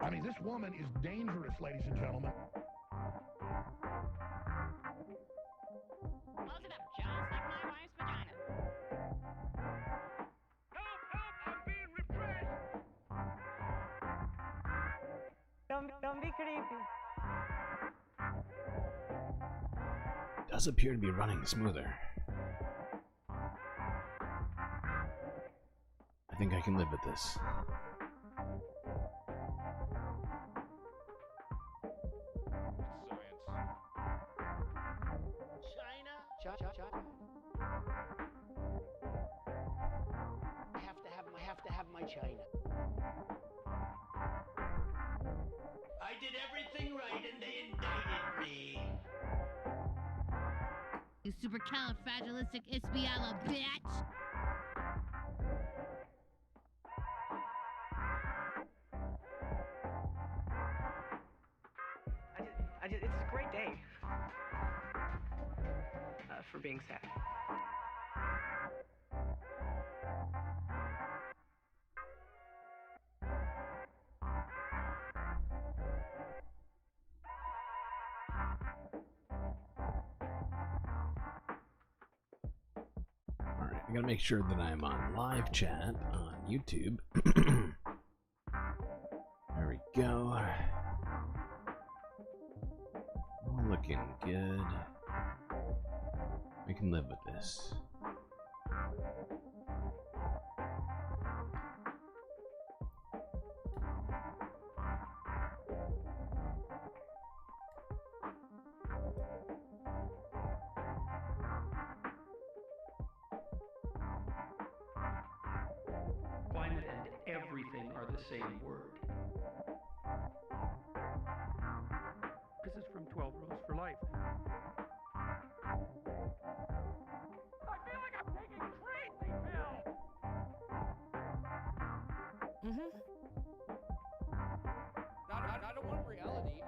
I mean, this woman is dangerous, ladies and gentlemen. Close it up, just like my wife's vagina. Help! Help! I'm being repressed! Don't be creepy. Does appear to be running smoother. I think I can live with this. China. I have to have my China. I did everything right and they indicted me. You supercalifragilisticexpialidocious bitch! It's a great day. For being sad. Alright, I gotta make sure that I'm on live chat on YouTube. There we go. All looking good. I can live with this. Climate and everything are the same word. This is from 12 Rules for Life. I feel like I'm taking crazy pills! Not a one reality.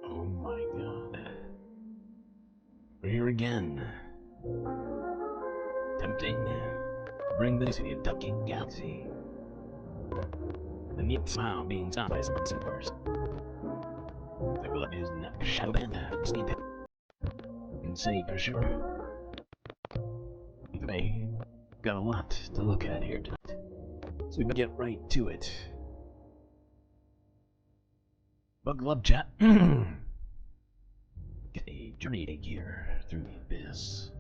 Oh my god. We're here again. Tempting. Bring this to the ducking galaxy. The neat smile being stopped by some simpers. The blood is not shadow band. Sleep. Can say for sure. Either way, got a lot to look at here tonight. So we better get right to it. Buckle up, chat. Get a journey to gear through the abyss.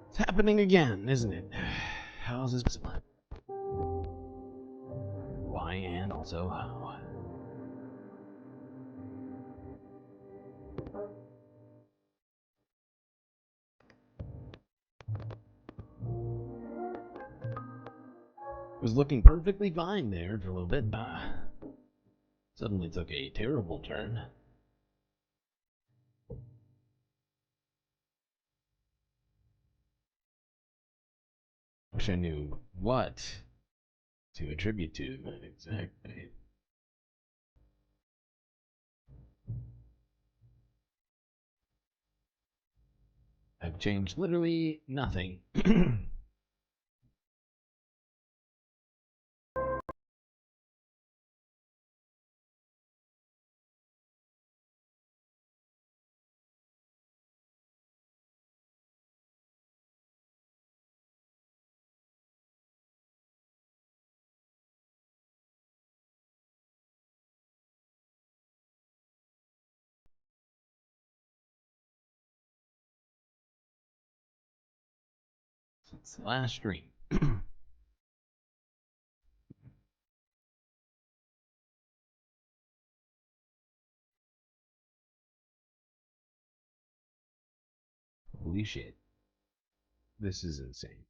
It's happening again, isn't it? How's this possible? Why and also how? It was looking perfectly fine there for a little bit. Suddenly took a terrible turn. Wish I knew what to attribute to, but exactly. I've changed literally nothing. Since the last stream. Holy shit. This is insane.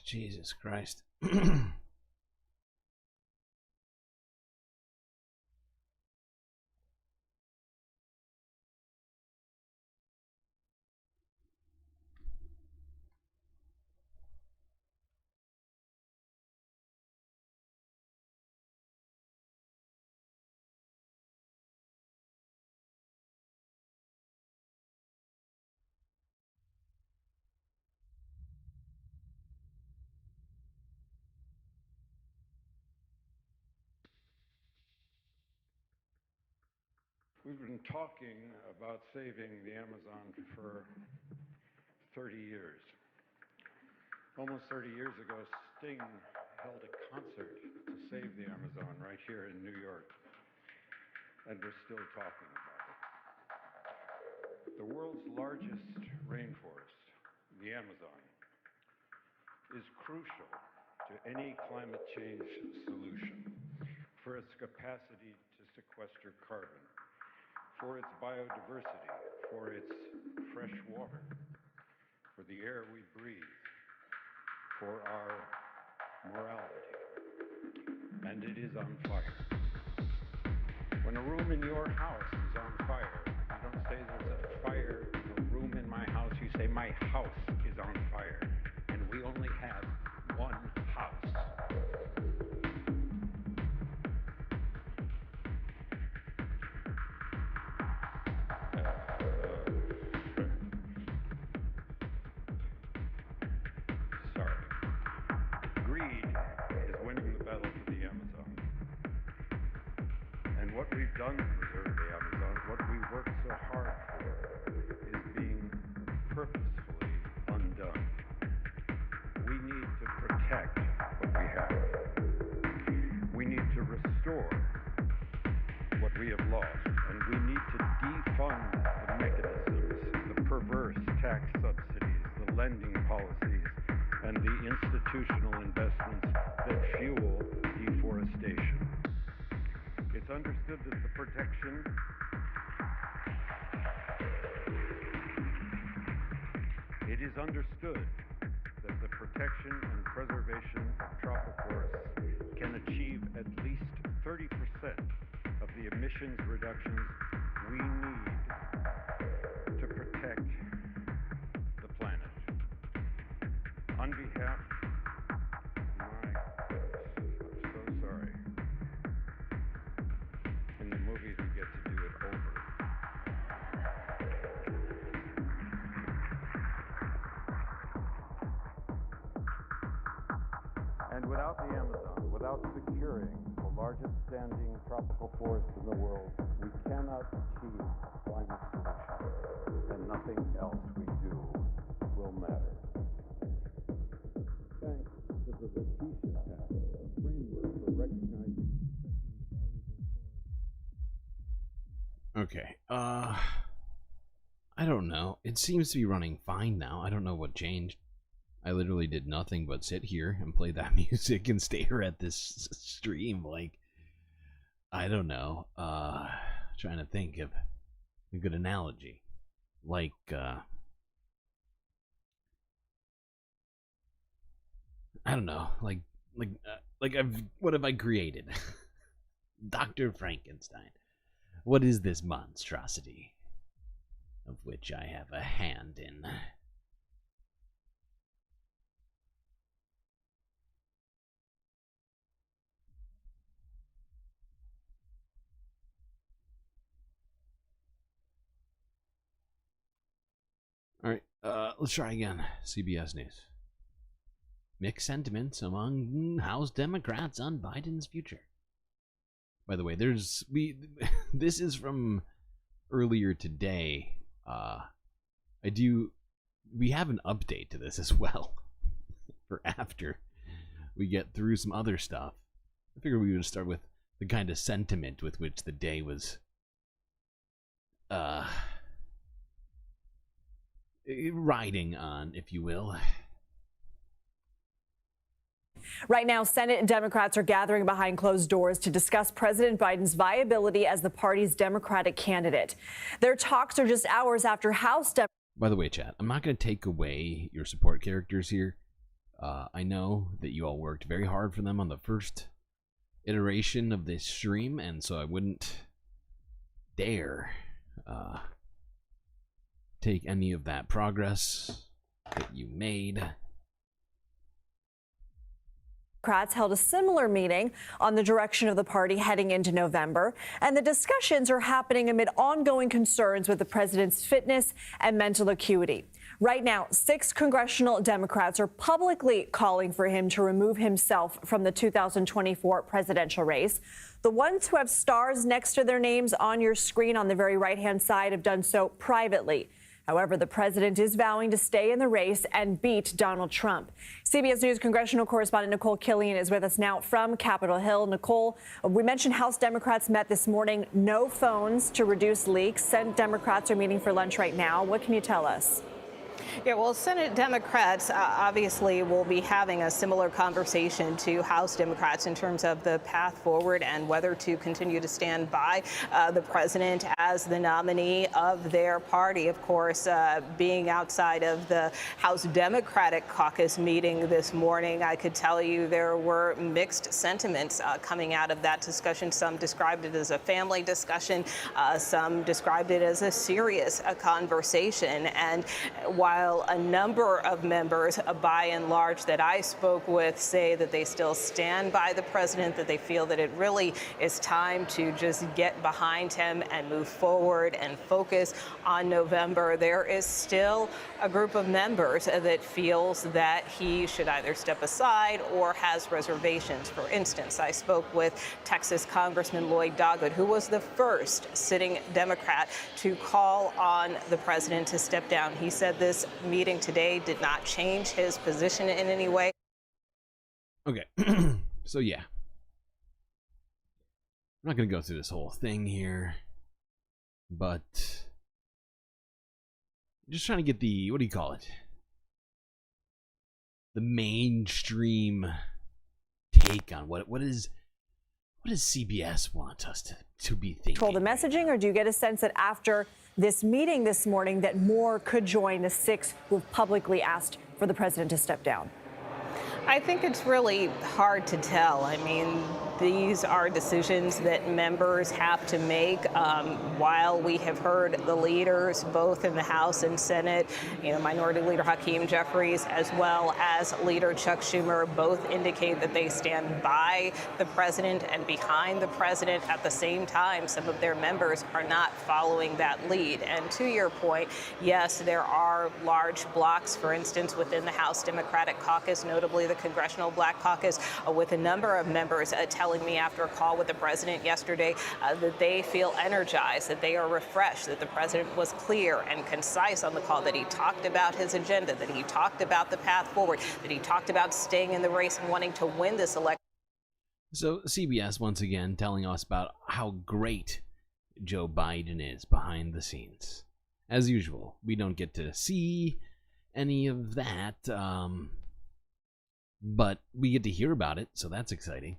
Jesus Christ. We've been talking about saving the Amazon for 30 years. Almost 30 years ago, Sting held a concert to save the Amazon right here in New York. And we're still talking about it. The world's largest rainforest, the Amazon, is crucial to any climate change solution for its capacity to sequester carbon, for its biodiversity, for its fresh water, for the air we breathe, for our morality. And it is on fire. When a room in your house is on fire, you don't say there's a fire in a room in my house, you say my house is on fire. And we only have one house. Sorry. Greed is winning the battle for the Amazon. And what we've done to preserve the Amazon, what we work so hard for, is being purposefully undone. We need to protect what we have. We need to restore what we have lost. And we need to defund the mechanisms, the perverse tax subsidies, the lending policies, and the institutional investments that fuel deforestation. It's understood that the protection It is understood that the protection and preservation of tropical forests can achieve at least 30% of the emissions reductions we need to protect the planet. On behalf, my goodness, I'm so sorry. In the movies we get to do it over. And without the Amazon, without securing the largest standing tropical forest in the world, we cannot achieve climate solution, and nothing else we do will matter. Thanks to the Vendetta Act, a framework for recognizing and protecting the valuable forest. Okay, I don't know. It seems to be running fine now. I don't know what changed. I literally did nothing but sit here and play that music and stare at this stream. Like, I don't know. Trying to think of a good analogy. Like, I don't know. Like what have I created? Dr. Frankenstein. What is this monstrosity of which I have a hand in? Alright, let's try again. CBS News. Mixed sentiments among House Democrats on Biden's future. By the way, this is from earlier today. We have an update to this as well for after we get through some other stuff. I figured we would start with the kind of sentiment with which the day was riding on, if you will. Right now, Senate Democrats are gathering behind closed doors to discuss President Biden's viability as the party's Democratic candidate. Their talks are just hours after House Democrats. By the way, chat, I'm not going to take away your support characters here. I know that you all worked very hard for them on the first iteration of this stream, and so I wouldn't dare take any of that progress that you made. Democrats held a similar meeting on the direction of the party heading into November, and the discussions are happening amid ongoing concerns with the president's fitness and mental acuity. Right now, 6 congressional Democrats are publicly calling for him to remove himself from the 2024 presidential race. The ones who have stars next to their names on your screen on the very right-hand side have done so privately. However, the president is vowing to stay in the race and beat Donald Trump. CBS News congressional correspondent Nicole Killian is with us now from Capitol Hill. Nicole, we mentioned House Democrats met this morning. No phones to reduce leaks. Senate Democrats are meeting for lunch right now. What can you tell us? Yeah, well, Senate Democrats obviously will be having a similar conversation to House Democrats in terms of the path forward and whether to continue to stand by the president as the nominee of their party. Of course, being outside of the House Democratic caucus meeting this morning, I could tell you there were mixed sentiments coming out of that discussion. Some described it as a family discussion. Some described it as a serious conversation. And while a number of members, by and large, that I spoke with say that they still stand by the president, that they feel that it really is time to just get behind him and move forward and focus on November, there is still a group of members that feels that he should either step aside or has reservations. For instance, I spoke with Texas Congressman Lloyd Doggett, who was the first sitting Democrat to call on the president to step down. He said this meeting today did not change his position in any way. Okay, so yeah. I'm not going to go through this whole thing here, but I'm just trying to get the, what do you call it? The mainstream take on what does CBS want us to be thinking? Control the messaging, or do you get a sense that after this meeting this morning that more could join the 6 who have publicly asked for the president to step down? I think it's really hard to tell. I mean, these are decisions that members have to make. While we have heard the leaders, both in the House and Senate, Minority Leader Hakeem Jeffries, as well as Leader Chuck Schumer, both indicate that they stand by the president and behind the president. At the same time, some of their members are not following that lead. And to your point, yes, there are large blocs, for instance, within the House Democratic Caucus, notably the Congressional Black Caucus, with a number of members telling me after a call with the president yesterday that they feel energized, that they are refreshed, that the president was clear and concise on the call, that he talked about his agenda, that he talked about the path forward, that he talked about staying in the race and wanting to win this election. So CBS once again telling us about how great Joe Biden is behind the scenes. as usual, we don't get to see any of that, but we get to hear about it, so that's exciting.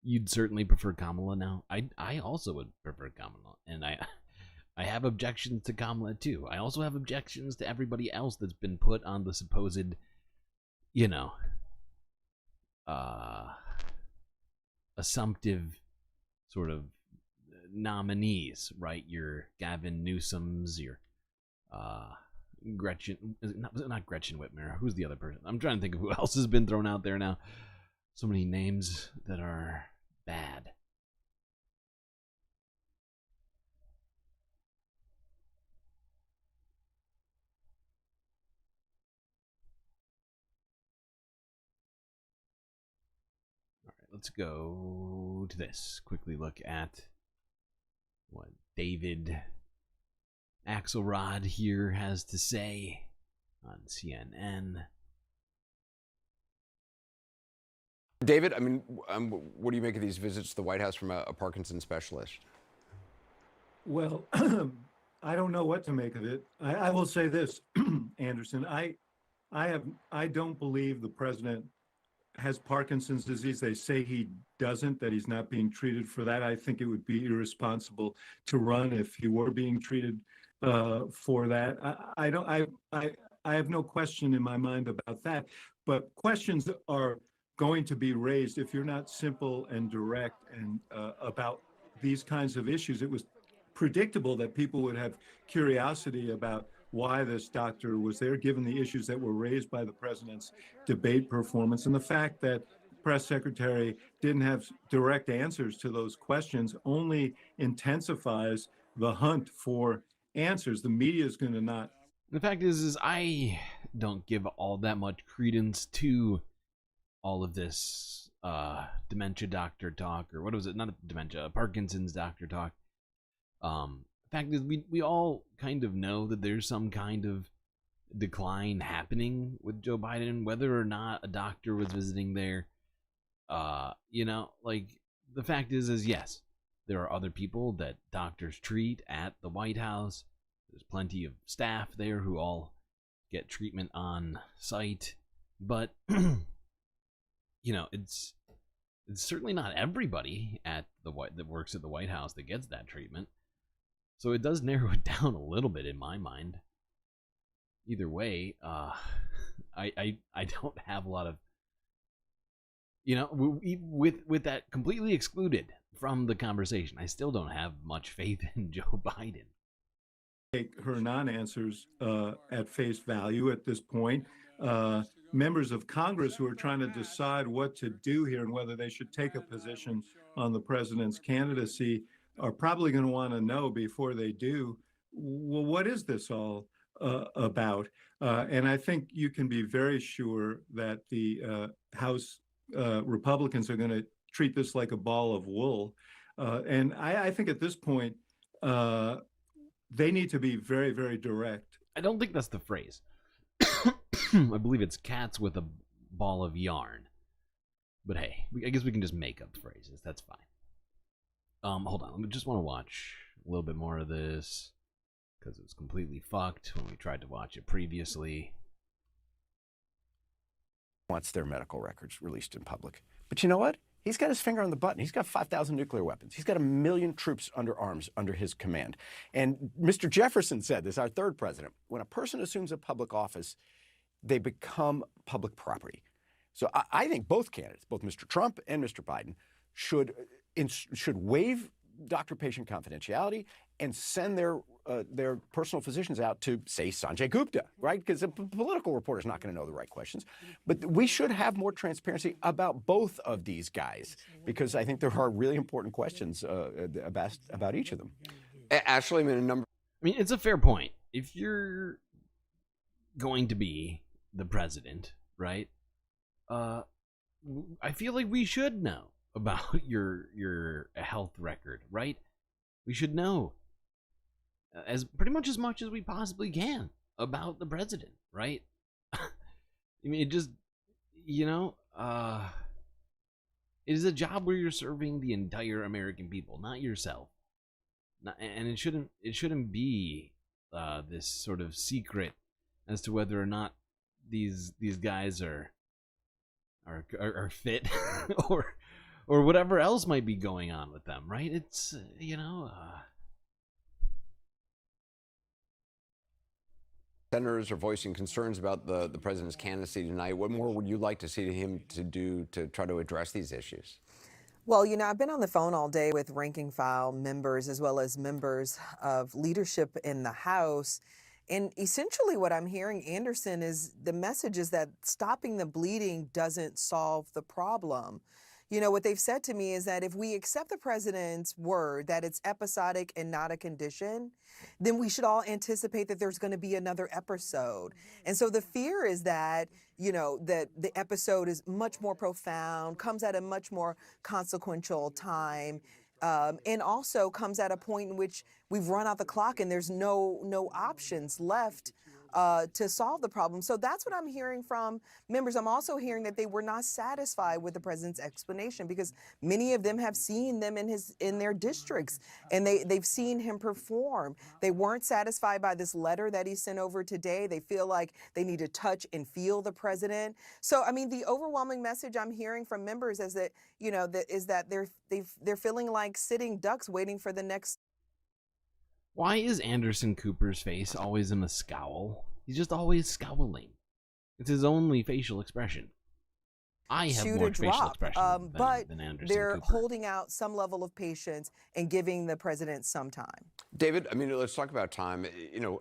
You'd certainly prefer Kamala now. I also would prefer Kamala, and I have objections to Kamala too. I also have objections to everybody else that's been put on the supposed, you know, assumptive sort of nominees, right? Your Gavin Newsoms, your Gretchen, not Gretchen Whitmer. Who's the other person? I'm trying to think of who else has been thrown out there now. So many names that are bad. All right, let's go to this. Quickly look at what David Axelrod here has to say on CNN. David, I mean, what do you make of these visits to the White House from a Parkinson's specialist? Well, I don't know what to make of it. I will say this, Anderson. I don't believe the president has Parkinson's disease. They say he doesn't, that he's not being treated for that. I think it would be irresponsible to run if he were being treated for that. I have no question in my mind about that. But questions are going to be raised if you're not simple and direct and about these kinds of issues. It was predictable that people would have curiosity about why this doctor was there, given the issues that were raised by the president's debate performance, and the fact that the press secretary didn't have direct answers to those questions only intensifies the hunt for answers. The media is going to not. The fact is I don't give all that much credence to all of this dementia doctor talk, or what was it? Not dementia, Parkinson's doctor talk. The fact is, we all kind of know that there's some kind of decline happening with Joe Biden, whether or not a doctor was visiting there. You know, like, the fact is yes, there are other people that doctors treat at the White House. There's plenty of staff there who all get treatment on site, but you know, it's certainly not everybody at the that works at the White House that gets that treatment. So it does narrow it down a little bit in my mind. Either way, I don't have a lot of, you know, with that completely excluded from the conversation, I still don't have much faith in Joe Biden. Take her non-answers at face value at this point. Members of Congress who are trying to decide what to do here and whether they should take a position on the president's candidacy are probably going to want to know before they do, well, what is this all about? And I think you can be very sure that the House Republicans are going to treat this like a ball of wool. And I think at this point, they need to be very, very direct. I don't think that's the phrase. I believe it's cats with a ball of yarn. But hey, I guess we can just make up phrases. That's fine. Hold on. I just want to watch a little bit more of this because it was completely fucked when we tried to watch it previously. Wants their medical records released in public. But you know what? He's got his finger on the button. He's got 5,000 nuclear weapons. He's got 1 million troops under arms under his command. And Mr. Jefferson said this, our third president, when a person assumes a public office, they become public property. So I think both candidates, both Mr. Trump and Mr. Biden, should waive doctor-patient confidentiality and send their personal physicians out to, say, Sanjay Gupta, right? Because a political reporter is not going to know the right questions. But we should have more transparency about both of these guys, because I think there are really important questions about each of them. Ashley, I mean, it's a fair point. If you're going to be the president, right? I feel like we should know about your health record, right? We should know as much as we possibly can about the president, right? I mean, it just, you know, it is a job where you're serving the entire American people, not yourself. And it shouldn't be this sort of secret as to whether or not these guys are fit or whatever else might be going on with them, right? It's Senators are voicing concerns about the president's candidacy tonight. What more would you like to see him to do to try to address these issues? Well, I've been on the phone all day with ranking file members as well as members of leadership in the House. And essentially what I'm hearing, Anderson, is the message is that stopping the bleeding doesn't solve the problem. What they've said to me is that if we accept the president's word that it's episodic and not a condition, then we should all anticipate that there's going to be another episode. And so the fear is that, that the episode is much more profound, comes at a much more consequential time, and also comes at a point in which we've run out the clock and there's no options left to solve the problem. So that's what I'm hearing from members. I'm also hearing that they were not satisfied with the president's explanation because many of them have seen them in their districts and they've seen him perform. They weren't satisfied by this letter that he sent over today. They feel like they need to touch and feel the president. So, the overwhelming message I'm hearing from members is that, they're feeling like sitting ducks waiting for the next. Why is Anderson Cooper's face always in a scowl? He's just always scowling. It's his only facial expression. I have more facial expression than Anderson they're Cooper. Holding out some level of patience and giving the president some time. David, let's talk about time.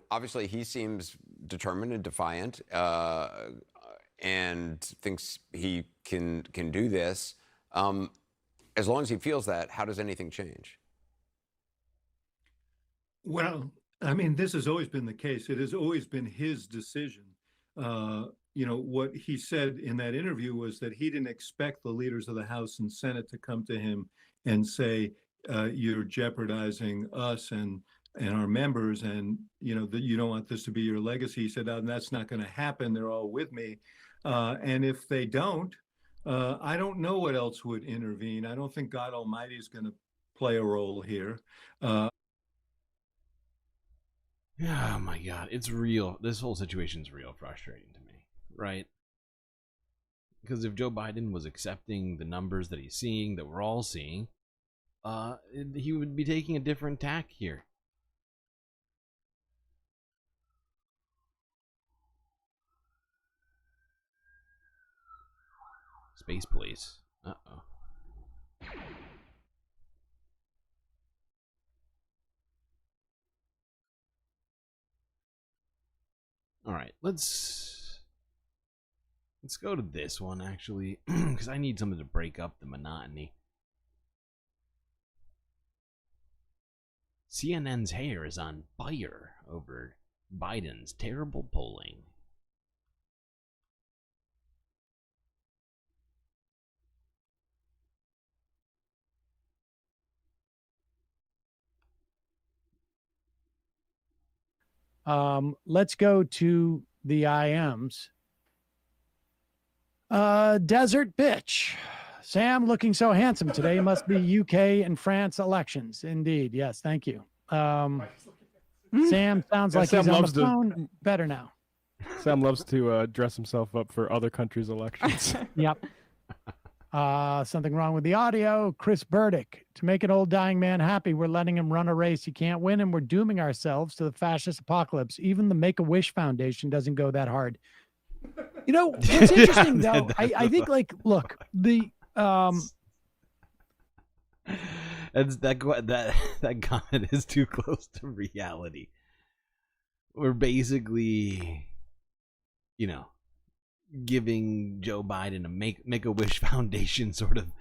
Obviously he seems determined and defiant and thinks he can do this. As long as he feels that, how does anything change? Well, this has always been the case. It has always been his decision. What he said in that interview was that he didn't expect the leaders of the House and Senate to come to him and say, you're jeopardizing us and our members, and that you don't want this to be your legacy. He said, that's not going to happen. They're all with me. And if they don't, I don't know what else would intervene. I don't think God Almighty is going to play a role here. Oh my God, it's real. This whole situation's real frustrating to me, right? Because if Joe Biden was accepting the numbers that he's seeing, that we're all seeing, he would be taking a different tack here. Space Police. Uh-oh. All right, let's go to this one actually, because I need something to break up the monotony. CNN's hair is on fire over Biden's terrible polling. Let's go to the IMs. Desert Bitch. Sam looking so handsome today. Must be UK and France elections. Indeed. Yes. Thank you. Sam sounds like Sam he's on the loves to- phone. Better now. Sam loves to dress himself up for other countries' elections. Yep. Something wrong with the audio. Chris Burdick. To make an old dying man happy, we're letting him run a race he can't win, and we're dooming ourselves to the fascist apocalypse. Even the Make-A-Wish Foundation doesn't go that hard. What's interesting though, I think look, the that comment is too close to reality. We're basically, giving Joe Biden a Make-A-Wish Foundation sort of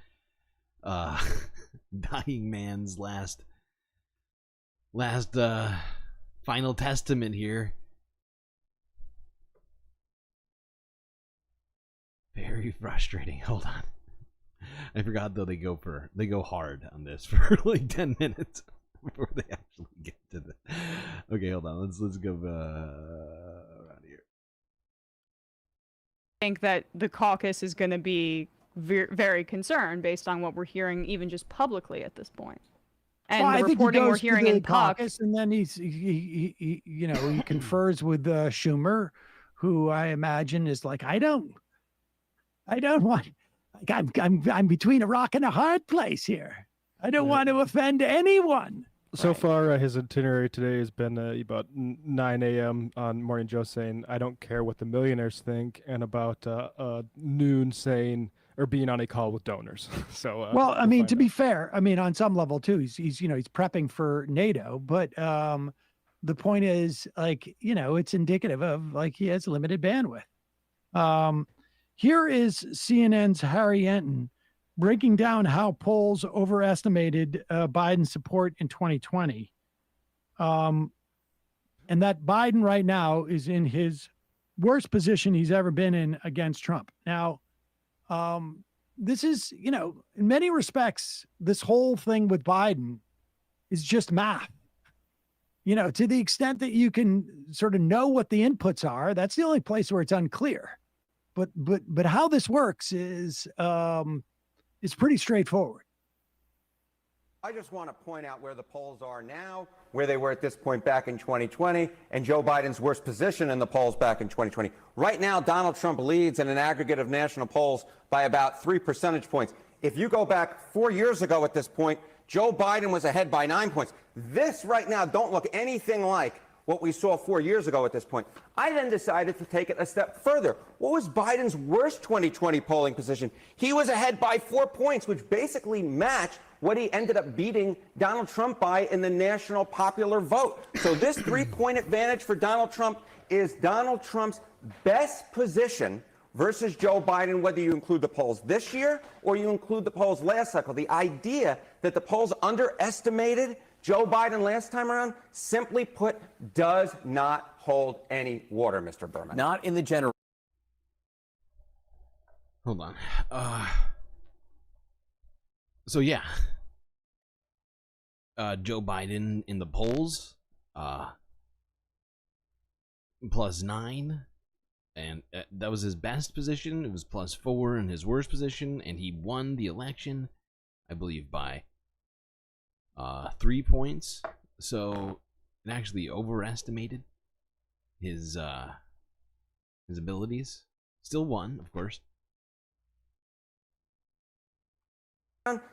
dying man's last final testament here. Very frustrating. Hold on. I forgot though they go hard on this for like 10 minutes before they actually get to the. Okay, hold on. Let's go around here. I think that the caucus is going to be very concerned based on what we're hearing, even just publicly at this point. And well, the I think reporting he we're goes hearing to the in Puck. caucus, and then he you know, he confers with Schumer, who I imagine is like, I don't want. I'm between a rock and a hard place here. I don't want to offend anyone. So far, his itinerary today has been about 9 a.m. on Morning Joe saying, I don't care what the millionaires think, and about noon saying, or being on a call with donors. So, well, I mean, to be fair, I mean, on some level too, he's you know, he's prepping for NATO, but the point is, like, you know, it's indicative of like he has limited bandwidth. Here is CNN's Harry Enton breaking down how polls overestimated Biden's support in 2020. And that Biden right now is in his worst position he's ever been in against Trump. Now, this is, you know, in many respects, this whole thing with Biden is just math. You know, to the extent that you can sort of know what the inputs are, that's the only place where it's unclear. But how this works is pretty straightforward. I just want to point out where the polls are now, where they were at this point back in 2020, and Joe Biden's worst position in the polls back in 2020. Right now, Donald Trump leads in an aggregate of national polls by about 3 percentage points. If you go back 4 years ago at this point, Joe Biden was ahead by 9 points. This right now don't look anything like what we saw 4 years ago at this point. I then decided to take it a step further. What was Biden's worst 2020 polling position? He was ahead by 4 points, which basically matched what he ended up beating Donald Trump by in the national popular vote. So this 3-point advantage for Donald Trump is Donald Trump's best position versus Joe Biden, whether you include the polls this year or you include the polls last cycle. The idea that the polls underestimated Joe Biden last time around, simply put, does not hold any water, Mr. Berman. Not in the general. Hold on. So yeah, Joe Biden in the polls, +9, and that was his best position. It was +4 in his worst position, and he won the election, I believe, by 3 points. So it actually overestimated his abilities. Still won, of course.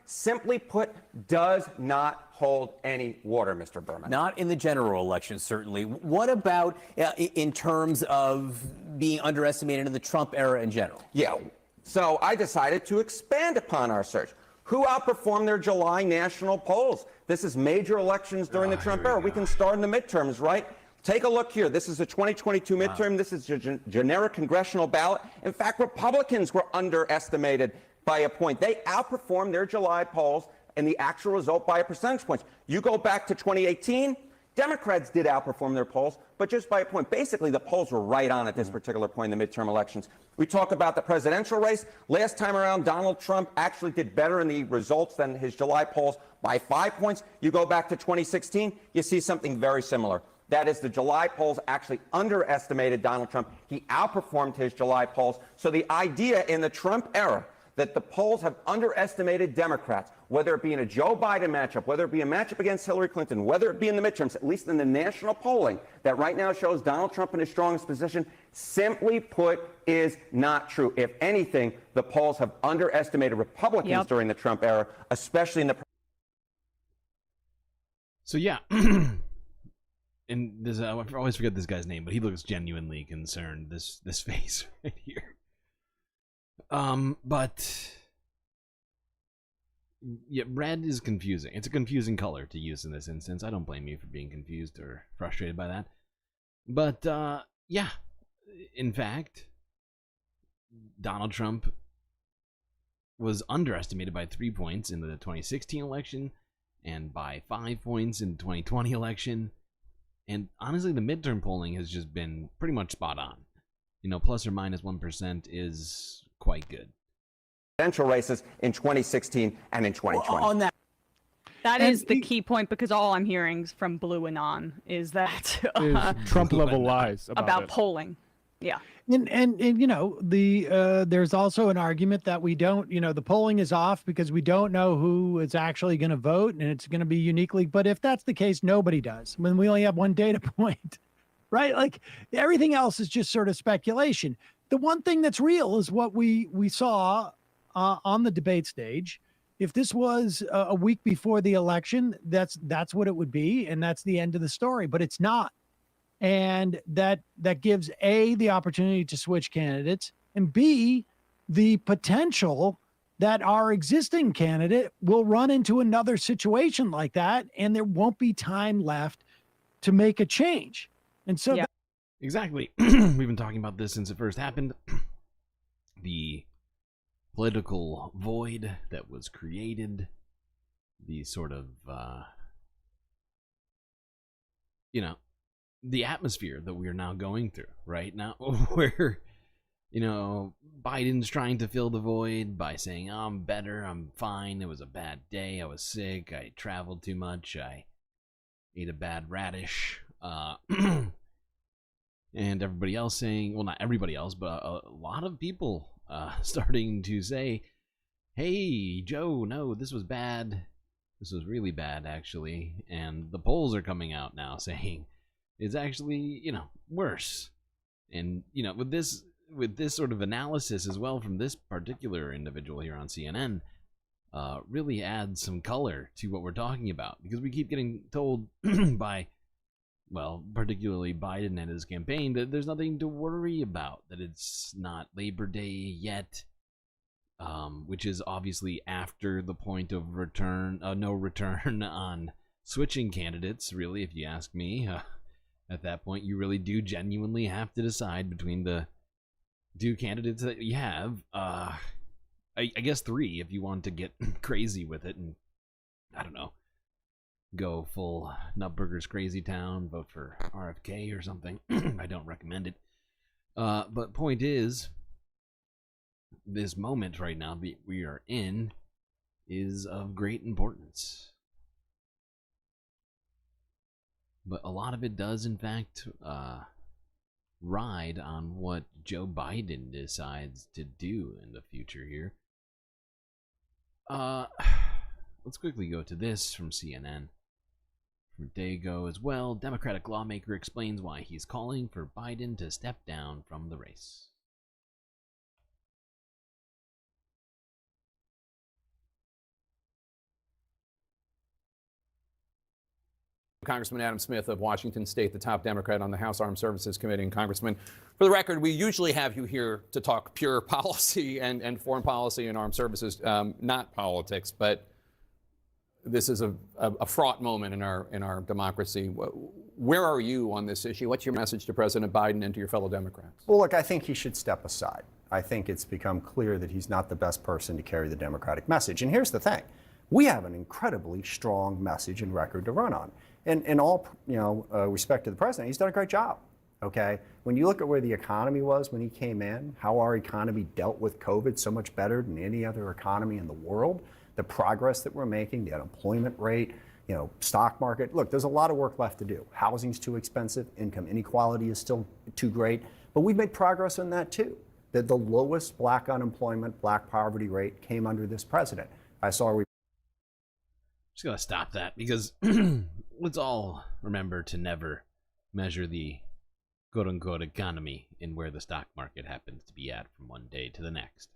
Simply put, does not hold any water, Mr. Berman. Not in the general election, certainly. What about in terms of being underestimated in the Trump era in general? Yeah, so I decided to expand upon our search. Who outperformed their July national polls? This is major elections during the Trump era. We can start in the midterms, right? Take a look here. This is a 2022 midterm. This is a generic congressional ballot. In fact, Republicans were underestimated by a point. They outperformed their July polls and the actual result by a percentage point. You go back to 2018, Democrats did outperform their polls, but just by a point. Basically, the polls were right on at this particular point in the midterm elections. We talk about the presidential race. Last time around, Donald Trump actually did better in the results than his July polls by 5 points. You go back to 2016, you see something very similar. That is, the July polls actually underestimated Donald Trump. He outperformed his July polls. So the idea in the Trump era that the polls have underestimated Democrats, whether it be in a Joe Biden matchup, whether it be a matchup against Hillary Clinton, whether it be in the midterms, at least in the national polling, that right now shows Donald Trump in his strongest position, simply put, is not true. If anything, the polls have underestimated Republicans during the Trump era, especially in the... So yeah, and this, I always forget this guy's name, but he looks genuinely concerned, this face right here. But yeah, red is confusing. It's a confusing color to use in this instance. I don't blame you for being confused or frustrated by that. But yeah, in fact, Donald Trump was underestimated by 3 points in the 2016 election and by 5 points in the 2020 election. And honestly, the midterm polling has just been pretty much spot on. You know, plus or minus 1% is quite good. Presidential races in 2016 and in 2020. On that is the key point, because all I'm hearing from Blue Anon is that Trump level lies about it. polling. Yeah. And you know, there's also an argument that we don't, you know, the polling is off because we don't know who is actually going to vote, and it's going to be uniquely. But if that's the case, nobody does. When we only have one data point, right? Like everything else is just sort of speculation. The one thing that's real is what we saw on the debate stage. If this was a week before the election, that's what it would be, and that's the end of the story. But it's not. And that gives A, the opportunity to switch candidates, and B, the potential that our existing candidate will run into another situation like that, and there won't be time left to make a change. And so exactly. We've been talking about this since it first happened. The political void that was created, the sort of you know, the atmosphere that we are now going through right now, where, you know, Biden's trying to fill the void by saying, oh, I'm better, I'm fine, it was a bad day, I was sick, I traveled too much, I ate a bad radish, and everybody else saying, well, not everybody else, but a lot of people starting to say, hey, Joe, no, this was bad, this was really bad, actually, and the polls are coming out now saying it's actually, you know, worse. And, you know, with this sort of analysis as well from this particular individual here on CNN, really adds some color to what we're talking about, because we keep getting told by, well, particularly Biden and his campaign, that there's nothing to worry about, that it's not Labor Day yet, which is obviously after the point of no return on switching candidates, really, if you ask me. At that point, you really do genuinely have to decide between the two candidates that you have. I guess three, if you want to get crazy with it and, I don't know, go full Nutburgers Crazy Town, vote for RFK or something. I don't recommend it. But point is, this moment right now we are in is of great importance. But a lot of it does, in fact, ride on what Joe Biden decides to do in the future here. Let's quickly go to this from CNN. From Dago as well. Democratic lawmaker explains why he's calling for Biden to step down from the race. Congressman Adam Smith of Washington State, the top Democrat on the House Armed Services Committee. And Congressman, for the record, we usually have you here to talk pure policy and foreign policy and armed services, not politics. But this is a fraught moment in our democracy. Where are you on this issue? What's your message to President Biden and to your fellow Democrats? Well, look, I think he should step aside. I think it's become clear that he's not the best person to carry the Democratic message. And here's the thing. We have an incredibly strong message and record to run on. And in all respect to the president, he's done a great job. Okay, when you look at where the economy was when he came in, how our economy dealt with COVID so much better than any other economy in the world, the progress that we're making, the unemployment rate, stock market. Look, there's a lot of work left to do. Housing's too expensive. Income inequality is still too great. But we've made progress on that too. That the lowest black unemployment, black poverty rate came under this president. I saw just gotta stop that, because let's all remember to never measure the quote-unquote economy in where the stock market happens to be at from one day to the next.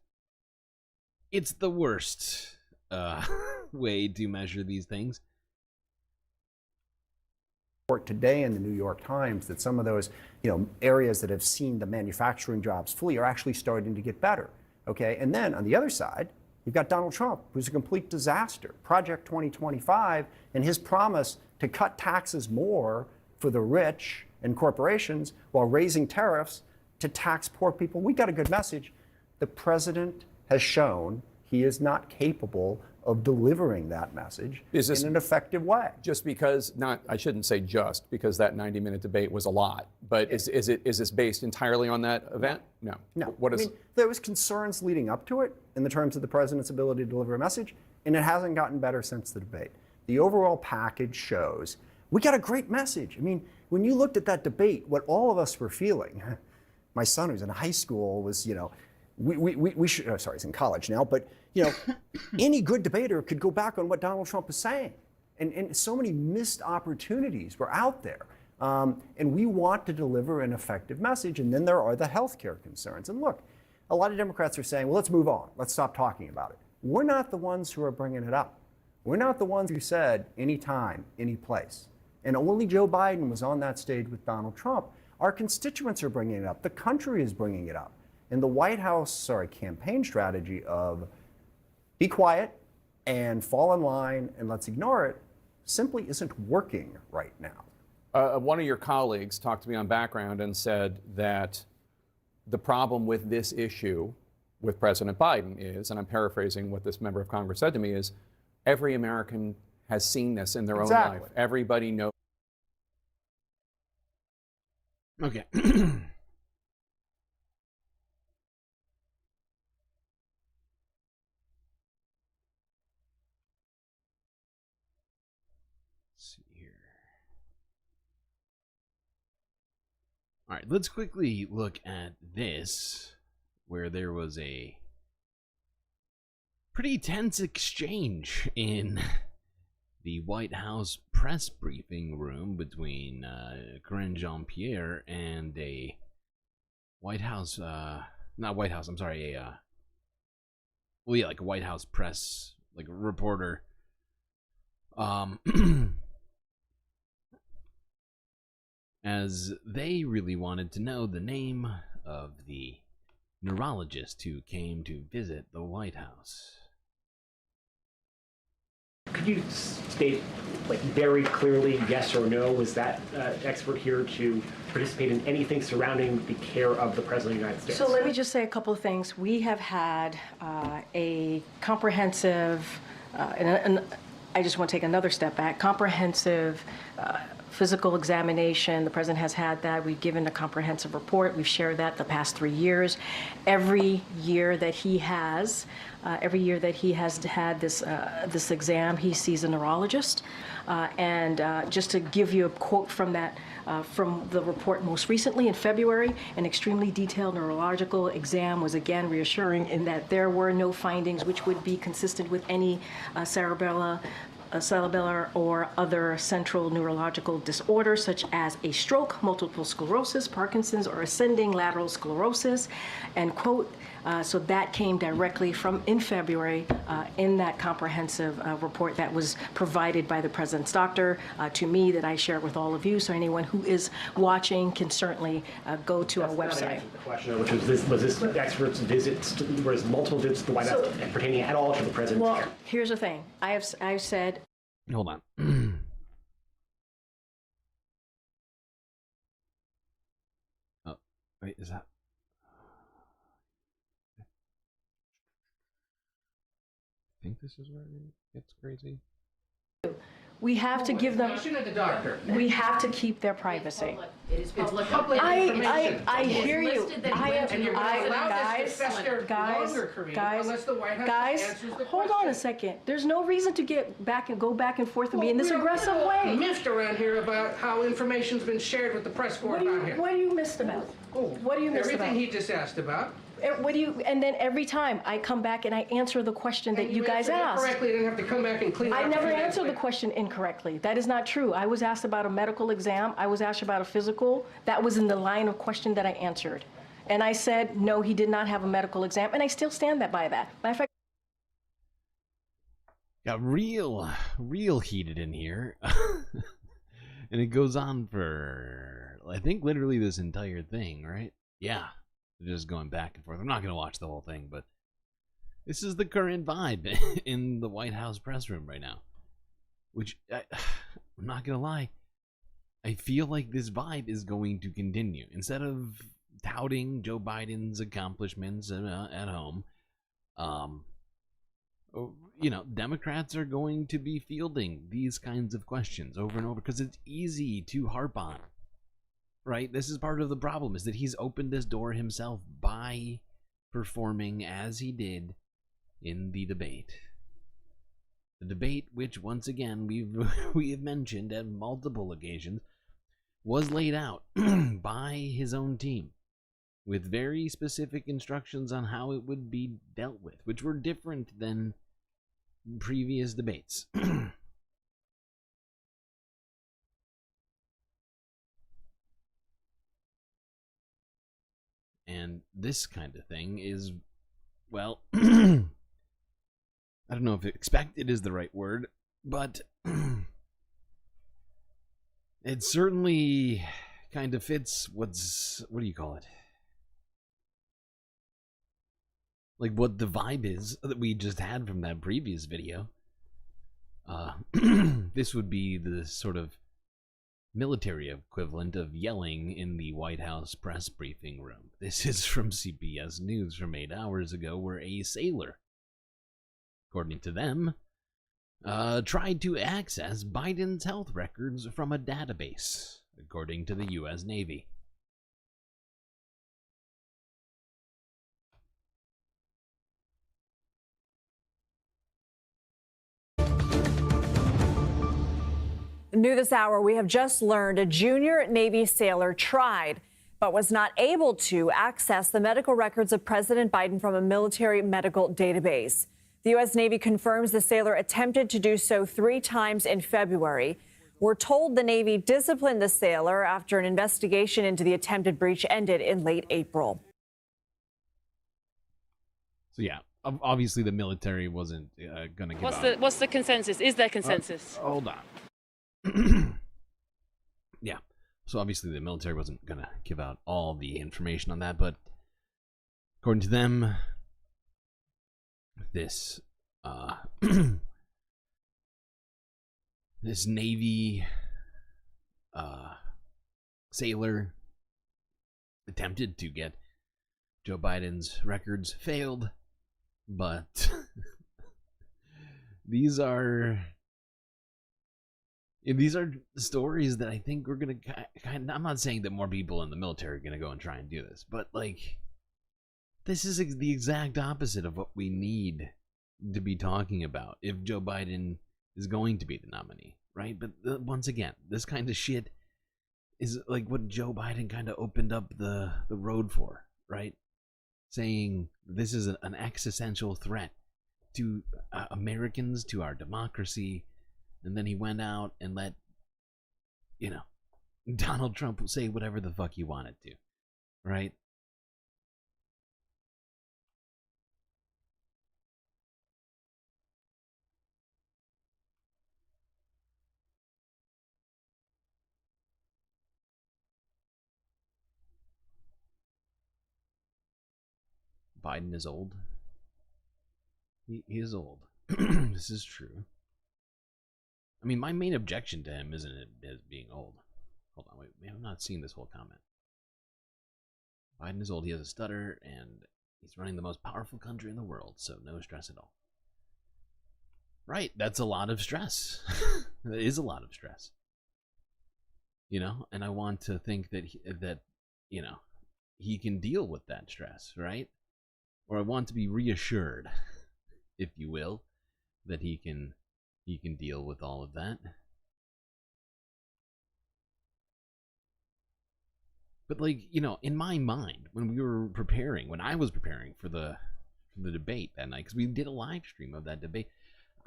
It's the worst way to measure these things. Today in the New York Times that some of those areas that have seen the manufacturing jobs flee are actually starting to get better. Okay, and then on the other side, you've got Donald Trump, who's a complete disaster. Project 2025 and his promise to cut taxes more for the rich and corporations while raising tariffs to tax poor people. We got a good message. The president has shown he is not capable of delivering that message in an effective way. Just because, I shouldn't say just, because that 90-minute debate was a lot, but is this based entirely on that event? No. What is? There was concerns leading up to it in the terms of the president's ability to deliver a message, and it hasn't gotten better since the debate. The overall package shows we got a great message. I mean, when you looked at that debate, what all of us were feeling My son, who's in high school, was, we should, sorry, he's in college now, but, any good debater could go back on what Donald Trump is saying. And so many missed opportunities were out there. And we want to deliver an effective message. And then there are the healthcare concerns. And look, a lot of Democrats are saying, well, let's move on. Let's stop talking about it. We're not the ones who are bringing it up. We're not the ones who said anytime, any place. And only Joe Biden was on that stage with Donald Trump. Our constituents are bringing it up. The country is bringing it up. And the White House, campaign strategy of be quiet and fall in line and let's ignore it simply isn't working right now. One of your colleagues talked to me on Background and said that the problem with this issue with President Biden is, and I'm paraphrasing what this member of Congress said to me, is every American has seen this in their own life. Everybody knows. Okay. All right, let's quickly look at this, where there was a pretty tense exchange in the White House press briefing room between Karine Jean-Pierre and a White House, not White House, I'm sorry, like a White House press, like a reporter. As they really wanted to know the name of the neurologist who came to visit the White House. Could you state, very clearly, yes or no, was that expert here to participate in anything surrounding the care of the President of the United States? So let me just say a couple of things. We have had a comprehensive, and I just want to take another step back, comprehensive physical examination. The president has had that. We've given a comprehensive report. We've shared that the past 3 years. Every year that he has had this exam, he sees a neurologist. And just to give you a quote from that, from the report most recently in February, an extremely detailed neurological exam was again reassuring in that there were no findings which would be consistent with any cerebellar or other central neurological disorder such as a stroke, multiple sclerosis, Parkinson's, or ascending lateral sclerosis, end quote. So that came directly from in February in that comprehensive report that was provided by the president's doctor to me that I share with all of you. So anyone who is watching can certainly go to our website. The question, which was this expert's visits, was multiple visits to the White House pertaining at all to the president's care? Well, here's the thing. I've said. Hold on. Oh, wait, is that? I think this is where it gets crazy. We have to give them. The doctor. We have to keep their privacy. It is public information. I hear you. And you're going to allow this to fester longer, Karine, unless the White House answers the hold on a second. There's no reason to go back and forth with me in this aggressive way. Miffed around here about how information's been shared with the press corps about him. What do you missed about? What do you missed about? Everything he just asked about. And then every time I come back and I answer the question that you guys asked. Correctly, you didn't have to come back and clean it up. I never answered the question incorrectly. That is not true. I was asked about a medical exam. I was asked about a physical. That was in the line of question that I answered. And I said, no, he did not have a medical exam. And I still stand by that. Matter of fact, got real heated in here. And it goes on for, I think, literally this entire thing, right? Yeah. Just going back and forth. I'm not going to watch the whole thing, but this is the current vibe in the White House press room right now. Which, I'm not going to lie, I feel like this vibe is going to continue. Instead of touting Joe Biden's accomplishments at home, Democrats are going to be fielding these kinds of questions over and over because it's easy to harp on. Right? This is part of the problem, is that he's opened this door himself by performing as he did in the debate. The debate, which once again we have mentioned at multiple occasions, was laid out by his own team with very specific instructions on how it would be dealt with, which were different than previous debates. And this kind of thing is, well, I don't know if expected is the right word, but it certainly kind of fits what do you call it? Like what the vibe is that we just had from that previous video. This would be the sort of military equivalent of yelling in the White House press briefing room. This is from CBS News from 8 hours ago, where a sailor, according to them, tried to access Biden's health records from a database, according to the U.S. Navy. New this hour, we have just learned a junior Navy sailor tried but was not able to access the medical records of President Biden from a military medical database. The U.S. Navy confirms the sailor attempted to do so 3 times in February. We're told the Navy disciplined the sailor after an investigation into the attempted breach ended in late April. So yeah, obviously the military wasn't going to give up. What's the consensus? Is there consensus? Hold on. Yeah, so obviously the military wasn't going to give out all the information on that, but according to them, this this Navy sailor attempted to get Joe Biden's records, failed, but these are stories that I think we're going to kind of, I'm not saying that more people in the military are going to go and try and do this, but like, this is the exact opposite of what we need to be talking about if Joe Biden is going to be the nominee, right? But once again, this kind of shit is like what Joe Biden kind of opened up the road for, right? Saying this is an existential threat to Americans, to our democracy. And then he went out and let, Donald Trump say whatever the fuck he wanted to, right? Biden is old. He is old. This is true. I mean, my main objection to him isn't it as being old. Hold on, wait, I'm not seeing this whole comment. Biden is old, he has a stutter, and he's running the most powerful country in the world, so no stress at all. Right, that's a lot of stress. That is a lot of stress. And I want to think that, he can deal with that stress, right? Or I want to be reassured, if you will, that he can deal with all of that. But in my mind, when I was preparing for the debate that night, because we did a live stream of that debate,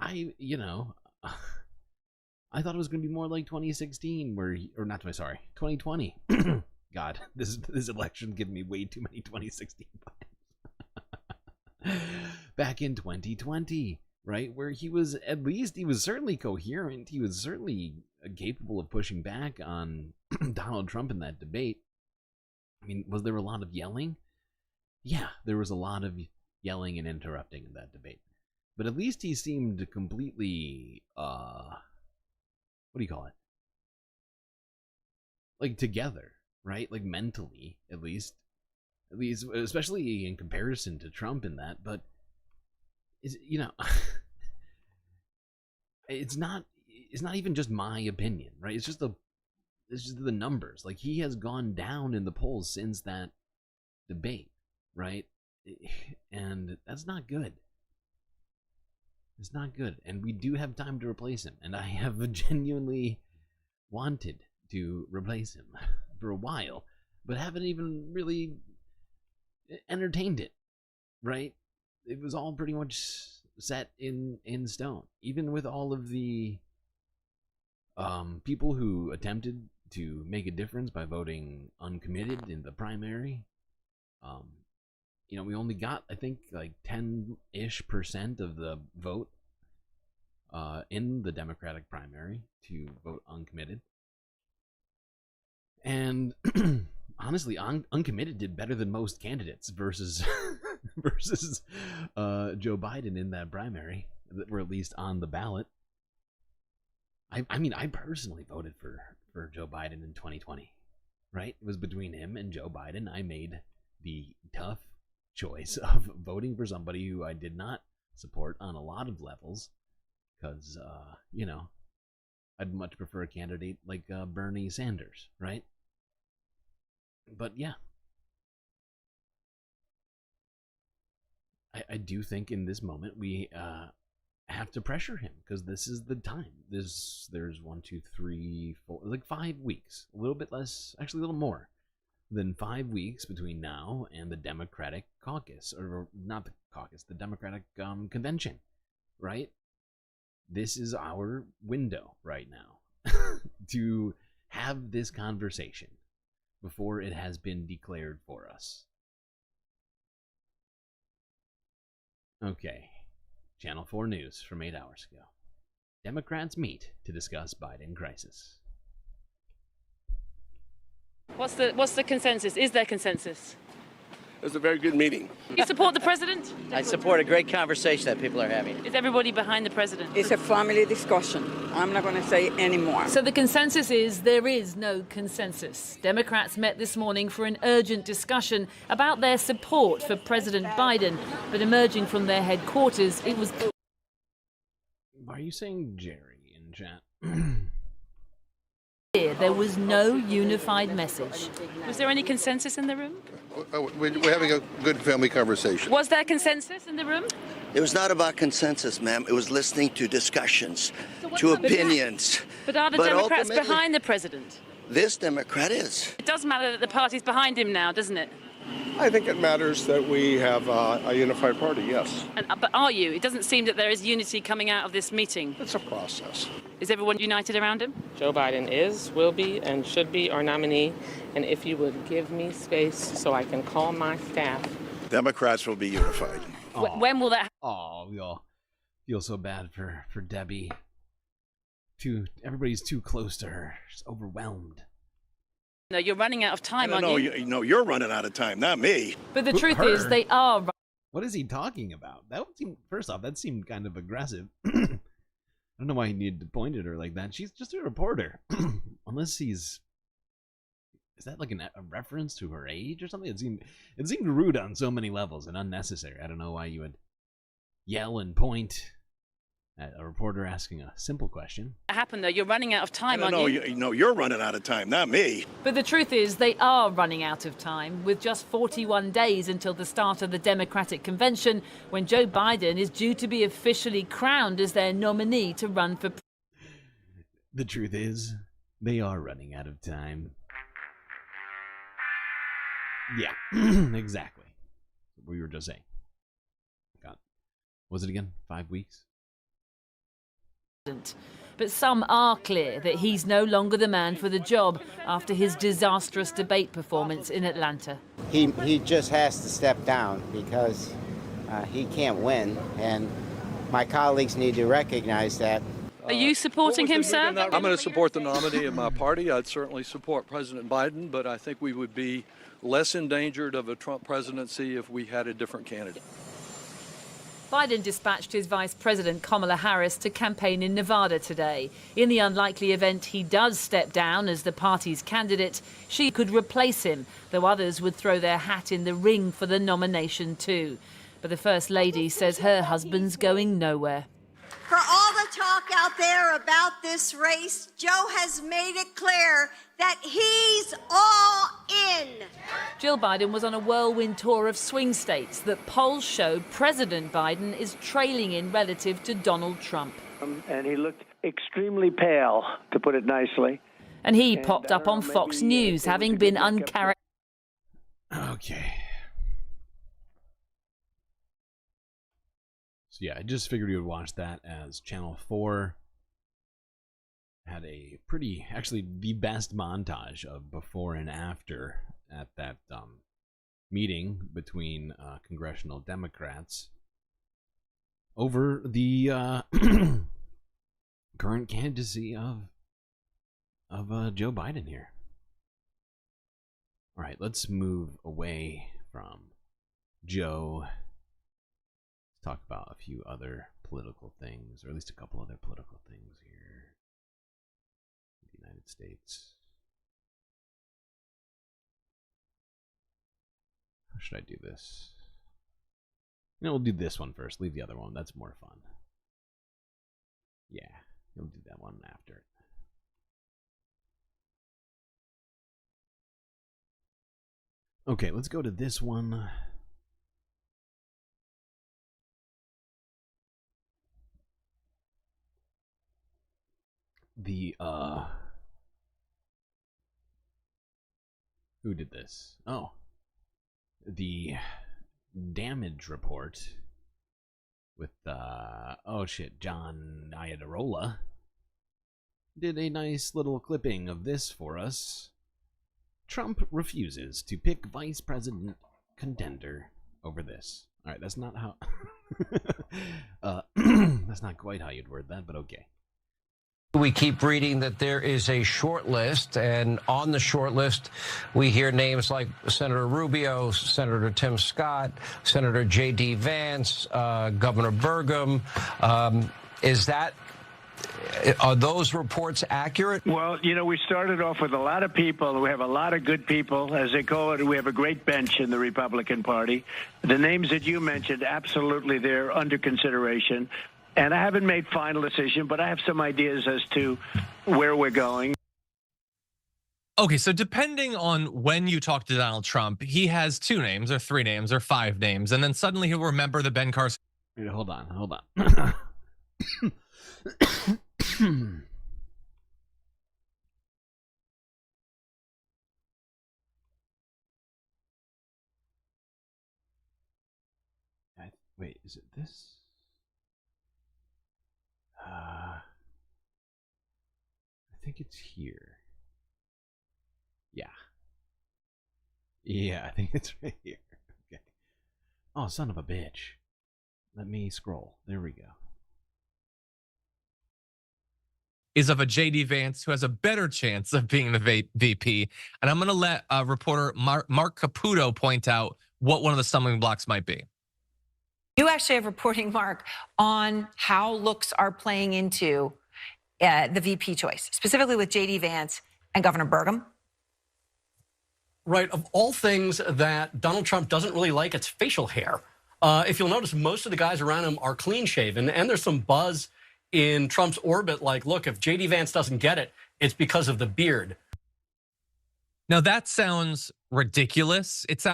I thought it was going to be more like 2016, 2020. God, this election giving me way too many 2016 vibes. Back in 2020. Right, where he was certainly coherent. He was certainly capable of pushing back on Donald Trump in that debate. I mean, was there a lot of yelling? Yeah, there was a lot of yelling and interrupting in that debate. But at least he seemed completely, what do you call it? Like together, right? Like mentally, at least, especially in comparison to Trump in that. But it's not even just my opinion, right? It's just the numbers. Like, he has gone down in the polls since that debate, right? And that's not good. It's not good. And we do have time to replace him. And I have genuinely wanted to replace him for a while, but haven't even really entertained it, right? It was all pretty much set in stone. Even with all of the people who attempted to make a difference by voting uncommitted in the primary, you know, we only got, I think, like 10-ish% of the vote in the Democratic primary to vote uncommitted. And honestly, uncommitted did better than most candidates versus versus Joe Biden in that primary that were at least on the ballot. I mean, I personally voted for Joe Biden in 2020, right? It was between him and Joe Biden. I made the tough choice of voting for somebody who I did not support on a lot of levels, because, you know, I'd much prefer a candidate like Bernie Sanders, right? But yeah, I do think in this moment we have to pressure him, because this is the time. There's 1, 2, 3, 4, like 5 weeks, a little bit less, actually a little more than 5 weeks between now and the Democratic caucus, or not the caucus, the Democratic convention, right? This is our window right now to have this conversation before it has been declared for us. Okay, Channel 4 News from 8 hours ago. Democrats meet to discuss Biden crisis. What's the consensus? Is there consensus? It was a very good meeting. Do you support the president? I support a great conversation that people are having. Is everybody behind the president? It's a family discussion. I'm not going to say any more. So the consensus is there is no consensus. Democrats met this morning for an urgent discussion about their support for President Biden, but emerging from their headquarters, it was... Why are you saying Jerry in chat? There was no unified message. Was there any consensus in the room? We're having a good family conversation. Was there consensus in the room? It was not about consensus, ma'am. It was listening to discussions, to opinions. But are the Democrats behind the president? This Democrat is. It does matter that the party's behind him now, doesn't it? I think it matters that we have a unified party, yes. But are you? It doesn't seem that there is unity coming out of this meeting. It's a process. Is everyone united around him? Joe Biden is, will be, and should be our nominee. And if you would give me space so I can call my staff. Democrats will be unified. When will that happen? Oh, we all feel so bad for Debbie. Everybody's too close to her. She's overwhelmed. No, you're running out of time, aren't you? No, you're running out of time, not me. But the truth is, they are... What is he talking about? That would seem, first off, that seemed kind of aggressive. I don't know why he needed to point at her like that. She's just a reporter. Unless he's... Is that like a reference to her age or something? It seemed rude on so many levels and unnecessary. I don't know why you would yell and point at a reporter asking a simple question. What happened, though? You're running out of time, aren't you? No, you're running out of time, not me. But the truth is, they are running out of time, with just 41 days until the start of the Democratic convention, when Joe Biden is due to be officially crowned as their nominee to run for... The truth is, they are running out of time. Yeah, exactly. What we were just saying. God. Was it again? 5 weeks? But some are clear that he's no longer the man for the job after his disastrous debate performance in Atlanta. He just has to step down because he can't win, and my colleagues need to recognize that. Are you supporting him, sir? I'm going to support the nominee of my party. I'd certainly support President Biden, but I think we would be less endangered of a Trump presidency if we had a different candidate. Biden dispatched his Vice President Kamala Harris to campaign in Nevada today. In the unlikely event he does step down as the party's candidate, she could replace him, though others would throw their hat in the ring for the nomination too. But the First Lady says her husband's going nowhere. For all the talk out there about this race, Joe has made it clear that he's all in. Jill Biden was on a whirlwind tour of swing states that polls show President Biden is trailing in relative to Donald Trump. And he looked extremely pale, to put it nicely. And he popped up on Fox News, having been uncharacteristic. Okay. So yeah, I just figured you would watch that, as Channel 4 had a pretty, actually the best montage of before and after at that meeting between congressional Democrats over the current candidacy of Joe Biden here. All right, let's move away from Joe. Let's talk about a few other political things, or at least a couple other political things here in the United States. How should I do this? You know, we'll do this one first. Leave the other one. That's more fun. Yeah, we'll do that one after it. Okay, let's go to this one. The, who did this? Oh. The damage report with, oh shit, John Iadarola did a nice little clipping of this for us. Trump refuses to pick vice president contender over this. All right, that's not how... that's not quite how you'd word that, but okay. We keep reading that there is a short list, and on the short list, we hear names like Senator Rubio, Senator Tim Scott, Senator J.D. Vance, Governor Burgum. Are those reports accurate? Well, you know, we started off with a lot of people. We have a lot of good people, as they call it. We have a great bench in the Republican Party. The names that you mentioned, absolutely, they're under consideration. And I haven't made final decision, but I have some ideas as to where we're going. Okay, so depending on when you talk to Donald Trump, he has 2 names or 3 names or 5 names, and then suddenly he'll remember the Ben Carson. Wait, hold on. Wait, is it this? I think it's here. Yeah, I think it's right here. Okay. Oh, son of a bitch. Let me scroll. There we go. Is of a J.D. Vance, who has a better chance of being the VP. And I'm going to let reporter Mark Caputo point out what one of the stumbling blocks might be. You actually have reporting, Mark, on how looks are playing into the VP choice, specifically with J.D. Vance and Governor Burgum. Right. Of all things that Donald Trump doesn't really like, it's facial hair. If you'll notice, most of the guys around him are clean shaven, and there's some buzz in Trump's orbit like, look, if J.D. Vance doesn't get it, it's because of the beard. Now that sounds ridiculous. It's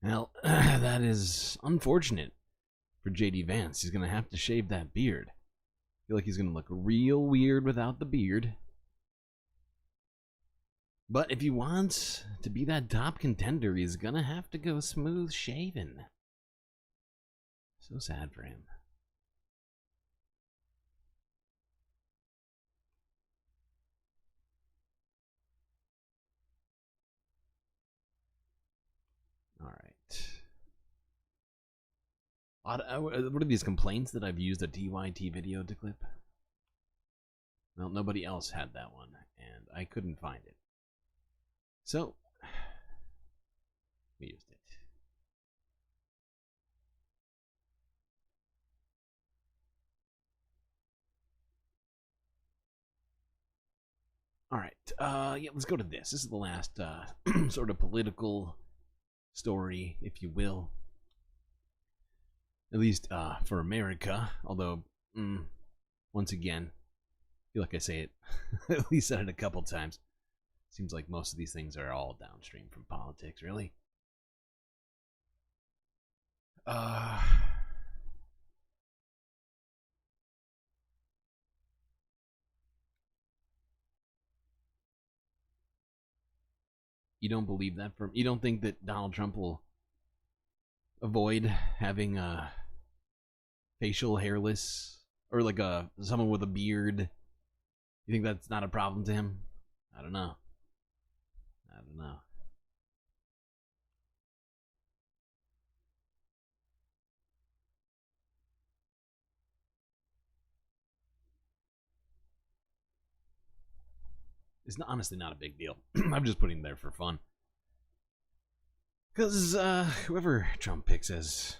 Well, that is unfortunate for J.D. Vance. He's going to have to shave that beard. I feel like he's going to look real weird without the beard. But if he wants to be that top contender, he's going to have to go smooth shaven. So sad for him. All right. What are these complaints that I've used a TYT video to clip? Well, nobody else had that one, and I couldn't find it. So, we used it. All right, yeah, let's go to this. This is the last sort of political story, if you will. At least for America, although, once again, I feel like I say it, at least said it a couple times. Seems like most of these things are all downstream from politics, really. You don't believe that? You don't think that Donald Trump will avoid having a facial hairless, or like someone with a beard? You think that's not a problem to him? I don't know. It's honestly not a big deal. I'm just putting it there for fun. Because whoever Trump picks as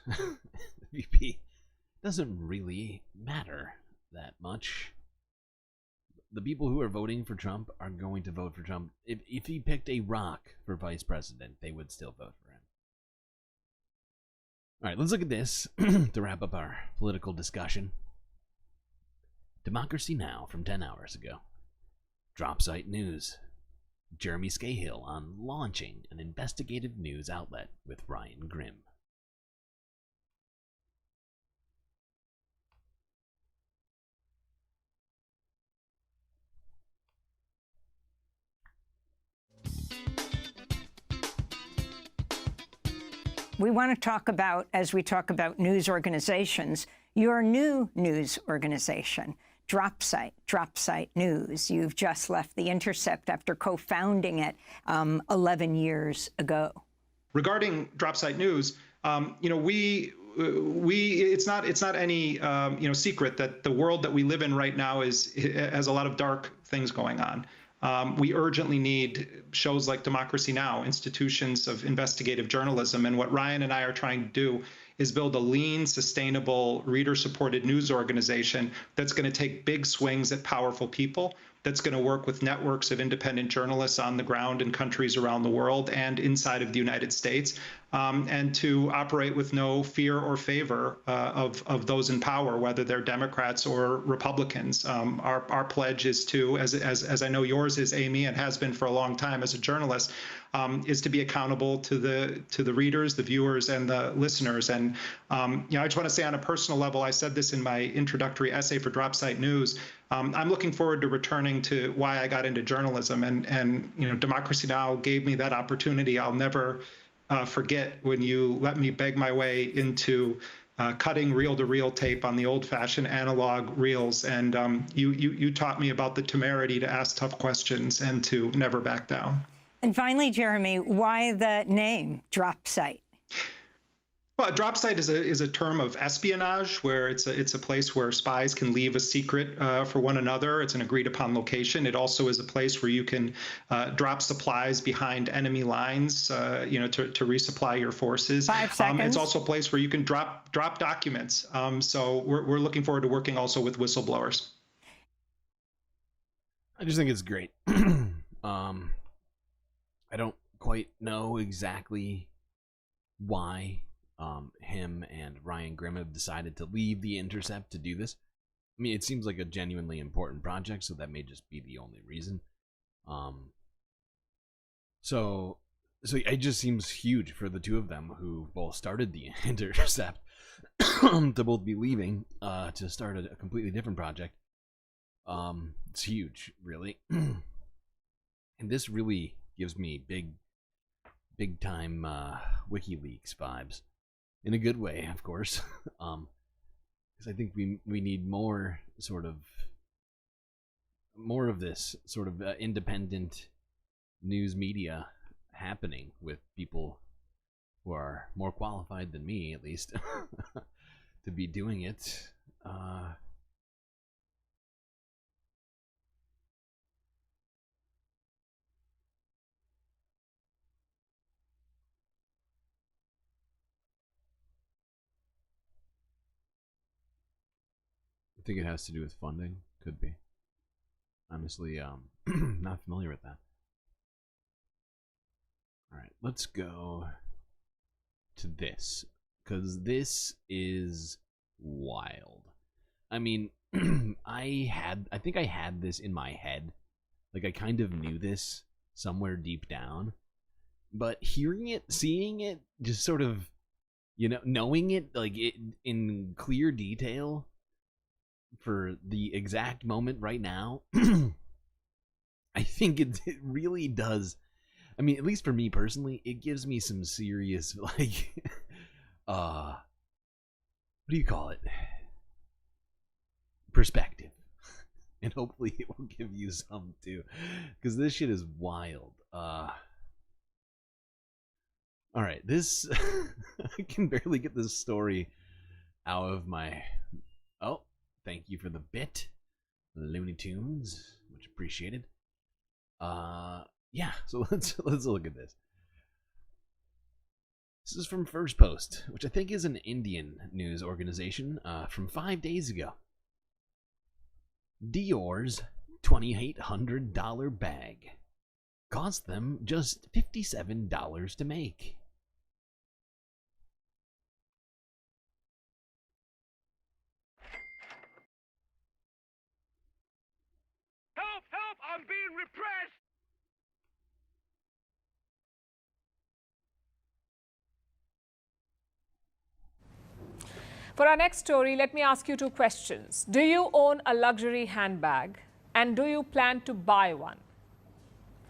VP doesn't really matter that much. The people who are voting for Trump are going to vote for Trump. If he picked a rock for vice president, they would still vote for him. All right, let's look at this to wrap up our political discussion. Democracy Now! From 10 hours ago. Drop site news. Jeremy Scahill on launching an investigative news outlet with Ryan Grimm. We want to talk about, as we talk about news organizations, your new news organization, Dropsite News. You've just left The Intercept after co-founding it 11 years ago. Regarding Dropsite News, it's not any secret that the world that we live in right now has a lot of dark things going on. We urgently need shows like Democracy Now!, institutions of investigative journalism. And what Ryan and I are trying to do is build a lean, sustainable, reader-supported news organization that's going to take big swings at powerful people, that's going to work with networks of independent journalists on the ground in countries around the world and inside of the United States, and to operate with no fear or favor of those in power, whether they're Democrats or Republicans. Our pledge is to, as I know yours is, Amy, and has been for a long time as a journalist, is to be accountable to the readers, the viewers, and the listeners. And I just want to say on a personal level, I said this in my introductory essay for Dropsite News. I'm looking forward to returning to why I got into journalism, and Democracy Now! Gave me that opportunity. I'll never forget when you let me beg my way into cutting reel-to-reel tape on the old-fashioned analog reels, and you taught me about the temerity to ask tough questions and to never back down. And finally, Jeremy, why the name Dropsite? Well, a Dropsite is a term of espionage, where it's a place where spies can leave a secret for one another. It's an agreed-upon location. It also is a place where you can drop supplies behind enemy lines, to resupply your forces. 5 seconds. It's also a place where you can drop documents. So we're looking forward to working also with whistleblowers. I just think it's great. I don't quite know exactly why him and Ryan Grimm have decided to leave The Intercept to do this. I mean, it seems like a genuinely important project, so that may just be the only reason. So it just seems huge for the two of them, who both started The Intercept, to both be leaving to start a completely different project. It's huge, really. And this really gives me big time WikiLeaks vibes, in a good way, of course. Because I think we need more of this sort of independent news media happening, with people who are more qualified than me, at least, to be doing it. I think it has to do with funding. Could be. Honestly, not familiar with that. Alright, let's go to this, because this is wild. I mean, I think I had this in my head. Like, I kind of knew this somewhere deep down. But hearing it, seeing it, just sort of, knowing it, like, in clear detail for the exact moment right now, I think it really does I mean, at least for me personally, it gives me some serious, like, what do you call it? Perspective. And hopefully it will give you some too. Because this shit is wild. Alright, this... I can barely get this story out of my... Oh, thank you for the bit. Looney Tunes. Much appreciated. Yeah, so let's look at this. This is from First Post, which I think is an Indian news organization, from 5 days ago. Dior's $2,800 bag cost them just $57 to make. Help! Help! I'm being repressed! For our next story, let me ask you two questions. Do you own a luxury handbag? And do you plan to buy one?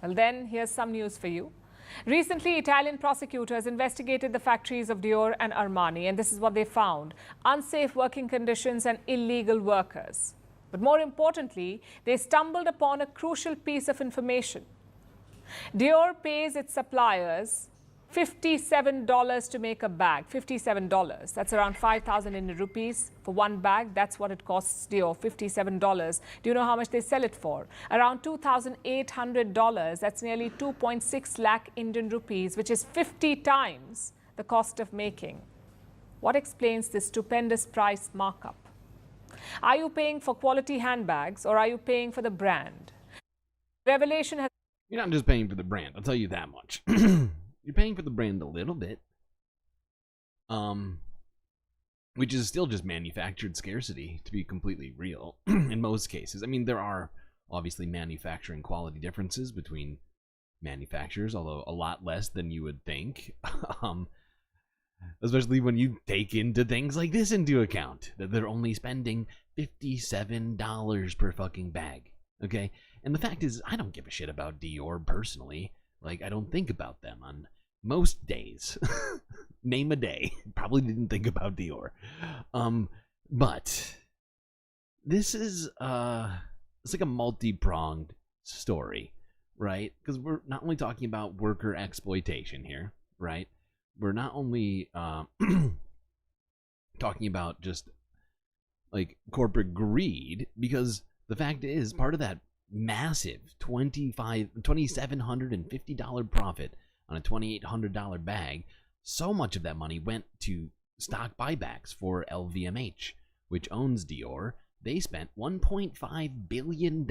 Well, then, here's some news for you. Recently, Italian prosecutors investigated the factories of Dior and Armani, and this is what they found: unsafe working conditions and illegal workers. But more importantly, they stumbled upon a crucial piece of information. Dior pays its suppliers $57 to make a bag. $57. That's around 5,000 Indian rupees for one bag. That's what it costs Dior, $57. Do you know how much they sell it for? Around $2,800. That's nearly 2.6 lakh Indian rupees, which is 50 times the cost of making. What explains this stupendous price markup? Are you paying for quality handbags, or are you paying for the brand? Revelation has... You're not just paying for the brand, I'll tell you that much. You're paying for the brand a little bit. Which is still just manufactured scarcity, to be completely real, in most cases. I mean, there are obviously manufacturing quality differences between manufacturers, although a lot less than you would think. Especially when you take into things like this into account, that they're only spending $57 per fucking bag, okay? And the fact is, I don't give a shit about Dior personally. Like, I don't think about them on most days. Name a day. Probably didn't think about Dior. But this is it's like a multi-pronged story, right? Because we're not only talking about worker exploitation here, right? We're not only talking about just like corporate greed, because the fact is, part of that massive $2,750 profit on a $2,800 bag, so much of that money went to stock buybacks for LVMH, which owns Dior. They spent $1.5 billion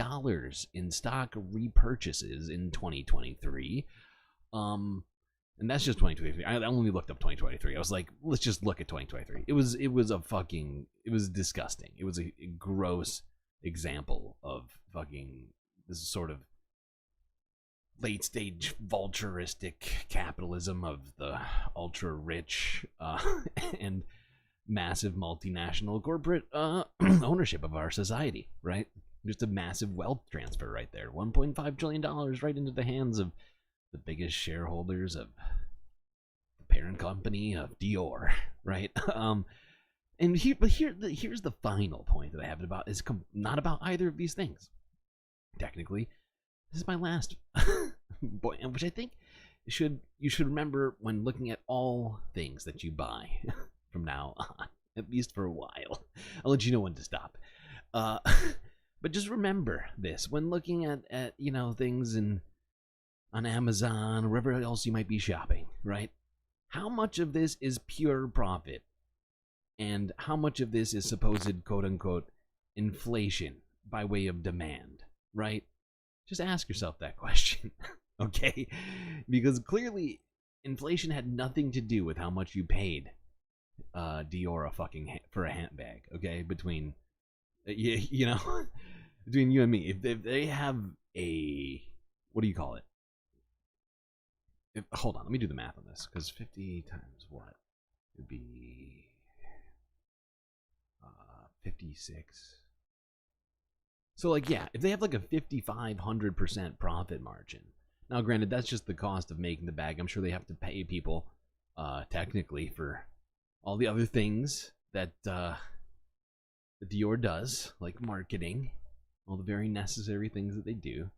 in stock repurchases in 2023. And that's just 2023. I only looked up 2023. I was like, let's just look at 2023. It was disgusting. It was a gross example of fucking this sort of late stage vulturistic capitalism of the ultra rich and massive multinational corporate ownership of our society, right? Just a massive wealth transfer right there. $1.5 trillion right into the hands of the biggest shareholders of the parent company of Dior, right? And here's the final point that I have about is not about either of these things. Technically, this is my last point, which I think you should remember when looking at all things that you buy from now on, at least for a while. I'll let you know when to stop. But just remember this when looking at things on Amazon or wherever else you might be shopping, right? How much of this is pure profit? And how much of this is supposed quote-unquote inflation by way of demand, right? Just ask yourself that question, okay? Because clearly inflation had nothing to do with how much you paid Dior for a handbag, okay? Between, between you and me. If they have a, what do you call it? Hold on, let me do the math on this, because 50 times what? Would be 56. So like, yeah, if they have like a 5,500% profit margin, Now, granted, that's just the cost of making the bag. I'm sure they have to pay people, technically, for all the other things that Dior does, like marketing, all the very necessary things that they do.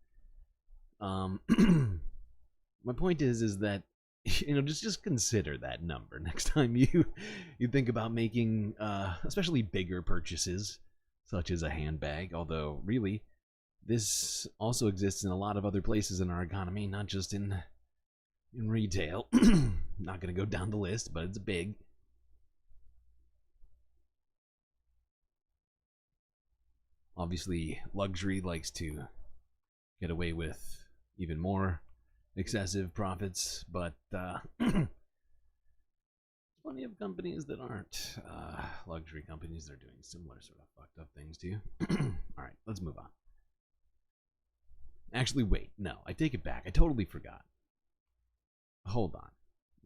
My point is that, you know, just consider that number next time you think about making, especially bigger purchases, such as a handbag. Although, really, this also exists in a lot of other places in our economy, not just in retail. Not going to go down the list, but it's big. Obviously, luxury likes to get away with even more excessive profits, but plenty of companies that aren't luxury companies that are doing similar sort of fucked up things to you. All right, let's move on. Actually, wait, no, I take it back. I totally forgot. Hold on.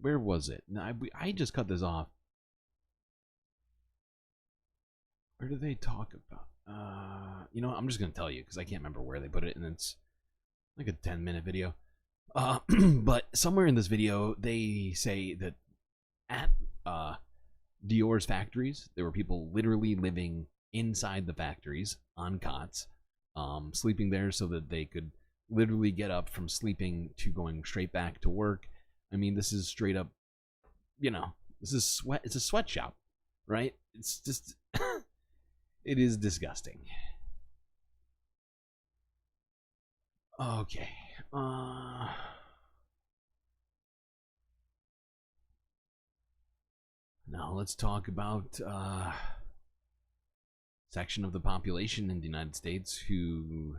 Where was it? No, I just cut this off. Where do they talk about? You know, I'm just going to tell you because I can't remember where they put it, and it's like a 10-minute video. But somewhere in this video, they say that at Dior's factories, there were people literally living inside the factories on cots, sleeping there so that they could literally get up from sleeping to going straight back to work. I mean, this is straight up, you know, this is it's a sweatshop, right? It's just, it is disgusting. Okay. Now let's talk about section of the population in the United States who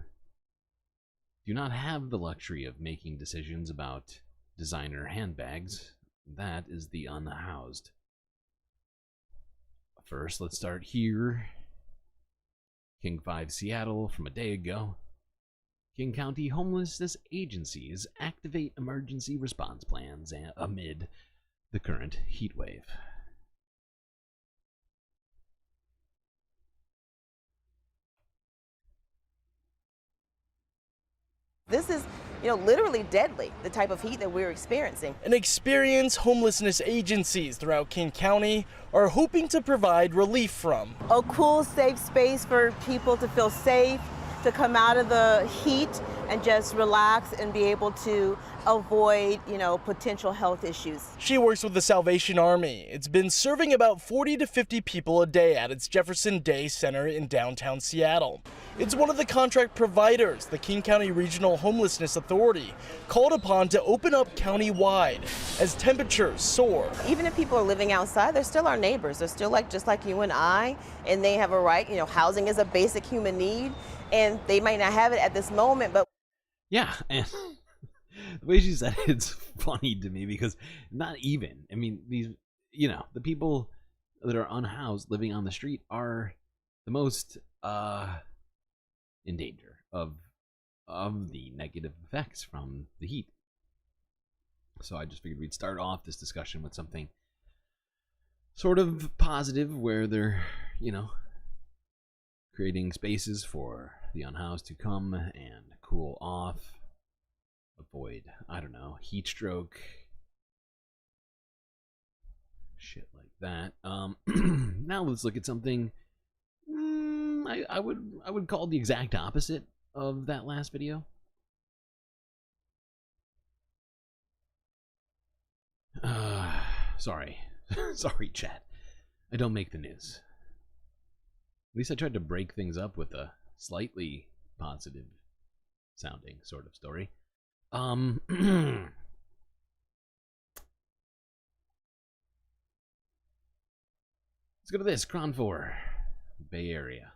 do not have the luxury of making decisions about designer handbags. That is the unhoused. First, let's start here. King 5 Seattle from a day ago. King County homelessness agencies activate emergency response plans amid the current heat wave. This is, literally deadly, the type of heat that we're experiencing. An experienced homelessness agencies throughout King County are hoping to provide relief from. A cool, safe space for people to feel safe, to come out of the heat and just relax and be able to avoid, potential health issues. She works with the Salvation Army. It's been serving about 40 to 50 people a day at its Jefferson Day Center in downtown Seattle. It's one of the contract providers the King County Regional Homelessness Authority called upon to open up county-wide as temperatures soar. Even if people are living outside, they're still our neighbors. They're still just like you and I, and they have a right. Housing is a basic human need, and they might not have it at this moment, but yeah, and the way she said it's funny to me because not even, I mean, these, the people that are unhoused living on the street are the most in danger of the negative effects from the heat. So I just figured we'd start off this discussion with something sort of positive where they're, creating spaces for the unhoused to come and cool off, avoid, I don't know, heat stroke, shit like that. Now let's look at something I would call the exact opposite of that last video. Sorry. Sorry, chat. I don't make the news. At least I tried to break things up with a slightly positive sounding sort of story. Let's go to this. Cron 4, Bay Area.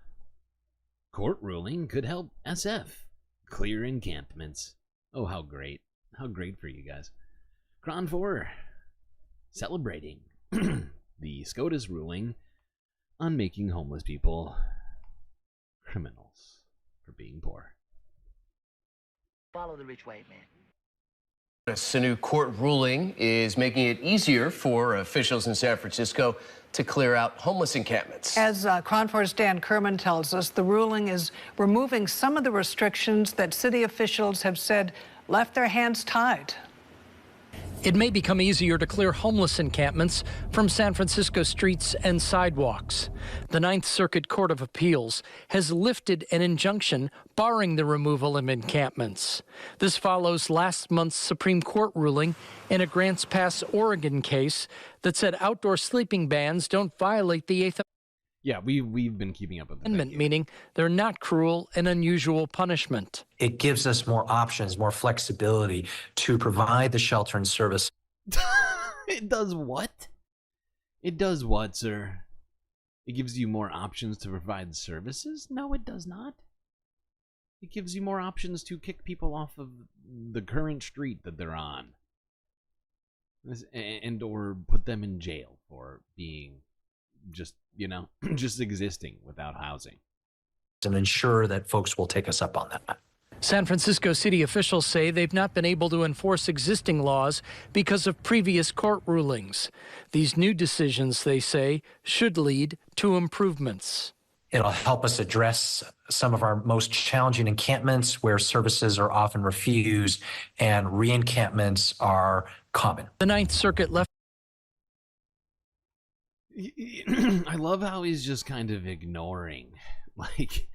Court ruling could help SF clear encampments. Oh, how great. How great for you guys. Cron 4, celebrating the SCOTUS ruling on making homeless people criminals for being poor. Follow the rich white man. A new court ruling is making it easier for officials in San Francisco to clear out homeless encampments. As KRON4's Dan Kerman tells us, the ruling is removing some of the restrictions that city officials have said left their hands tied. It may become easier to clear homeless encampments from San Francisco streets and sidewalks. The Ninth Circuit Court of Appeals has lifted an injunction barring the removal of encampments. This follows last month's Supreme Court ruling in a Grants Pass, Oregon case that said outdoor sleeping bans don't violate the Eighth Yeah, we've been keeping up with the Amendment, meaning they're not cruel and unusual punishment. It gives us more options, more flexibility to provide the shelter and service. It does what? It does what, sir? It gives you more options to provide services? No, it does not. It gives you more options to kick people off of the current street that they're on. And or put them in jail for being just, you know, just existing without housing. And ensure that folks will take us up on that. San Francisco city officials say they've not been able to enforce existing laws because of previous court rulings. These new decisions, they say, should lead to improvements. It'll help us address some of our most challenging encampments where services are often refused and re-encampments are common. The Ninth Circuit left. I love how he's just kind of ignoring, like,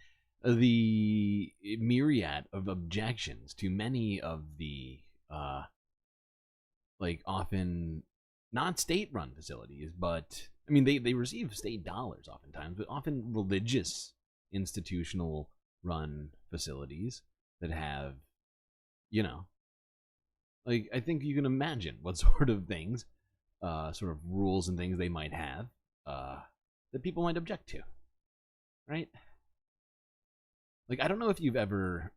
the myriad of objections to many of the, like, often not state-run facilities, but, I mean, they receive state dollars oftentimes, but often religious institutional-run facilities that have, you know, like, I think you can imagine what sort of things, sort of rules and things they might have that people might object to, right? Like, I don't know if you've ever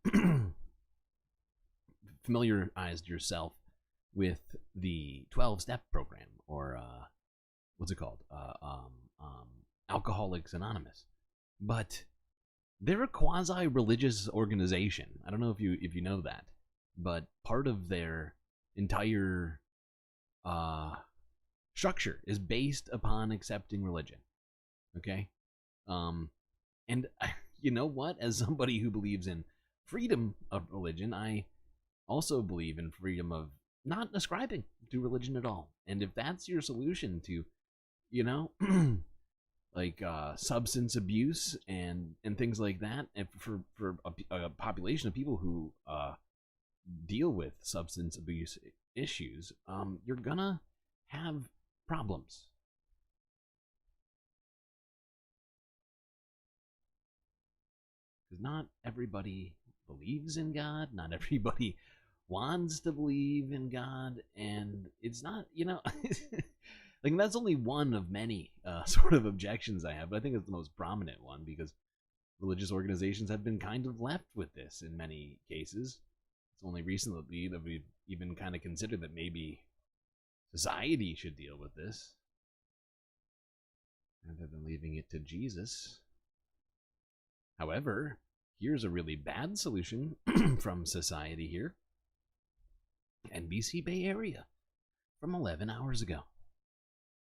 familiarized yourself with the 12-step program or what's it called? Alcoholics Anonymous, but they're a quasi-religious organization. I don't know if you know that, but part of their entire structure is based upon accepting religion. Okay? And you know what? As somebody who believes in freedom of religion, I also believe in freedom of not ascribing to religion at all. And if that's your solution to, you know, like substance abuse and things like that, and for a population of people who deal with substance abuse issues, you're gonna have problems. Because not everybody believes in God, not everybody wants to believe in God, and it's not, you know, like, that's only one of many sort of objections I have, but I think it's the most prominent one because religious organizations have been kind of left with this in many cases. It's only recently that we've even kind of considered that maybe society should deal with this rather than leaving it to Jesus. However, here's a really bad solution from society here. NBC Bay Area from 11 hours ago.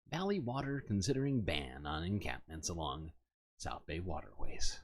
Valley Water considering ban on encampments along South Bay waterways.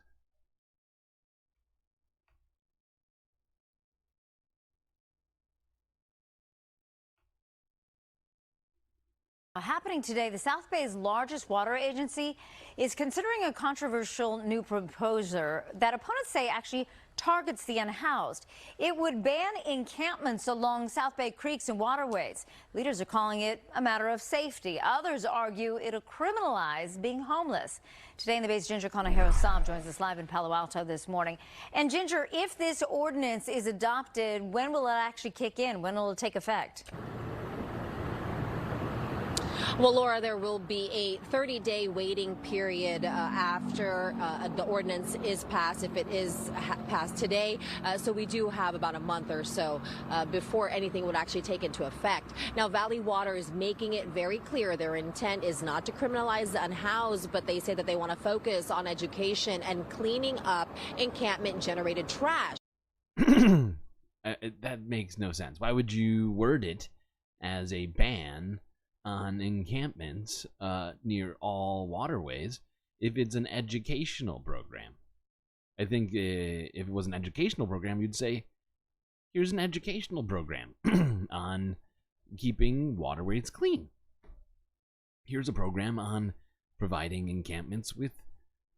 Happening today, the South Bay's largest water agency is considering a controversial new proposal that opponents say actually targets the unhoused. It would ban encampments along South Bay creeks and waterways. Leaders are calling it a matter of safety. Others argue it'll criminalize being homeless. Today in the Bay's Ginger Conejero-Saab joins us live in Palo Alto this morning. And Ginger, if this ordinance is adopted, when will it actually kick in? When will it take effect? Well, Laura, there will be a 30-day waiting period after the ordinance is passed, if it is passed today. So we do have about a month or so before anything would actually take into effect. Now, Valley Water is making it very clear their intent is not to criminalize the unhoused, but they say that they want to focus on education and cleaning up encampment-generated trash. That makes no sense. Why would you word it as a ban on encampments near all waterways if it's an educational program? I think if it was an educational program, you'd say, here's an educational program on keeping waterways clean. Here's a program on providing encampments with,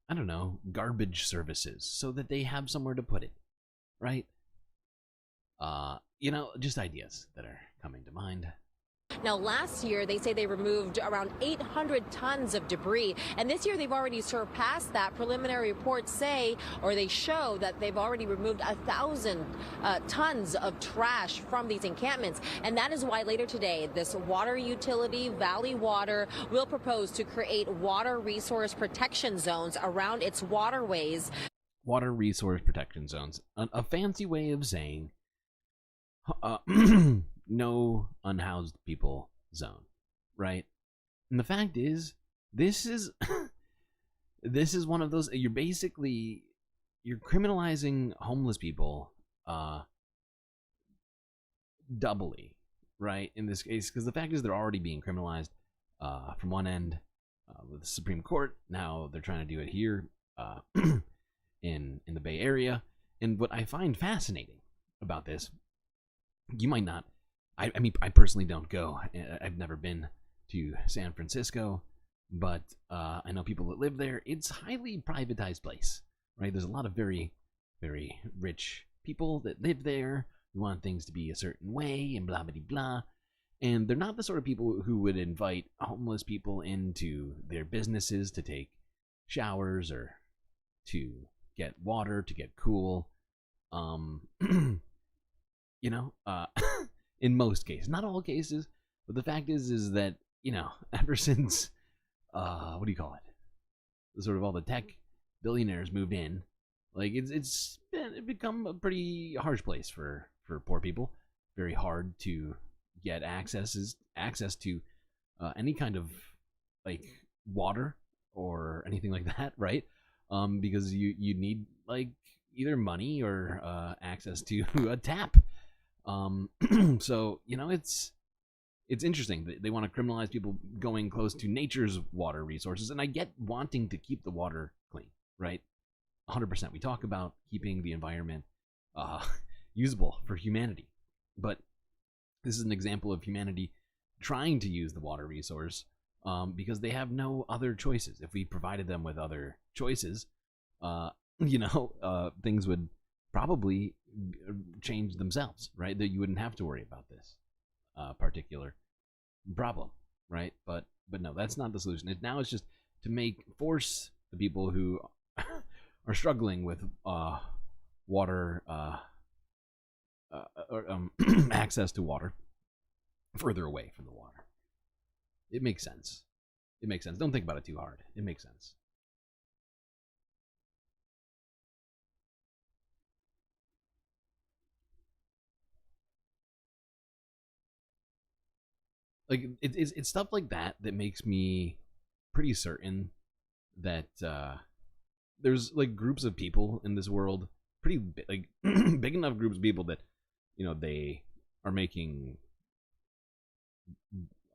I don't know, garbage services so that they have somewhere to put it, right? Just ideas that are coming to mind. Now, last year, they say they removed around 800 tons of debris, and this year they've already surpassed that. Preliminary reports say, or they show, that they've already removed 1,000 tons of trash from these encampments, and that is why later today, this water utility, Valley Water, will propose to create water resource protection zones around its waterways. Water resource protection zones, a fancy way of saying no unhoused people zone, right? And the fact is, this is one of those, you're criminalizing homeless people doubly, right? In this case, because the fact is they're already being criminalized from one end with the Supreme Court. Now they're trying to do it here in the Bay Area. And what I find fascinating about this, you might not, I mean, I personally don't go. I've never been to San Francisco, but I know people that live there. It's a highly privatized place, right? There's a lot of very, very rich people that live there who want things to be a certain way and blah, blah, blah. And they're not the sort of people who would invite homeless people into their businesses to take showers or to get water, to get cool. In most cases, not all cases, but the fact is that, ever since, what do you call it? Sort of all the tech billionaires moved in, like it's become a pretty harsh place for poor people. Very hard to get access to any kind of like water or anything like that, right? Because you need like either money or access to a tap. So it's interesting that they want to criminalize people going close to nature's water resources, and I get wanting to keep the water clean, right? 100%. We talk about keeping the environment usable for humanity, but this is an example of humanity trying to use the water resource because they have no other choices. If we provided them with other choices, things would probably change themselves, right? That you wouldn't have to worry about this particular problem, right? But no, that's not the solution. Now it's just to force the people who are struggling with water access to water further away from the water. It makes sense. Don't think about it too hard. It makes sense. Like it's stuff like that makes me pretty certain that there's like groups of people in this world, pretty like big enough groups of people that they are making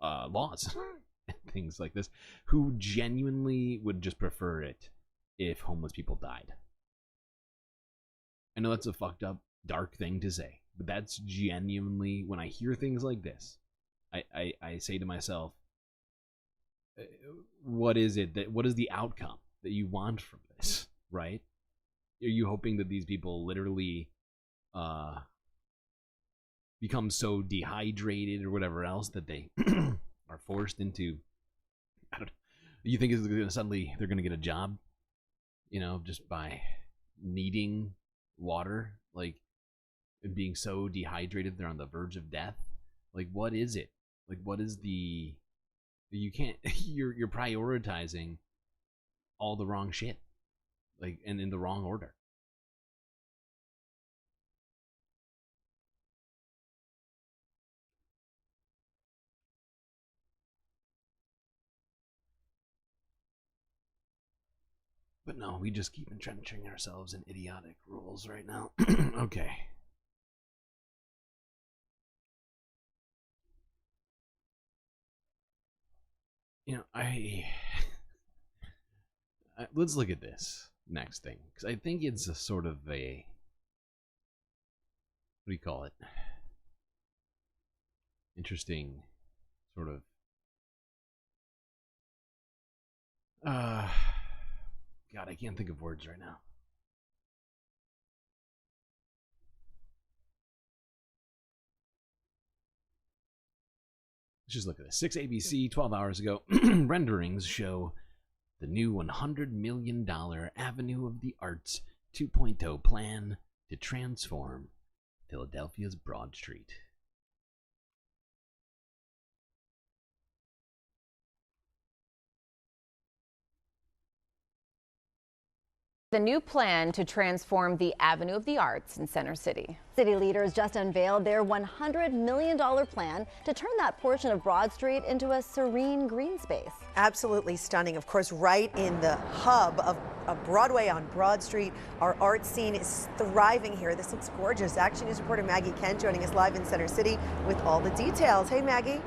laws and things like this, who genuinely would just prefer it if homeless people died. I know that's a fucked up, dark thing to say, but that's genuinely, when I hear things like this, I say to myself, what is the outcome that you want from this, right? Are you hoping that these people literally become so dehydrated or whatever else that they are forced into, I don't know, you think they're going to get a job, just by needing water, like being so dehydrated they're on the verge of death? Like, what is it? Like, what is you can't, you're prioritizing all the wrong shit, like, and in the wrong order. But no, we just keep entrenching ourselves in idiotic rules right now. Okay. you know, let's look at this next thing, because I think it's a sort of a, what do you call it? Interesting sort of God, I can't think of words right now. Let's just look at this. 6 ABC 12 hours ago. Renderings show the new $100 million Avenue of the Arts 2.0 plan to transform Philadelphia's Broad Street. The new plan to transform the Avenue of the Arts in Center City. City leaders just unveiled their $100 million plan to turn that portion of Broad Street into a serene green space. Absolutely stunning. Of course, right in the hub of Broadway on Broad Street. Our art scene is thriving here. This looks gorgeous. Action News reporter Maggie Kent joining us live in Center City with all the details. Hey, Maggie.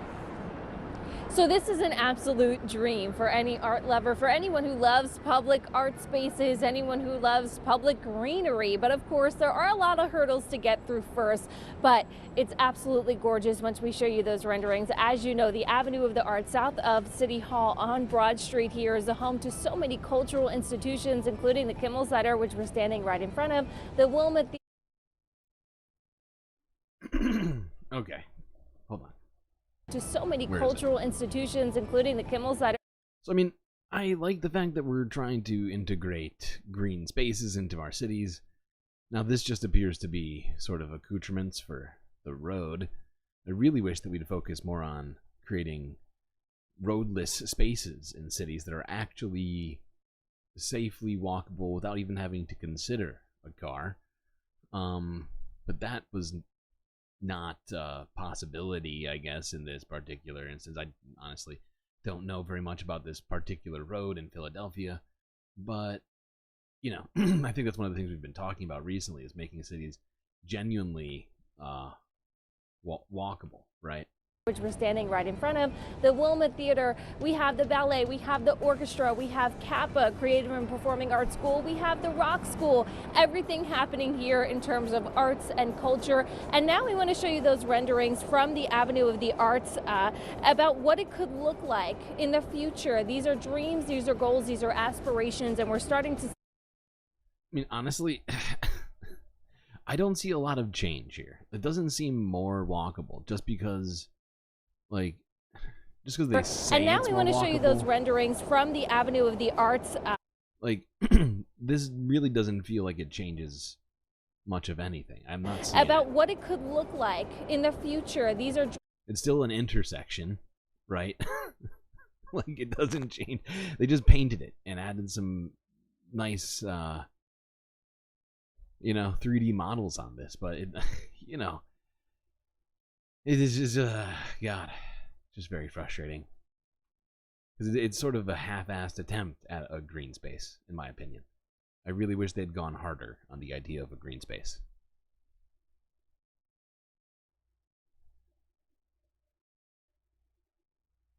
So this is an absolute dream for any art lover, for anyone who loves public art spaces, anyone who loves public greenery. But of course, there are a lot of hurdles to get through first, but it's absolutely gorgeous once we show you those renderings. As you know, the Avenue of the Arts south of City Hall on Broad Street here is the home to so many cultural institutions, including the Kimmel Center, which we're standing right in front of, the Wilma Okay, hold on. To so many cultural institutions, including the Kimmel Center. So, I mean, I like the fact that we're trying to integrate green spaces into our cities. Now, this just appears to be sort of accoutrements for the road. I really wish that we'd focus more on creating roadless spaces in cities that are actually safely walkable without even having to consider a car. But that was not a possibility, I guess, in this particular instance. I honestly don't know very much about this particular road in Philadelphia, but, you know, I think that's one of the things we've been talking about recently, is making cities genuinely walkable, right? Which we're standing right in front of, the Wilma Theater, we have the ballet, we have the orchestra, we have Kappa, Creative and Performing Arts School, we have the Rock School, everything happening here in terms of arts and culture. And now we want to show you those renderings from the Avenue of the Arts about what it could look like in the future. These are dreams, these are goals, these are aspirations, and we're starting to... I mean, honestly, I don't see a lot of change here. It doesn't seem more walkable just because... Like, just because they say and now it's we more want to show you those walkable. renderings from the Avenue of the Arts. Like, this really doesn't feel like it changes much of anything. I'm not seeing about what it could look like in the future. These are... It's still an intersection, right? Like, it doesn't change. They just painted it and added some nice, you know, 3D models on this. But, it, you know... It is just, God, just very frustrating. Because it's sort of a half-assed attempt at a green space, in my opinion. I really wish they'd gone harder on the idea of a green space.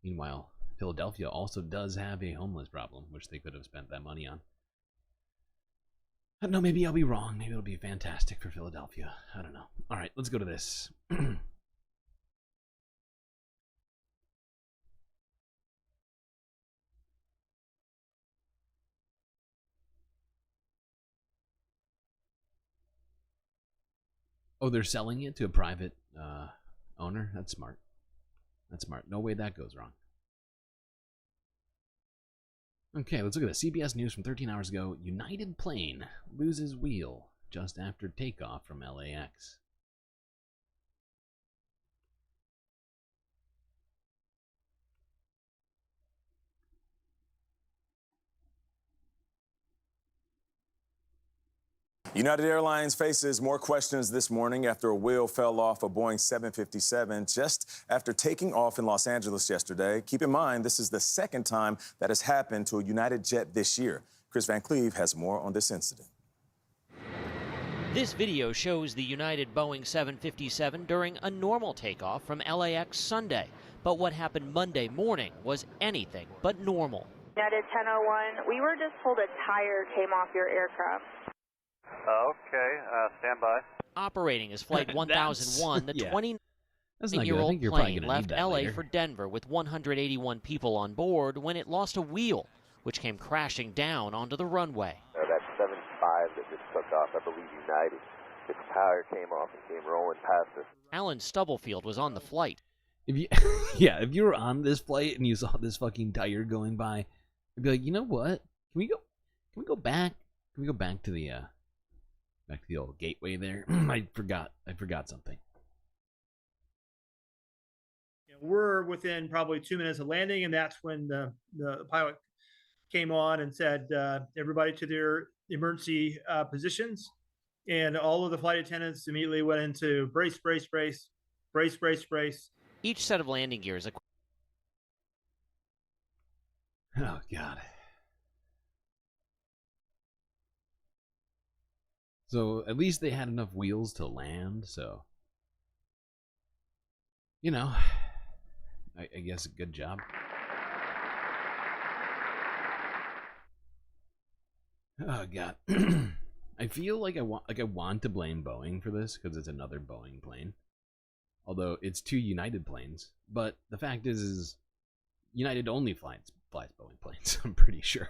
Meanwhile, Philadelphia also does have a homeless problem, which they could have spent that money on. I don't know, maybe I'll be wrong. Maybe it'll be fantastic for Philadelphia. I don't know. All right, let's go to this. Oh, they're selling it to a private owner? That's smart. That's smart. No way that goes wrong. Okay, let's look at this. CBS News from 13 hours ago. United plane loses wheel just after takeoff from LAX. United Airlines faces more questions this morning after a wheel fell off a Boeing 757 just after taking off in Los Angeles yesterday. Keep in mind, this is the second time that has happened to a United jet this year. Chris Van Cleve has more on this incident. This video shows the United Boeing 757 during a normal takeoff from LAX Sunday. But what happened Monday morning was anything but normal. United 1001, we were just told a tire came off your aircraft. Okay, stand by. Operating as Flight 1001, the yeah. 29-year-old plane left LA for Denver with 181 people on board when it lost a wheel, which came crashing down onto the runway. That 75 that just took off, I believe United, its tire came off and came rolling past us. Alan Stubblefield was on the flight. If you, yeah, if you were on this flight and you saw this fucking tire going by, I'd be like, you know what? Can we go back? Can we go back to the old gateway there? I forgot something. We're within probably 2 minutes of landing, and that's when the pilot came on and said, everybody to their emergency positions. And all of the flight attendants immediately went into brace, brace, brace, brace, brace, brace. Each set of landing gears. Oh, God. So at least they had enough wheels to land, so, you know, I guess a good job. Oh, God. I feel like I want to blame Boeing for this because it's another Boeing plane. Although it's 2 United planes, but the fact is United only flies Boeing planes, I'm pretty sure.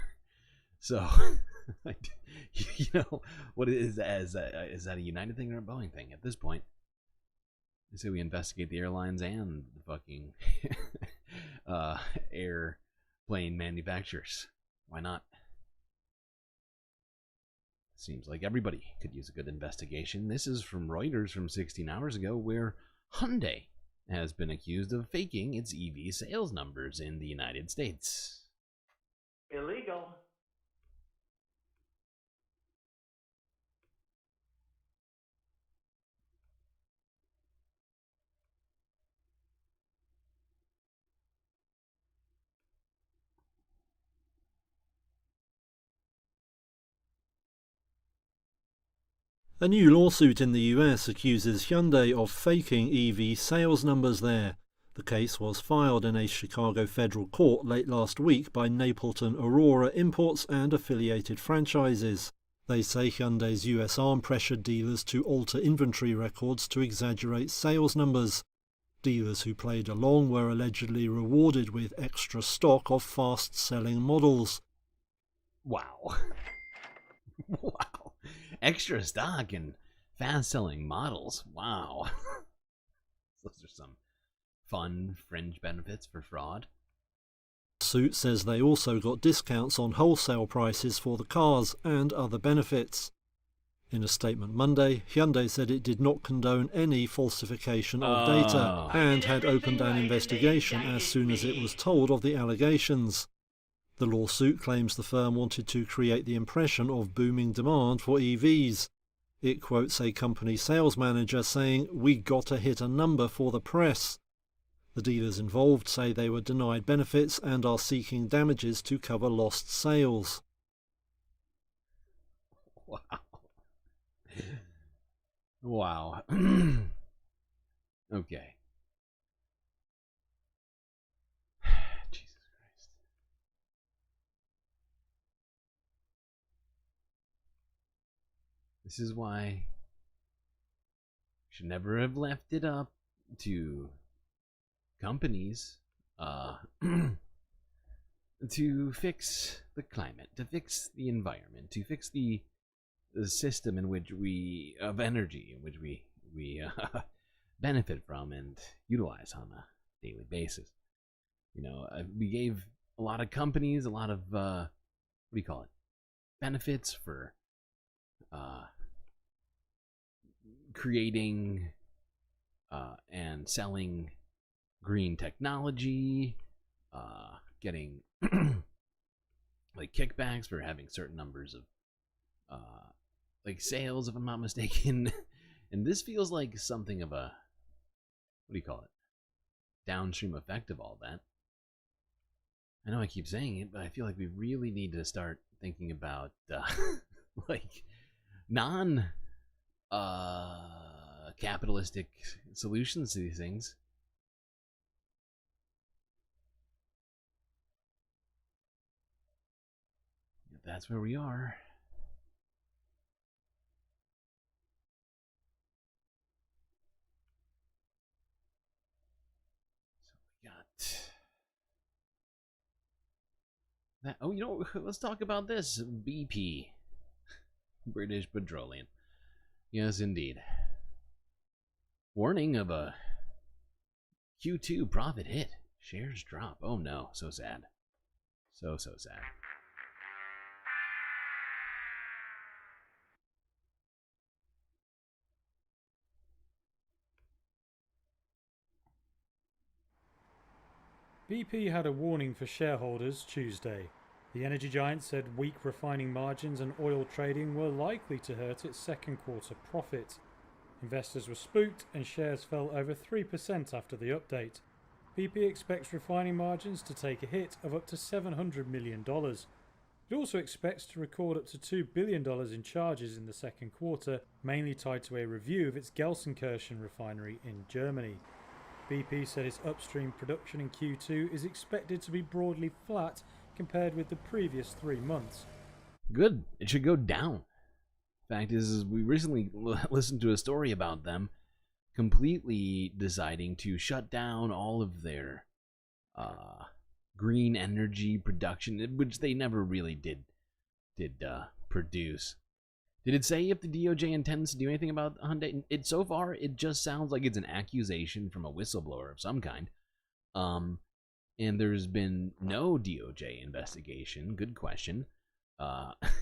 So, you know, what is that? Is that a United thing or a Boeing thing at this point? I say we investigate the airlines and the fucking airplane manufacturers. Why not? Seems like everybody could use a good investigation. This is from Reuters from 16 hours ago, where Hyundai has been accused of faking its EV sales numbers in the United States. Illegal. A new lawsuit in the US accuses Hyundai of faking EV sales numbers there. The case was filed in a Chicago federal court late last week by Napleton Aurora Imports and affiliated franchises. They say Hyundai's US arm pressured dealers to alter inventory records to exaggerate sales numbers. Dealers who played along were allegedly rewarded with extra stock of fast-selling models. Wow. Wow. Extra stock and fast-selling models. Wow. Those are some fun fringe benefits for fraud. The suit says they also got discounts on wholesale prices for the cars and other benefits. In a statement Monday, Hyundai said it did not condone any falsification of data and had opened an investigation as soon as it was told of the allegations. The lawsuit claims the firm wanted to create the impression of booming demand for EVs. It quotes a company sales manager saying, "We gotta hit a number for the press." The dealers involved say they were denied benefits and are seeking damages to cover lost sales. Wow. Wow. Okay. Jesus Christ. This is why we should never have left it up to companies to fix the climate, to fix the environment, to fix the system in which of energy in which we benefit from and utilize on a daily basis. You know, we gave a lot of companies a lot of what do you call it? Benefits for creating and selling green technology, getting like kickbacks for having certain numbers of like sales, if I'm not mistaken. And this feels like something of a, what do you call it, downstream effect of all that. I know I keep saying it, but I feel like we really need to start thinking about like non capitalistic solutions to these things. that's where we are. So we got that. Oh, you know, let's talk about this. BP. British Petroleum. Yes, indeed. Warning of a Q2 profit hit. Shares drop. Oh no, so sad. So sad. BP had a warning for shareholders Tuesday. The energy giant said weak refining margins and oil trading were likely to hurt its second quarter profit. Investors were spooked and shares fell over 3% after the update. BP expects refining margins to take a hit of up to $700 million. It also expects to record up to $2 billion in charges in the second quarter, mainly tied to a review of its Gelsenkirchen refinery in Germany. BP said its upstream production in Q2 is expected to be broadly flat compared with the previous 3 months. Good. It should go down. Fact is we recently listened to a story about them completely deciding to shut down all of their green energy production, which they never really did produce. Did it say if the DOJ intends to do anything about Hyundai? So far, it just sounds like it's an accusation from a whistleblower of some kind. And there's been no DOJ investigation. Good question.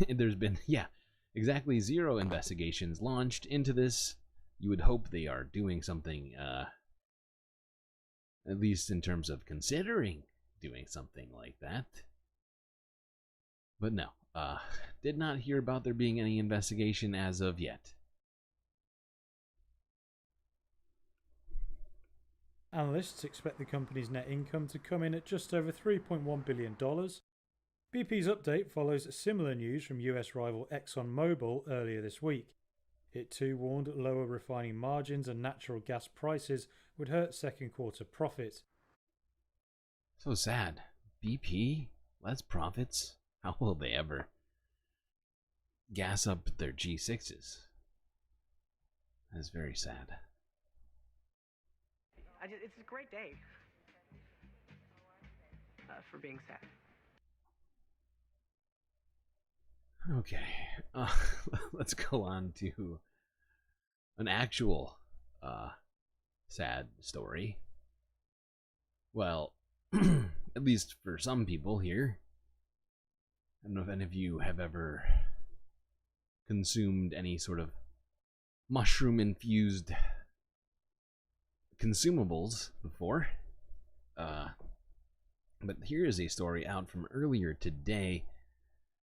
There's been, yeah, exactly 0 investigations launched into this. You would hope they are doing something, at least in terms of considering doing something like that. But no, did not hear about there being any investigation as of yet. Analysts expect the company's net income to come in at just over $3.1 billion. BP's update follows similar news from US rival ExxonMobil earlier this week. It too warned lower refining margins and natural gas prices would hurt second quarter profit. So sad. BP, less profits. How will they ever gas up their G6s? That's very sad. It's a great day for being sad. Okay, let's go on to an actual sad story. Well, at least for some people here. I don't know if any of you have ever consumed any sort of mushroom-infused consumables before. But here is a story out from earlier today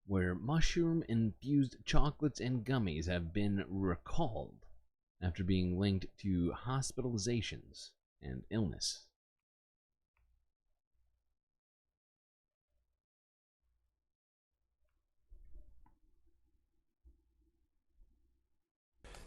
where mushroom-infused chocolates and gummies have been recalled after being linked to hospitalizations and illness.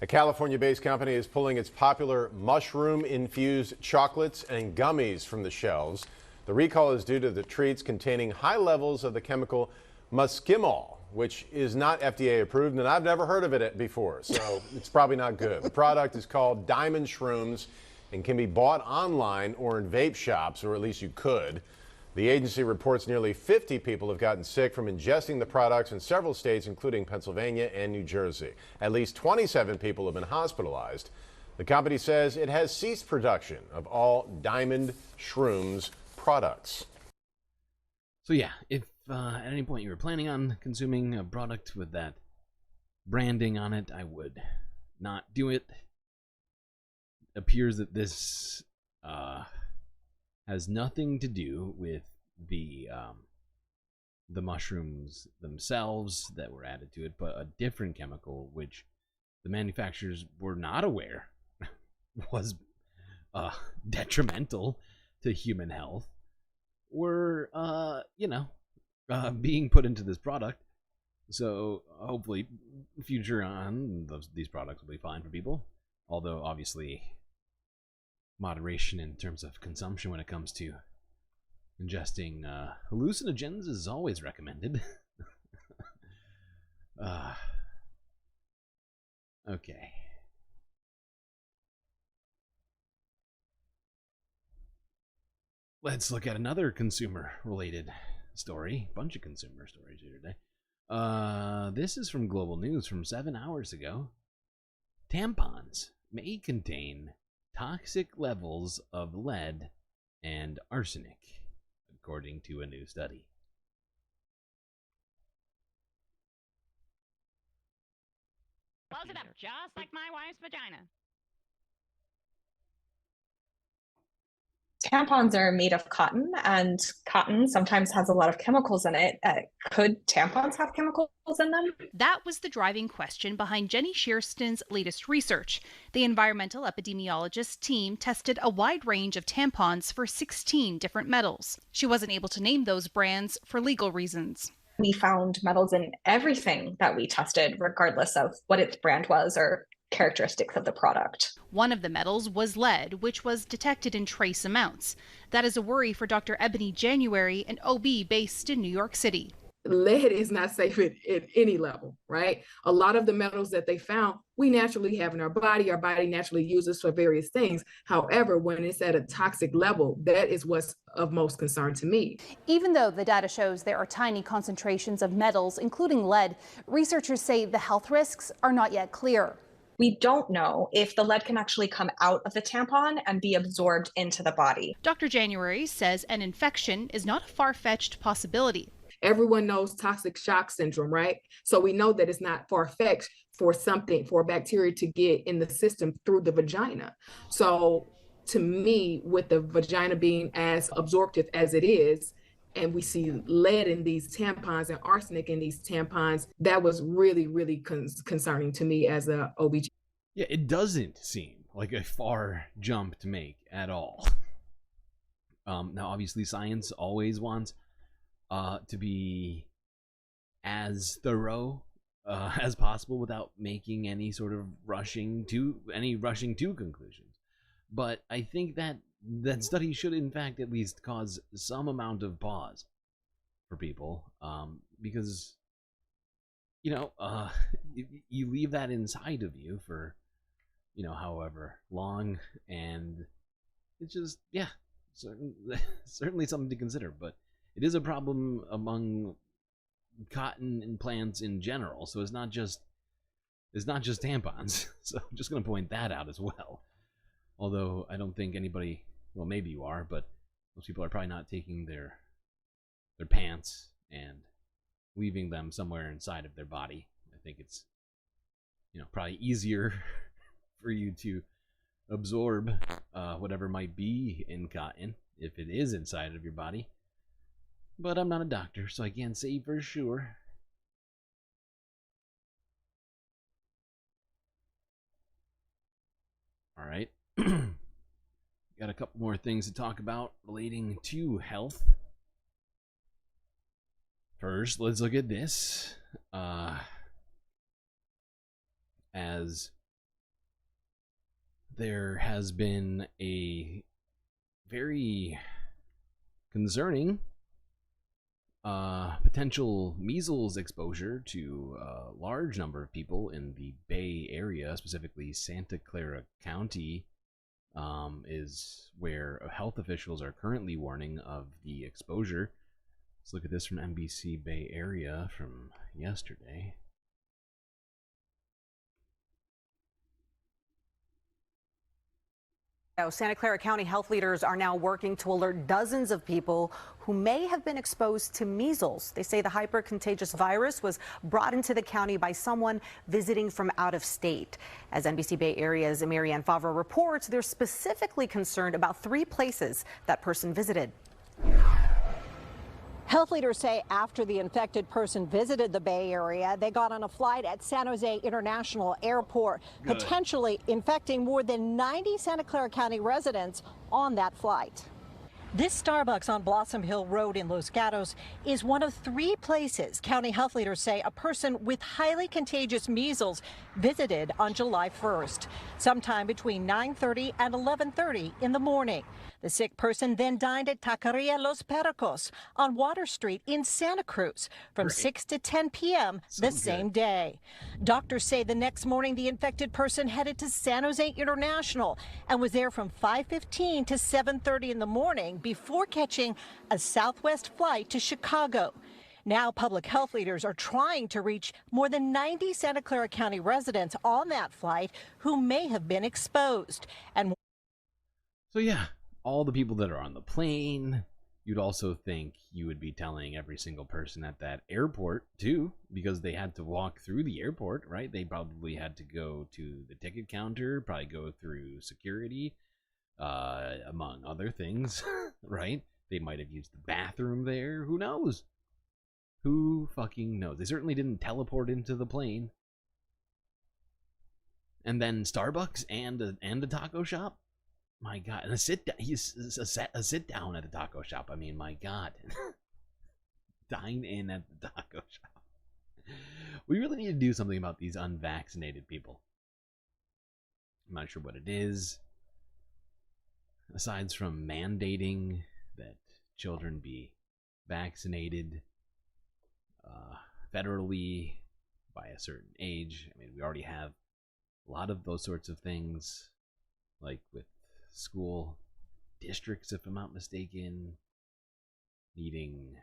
A California-based company is pulling its popular mushroom-infused chocolates and gummies from the shelves. The recall is due to the treats containing high levels of the chemical muscimol, which is not FDA approved, and I've never heard of it before, so it's probably not good. The product is called Diamond Shrooms and can be bought online or in vape shops, or at least you could. The agency reports nearly 50 people have gotten sick from ingesting the products in several states, including Pennsylvania and New Jersey. At least 27 people have been hospitalized. The company says it has ceased production of all Diamond Shrooms products. So yeah, if at any point you were planning on consuming a product with that branding on it, I would not do it. It appears that this has nothing to do with the mushrooms themselves that were added to it, but a different chemical which the manufacturers were not aware was detrimental to human health, were being put into this product. So hopefully future on these products will be fine for people, although obviously moderation in terms of consumption when it comes to ingesting hallucinogens is always recommended. Okay. Let's look at another consumer-related story. Bunch of consumer stories here today. This is from Global News from 7 hours ago. Tampons may contain toxic levels of lead and arsenic, according to a new study. Close it up just like my wife's vagina. Tampons are made of cotton, and cotton sometimes has a lot of chemicals in it. Could tampons have chemicals in them? That was the driving question behind Jenny Shearston's latest research. The environmental epidemiologist team tested a wide range of tampons for 16 different metals. She wasn't able to name those brands for legal reasons. We found metals in everything that we tested, regardless of what its brand was or characteristics of the product. One of the metals was lead, which was detected in trace amounts. That is a worry for Dr. Ebony January, an OB based in New York City. Lead is not safe at any level, right? A lot of the metals that they found, we naturally have in our body naturally uses for various things. However, when it's at a toxic level, that is what's of most concern to me. Even though the data shows there are tiny concentrations of metals, including lead, researchers say the health risks are not yet clear. We don't know if the lead can actually come out of the tampon and be absorbed into the body. Dr. January says an infection is not a far-fetched possibility. Everyone knows toxic shock syndrome, right? So we know that it's not far-fetched for a bacteria to get in the system through the vagina. So to me, with the vagina being as absorptive as it is, and we see lead in these tampons and arsenic in these tampons, that was really, really concerning to me as a OBGYN. Yeah, it doesn't seem like a far jump to make at all. Now, obviously, science always wants to be as thorough as possible without making any sort of rushing to conclusions. But I think that study should, in fact, at least cause some amount of pause for people, because, you leave that inside of you for, however long, and it's just, yeah, certainly something to consider. But it is a problem among cotton implants in general, so it's not just tampons. So I'm just going to point that out as well. Although I don't think anybody, well, maybe you are, but most people are probably not taking their pants and leaving them somewhere inside of their body. I think it's, probably easier for you to absorb whatever might be in cotton if it is inside of your body. But I'm not a doctor, so I can't say for sure. All right. Got a couple more things to talk about relating to health. First, let's look at this. As there has been a very concerning potential measles exposure to a large number of people in the Bay Area, specifically Santa Clara County, is where health officials are currently warning of the exposure. Let's look at this from NBC Bay Area from yesterday. Santa Clara County health leaders are now working to alert dozens of people who may have been exposed to measles. They say the hypercontagious virus was brought into the county by someone visiting from out of state. As NBC Bay Area's Marianne Favre reports, they're specifically concerned about 3 places that person visited. Health leaders say after the infected person visited the Bay Area, they got on a flight at San Jose International Airport, potentially infecting more than 90 Santa Clara County residents on that flight. This Starbucks on Blossom Hill Road in Los Gatos is one of 3 places county health leaders say a person with highly contagious measles visited on July 1st, sometime between 9:30 and 11:30 in the morning. The sick person then dined at Taqueria Los Pericos on Water Street in Santa Cruz from 6 to 10 p.m. the same day. Doctors say the next morning the infected person headed to San Jose International and was there from 5:15 to 7:30 in the morning before catching a Southwest flight to Chicago. Now public health leaders are trying to reach more than 90 Santa Clara County residents on that flight who may have been exposed. And so yeah, all the people that are on the plane, you'd also think you would be telling every single person at that airport too, because they had to walk through the airport, right? They probably had to go to the ticket counter, probably go through security, among other things, right? They might have used the bathroom there. Who knows? Who fucking knows? They certainly didn't teleport into the plane. And then Starbucks and a taco shop. My God, and a sit down at a taco shop. I mean, my God, dine in at the taco shop. We really need to do something about these unvaccinated people. I'm not sure what it is. Aside from mandating that children be vaccinated federally by a certain age. I mean, we already have a lot of those sorts of things, like with school districts, if I'm not mistaken, needing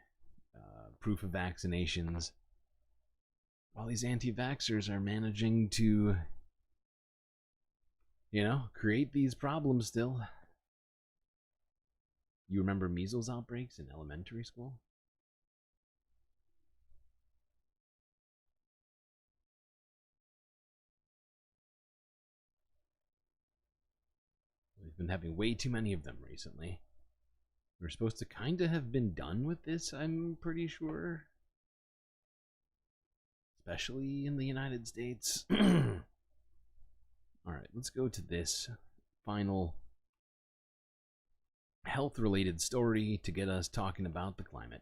proof of vaccinations. While these anti-vaxxers are managing to, create these problems still. You remember measles outbreaks in elementary school? We've been having way too many of them recently. We're supposed to kind of have been done with this, I'm pretty sure. Especially in the United States. Alright, let's go to this final health-related story to get us talking about the climate.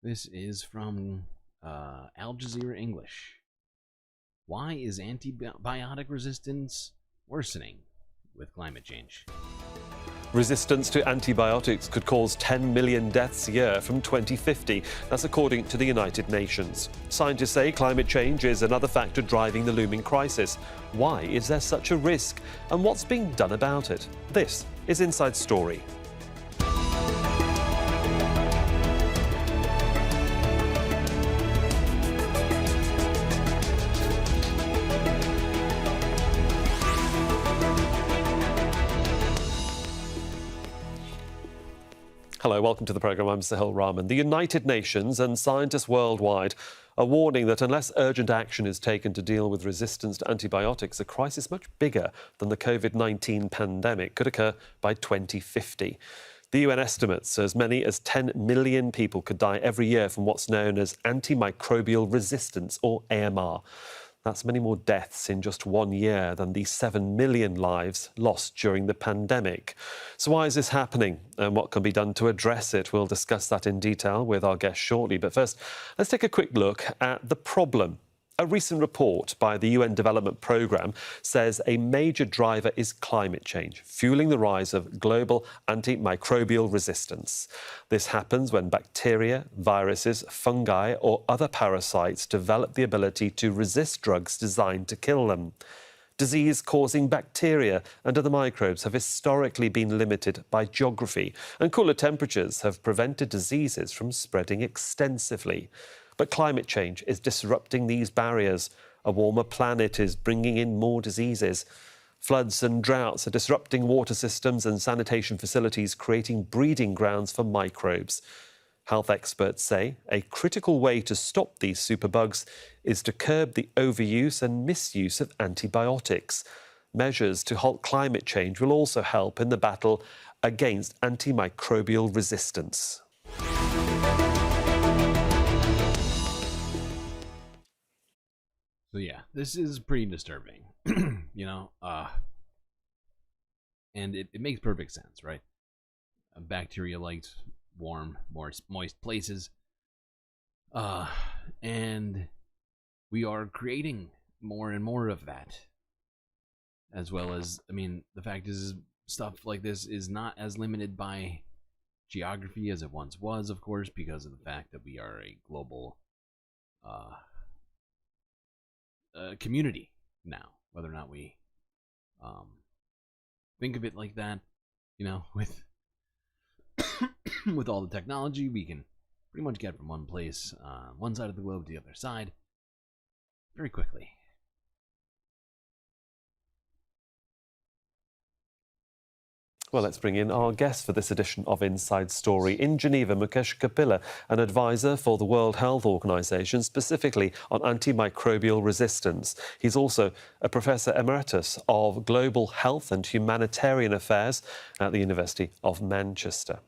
This is from Al Jazeera English. Why is antibiotic resistance worsening with climate change? Resistance to antibiotics could cause 10 million deaths a year from 2050. That's according to the United Nations. Scientists say climate change is another factor driving the looming crisis. Why is there such a risk? And what's being done about it? This is Inside Story. Hello, welcome to the programme. I'm Sahil Rahman. The United Nations and scientists worldwide are warning that unless urgent action is taken to deal with resistance to antibiotics, a crisis much bigger than the COVID-19 pandemic could occur by 2050. The UN estimates as many as 10 million people could die every year from what's known as antimicrobial resistance, or AMR. That's many more deaths in just 1 year than the 7 million lives lost during the pandemic. So why is this happening and what can be done to address it? We'll discuss that in detail with our guest shortly. But first, let's take a quick look at the problem. A recent report by the UN Development Programme says a major driver is climate change, fueling the rise of global antimicrobial resistance. This happens when bacteria, viruses, fungi or other parasites develop the ability to resist drugs designed to kill them. Disease-causing bacteria and other microbes have historically been limited by geography, and cooler temperatures have prevented diseases from spreading extensively. But climate change is disrupting these barriers. A warmer planet is bringing in more diseases. Floods and droughts are disrupting water systems and sanitation facilities, creating breeding grounds for microbes. Health experts say a critical way to stop these superbugs is to curb the overuse and misuse of antibiotics. Measures to halt climate change will also help in the battle against antimicrobial resistance. So yeah, this is pretty disturbing, and it makes perfect sense, right? Bacteria likes warm, more moist places, and we are creating more and more of that, as well as, the fact is stuff like this is not as limited by geography as it once was, of course, because of the fact that we are a global community now. Whether or not we think of it like that, with with all the technology, we can pretty much get from one place, one side of the globe to the other side, very quickly. Well, let's bring in our guest for this edition of Inside Story. In Geneva, Mukesh Kapila, an advisor for the World Health Organization, specifically on antimicrobial resistance. He's also a Professor Emeritus of Global Health and Humanitarian Affairs at the University of Manchester.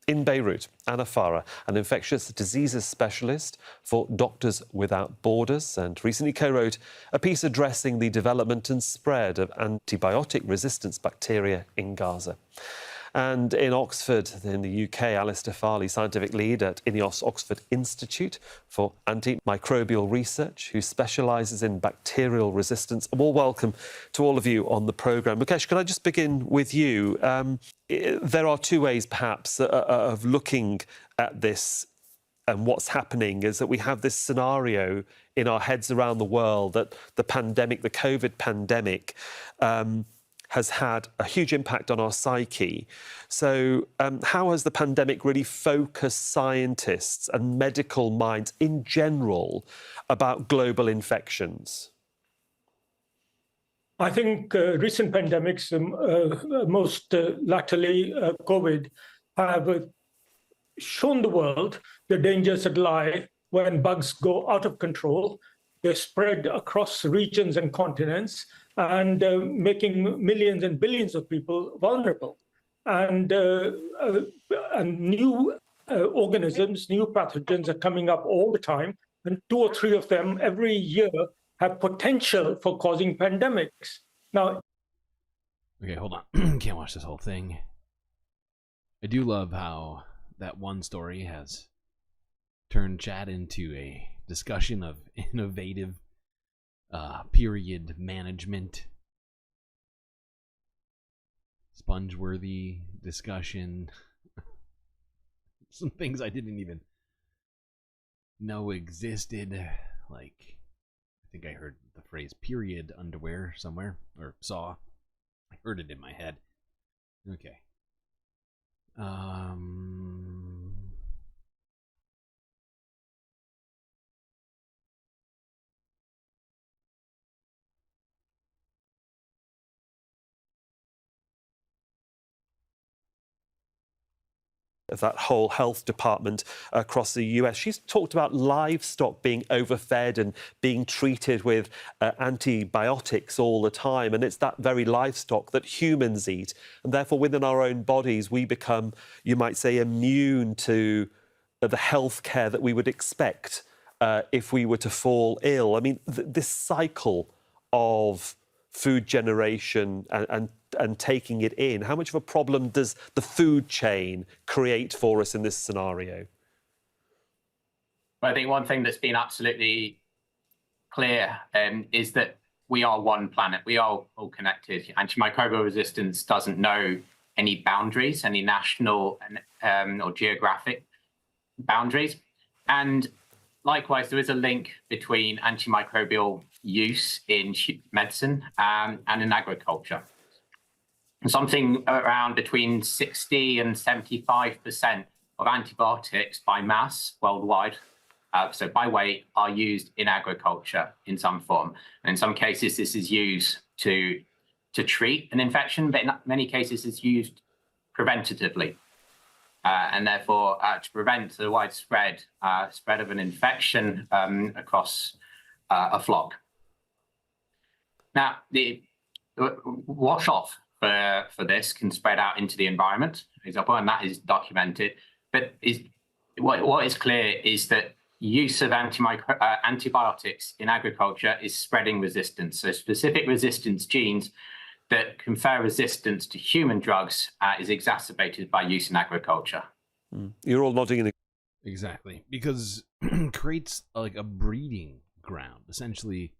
In Beirut, Anna Farah, an infectious diseases specialist for Doctors Without Borders, and recently co-wrote a piece addressing the development and spread of antibiotic-resistant bacteria in Gaza. And in Oxford, in the UK, Alistair Farley, scientific lead at INEOS Oxford Institute for Antimicrobial Research, who specialises in bacterial resistance. A warm welcome to all of you on the programme. Mukesh, can I just begin with you? There are two ways, perhaps, of looking at this and what's happening, is that we have this scenario in our heads around the world that the pandemic, the COVID pandemic, has had a huge impact on our psyche. So how has the pandemic really focused scientists and medical minds in general about global infections? I think recent pandemics, most latterly COVID, have shown the world the dangers that lie when bugs go out of control. They spread across regions and continents, and making millions and billions of people vulnerable. And new organisms, new pathogens are coming up all the time, and 2 or 3 of them every year have potential for causing pandemics. Now, okay, hold on. Can't watch this whole thing. I do love how that one story has turned chat into a discussion of innovative period management, sponge-worthy discussion. Some things I didn't even know existed, like I think I heard the phrase period underwear somewhere, or saw. I heard it in my head. Okay. Of that whole health department across the US. She's talked about livestock being overfed and being treated with antibiotics all the time. And it's that very livestock that humans eat. And therefore, within our own bodies, we become, you might say, immune to the health care that we would expect if we were to fall ill. I mean, this cycle of food generation and taking it in, how much of a problem does the food chain create for us in this scenario? Well, I think one thing that's been absolutely clear is that we are one planet. We are all connected. Antimicrobial resistance doesn't know any boundaries, any national or geographic boundaries. And likewise, there is a link between antimicrobial use in medicine and in agriculture. Something around between 60 and 75% of antibiotics by mass worldwide, so by weight, are used in agriculture in some form. And in some cases, this is used to treat an infection, but in many cases, it's used preventatively. And therefore, to prevent the widespread spread of an infection across a flock. Now, the wash-off for this can spread out into the environment, for example, and that is documented. But what is clear is that use of antibiotics in agriculture is spreading resistance. So specific resistance genes that confer resistance to human drugs is exacerbated by use in agriculture. You're all nodding in. Exactly, because it creates like a breeding ground, essentially,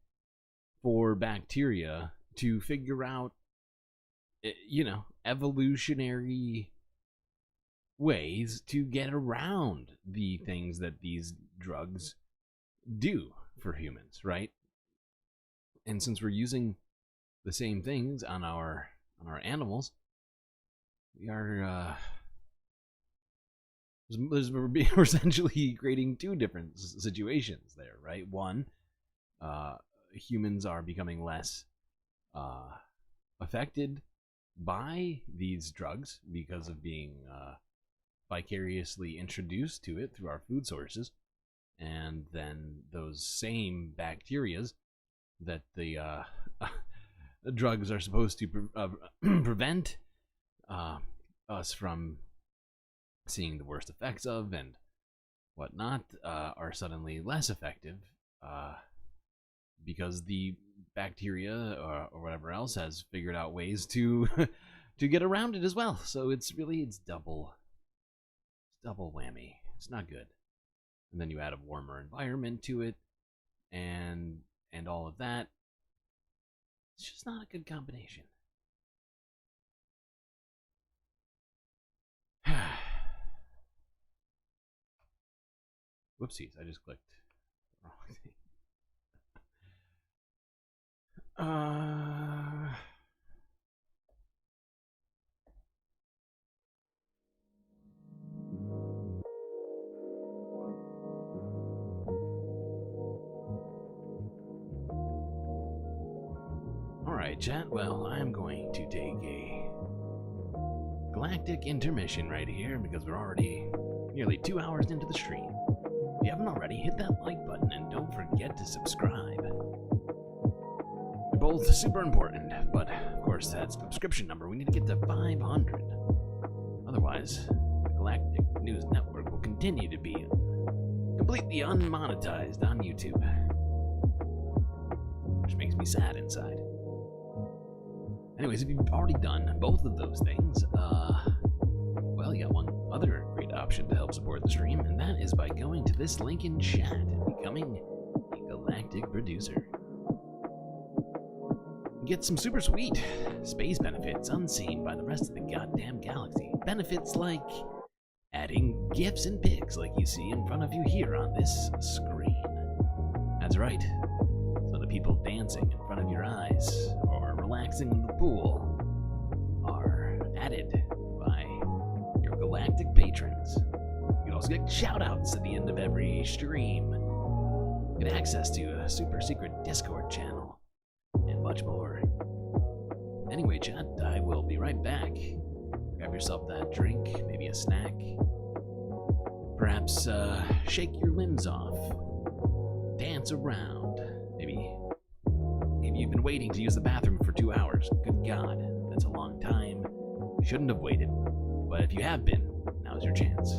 for bacteria to figure out, evolutionary ways to get around the things that these drugs do for humans, right? And since we're using the same things on our animals, we are we're essentially creating two different situations there, right? One, humans are becoming less affected by these drugs because of being vicariously introduced to it through our food sources, and then those same bacterias that the drugs are supposed to prevent us from seeing the worst effects of and whatnot are suddenly less effective because the bacteria or whatever else has figured out ways to to get around it as well. So it's double whammy. It's not good. And then you add a warmer environment to it, and all of that. It's just not a good combination. Whoopsies, I just clicked the wrong thing. Alright, chat, well, I'm going to take a galactic intermission right here because we're already nearly 2 hours into the stream. If you haven't already, hit that like button and don't forget to subscribe. They're both super important, but of course that subscription number, we need to get to 500. Otherwise, the Galactic News Network will continue to be completely unmonetized on YouTube. Which makes me sad inside. Anyways, if you've already done both of those things, well, you got one other great option to help support the stream, and that is by going to this link in chat and becoming a Galactic producer. Get some super sweet space benefits unseen by the rest of the goddamn galaxy. Benefits like adding GIFs and pics like you see in front of you here on this screen. That's right. So the people dancing in front of your eyes or relaxing in the pool are added by your Galactic patrons. You can also get shoutouts at the end of every stream. Get access to a super secret Discord channel and much more. Anyway, chat, I will be right back. Grab yourself that drink, maybe a snack. Perhaps shake your limbs off. Dance around. Maybe you've been waiting to use the bathroom for 2 hours. Good God, that's a long time. You shouldn't have waited. But if you have been, now's your chance.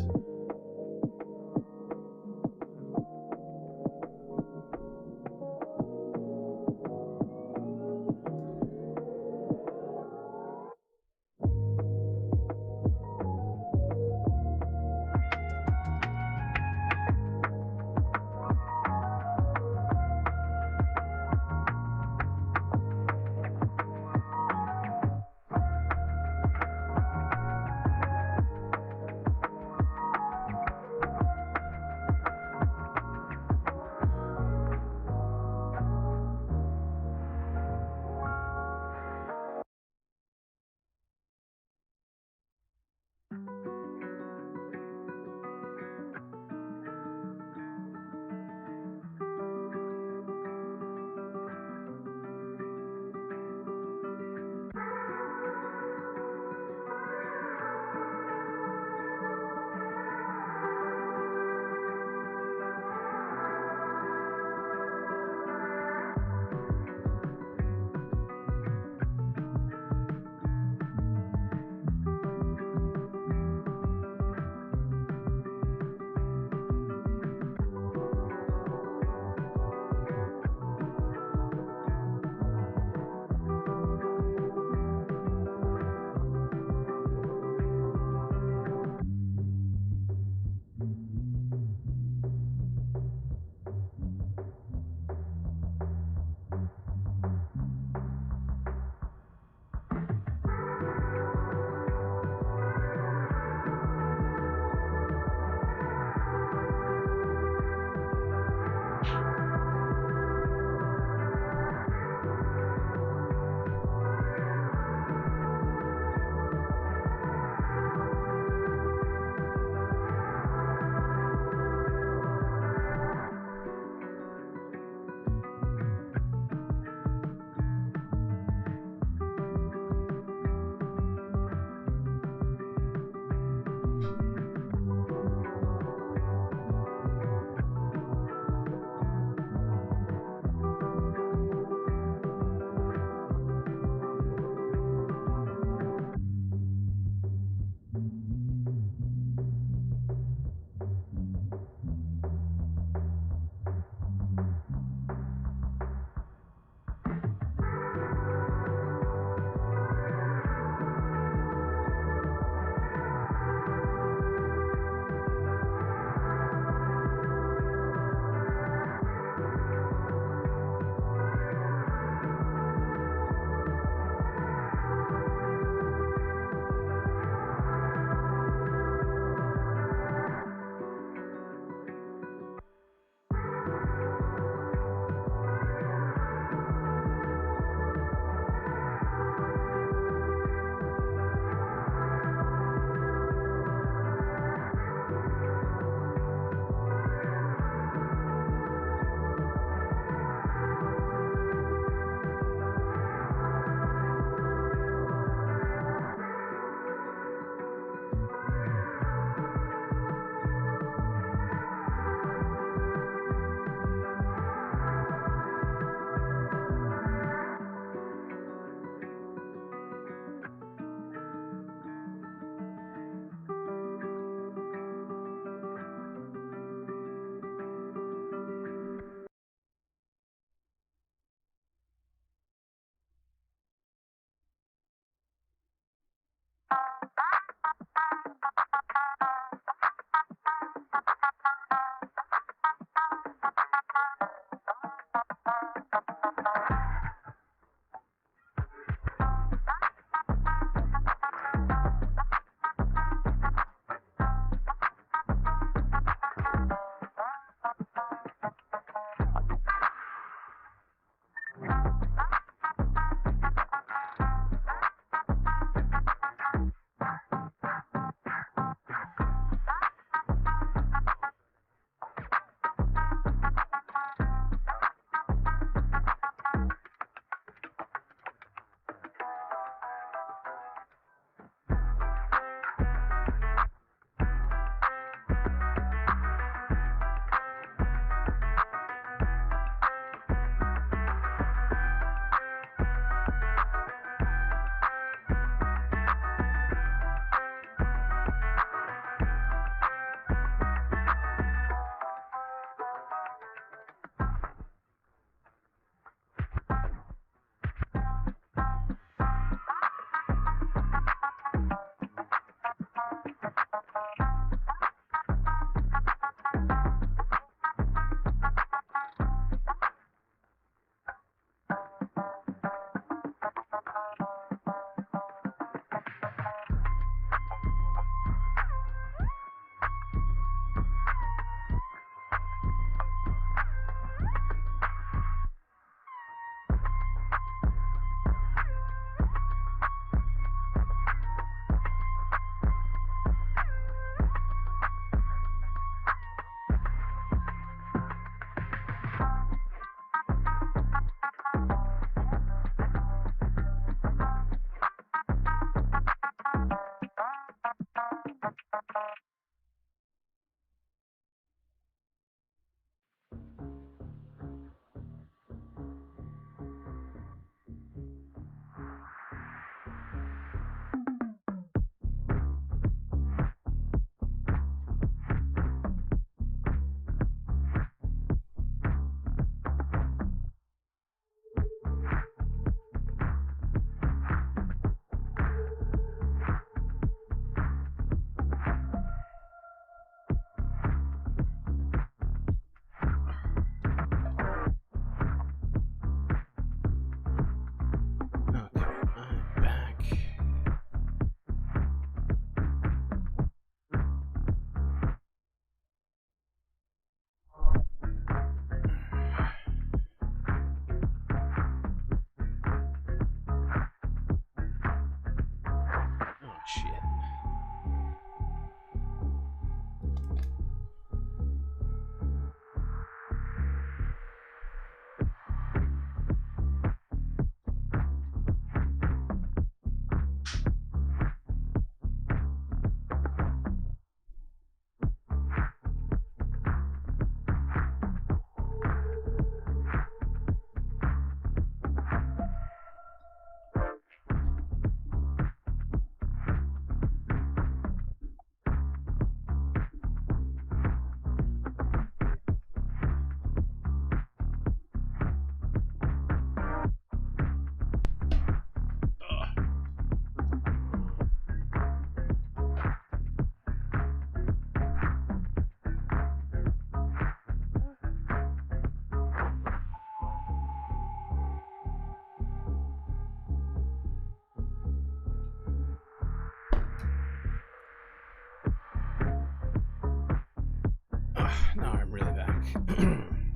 Now I'm really back.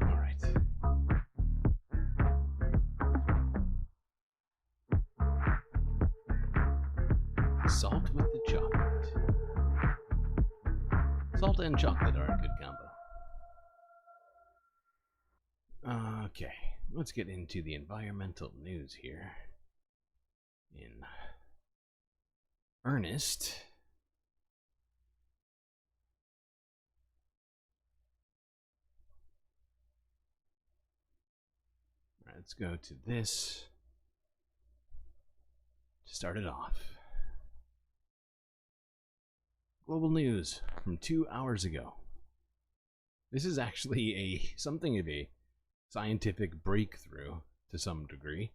All right. Salt with the chocolate. Salt and chocolate are a good combo. Okay, let's get into the environmental news here. In earnest. All right, let's go to this to start it off. Global news from 2 hours ago. This is actually something of a scientific breakthrough to some degree.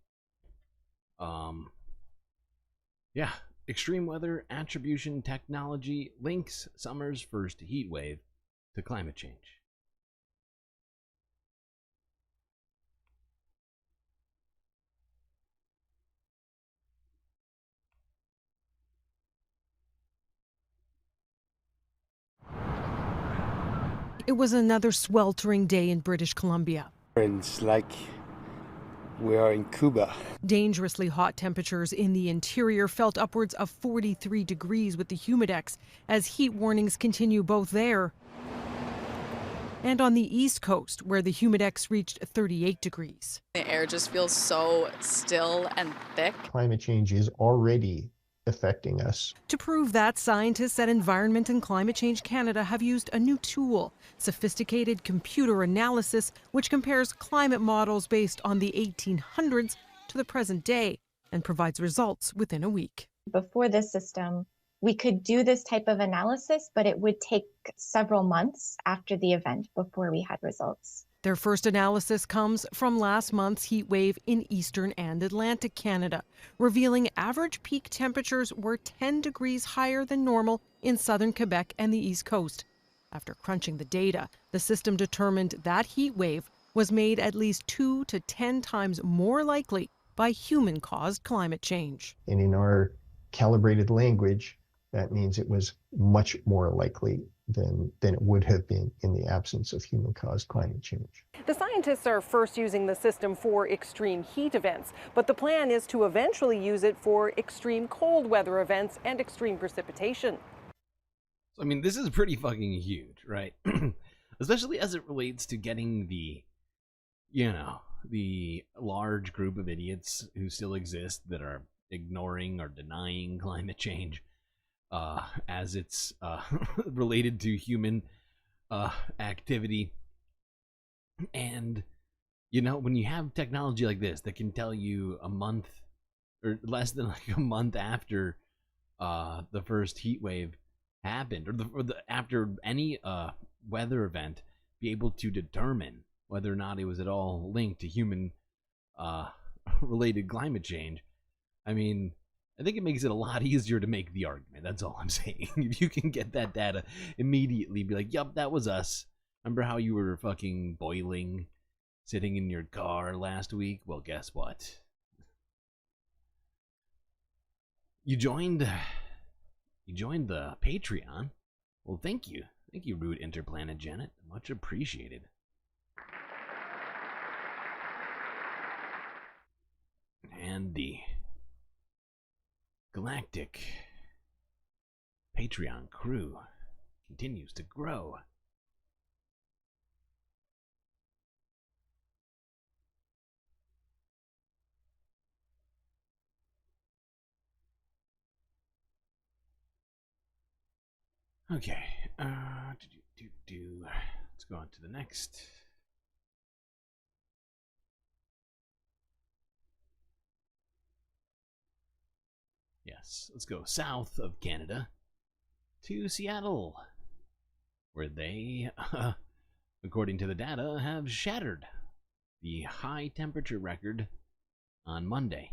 Yeah, extreme weather attribution technology links summer's first heat wave to climate change. It was another sweltering day in British Columbia. It's like we are in Cuba. Dangerously hot temperatures in the interior felt upwards of 43 degrees with the humidex as heat warnings continue both there and on the East Coast, where the humidex reached 38 degrees. The air just feels so still and thick. Climate change is already affecting us. To prove that, scientists at Environment and Climate Change Canada have used a new tool, sophisticated computer analysis, which compares climate models based on the 1800s to the present day and provides results within a week. Before this system, we could do this type of analysis, but it would take several months after the event before we had results. Their first analysis comes from last month's heat wave in eastern and Atlantic Canada, revealing average peak temperatures were 10 degrees higher than normal in southern Quebec and the East Coast. After crunching the data, the system determined that heat wave was made at least 2 to 10 times more likely by human-caused climate change. And in our calibrated language, that means it was much more likely than it would have been in the absence of human-caused climate change. The scientists are first using the system for extreme heat events, but the plan is to eventually use it for extreme cold weather events and extreme precipitation. I mean, this is pretty fucking huge, right? Especially as it relates to getting the, the large group of idiots who still exist that are ignoring or denying climate change as it's related to human activity. And, when you have technology like this that can tell you a month or less than like a month after the first heat wave happened, or after any weather event, be able to determine whether or not it was at all linked to human related climate change. I mean, I think it makes it a lot easier to make the argument. That's all I'm saying. If you can get that data immediately, be like, yup, that was us. Remember how you were fucking boiling, sitting in your car last week? Well, guess what? You joined the Patreon. Well, thank you. Thank you, Rude Interplanet Janet. Much appreciated. And the Galactic Patreon crew continues to grow. Okay, let's go on to the next. Yes, let's go south of Canada to Seattle, where they, according to the data, have shattered the high temperature record on Monday.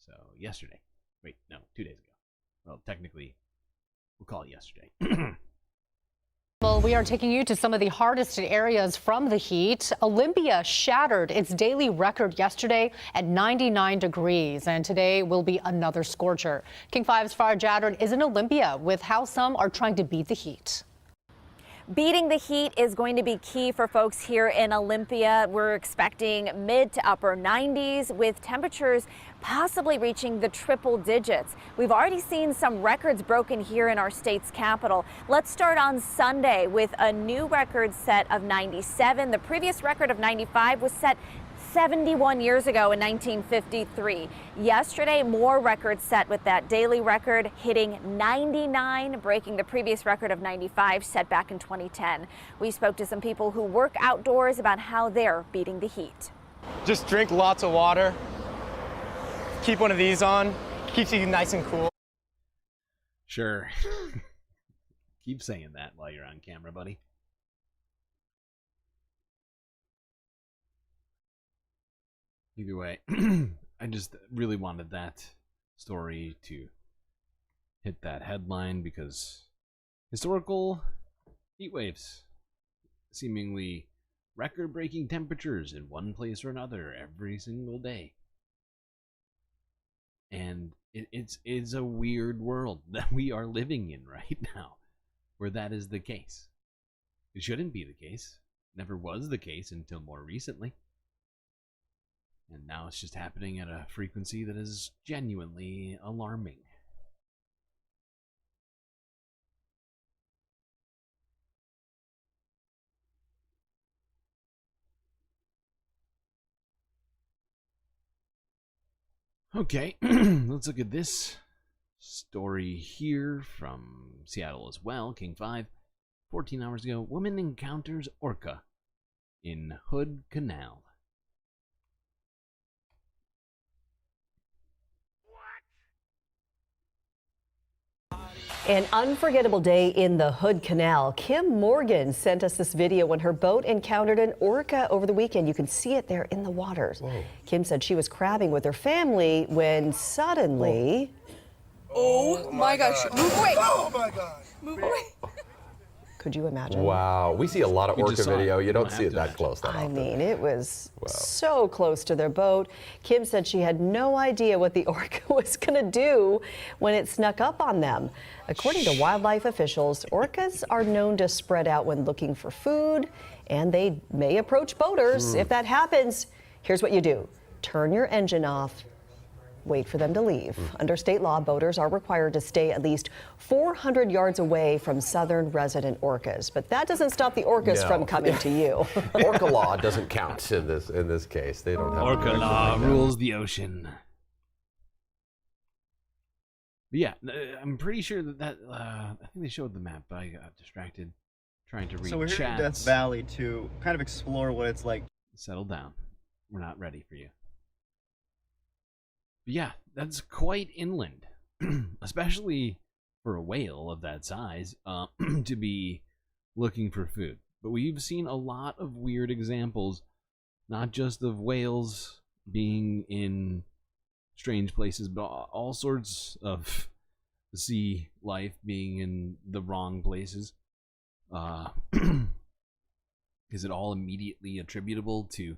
So, yesterday. Wait, no, 2 days ago. Well, technically, we'll call it yesterday. Well, we are taking you to some of the hardest hit areas from the heat. Olympia shattered its daily record yesterday at 99 degrees, and today will be another scorcher. King 5's Farah Jadron is in Olympia with how some are trying to beat the heat. Beating the heat is going to be key for folks here in Olympia. We're expecting mid to upper 90s with temperatures possibly reaching the triple digits. We've already seen some records broken here in our state's capital. Let's start on Sunday with a new record set of 97. The previous record of 95 was set 71 years ago in 1953. Yesterday, more records set with that daily record hitting 99, breaking the previous record of 95 set back in 2010. We spoke to some people who work outdoors about how they're beating the heat. Just drink lots of water. Keep one of these on. Keeps you nice and cool. Sure. Keep saying that while you're on camera, buddy. Either way, I just really wanted that story to hit that headline because historical heat waves, seemingly record-breaking temperatures in one place or another every single day. And it's a weird world that we are living in right now, where that is the case. It shouldn't be the case. Never was the case until more recently. And now it's just happening at a frequency that is genuinely alarming. Okay, let's look at this story here from Seattle as well. King 5, 14 hours ago, woman encounters orca in Hood Canal. An unforgettable day in the Hood Canal. Kim Morgan sent us this video when her boat encountered an orca over the weekend. You can see it there in the waters. Whoa. Kim said she was crabbing with her family when suddenly... Oh my gosh. Move away. Oh my gosh. Move away. Could you imagine? Wow, we see a lot of orca video. You don't see it that close that often. I mean, it was so close to their boat. Kim said she had no idea what the orca was going to do when it snuck up on them. According to wildlife officials, orcas are known to spread out when looking for food, and they may approach boaters. If that happens, here's what you do. Turn your engine off. Wait for them to leave. Under state law, boaters are required to stay at least 400 yards away from southern resident orcas. But that doesn't stop the orcas from coming to you. Orca law doesn't count in this case. They don't have orca law rules the ocean. But yeah, I'm pretty sure that I think they showed the map, but I got distracted trying to read So we're here in Death Valley to kind of explore what it's like. Settle down. We're not ready for you. But yeah, that's quite inland, especially for a whale of that size to be looking for food. But we've seen a lot of weird examples, not just of whales being in strange places, but all sorts of sea life being in the wrong places. Is it all immediately attributable to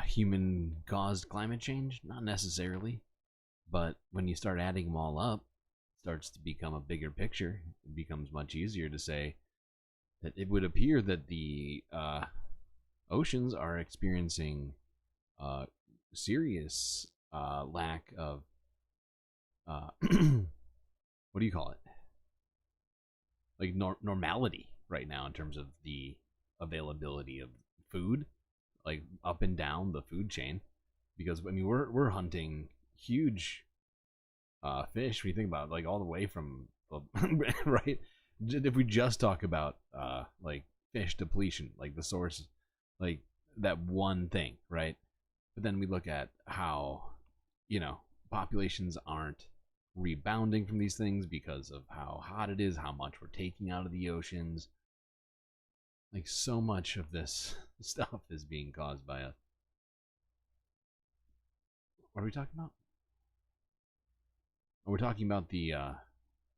human-caused climate change? Not necessarily, but when you start adding them all up, it starts to become a bigger picture. It becomes much easier to say that it would appear that the oceans are experiencing serious lack of what do you call it? Like normality right now in terms of the availability of food, like up and down the food chain, because I mean we're hunting huge fish. When you think about it, like all the way from right. If we just talk about like fish depletion, like the source, like that one thing, right? But then we look at how, you know, populations aren't rebounding from these things because of how hot it is, how much we're taking out of the oceans. Like so much of this stuff is being caused by us. What are we talking about? Oh, we're talking about the it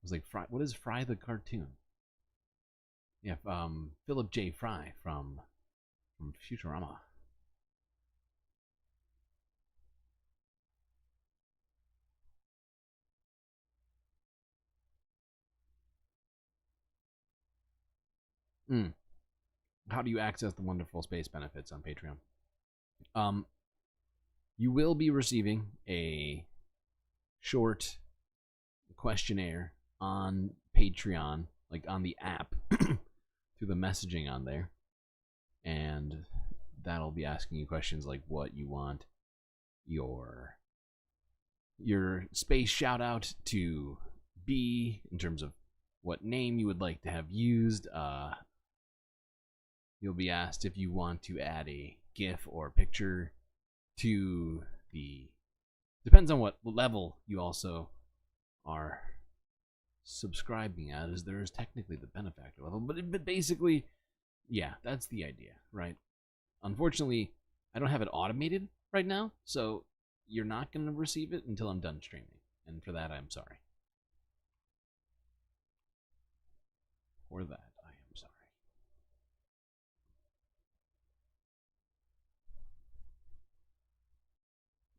was like Fry. What is Fry the cartoon? Yeah, Philip J. Fry from Futurama. How do you access the wonderful space benefits on Patreon? You will be receiving a short questionnaire on Patreon, like on the app, through the messaging on there. And that'll be asking you questions like what you want your space shout out to be, in terms of what name you would like to have used. You'll be asked if you want to add a GIF or picture to the... Depends on what level you also are subscribing at, as there is technically the benefactor level. But basically, yeah, that's the idea, right? Unfortunately, I don't have it automated right now, so you're not going to receive it until I'm done streaming. And for that, I'm sorry. For that, I am sorry.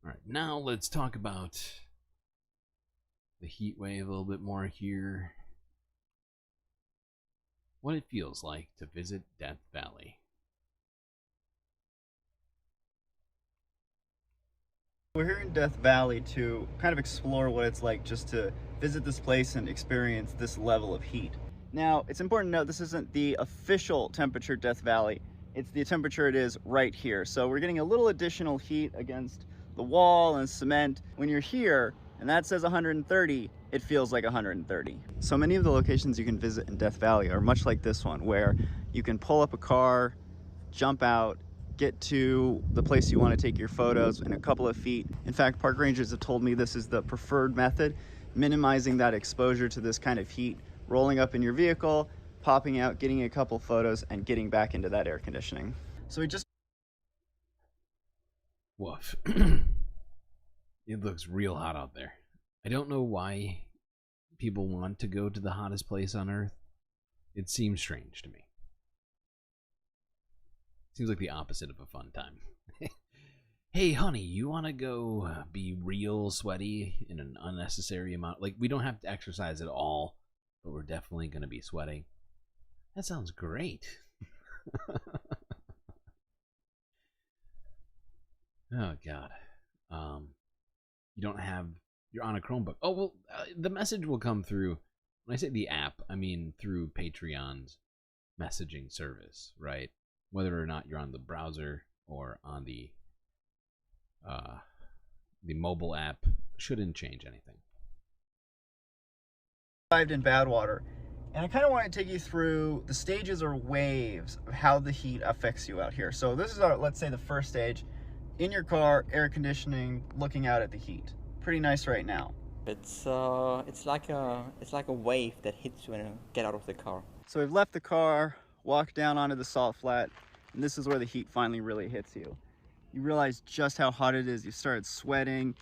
All right, now let's talk about the heat wave a little bit more here. What it feels like to visit Death Valley. We're here in Death Valley to kind of explore what it's like just to visit this place and experience this level of heat. Now, it's important to note this isn't the official temperature Death Valley. It's the temperature it is right here. So we're getting a little additional heat against the wall and cement. When you're here, and that says 130, it feels like 130. So many of the locations you can visit in Death Valley are much like this one, where you can pull up a car, jump out, get to the place you want to take your photos in a couple of feet. In fact, park rangers have told me this is the preferred method, minimizing that exposure to this kind of heat, rolling up in your vehicle, popping out, getting a couple photos, and getting back into that air conditioning. So we just... Woof. It looks real hot out there. I don't know why people want to go to the hottest place on Earth. It seems strange to me. Seems like the opposite of a fun time. Hey, honey, you want to go be real sweaty in an unnecessary amount? Like, we don't have to exercise at all, but we're definitely going to be sweating. That sounds great. Oh, God. You don't have... You're on a Chromebook. Oh, well, the message will come through... When I say the app, I mean through Patreon's messaging service, right? Whether or not you're on the browser or on the mobile app shouldn't change anything. Arrived in Badwater, and I kind of want to take you through the stages or waves of how the heat affects you out here. So this is our, let's say, the first stage. In your car, air conditioning, looking out at the heat. Pretty nice right now. It's like a wave that hits you when you get out of the car. So we've left the car, walked down onto the salt flat, and this is where the heat finally really hits you. You realize just how hot it is. You started sweating,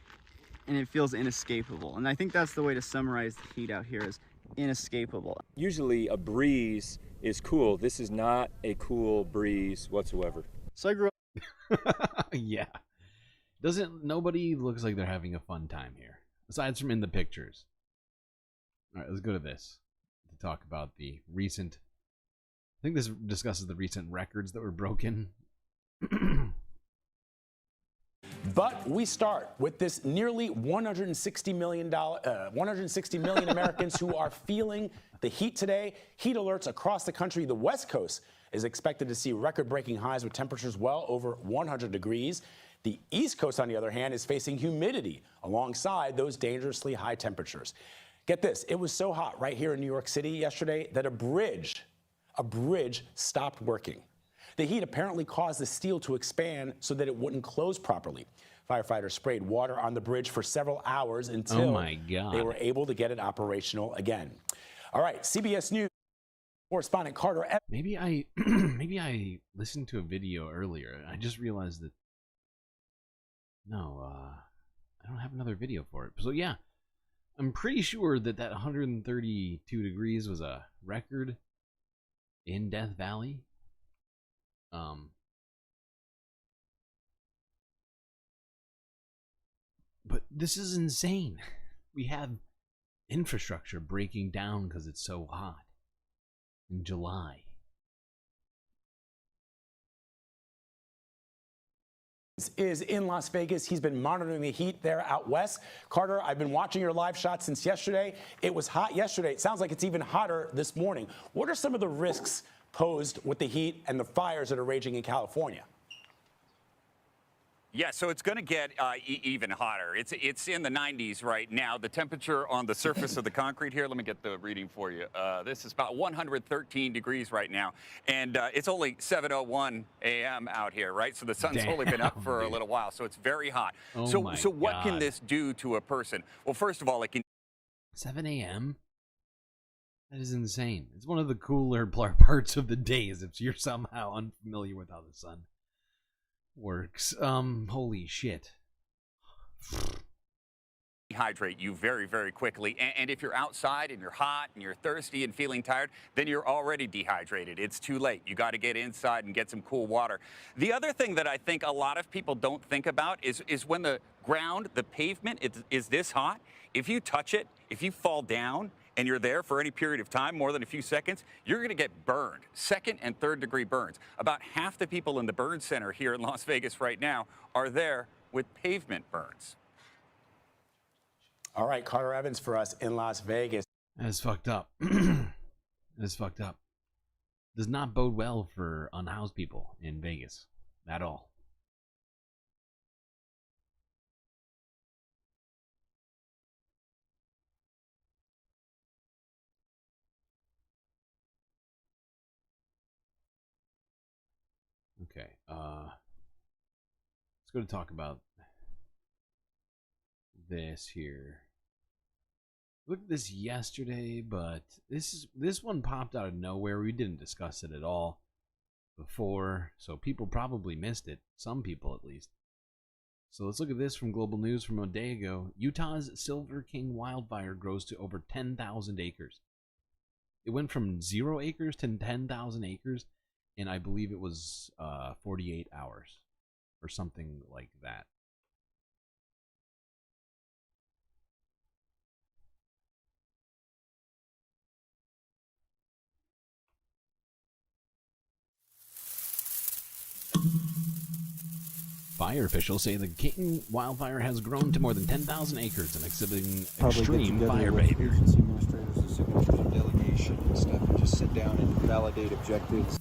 and it feels inescapable. And I think that's the way to summarize the heat out here, is inescapable. Usually a breeze is cool. This is not a cool breeze whatsoever. So I grew up... Yeah. Nobody looks like they're having a fun time here, aside from in the pictures. All right, let's go to this to talk about the recent... I think this discusses the recent records that were broken. But we start with this nearly 160 million Americans who are feeling the heat today. Heat alerts across the country. The West Coast is expected to see record-breaking highs with temperatures well over 100 degrees. The East Coast, on the other hand, is facing humidity alongside those dangerously high temperatures. Get this, it was so hot right here in New York City yesterday that a bridge stopped working. The heat apparently caused the steel to expand so that it wouldn't close properly. Firefighters sprayed water on the bridge for several hours until they were able to get it operational again. All right, CBS News correspondent Carter. Maybe I listened to a video earlier. I just realized that I don't have another video for it. So yeah, I'm pretty sure that 132 degrees was a record. in Death Valley. But this is insane. We have infrastructure breaking down because it's so hot in July. Is in Las Vegas. He's been monitoring the heat there out west. Carter, I've been watching your live shot since yesterday. It was hot yesterday. It sounds like it's even hotter this morning. What are some of the risks posed with the heat and the fires that are raging in California? Yeah, so it's going to get even hotter. It's in the 90s right now. The temperature on the surface of the concrete here, let me get the reading for you. This is about 113 degrees right now. And it's only 7:01 a.m. out here, right? So the sun's only been up for a little while. So it's very hot. Oh so my what can God. this do to a person? Well, first of all, it can... 7 a.m.? That is insane. It's one of the cooler parts of the days if you're somehow unfamiliar with how the sun works. Holy shit. Dehydrate you very, very quickly. And if you're outside and you're hot and you're thirsty and feeling tired, then you're already dehydrated. It's too late. You got to get inside and get some cool water. The other thing that I think a lot of people don't think about is when the ground, the pavement is this hot. If you touch it, if you fall down and you're there for any period of time, more than a few seconds, you're going to get burned. 2nd and 3rd degree burns. About half the people in the burn center here in Las Vegas right now are there with pavement burns. All right, Carter Evans for us in Las Vegas. That is fucked up. That is fucked up. Does not bode well for unhoused people in Vegas at all. Okay, let's go to talk about this here. Looked at this yesterday, but this one popped out of nowhere. We didn't discuss it at all before, so people probably missed it. Some people, at least. So let's look at this from Global News from a day ago. Utah's Silver King wildfire grows to over 10,000 acres. It went from 0 acres to 10,000 acres, and I believe it was 48 hours or something like that. Fire officials say the King wildfire has grown to more than 10,000 acres and exhibiting extreme fire behavior. Agency administrators, the signatures of delegation and stuff, and just sit down and validate objectives.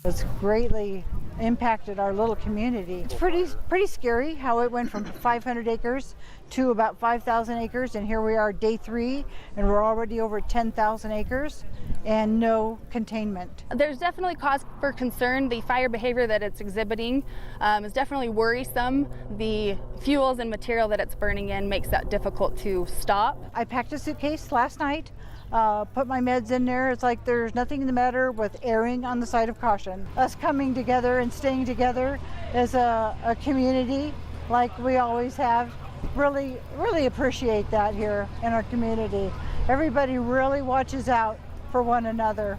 It's greatly impacted our little community. It's pretty scary how it went from 500 acres to about 5,000 acres, and here we are day 3, and we're already over 10,000 acres and no containment. There's definitely cause for concern. The fire behavior that it's exhibiting is definitely worrisome. The fuels and material that it's burning in makes that difficult to stop. I packed a suitcase last night, put my meds in there. It's like there's nothing the matter with erring on the side of caution. Us coming together and staying together as a community like we always have, really appreciate that here in our community. Everybody really watches out for one another.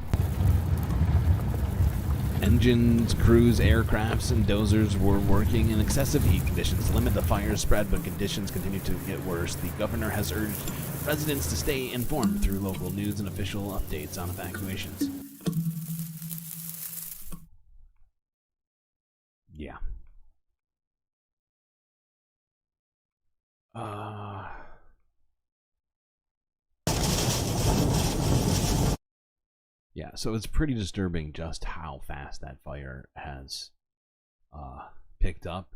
Engines, crews, aircrafts, and dozers were working in excessive heat conditions to limit the fire's spread, but conditions continue to get worse. The governor has urged residents to stay informed through local news and official updates on evacuations. Yeah. Yeah, so it's pretty disturbing just how fast that fire has picked up,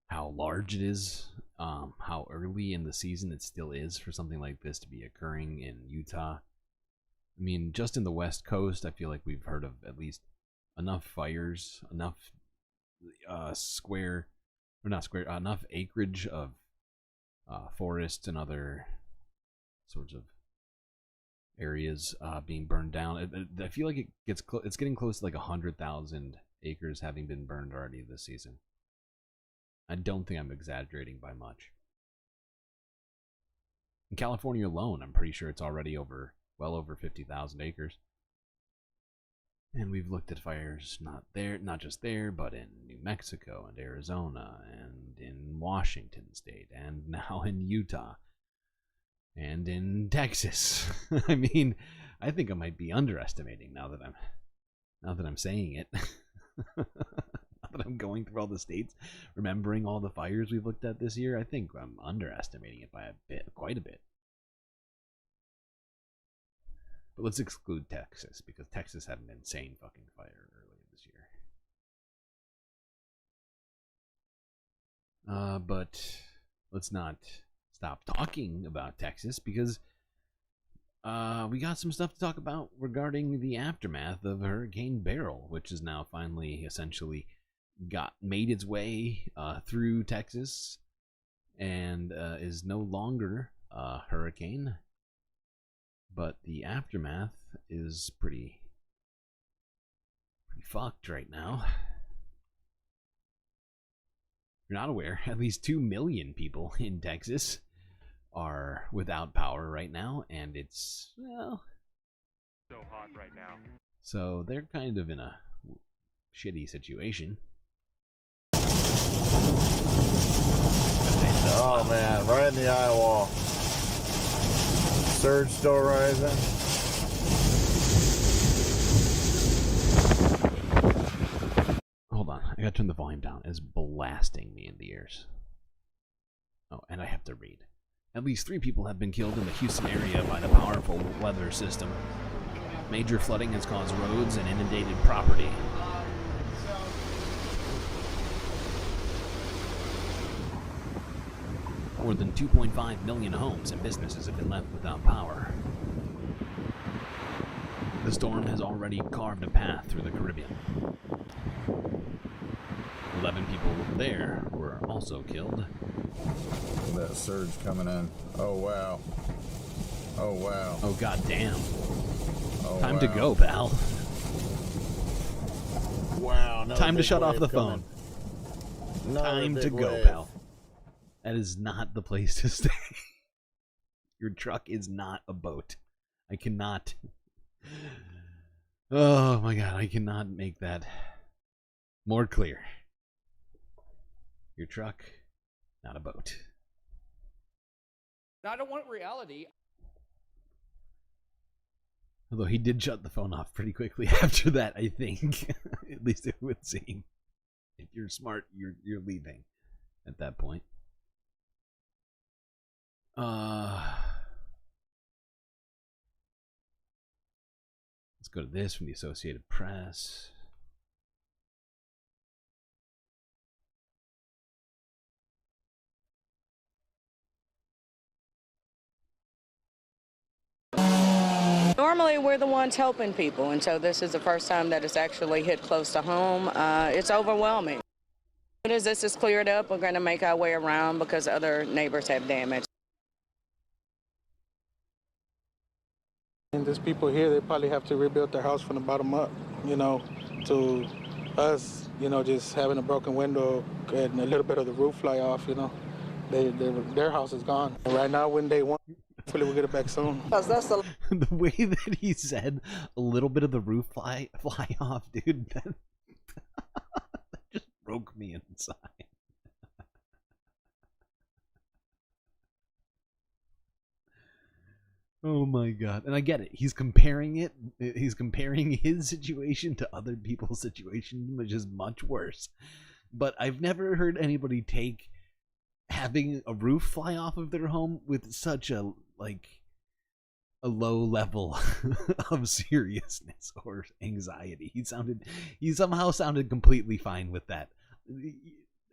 how large it is, how early in the season it still is for something like this to be occurring in Utah. I mean, just in the West Coast, I feel like we've heard of at least enough fires, enough enough acreage of forests and other sorts of areas being burned down. I feel like it's getting close to like 100,000 acres having been burned already this season. I don't think I'm exaggerating by much. In California alone, I'm pretty sure it's already over well over 50,000 acres. And we've looked at fires not just there, but in New Mexico and Arizona and in Washington State and now in Utah and in Texas. I mean, I think I might be underestimating now that I'm saying it. Now that I'm going through all the states, remembering all the fires we've looked at this year, I think I'm underestimating it by quite a bit. But let's exclude Texas, because Texas had an insane fucking fire earlier this year. But let's not stop talking about Texas, because we got some stuff to talk about regarding the aftermath of Hurricane Beryl, which is now finally essentially made its way through Texas and is no longer a hurricane. But the aftermath is pretty fucked right now. If you're not aware, at least 2 million people in Texas are without power right now, and it's, well, So hot right now. so they're kind of in a shitty situation. Oh man, right in the eye wall. Surge still rising. Hold on, I gotta turn the volume down. It's blasting me in the ears. Oh, and I have to read. At least 3 people have been killed in the Houston area by the powerful weather system. Major flooding has caused roads and inundated property. More than 2.5 million homes and businesses have been left without power. The storm has already carved a path through the Caribbean. 11 people there were also killed. That surge coming in. Oh wow. Oh wow. Oh god damn. Oh, Time to wow. go, pal. Wow. Time to shut off the phone. Time to go, pal. That is not the place to stay. Your truck is not a boat. I cannot. Oh my god, I cannot make that more clear. Your truck, not a boat. I don't want reality. Although he did shut the phone off pretty quickly after that, I think. At least it would seem. If you're smart, you're leaving at that point. Let's go to this from the Associated Press. Normally, we're the ones helping people, and so this is the first time that it's actually hit close to home. It's overwhelming. As soon as this is cleared up, we're going to make our way around because other neighbors have damage. And there's people here, they probably have to rebuild their house from the bottom up, you know, to us, you know, just having a broken window and a little bit of the roof fly off, you know, their house is gone. And right now, when they want, hopefully we'll get it back soon. The way that he said a little bit of the roof fly off, dude, that just broke me inside. Oh my god. And I get it. He's comparing his situation to other people's situation, which is much worse. But I've never heard anybody take having a roof fly off of their home with such a low level of seriousness or anxiety. He somehow sounded completely fine with that.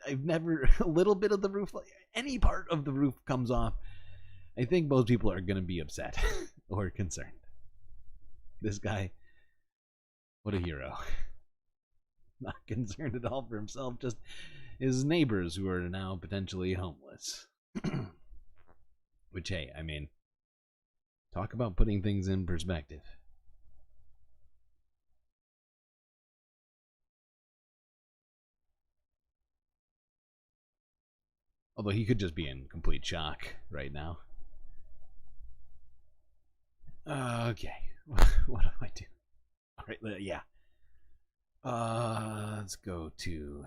I've never, a little bit of the roof, any part of the roof comes off, I think most people are going to be upset or concerned. This guy, what a hero. Not concerned at all for himself, just his neighbors who are now potentially homeless. Which, hey, I mean, talk about putting things in perspective. Although he could just be in complete shock right now. Okay. What do I do? All right, yeah. Let's go to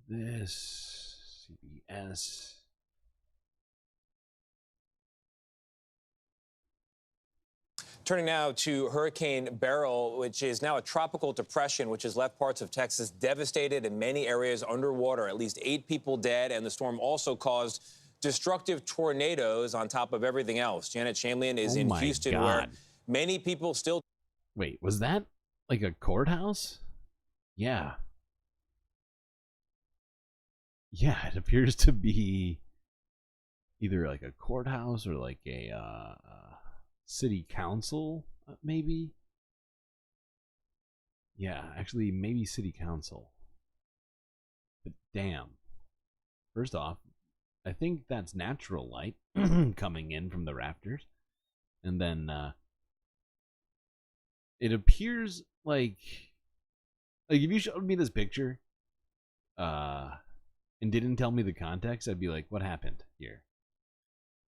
this CBS. Turning now to Hurricane Beryl, which is now a tropical depression, which has left parts of Texas devastated and many areas underwater. At least 8 people dead, and the storm also caused destructive tornadoes on top of everything else. Janet Shamlian is in Houston, where many people still... Wait, was that like a courthouse? Yeah. Yeah, it appears to be either like a courthouse or like a city council, maybe? Yeah, actually, maybe city council. But damn. First off, I think that's natural light coming in from the rafters. And then, it appears like if you showed me this picture, and didn't tell me the context, I'd be like, what happened here?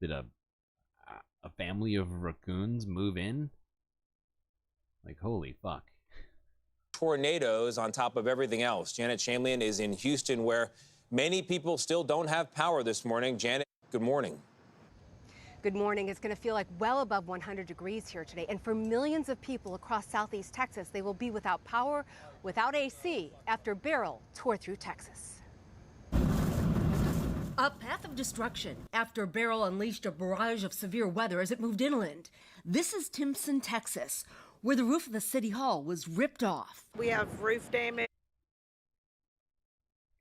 Did a family of raccoons move in? Like, holy fuck. Tornadoes on top of everything else. Janet Shamlian is in Houston, where many people still don't have power this morning. Janet, good morning. Good morning. It's going to feel like well above 100 degrees here today. And for millions of people across southeast Texas, they will be without power, without AC, after Beryl tore through Texas. A path of destruction after Beryl unleashed a barrage of severe weather as it moved inland. This is Timpson, Texas, where the roof of the city hall was ripped off. We have roof damage.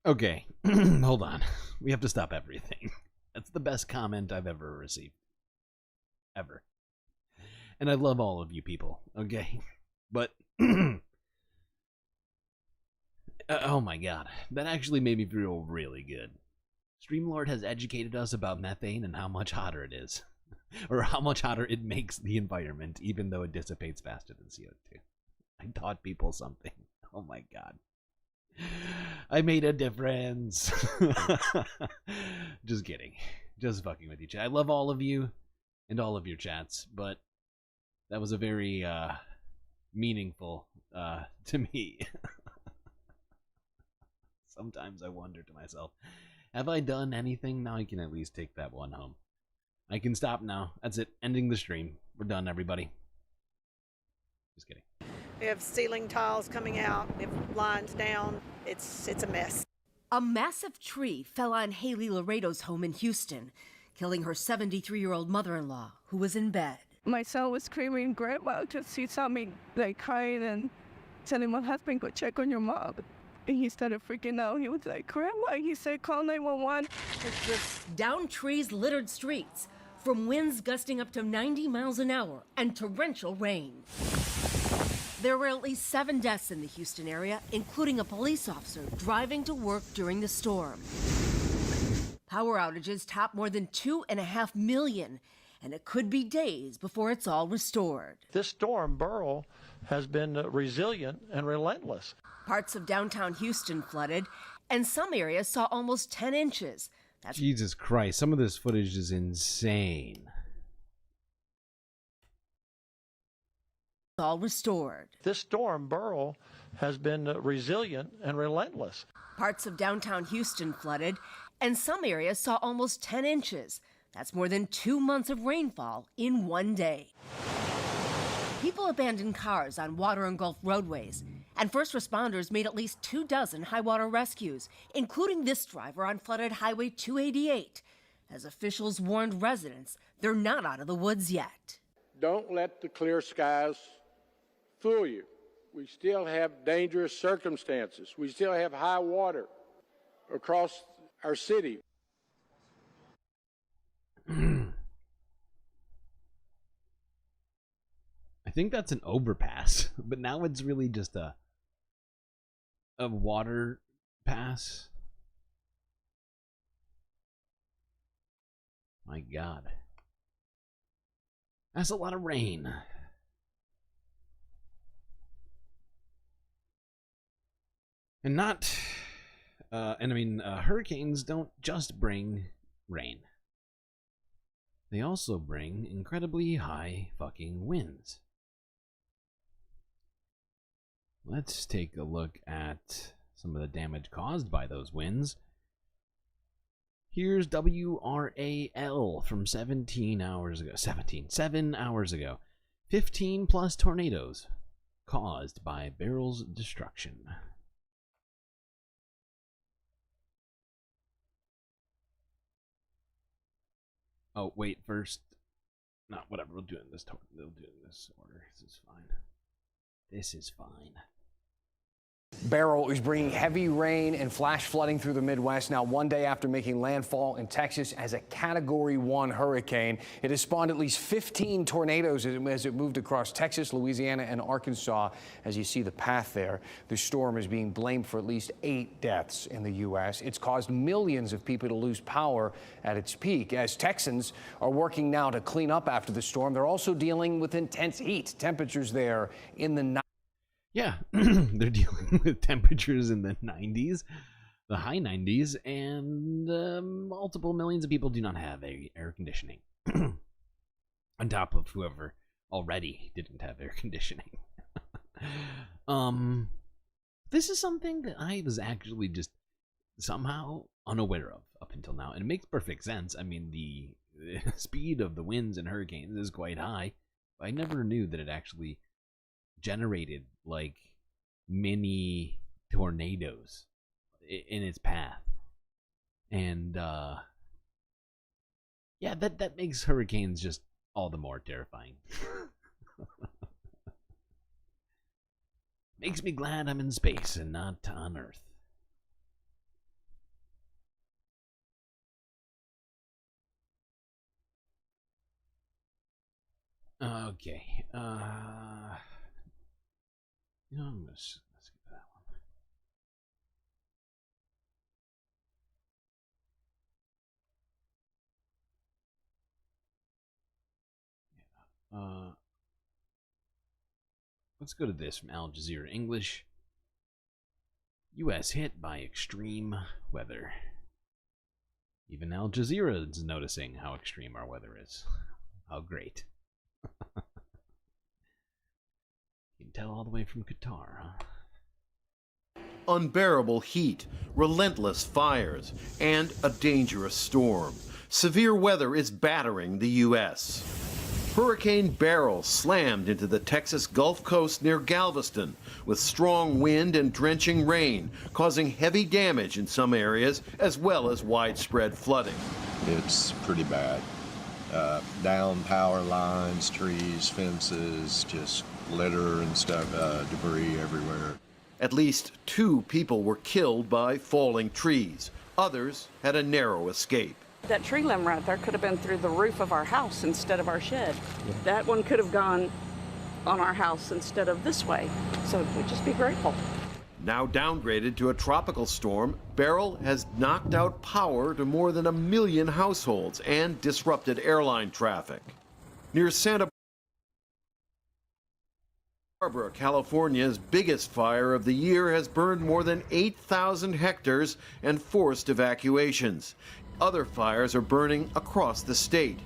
Okay, hold on. We have to stop everything. That's the best comment I've ever received. Ever. And I love all of you people, okay? But, oh my god, that actually made me feel really good. StreamLord has educated us about methane and how much hotter it is. Or how much hotter it makes the environment, even though it dissipates faster than CO2. I taught people something. Oh my god. I made a difference. Just kidding. Just fucking with you. I love all of you and all of your chats, but that was a very meaningful to me. Sometimes I wonder to myself, have I done anything? Now I can at least take that one home. I can stop now. That's it. Ending the stream. We're done, everybody. Just kidding. We have ceiling tiles coming out. We have lines down. It's a mess. A massive tree fell on Haley Laredo's home in Houston, killing her 73-year-old mother-in-law, who was in bed. My son was screaming, "Grandma," because he saw me like crying and telling my husband, "Go check on your mom." And he started freaking out. He was like, "Grandma," he said, "call 911. Down trees littered streets, from winds gusting up to 90 miles an hour and torrential rain. There were at least 7 deaths in the Houston area, including a police officer driving to work during the storm. Power outages topped more than 2.5 million, and it could be days before it's all restored. This storm, Beryl, has been resilient and relentless. Parts of downtown Houston flooded, and some areas saw almost 10 inches. That's Jesus Christ, some of this footage is insane. all restored. This storm, Beryl, has been resilient and relentless. Parts of downtown Houston flooded, and some areas saw almost 10 inches. That's more than 2 months of rainfall in one day. People abandoned cars on water-engulfed roadways, and first responders made at least 24 high-water rescues, including this driver on flooded Highway 288, as officials warned residents they're not out of the woods yet. Don't let the clear skies fool you. We still have dangerous circumstances. We still have high water across our city. I think that's an overpass, but now it's really just a water pass. My God. That's a lot of rain. And not, and I mean, hurricanes don't just bring rain. They also bring incredibly high fucking winds. Let's take a look at some of the damage caused by those winds. Here's WRAL from 7 hours ago. 15 plus tornadoes caused by Beryl's destruction. Oh, wait, first. No, whatever, we'll do it in this order. This is fine. This is fine. Beryl is bringing heavy rain and flash flooding through the Midwest now, one day after making landfall in Texas as a Category 1 hurricane. It has spawned at least 15 tornadoes as it moved across Texas, Louisiana, and Arkansas. As you see the path there, the storm is being blamed for at least 8 deaths in the U.S. It's caused millions of people to lose power at its peak. As Texans are working now to clean up after the storm, they're also dealing with intense heat. Temperatures there in the Yeah, they're dealing with temperatures in the 90s, the high 90s, and multiple millions of people do not have air conditioning. On top of whoever already didn't have air conditioning. This is something that I was actually just somehow unaware of up until now, and it makes perfect sense. I mean, the speed of the winds and hurricanes is quite high. I never knew that it actually generated like mini tornadoes in its path, and yeah, that makes hurricanes just all the more terrifying. Makes me glad I'm in space and not on Earth. Okay, you know, I'm gonna skip that one. Let's go to this from Al Jazeera English. U.S. hit by extreme weather. Even Al Jazeera is noticing how extreme our weather is. How great. You can tell all the way from Qatar, huh? Unbearable heat, relentless fires, and a dangerous storm. Severe weather is battering the U.S. Hurricane Beryl slammed into the Texas Gulf Coast near Galveston with strong wind and drenching rain, causing heavy damage in some areas as well as widespread flooding. It's pretty bad. Down power lines, trees, fences, just litter and stuff, debris everywhere. At least 2 people were killed by falling trees. Others had a narrow escape. That tree limb right there could have been through the roof of our house instead of our shed. That one could have gone on our house instead of this way. So we'd just be grateful. Now downgraded to a tropical storm, Beryl has knocked out power to more than 1 million households and disrupted airline traffic. Near Santa Barbara, California's biggest fire of the year has burned more than 8,000 hectares and forced evacuations. Other fires are burning across the state.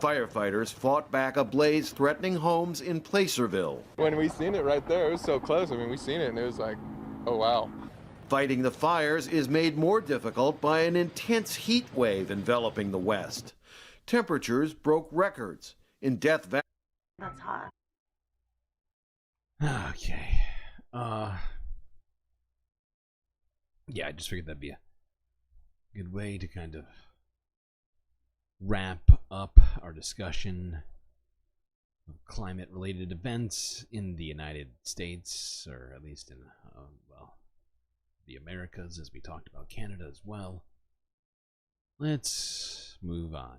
Firefighters fought back a blaze threatening homes in Placerville. When we seen it right there, it was so close. I mean, we seen it and it was like, oh wow. Fighting the fires is made more difficult by an intense heat wave enveloping the West. Temperatures broke records. In Death Valley. That's hot. Okay. Yeah, I just figured that'd be a good way to kind of wrap up our discussion of climate-related events in the United States, or at least in, well, the Americas, as we talked about Canada as well. Let's move on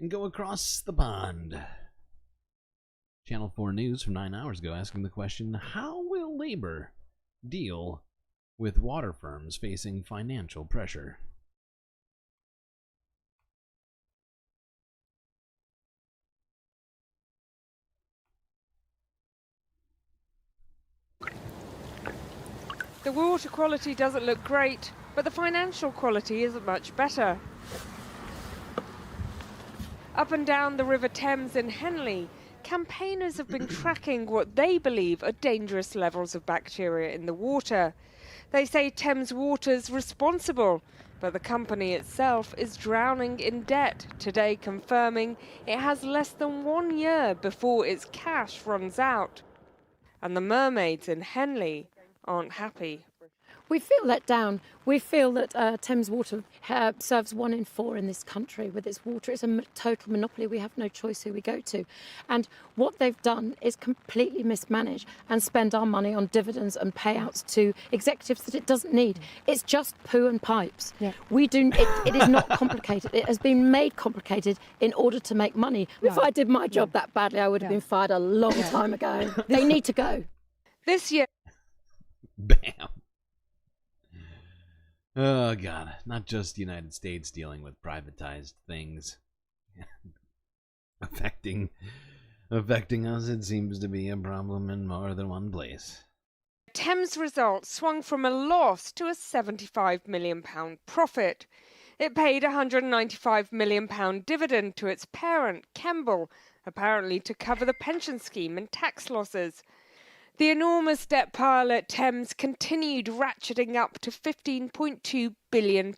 and go across the pond. Channel 4 News from 9 hours ago asking the question, how will labor deal with water firms facing financial pressure? The water quality doesn't look great but the financial quality is much better. Up and down the River Thames in Henley, campaigners have been tracking what they believe are dangerous levels of bacteria in the water. They say Thames Water's responsible, but the company itself is drowning in debt, today confirming it has less than 1 year before its cash runs out. And the mermaids in Henley aren't happy. We feel let down. We feel that Thames Water serves 1 in 4 in this country with its water. It's a total monopoly. We have no choice who we go to. And what they've done is completely mismanage and spend our money on dividends and payouts to executives that it doesn't need. It's just poo and pipes. Yeah. It is not complicated. It has been made complicated in order to make money. If I did my job that badly, I would have been fired a long time ago. They need to go. This year... Bam. Oh, God. Not just the United States dealing with privatized things. affecting us, it seems to be a problem in more than one place. Thames results swung from a loss to a £75 million profit. It paid a £195 million dividend to its parent, Kemble, apparently to cover the pension scheme and tax losses. The enormous debt pile at Thames continued ratcheting up to £15.2 billion.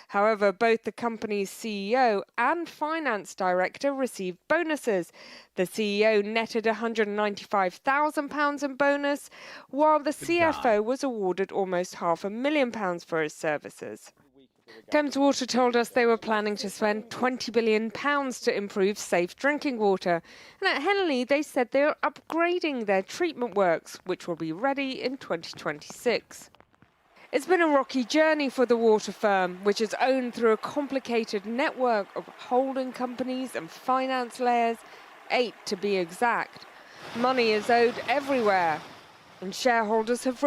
However, both the company's CEO and finance director received bonuses. The CEO netted £195,000 in bonus, while the CFO was awarded almost £500,000 for his services. Thames Water told us they were planning to spend £20 billion to improve safe drinking water. And at Henley, they said they are upgrading their treatment works, which will be ready in 2026. It's been a rocky journey for the water firm, which is owned through a complicated network of holding companies and finance layers, 8 to be exact. Money is owed everywhere, and shareholders have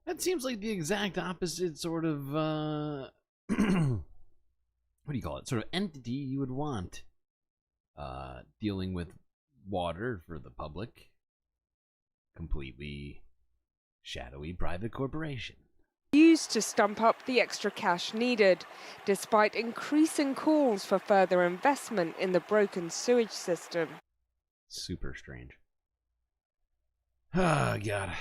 That seems like the exact opposite sort of, what do you call it? Sort of entity you would want dealing with water for the public. Completely shadowy private corporation. used to stump up the extra cash needed, despite increasing calls for further investment in the broken sewage system. Super strange. Oh, God.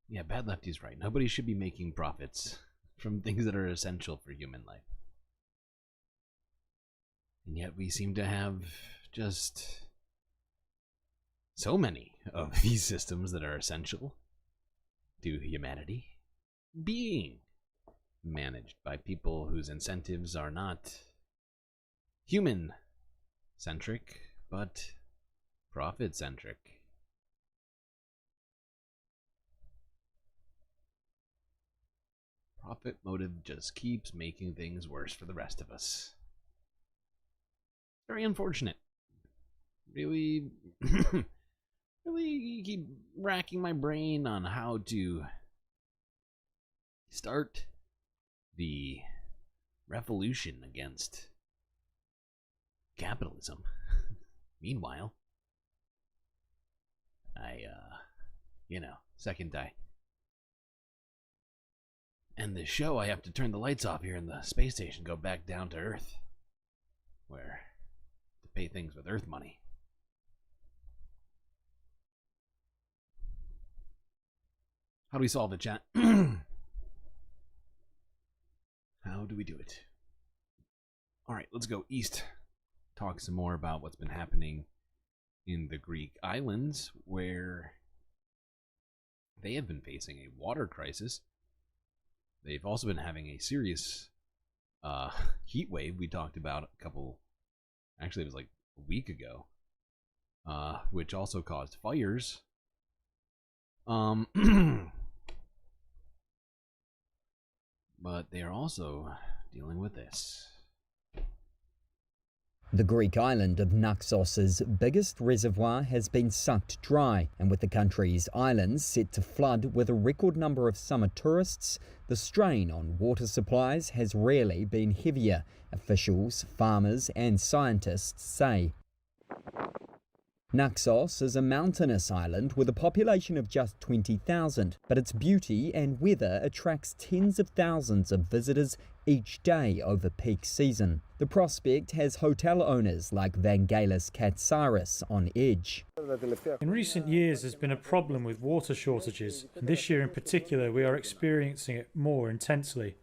Yeah, Bad Lefty's right. Nobody should be making profits from things that are essential for human life. And yet we seem to have just so many of these systems that are essential to humanity being managed by people whose incentives are not human-centric, but profit-centric. Profit motive just keeps making things worse for the rest of us. Very unfortunate. Really, really keep racking my brain on how to start the revolution against capitalism. Meanwhile, second I end this show, I have to turn the lights off here in the space station, go back down to Earth, where to pay things with Earth money. How do we solve it, chat? How do we do it? Alright, let's go east. Talk some more about what's been happening in the Greek islands, where they have been facing a water crisis. They've also been having a serious heat wave we talked about actually it was like a week ago, which also caused fires. But they are also dealing with this. The Greek island of Naxos's biggest reservoir has been sucked dry, and with the country's islands set to flood with a record number of summer tourists, the strain on water supplies has rarely been heavier, officials, farmers and scientists say. Naxos is a mountainous island with a population of just 20,000, but its beauty and weather attracts tens of thousands of visitors each day over peak season. The prospect has hotel owners like Vangelis Katsiris on edge. In recent years, there's been a problem with water shortages, and this year in particular, we are experiencing it more intensely.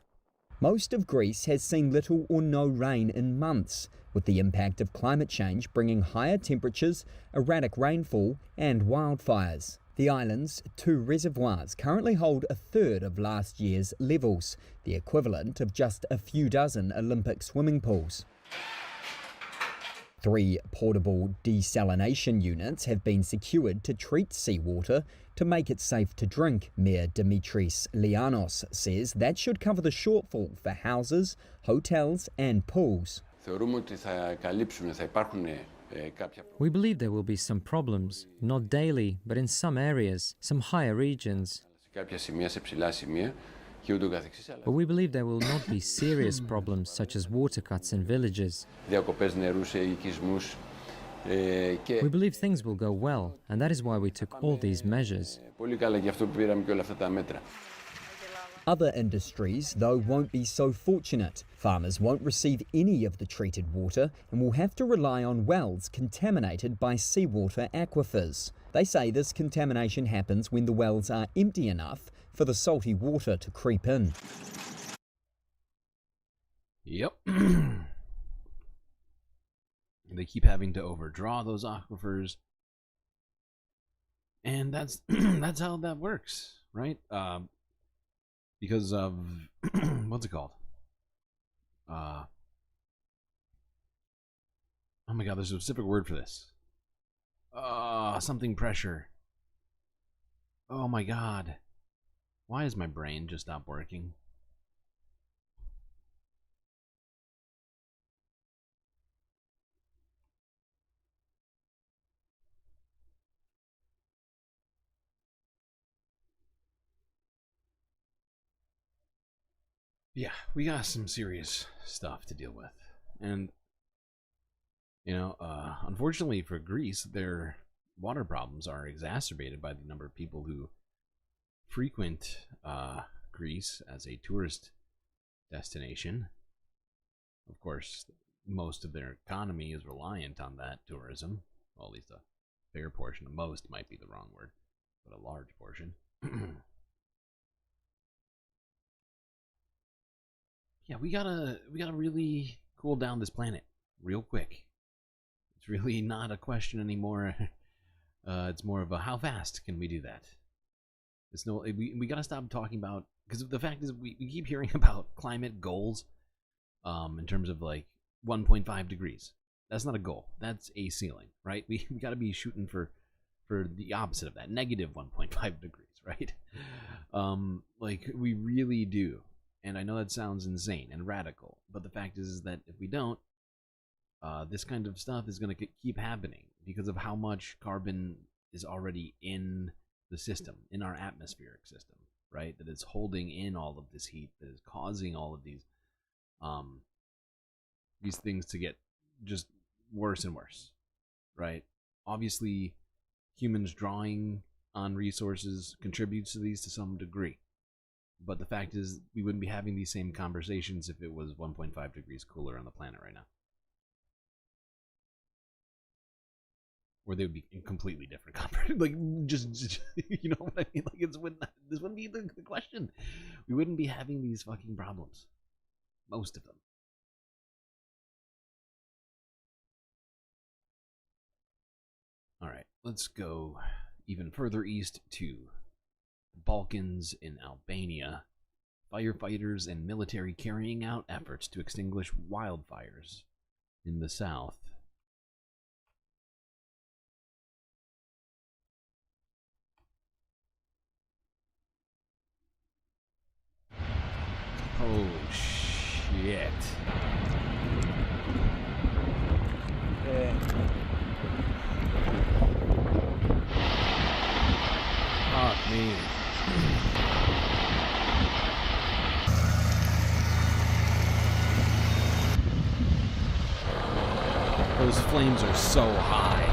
Most of Greece has seen little or no rain in months, with the impact of climate change bringing higher temperatures, erratic rainfall and wildfires. The island's 2 reservoirs currently hold a third of last year's levels, the equivalent of just a few dozen Olympic swimming pools. 3 portable desalination units have been secured to treat seawater to make it safe to drink. Mayor Dimitris Lianos says that should cover the shortfall for houses, hotels and pools. We believe there will be some problems, not daily, but in some areas, some higher regions. But we believe there will not be serious problems such as water cuts in villages. We believe things will go well, and that is why we took all these measures. Other industries, though, won't be so fortunate. Farmers won't receive any of the treated water and will have to rely on wells contaminated by seawater aquifers. They say this contamination happens when the wells are empty enough for the salty water to creep in. Yep. They keep having to overdraw those aquifers, and that's that's how that works, right? Because of what's it called? Oh my God, there's a specific word for this. Something pressure. Oh my God, why has my brain just stopped working? Yeah, we got some serious stuff to deal with. And, you know, unfortunately for Greece, their water problems are exacerbated by the number of people who frequent Greece as a tourist destination. Of course, most of their economy is reliant on that tourism. Well, at least a fair portion. Most might be the wrong word, but a large portion. Yeah, we gotta really cool down this planet real quick. It's really not a question anymore. It's more of a how fast can we do that? It's no, we gotta stop talking about, because the fact is we keep hearing about climate goals, in terms of like 1.5 degrees. That's not a goal. That's a ceiling, right? We gotta be shooting for the opposite of that, negative 1.5 degrees, right? Like we really do. And I know that sounds insane and radical, but the fact is that if we don't, this kind of stuff is going to keep happening because of how much carbon is already in the system, in our atmospheric system, right? That is holding in all of this heat, that is causing all of these things to get just worse and worse, right? Obviously, humans drawing on resources contributes to these to some degree. But the fact is, we wouldn't be having these same conversations if it was 1.5 degrees cooler on the planet right now. Or they would be in completely different conversations. Like, just, you know what I mean? Like, this wouldn't be the question. We wouldn't be having these fucking problems. Most of them. Alright, let's go even further east to Balkans in Albania. Firefighters and military carrying out efforts to extinguish wildfires in the south. Oh shit. Fuck me. Those flames are so high.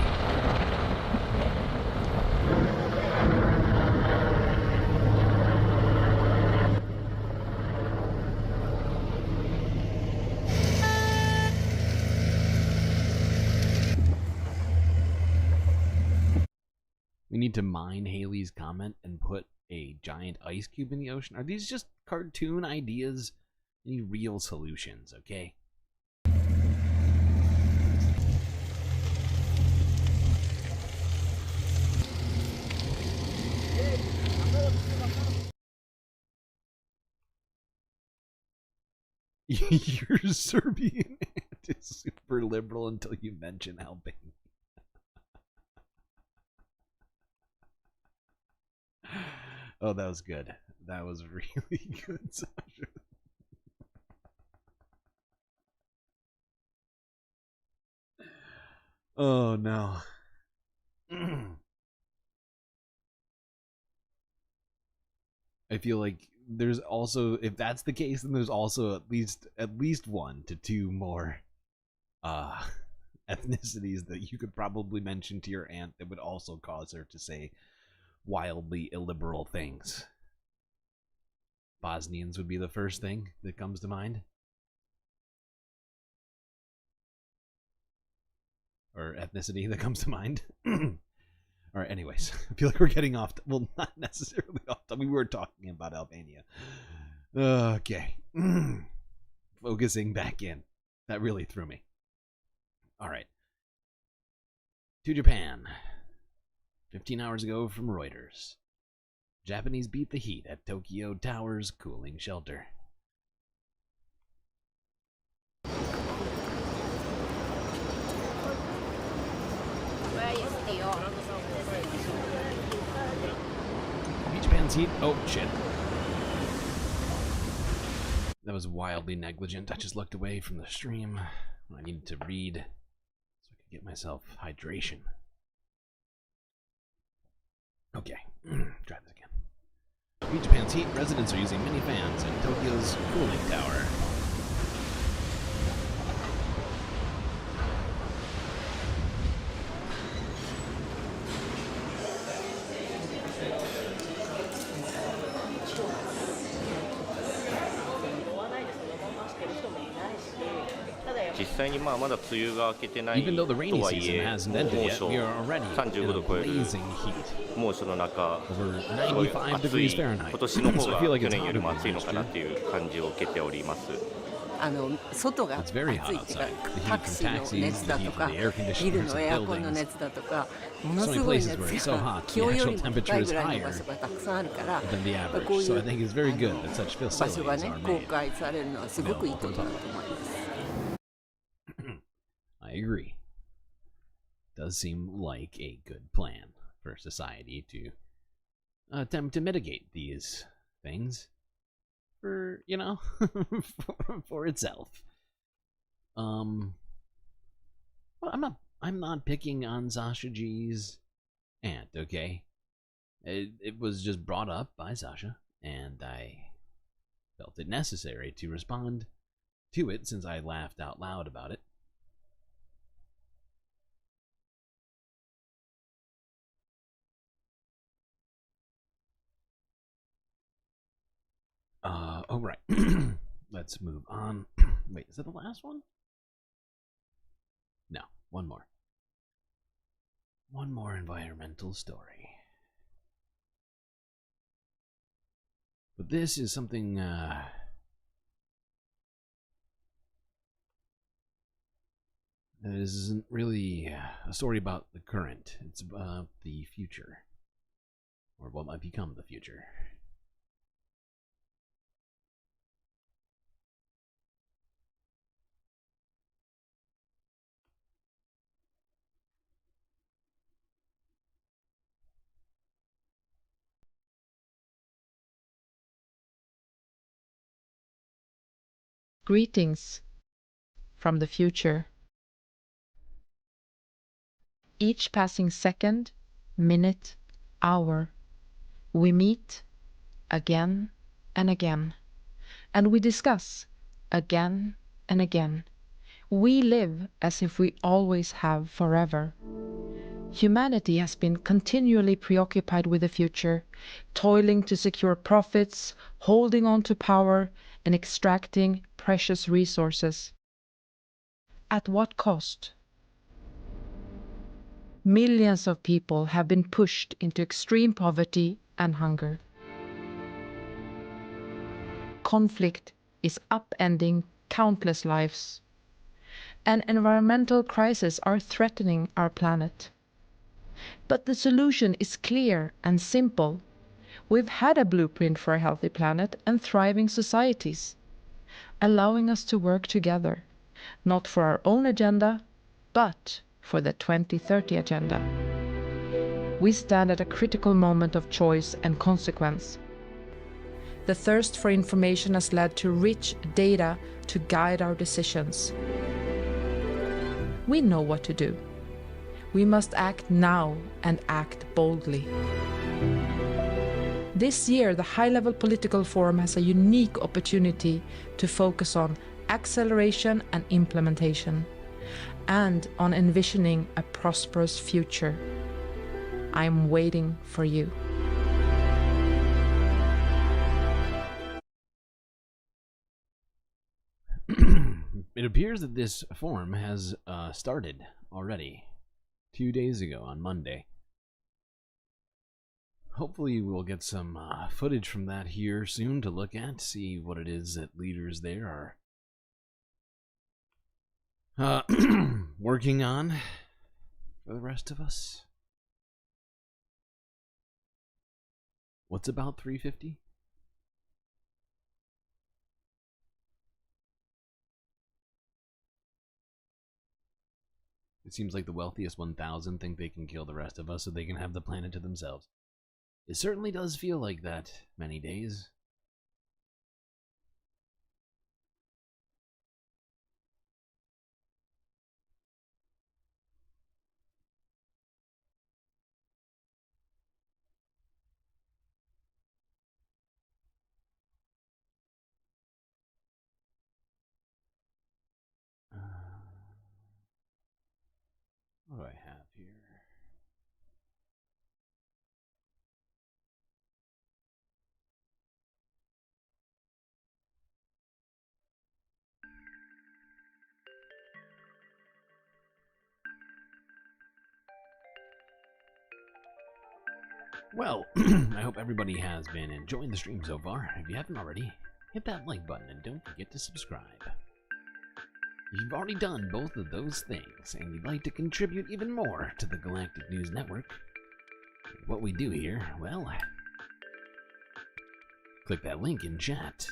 We need to mine Haley's comment and put a giant ice cube in the ocean. Are these just cartoon ideas? I need real solutions, okay? Your Serbian aunt is super liberal until you mention Albania. Oh, that was good. That was really good, Sasha. Oh, no. I feel like there's also, if that's the case, then there's also at least 1 to 2 more ethnicities that you could probably mention to your aunt that would also cause her to say wildly illiberal things. Bosnians would be the first thing that comes to mind. Or ethnicity that comes to mind. Alright, anyways. I feel like we're getting off... well, not necessarily off... we were talking about Albania. Okay. Focusing back in. That really threw me. Alright. To Japan. 15 hours ago from Reuters. Japanese beat the heat at Tokyo Tower's cooling shelter. Japan's heat. Oh, shit. That was wildly negligent. I just looked away from the stream. I needed to read so I could get myself hydration. Okay, try this again. Beat Japan's heat. Residents are using mini fans in Tokyo's cooling tower. Even though the rainy season hasn't ended yet, we are already in a blazing heat. Over 95 degrees Fahrenheit. So I feel like it's hotter than last year. It's very hot outside. The heat from taxis, the heat from the air conditioners of buildings. So many places where it's so hot, the actual temperature is higher than the average. So I think it's very good that such facilities are made. I agree. Does seem like a good plan for society to attempt to mitigate these things for, you know, for itself. Well, I'm not picking on Sasha G's aunt, okay? It was just brought up by Sasha, and I felt it necessary to respond to it since I laughed out loud about it. Oh, right. Let's move on. Wait, is that the last one? No, one more. One more environmental story. But this is something, it isn't really a story about the current. It's about the future. Or what might become the future. Greetings from the future. Each passing second, minute, hour, we meet again and again, and we discuss again and again. We live as if we always have forever. Humanity has been continually preoccupied with the future, toiling to secure profits, holding on to power, and extracting precious resources. At what cost? Millions of people have been pushed into extreme poverty and hunger. Conflict is upending countless lives, and environmental crises are threatening our planet. But the solution is clear and simple. We've had a blueprint for a healthy planet and thriving societies, allowing us to work together, not for our own agenda, but for the 2030 agenda. We stand at a critical moment of choice and consequence. The thirst for information has led to rich data to guide our decisions. We know what to do. We must act now and act boldly. This year, the High-Level Political Forum has a unique opportunity to focus on acceleration and implementation, and on envisioning a prosperous future. I'm waiting for you. It appears that this forum has started already 2 days ago on Monday. Hopefully we'll get some footage from that here soon to look at, see what it is that leaders there are working on for the rest of us. What's about 350? It seems like the wealthiest 1,000 think they can kill the rest of us so they can have the planet to themselves. It certainly does feel like that many days. What do I have here? Well, I hope everybody has been enjoying the stream so far. If you haven't already, hit that like button and don't forget to subscribe. If you've already done both of those things and you'd like to contribute even more to the Galactic News Network, what we do here, well, click that link in chat,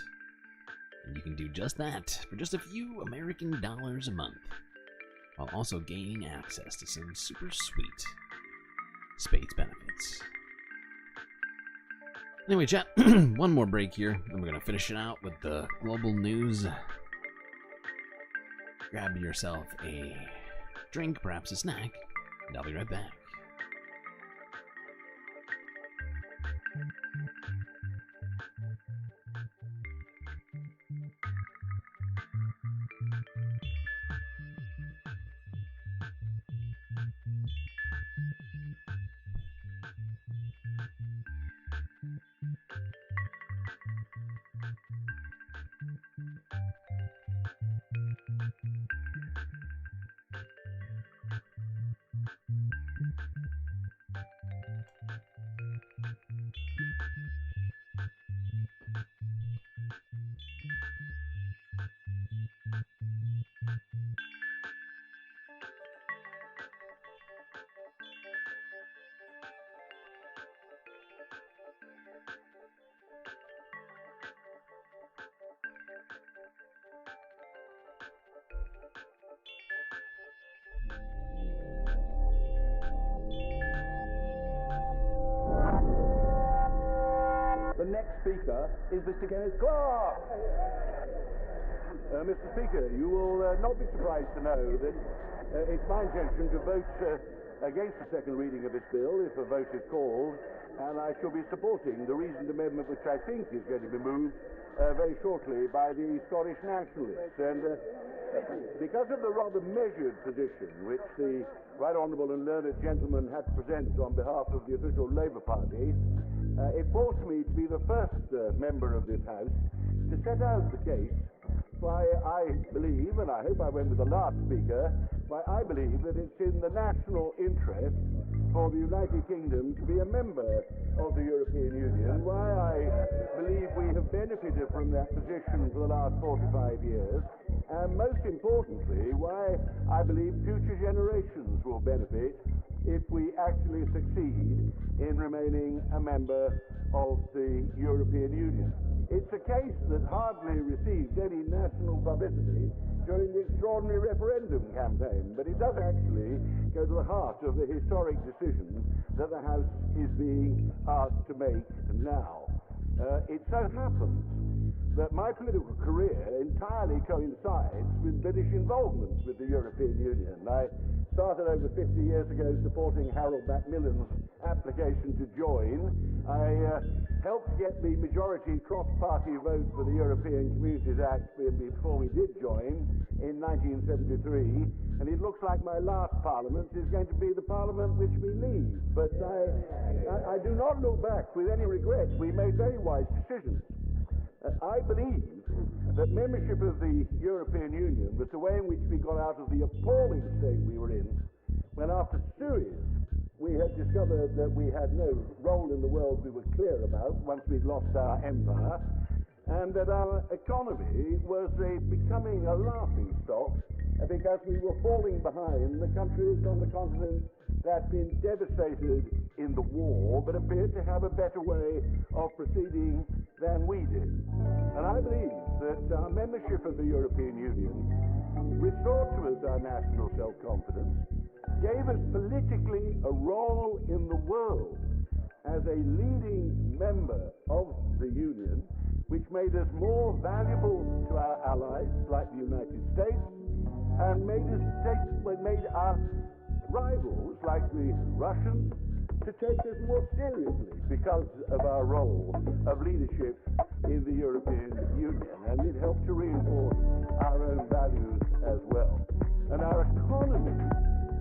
and you can do just that for just a few American dollars a month, while also gaining access to some super sweet space benefits. Anyway, chat, one more break here, then we're going to finish it out with the global news. Grab yourself a drink, perhaps a snack, and I'll be right back. The next speaker is Mr. Kenneth Clark. Mr. Speaker, you will not be surprised to know that it's my intention to vote against the second reading of this bill if a vote is called, and I shall be supporting the reasoned amendment which I think is going to be moved very shortly by the Scottish Nationalists. And because of the rather measured position which the right honourable and learned gentleman had to present on behalf of the official Labour Party, it forced me to be the first member of this House to set out the case why I believe, and I hope I went with the last speaker, Why, I believe that it's in the national interest for the United Kingdom to be a member of the European Union. Why I believe we have benefited from that position for the last 45 years. And most importantly, why I believe future generations will benefit if we actually succeed in remaining a member of the European Union. It's a case that hardly received any national publicity during the extraordinary referendum campaign, but it does actually go to the heart of the historic decision that the House is being asked to make now. It so happens that my political career entirely coincides with British involvement with the European Union. I started over 50 years ago supporting Harold Macmillan's application to join. I helped get the majority cross-party vote for the European Communities Act before we did join in 1973, and it looks like my last parliament is going to be the parliament which we leave. But I do not look back with any regret. We made very wise decisions. I believe that membership of the European Union was the way in which we got out of the appalling state we were in when, after Tues, we had discovered that we had no role in the world we were clear about once we'd lost our empire, and that our economy was becoming a laughing stock because we were falling behind the countries on the continent that had been devastated in the war but appeared to have a better way of proceeding than we did. And I believe that our membership of the European Union restored to us our national self-confidence, gave us politically a role in the world as a leading member of the Union, which made us more valuable to our allies, like the United States, and made our rivals, like the Russians, to take us more seriously because of our role of leadership in the European Union. And it helped to reinforce our own values as well. And our economy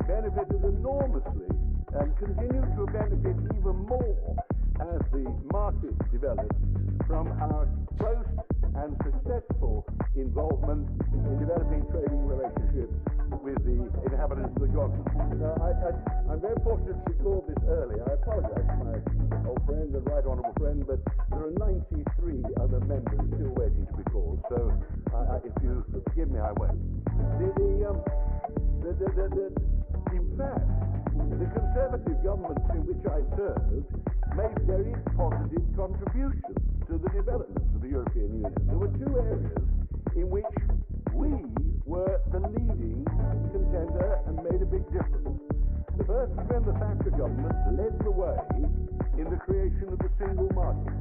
benefited enormously and continued to benefit even more as the market developed from our close and successful involvement in developing trading relationships with the inhabitants of the continent. I'm very fortunate to record this early. I apologize to my old friend and right honourable friend, but there are 93 other members still waiting to be called, so if you forgive me, I won't. In fact, the Conservative governments in which I served made very positive contributions to the development of the European Union. There were two areas in which we were the leading contender and made a big difference. The first was when the Thatcher government led the way in the creation of the single market.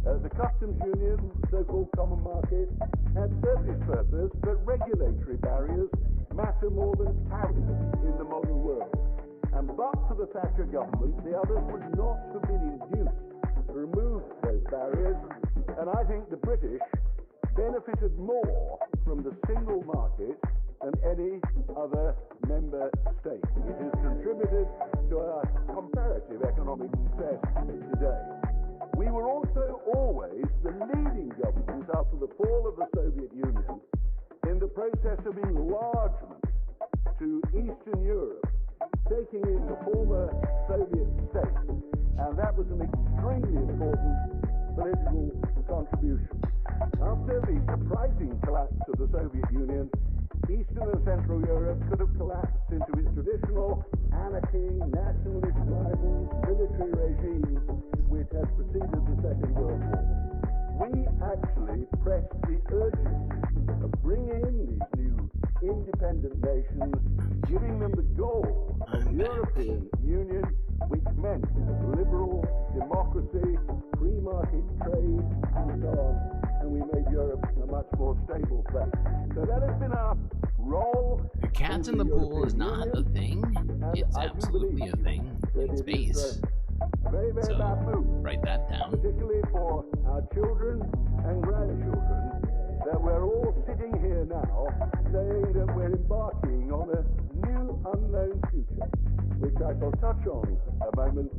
The customs union, so-called common market, had served its purpose, but regulatory barriers matter more than tariffs in the modern world. And but for the Thatcher government, the others would not have been induced to remove those barriers, and I think the British benefited more from the single market than any other member state. It has contributed to our comparative economic success today. We were also always the leading government after the fall of the Soviet Union in the process of enlargement to Eastern Europe, taking in the former Soviet states, and that was an extremely important political contribution. After the surprising collapse of the Soviet Union, Eastern and Central Europe could have collapsed into its traditional anarchy, nationalist rivals, military regimes which had preceded the Second World War. We actually pressed the urgency of bringing in these new independent nations, giving them the goal of the European Union, which meant liberal democracy, free market trade, and so on, and we made Europe a much more stable place. So that has been our role. The cats in the pool is not a thing. It's absolutely a thing in space. Very, very bad move. Write that down. Particularly for our children and grandchildren, that we're all sitting here now saying that we're embarking on a new unknown future, which I shall touch on a moment,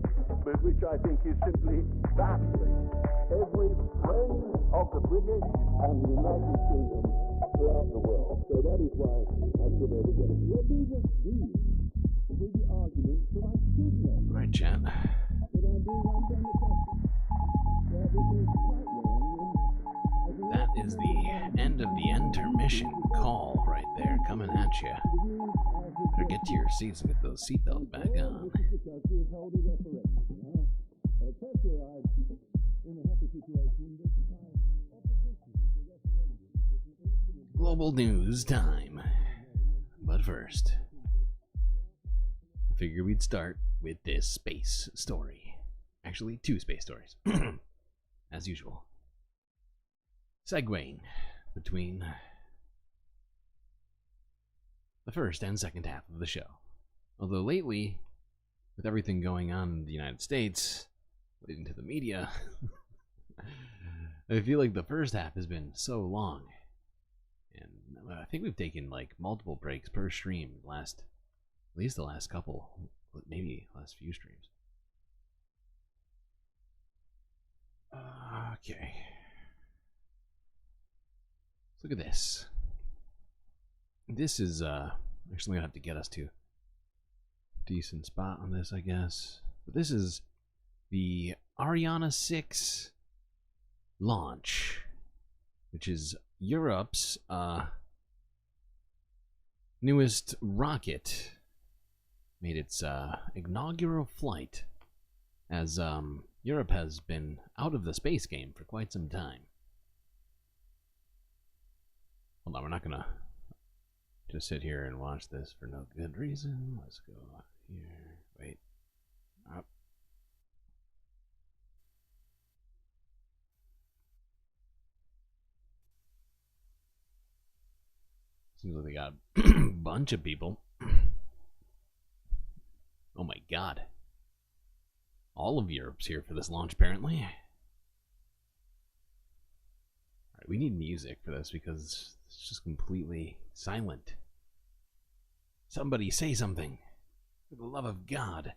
but which I think is simply baffling. Every friend of the British and the United Kingdom throughout the world. So that is why I prefer to get it. Let me just deal with the argument that I should not. All right, chat. That I'm being undemocratic. That this is quite wrong. That is the end of the intermission call right there, coming at you. Better get to your seats and get those seatbelts back on. Because we held a referendum. Now, personally, I'm in a happy situation that my opposition to the referendum is an instrument. Global news time. But first, I figured we'd start with this space story. Actually, 2 space stories. As usual. Segueing between the first and second half of the show. Although lately, with everything going on in the United States, leading to the media, I feel like the first half has been so long. And I think we've taken like multiple breaks per stream, at least the last couple, maybe last few streams. Okay. Look at this. This is actually gonna have to get us to a decent spot on this, I guess. But this is the Ariane 6 launch, which is Europe's newest rocket. Made its inaugural flight, as Europe has been out of the space game for quite some time. Hold on, we're not gonna just sit here and watch this for no good reason. Let's go here. Wait. Up. Seems like they got a bunch of people. Oh my god. All of Europe's here for this launch, apparently. Alright, we need music for this because it's just completely silent. Somebody say something. For the love of God.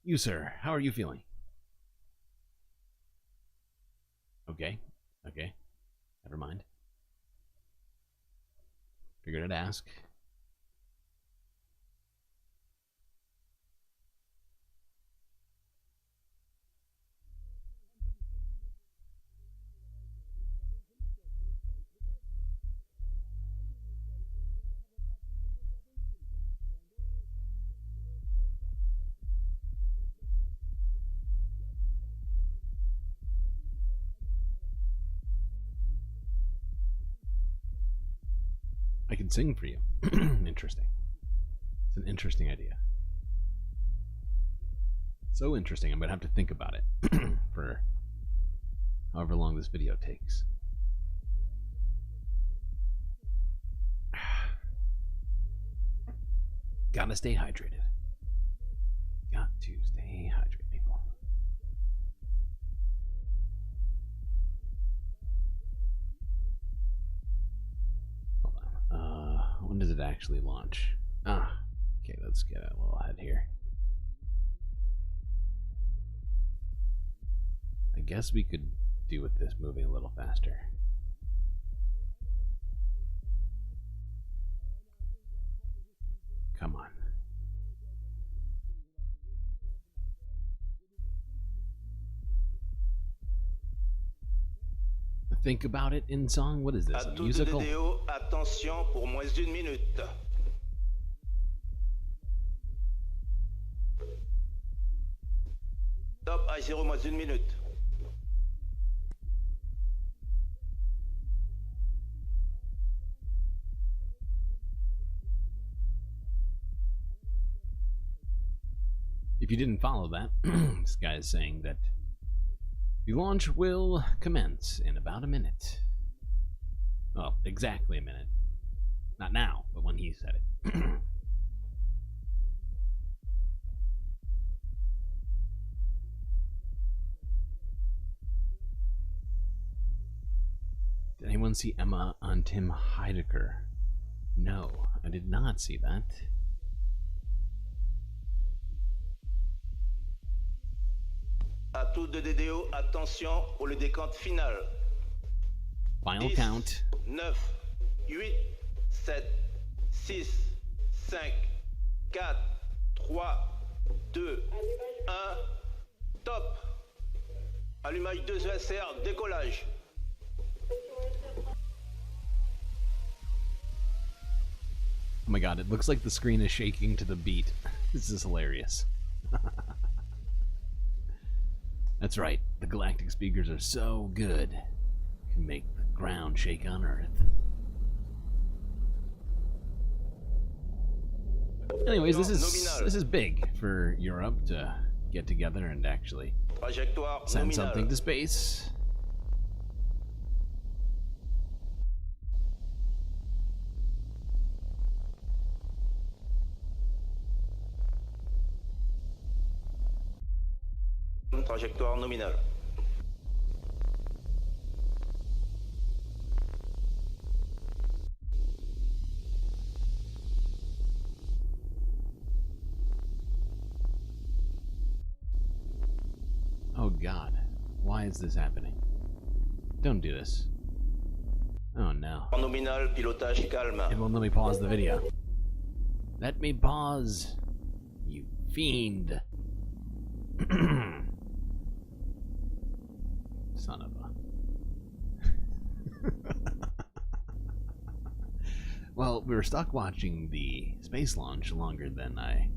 You, sir, how are you feeling? Okay. Okay. Never mind. Figured I'd ask. I can sing for you. Interesting. It's an interesting idea. So interesting, I'm going to have to think about it for however long this video takes. Gotta stay hydrated. Got to stay hydrated, people. When does it actually launch? Okay, let's get a little ahead here. I guess we could do with this moving a little faster. Come on. Think about it in song. What is this? A musical? Attention pour moins d'1 minute. Top à 0 moins d'1 minute. If you didn't follow that, this guy is saying that the launch will commence in about a minute. Well, exactly a minute. Not now, but when he said it. Did anyone see Emma on Tim Heidecker? No, I did not see that. À tous de DDO, attention pour le décompte final. Final count. 9, 8, 7, 6, 5, 4, 3, 2, 1, top. Allumage 2 ESR, décollage. Oh my god, it looks like the screen is shaking to the beat. This is hilarious. That's right, the Galactic speakers are so good. Can make the ground shake on Earth. Anyways, this is big for Europe to get together and actually send something to space. Trajectoire nominale. Oh god, why is this happening? Don't do this. Oh no. Nominal, pilotage calme. It won't let me pause the video. Let me pause, you fiend. Son of a... Well, we were stuck watching the space launch longer than I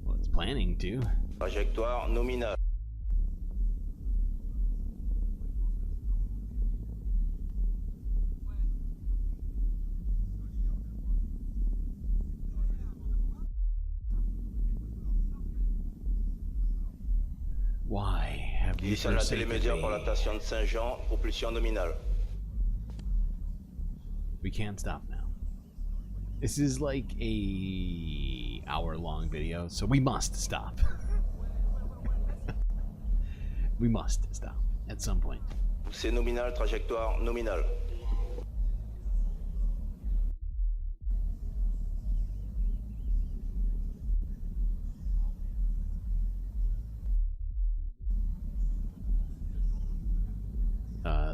was planning to. Trajectoire nominale. Why have you Position la forsaken télémédias pour la me? station de Saint-Jean, propulsion nominale. We can't stop now. This is like a hour-long video, so we must stop. We must stop at some point. Poussée nominale, trajectoire nominale.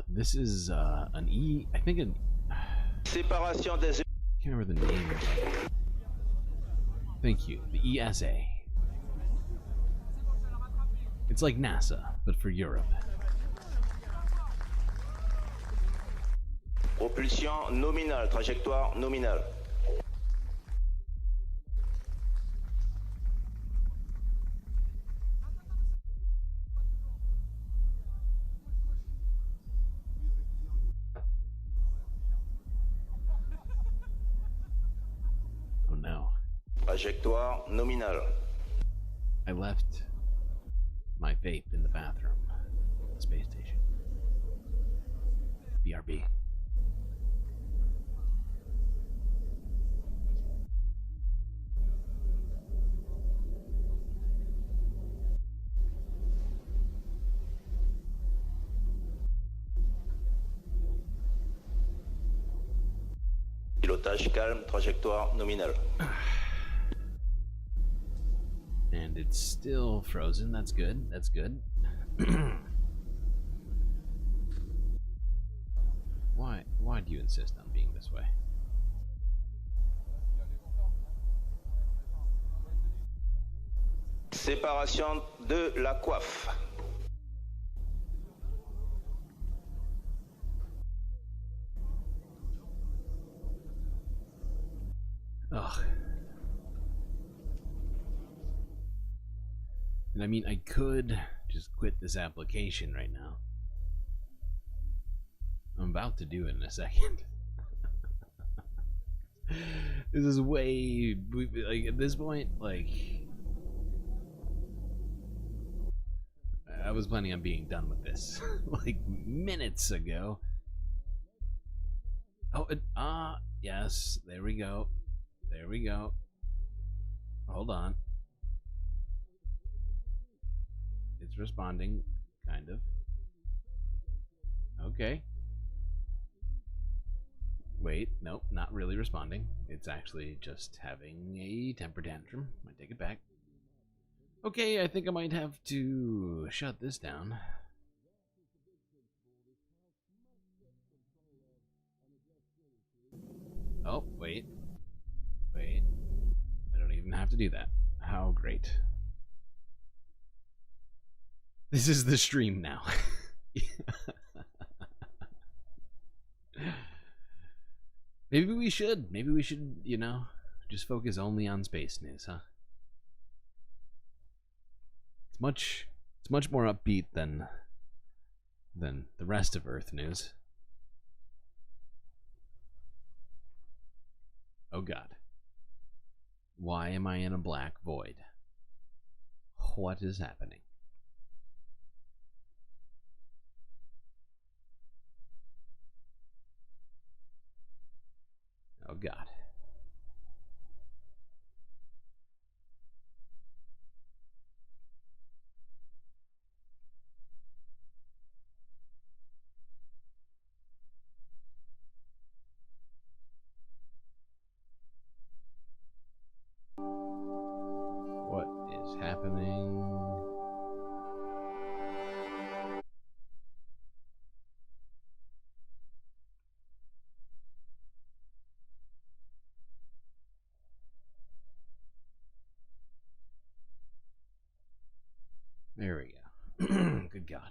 This is an E. I think an. Séparation des. I can't remember the name. Thank you. The ESA. It's like NASA, but for Europe. Propulsion nominale, trajectoire nominale. Oh no. Trajectoire nominale. I left my vape in the bathroom. The space station. BRB. Pilotage calme, trajectoire nominale. And it's still frozen. That's good. That's good. Why do you insist on being this way? Séparation de la coiffe. Ugh. And I mean, I could just quit this application right now. I'm about to do it in a second. This is way, like, at this point, like, I was planning on being done with this, like, minutes ago. Oh, yes, there we go. There we go. Hold on. It's responding, kind of. Okay. Wait, nope, not really responding. It's actually just having a temper tantrum. Might take it back. Okay, I think I might have to shut this down. Oh, wait. Wait. I don't even have to do that. How great. This is the stream now. Maybe we should, you know, just focus only on space news, huh? It's much more upbeat than the rest of Earth news. Oh God. Why am I in a black void? What is happening? Oh God. What is happening? There we go. Good God.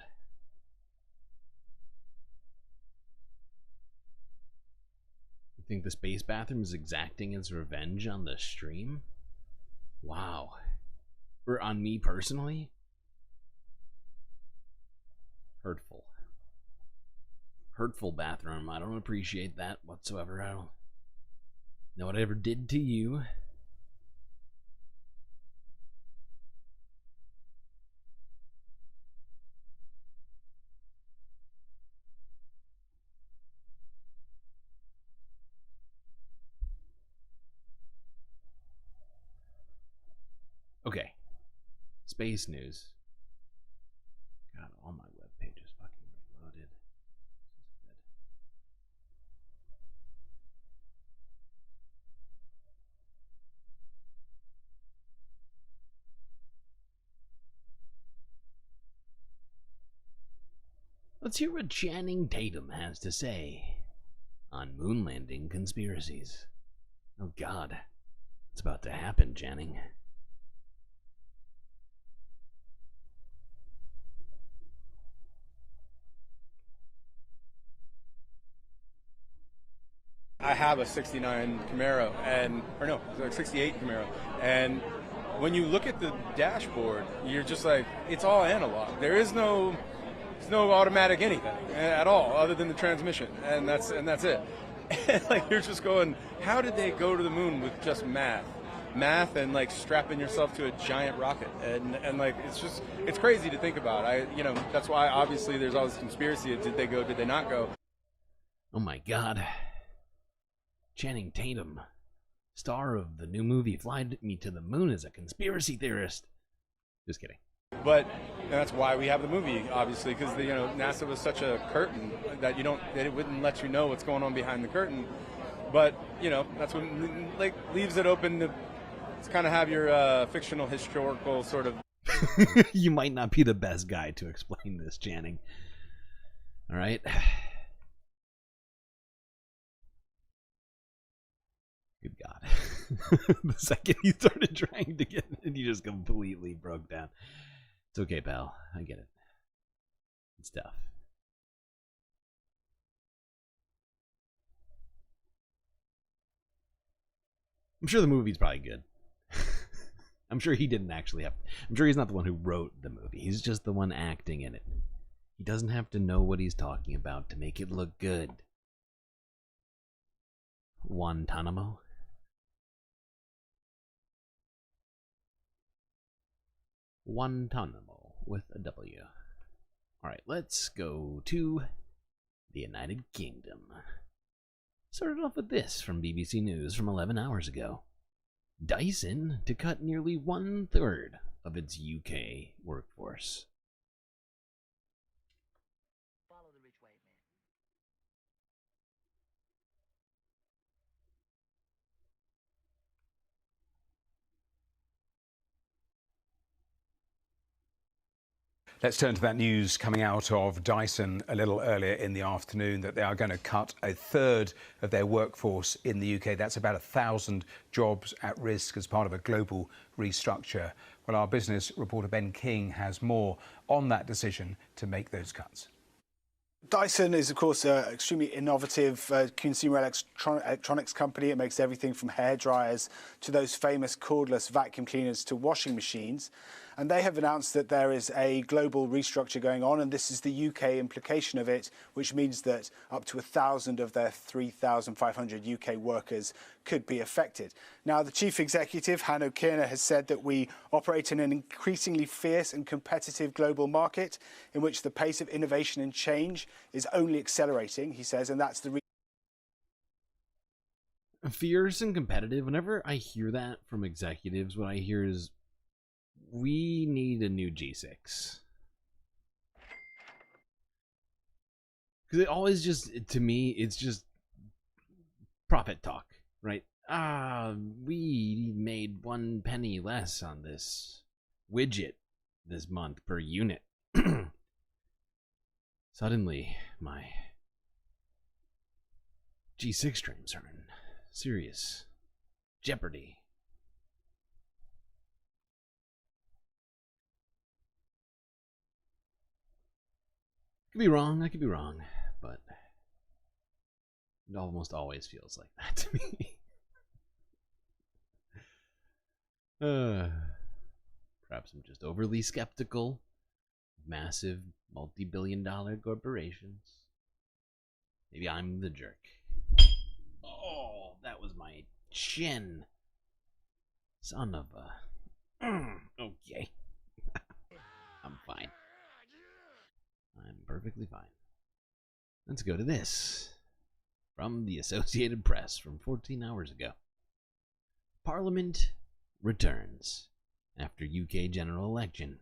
You think the space bathroom is exacting its revenge on the stream? Wow. Or on me personally? Hurtful. Hurtful bathroom. I don't appreciate that whatsoever. I don't know what I ever did to you. Okay. Space news. God, all my web pages fucking reloaded. This is good. Let's hear what Channing Tatum has to say on moon landing conspiracies. Oh God. It's about to happen, Channing. I have a 69 Camaro, or no, it's like 68 Camaro, and when you look at the dashboard, you're just like, it's all analog. There's no automatic anything at all, other than the transmission, and that's it. And like you're just going, how did they go to the moon with just math, and like strapping yourself to a giant rocket, and like it's crazy to think about. That's why obviously there's all this conspiracy of did they go, did they not go? Oh my God. Channing Tatum, star of the new movie Fly Me to the Moon, is a conspiracy theorist. Just kidding. But that's why we have the movie, obviously, because NASA was such a curtain that it wouldn't let you know what's going on behind the curtain. But that's what like leaves it open to kind of have your fictional historical sort of. You might not be the best guy to explain this, Channing. All right. Good God. The second you started trying to get it, you just completely broke down. It's okay, pal. I get it. It's tough. I'm sure the movie's probably good. I'm sure he didn't actually have. I'm sure he's not the one who wrote the movie. He's just the one acting in it. He doesn't have to know what he's talking about to make it look good. Guantanamo? Guantanamo with a W. Alright, let's go to the United Kingdom. Started off with this from BBC News from 11 hours ago. Dyson to cut nearly 1/3 of its UK workforce. Let's turn to that news coming out of Dyson a little earlier in the afternoon, that they are going to cut a third of their workforce in the UK. That's about 1,000 jobs at risk as part of a global restructure. Well, our business reporter Ben King has more on that decision to make those cuts. Dyson is, of course, an extremely innovative consumer electronics company. It makes everything from hairdryers to those famous cordless vacuum cleaners to washing machines. And they have announced that there is a global restructure going on, and this is the UK implication of it, which means that up to 1,000 of their 3,500 UK workers could be affected. Now, the chief executive, Hanno Kierna, has said that we operate in an increasingly fierce and competitive global market in which the pace of innovation and change is only accelerating, he says, and that's the fierce and competitive. Whenever I hear that from executives, what I hear is, we need a new G6. Because it always just, to me, it's just profit talk, right? We made 1 penny less on this widget this month per unit. Suddenly, my G6 streams are in serious jeopardy. I could be wrong, but it almost always feels like that to me. Perhaps I'm just overly skeptical of massive multi-billion-dollar corporations. Maybe I'm the jerk. Oh, that was my chin. Son of a... Okay. I'm fine. I'm perfectly fine. Let's go to this. From the Associated Press from 14 hours ago. Parliament returns after UK general election.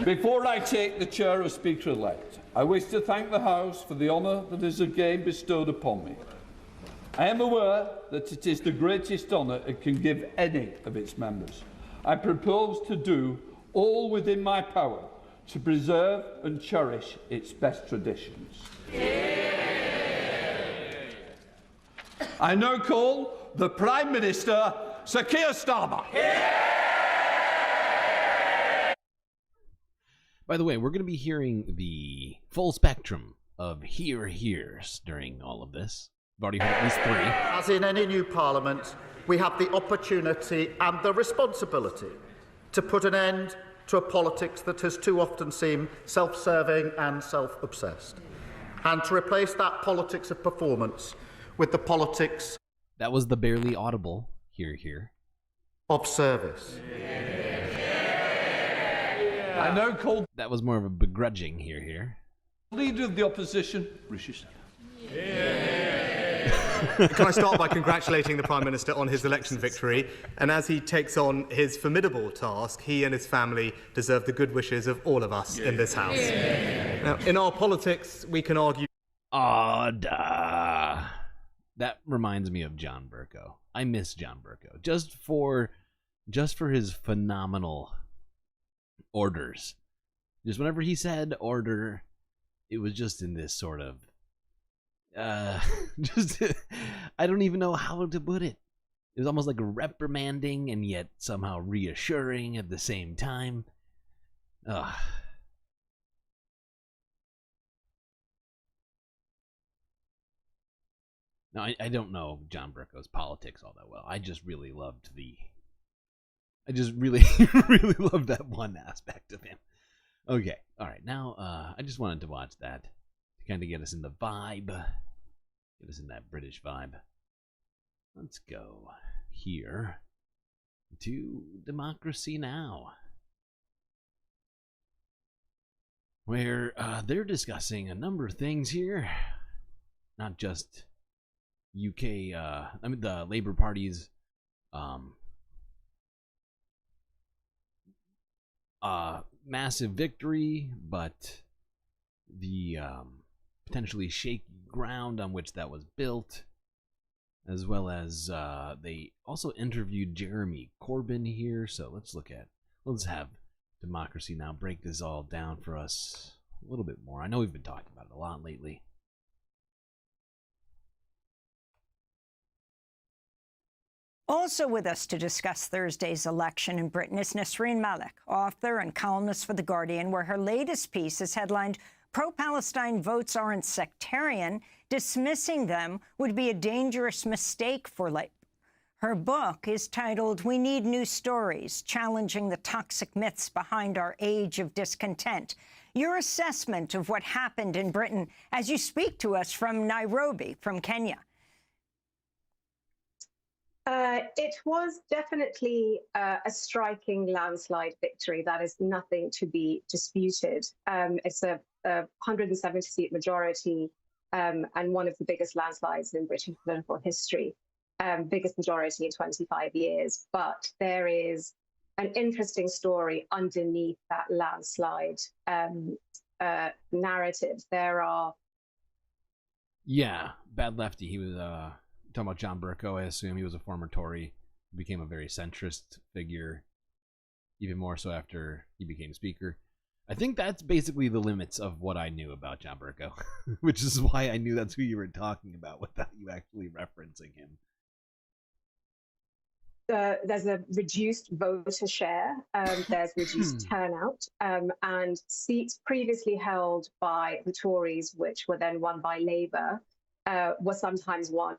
Before I take the chair as Speaker-elect, I wish to thank the House for the honour that is again bestowed upon me. I am aware that it is the greatest honour it can give any of its members. I propose to do all within my power to preserve and cherish its best traditions. I now call the Prime Minister, Sir Keir Starmer. By the way, we're going to be hearing the full spectrum of hears during all of this. I've already heard at least 3. As in any new parliament, we have the opportunity and the responsibility to put an end to a politics that has too often seemed self-serving and self-obsessed, and to replace that politics of performance with the politics... That was the barely audible hear. ...of service. I now call... That was more of a begrudging hear. Leader of the Opposition, Rishi Can I start by congratulating the Prime Minister on his election victory, and as he takes on his formidable task, he and his family deserve the good wishes of all of us in this House. Now, in our politics, we can argue... That reminds me of John Bercow. I miss John Bercow. Just for his phenomenal orders. Just whenever he said order, it was just in this sort of just I don't even know how to put it. It was almost like reprimanding and yet somehow reassuring at the same time. No, I don't know John Bercow's politics all that well. I just really loved really loved that one aspect of him. Okay, all right. Now, I just wanted to watch that to kind of get us in the vibe, get us in that British vibe. Let's go here to Democracy Now! where they're discussing a number of things here, not just UK. The Labour Party's massive victory, but the potentially shaky ground on which that was built, as well as they also interviewed Jeremy Corbyn here. So let's have Democracy Now! Break this all down for us a little bit more. I know we've been talking about it a lot lately. Also with us to discuss Thursday's election in Britain is Nasreen Malik, author and columnist for The Guardian, where her latest piece is headlined, "Pro-Palestine votes aren't sectarian. Dismissing them would be a dangerous mistake for Labour." Her book is titled "We Need New Stories, Challenging the Toxic Myths Behind Our Age of Discontent." Your assessment of what happened in Britain as you speak to us from Nairobi, from Kenya. It was definitely a striking landslide victory. That is nothing to be disputed. It's a 170-seat majority and one of the biggest landslides in British political history, biggest majority in 25 years. But there is an interesting story underneath that landslide narrative. There are... Yeah, bad lefty. He was... talking about John Bercow, I assume. He was a former Tory, became a very centrist figure, even more so after he became Speaker. I think that's basically the limits of what I knew about John Bercow, which is why I knew that's who you were talking about without you actually referencing him. There's a reduced voter share, there's reduced turnout, and seats previously held by the Tories, which were then won by Labour, were sometimes won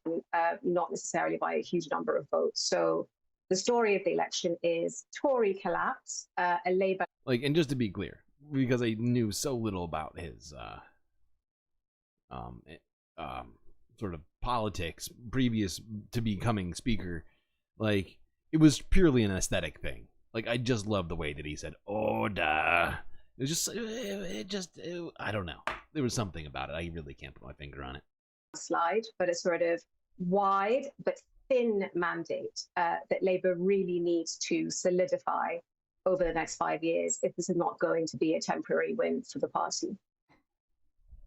not necessarily by a huge number of votes. So the story of the election is Tory collapse, a Labour... And just to be clear, because I knew so little about his sort of politics previous to becoming Speaker, it was purely an aesthetic thing. I just love the way that he said, "Order." I don't know. There was something about it. I really can't put my finger on it. Slide, but a sort of wide but thin mandate that Labour really needs to solidify over the next 5 years if this is not going to be a temporary win for the party.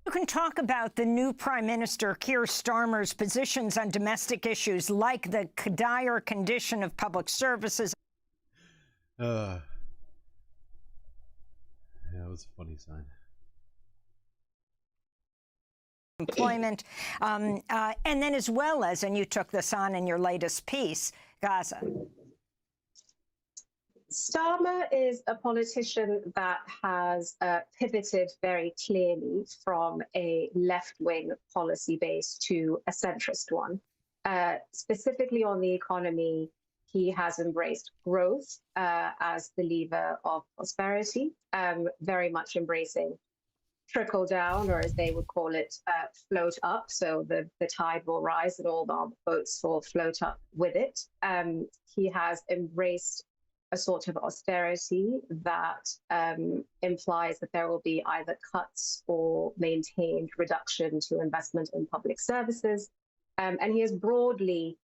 You can talk about the new Prime Minister, Keir Starmer's positions on domestic issues like the dire condition of public services. Yeah, that was a funny sign. Employment, and then as well as, and you took this on in your latest piece, Gaza. Starmer is a politician that has pivoted very clearly from a left-wing policy base to a centrist one. Specifically on the economy, he has embraced growth as the lever of prosperity, very much embracing trickle down, or as they would call it, float up. So the tide will rise and all the boats will float up with it. He has embraced a sort of austerity that implies that there will be either cuts or maintained reduction to investment in public services. And he has broadly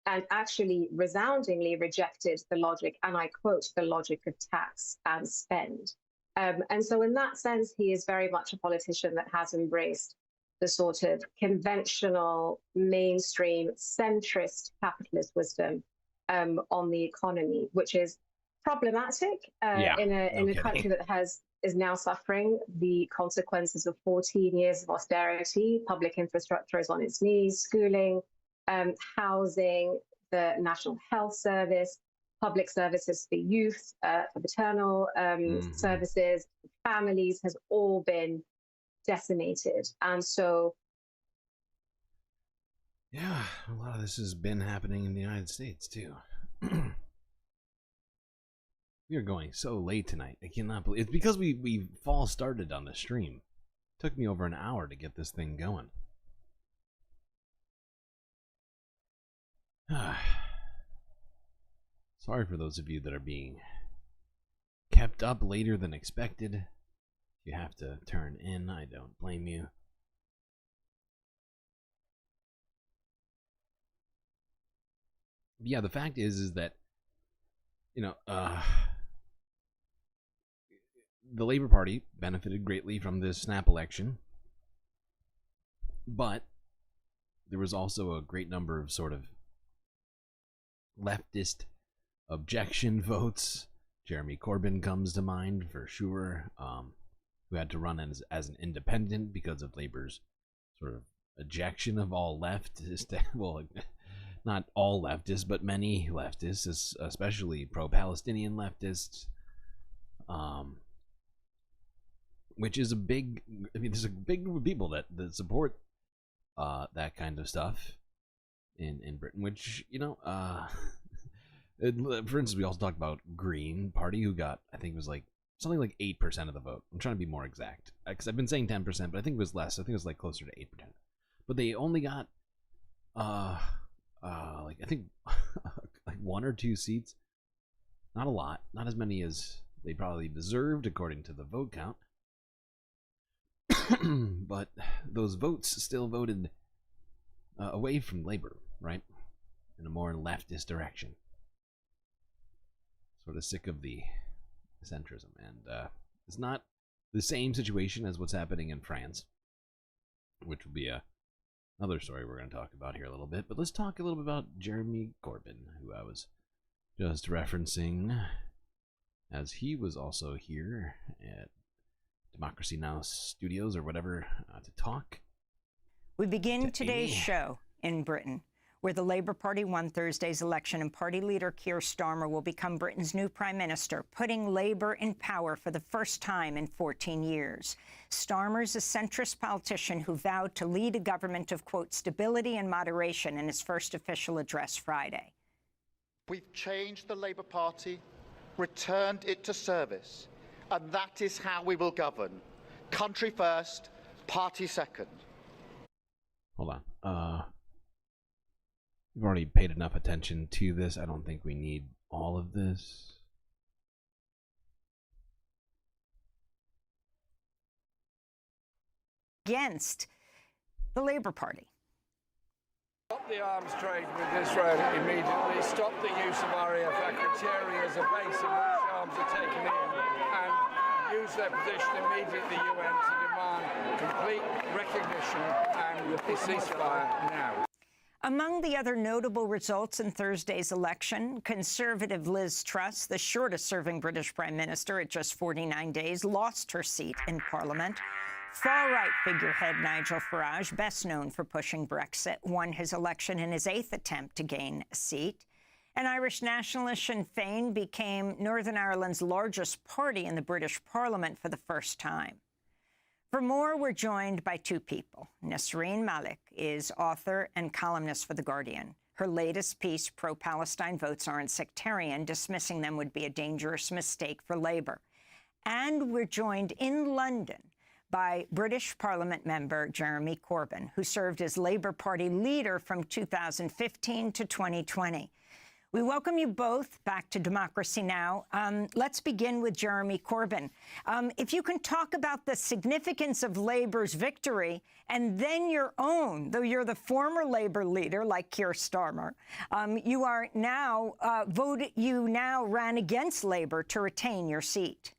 and actually resoundingly rejected the logic, and I quote, the logic of tax and spend. And so in that sense, he is very much a politician that has embraced the sort of conventional, mainstream, centrist capitalist wisdom on the economy, which is problematic in a country that is now suffering the consequences of 14 years of austerity. Public infrastructure is on its knees, schooling, housing, the National Health Service, public services for youth, for maternal services, families, has all been decimated. And so... Yeah, a lot of this has been happening in the United States, too. We are going so late tonight. I cannot believe it's because we fall started on the stream. It took me over an hour to get this thing going. Sorry for those of you that are being kept up later than expected. You have to turn in. I don't blame you. Yeah, the fact is that, you know, the Labour Party benefited greatly from this snap election, but there was also a great number of sort of leftist objection votes. Jeremy Corbyn comes to mind for sure, who had to run as an independent because of Labour's sort of ejection of all leftists. Well, not all leftists, but many leftists, especially pro-Palestinian leftists. Which is a big, I mean, there's a big group of people that support that kind of stuff in Britain, which, you know, for instance, we also talked about Green Party, who got, I think it was like something like 8% of the vote. I'm trying to be more exact, because I've been saying 10%, but I think it was less. I think it was like closer to 8%. But they only got, like, I think like 1 or 2 seats. Not a lot, not as many as they probably deserved according to the vote count. But those votes still voted away from Labour, right? In a more leftist direction. Sort of sick of the centrism. And it's not the same situation as what's happening in France, which will be another story we're going to talk about here a little bit. But let's talk a little bit about Jeremy Corbyn, who I was just referencing, as he was also here at Democracy Now! Studios or whatever to talk. We begin today's show in Britain, where the Labour Party won Thursday's election and party leader Keir Starmer will become Britain's new Prime Minister, putting Labour in power for the first time in 14 years. Starmer's a centrist politician who vowed to lead a government of, quote, stability and moderation in his first official address Friday. We've changed the Labour Party, returned it to service, and that is how we will govern. Country first, party second. Hold on. We've already paid enough attention to this. I don't think we need all of this. Against the Labour Party. Stop the arms trade with Israel immediately. Stop the use of RAF Akrotiri as a base in which arms are taken in. And use their position immediately at the UN to demand complete recognition and a ceasefire now. Among the other notable results in Thursday's election, Conservative Liz Truss, the shortest-serving British Prime Minister at just 49 days, lost her seat in Parliament. Far-right figurehead Nigel Farage, best known for pushing Brexit, won his election in his 8th attempt to gain a seat. And Irish nationalist Sinn Féin became Northern Ireland's largest party in the British Parliament for the first time. For more, we're joined by 2 people. Nasreen Malik is author and columnist for The Guardian. Her latest piece, Pro-Palestine Votes Aren't Sectarian, dismissing them would be a dangerous mistake for Labour. And we're joined in London by British Parliament member Jeremy Corbyn, who served as Labour Party leader from 2015 to 2020. We welcome you both back to Democracy Now! Let's begin with Jeremy Corbyn. If you can talk about the significance of Labour's victory and then your own, though you're the former Labour leader like Keir Starmer, you now ran against Labour to retain your seat.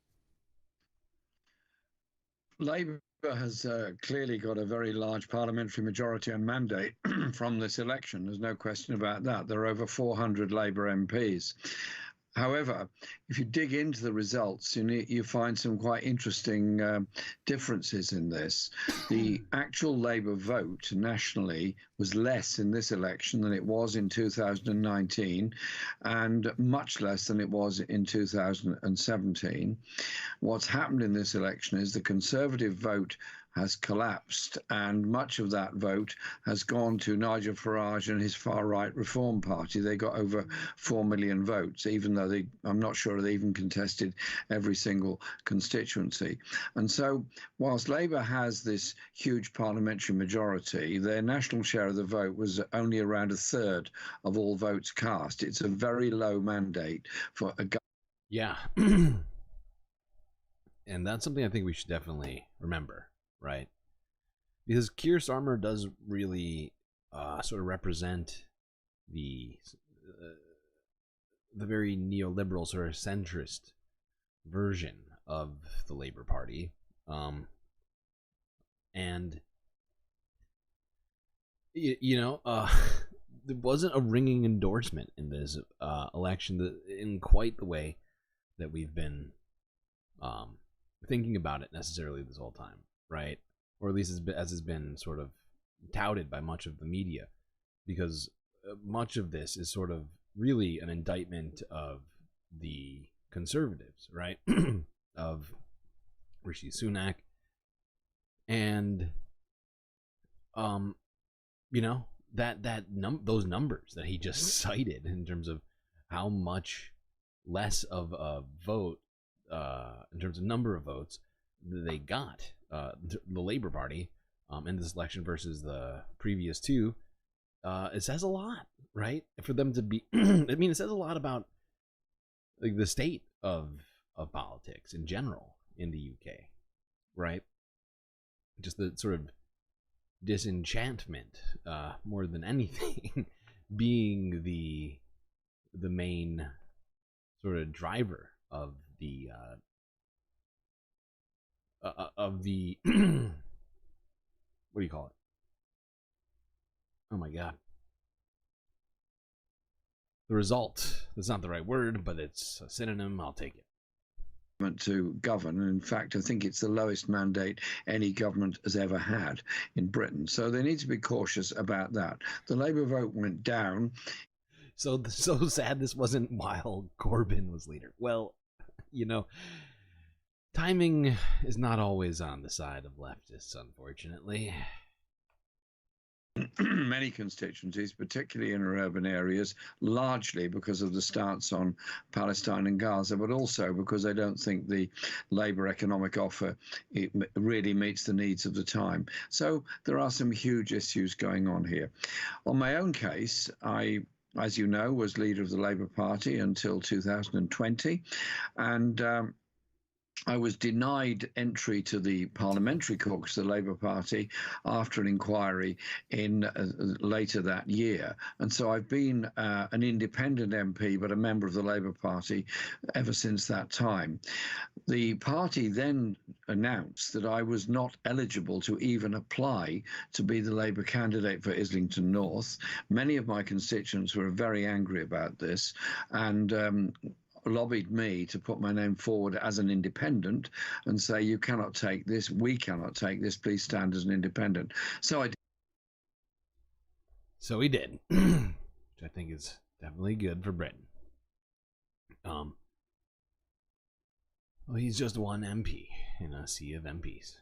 Labour has clearly got a very large parliamentary majority and mandate from this election. There's no question about that. There are over 400 Labour MPs. However, if you dig into the results, you find some quite interesting differences in this. The actual Labour vote nationally was less in this election than it was in 2019, and much less than it was in 2017. What's happened in this election is the Conservative vote has collapsed, and much of that vote has gone to Nigel Farage and his far-right Reform Party. They got over 4 million votes, even though I'm not sure they even contested every single constituency. And so, whilst Labour has this huge parliamentary majority, their national share of the vote was only around 1/3 of all votes cast. It's a very low mandate for a government. Yeah. And that's something I think we should definitely remember, right? Because Keir Starmer does really sort of represent the very neoliberal sort of centrist version of the Labour Party, and there wasn't a ringing endorsement in this election in quite the way that we've been thinking about it necessarily this whole time, right? Or at least as has been sort of touted by much of the media, because much of this is sort of really an indictment of the Conservatives, right? Of Rishi Sunak, and those numbers that he just cited in terms of how much less of a vote, in terms of number of votes, they got, the Labour Party in this election versus the previous two, it says a lot, right? For them to be, I mean, it says a lot about like the state of politics in general in the UK, right? Just the sort of disenchantment, more than anything, being the main sort of driver of the what do you call it? Oh my god. The result. That's not the right word, but it's a synonym. I'll take it. To govern, and in fact I think it's the lowest mandate any government has ever had in Britain, so they need to be cautious about that. The Labour vote went down. So sad this wasn't while Corbyn was leader. Well, timing is not always on the side of leftists, unfortunately. Many constituencies, particularly in urban areas, largely because of the stance on Palestine and Gaza, but also because they don't think the Labour economic offer really meets the needs of the time. So there are some huge issues going on here. On my own case, I, as you know, was leader of the Labour Party until 2020, and I was denied entry to the parliamentary caucus of the Labour Party after an inquiry in later that year. And so I've been an independent MP, but a member of the Labour Party ever since that time. The party then announced that I was not eligible to even apply to be the Labour candidate for Islington North. Many of my constituents were very angry about this, and lobbied me to put my name forward as an independent and say, you cannot take this, we cannot take this, please stand as an independent. So I did. So he did, which I think is definitely good for Britain. Well, he's just one MP in a sea of MPs.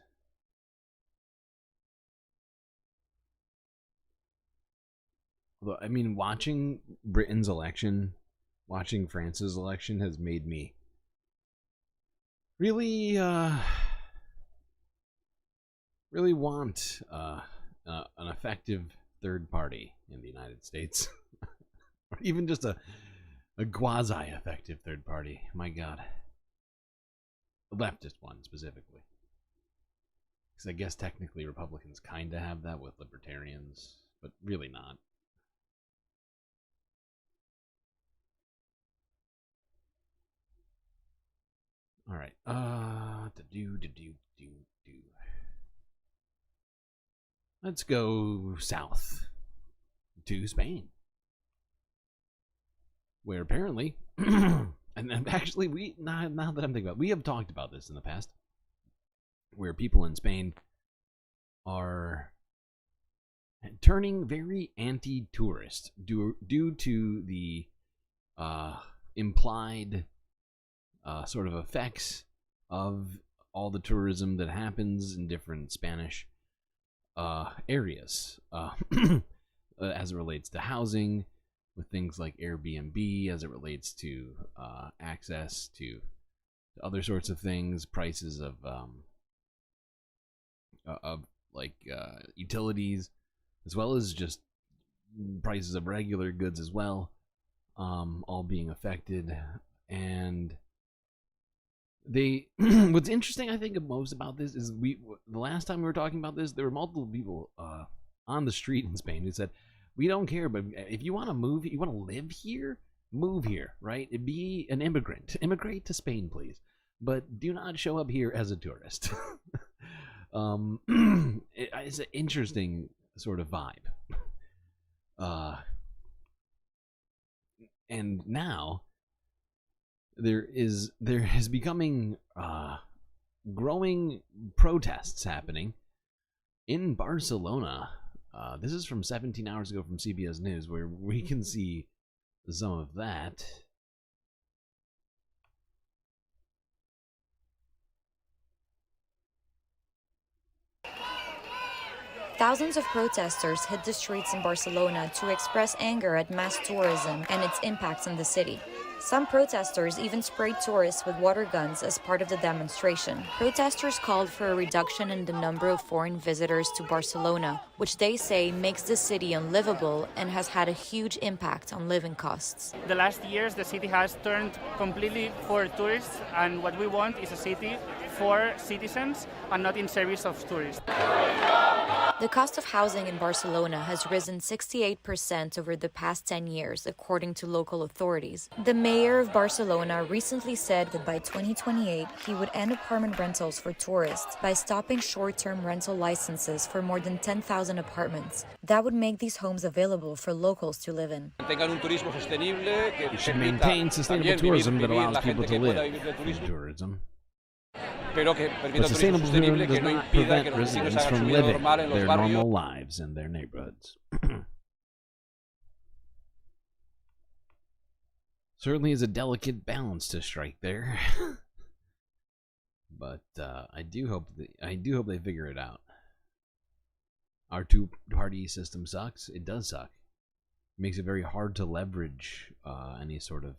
Although, I mean, watching Britain's election, watching France's election has made me really want an effective third party in the United States. Or even just a quasi-effective third party. My god. A leftist one, specifically. Because I guess technically Republicans kind of have that with libertarians, but really not. All right. Let's go south to Spain, where apparently, and actually now that I'm thinking about it, we have talked about this in the past, where people in Spain are turning very anti-tourist due to the implied sort of effects of all the tourism that happens in different Spanish areas as it relates to housing, with things like Airbnb, as it relates to access to other sorts of things, prices of utilities, as well as just prices of regular goods as well, all being affected. And they what's interesting, I think, most about this is the last time we were talking about this, there were multiple people on the street in Spain who said, we don't care, but if you want to move, you want to live here, move here, right? Be an immigrant. Immigrate to Spain, please. But do not show up here as a tourist. It's an interesting sort of vibe. And now there is becoming growing protests happening in Barcelona. This is from 17 hours ago from CBS News, where we can see some of that. Thousands of protesters hit the streets in Barcelona to express anger at mass tourism and its impacts on the city. Some protesters even sprayed tourists with water guns as part of the demonstration. Protesters called for a reduction in the number of foreign visitors to Barcelona, which they say makes the city unlivable and has had a huge impact on living costs. The last years, the city has turned completely for tourists, and what we want is a city for citizens and not in service of tourists. The cost of housing in Barcelona has risen 68% over the past 10 years, according to local authorities. The mayor of Barcelona recently said that by 2028, he would end apartment rentals for tourists by stopping short-term rental licenses for more than 10,000 apartments. That would make these homes available for locals to live in. It should maintain sustainable tourism that allows people to live in tourism. But sustainable tourism does not prevent residents from living their normal lives in their neighborhoods. Certainly is a delicate balance to strike there. But I do hope they figure it out. Our two-party system sucks. It does suck. It makes it very hard to leverage any sort of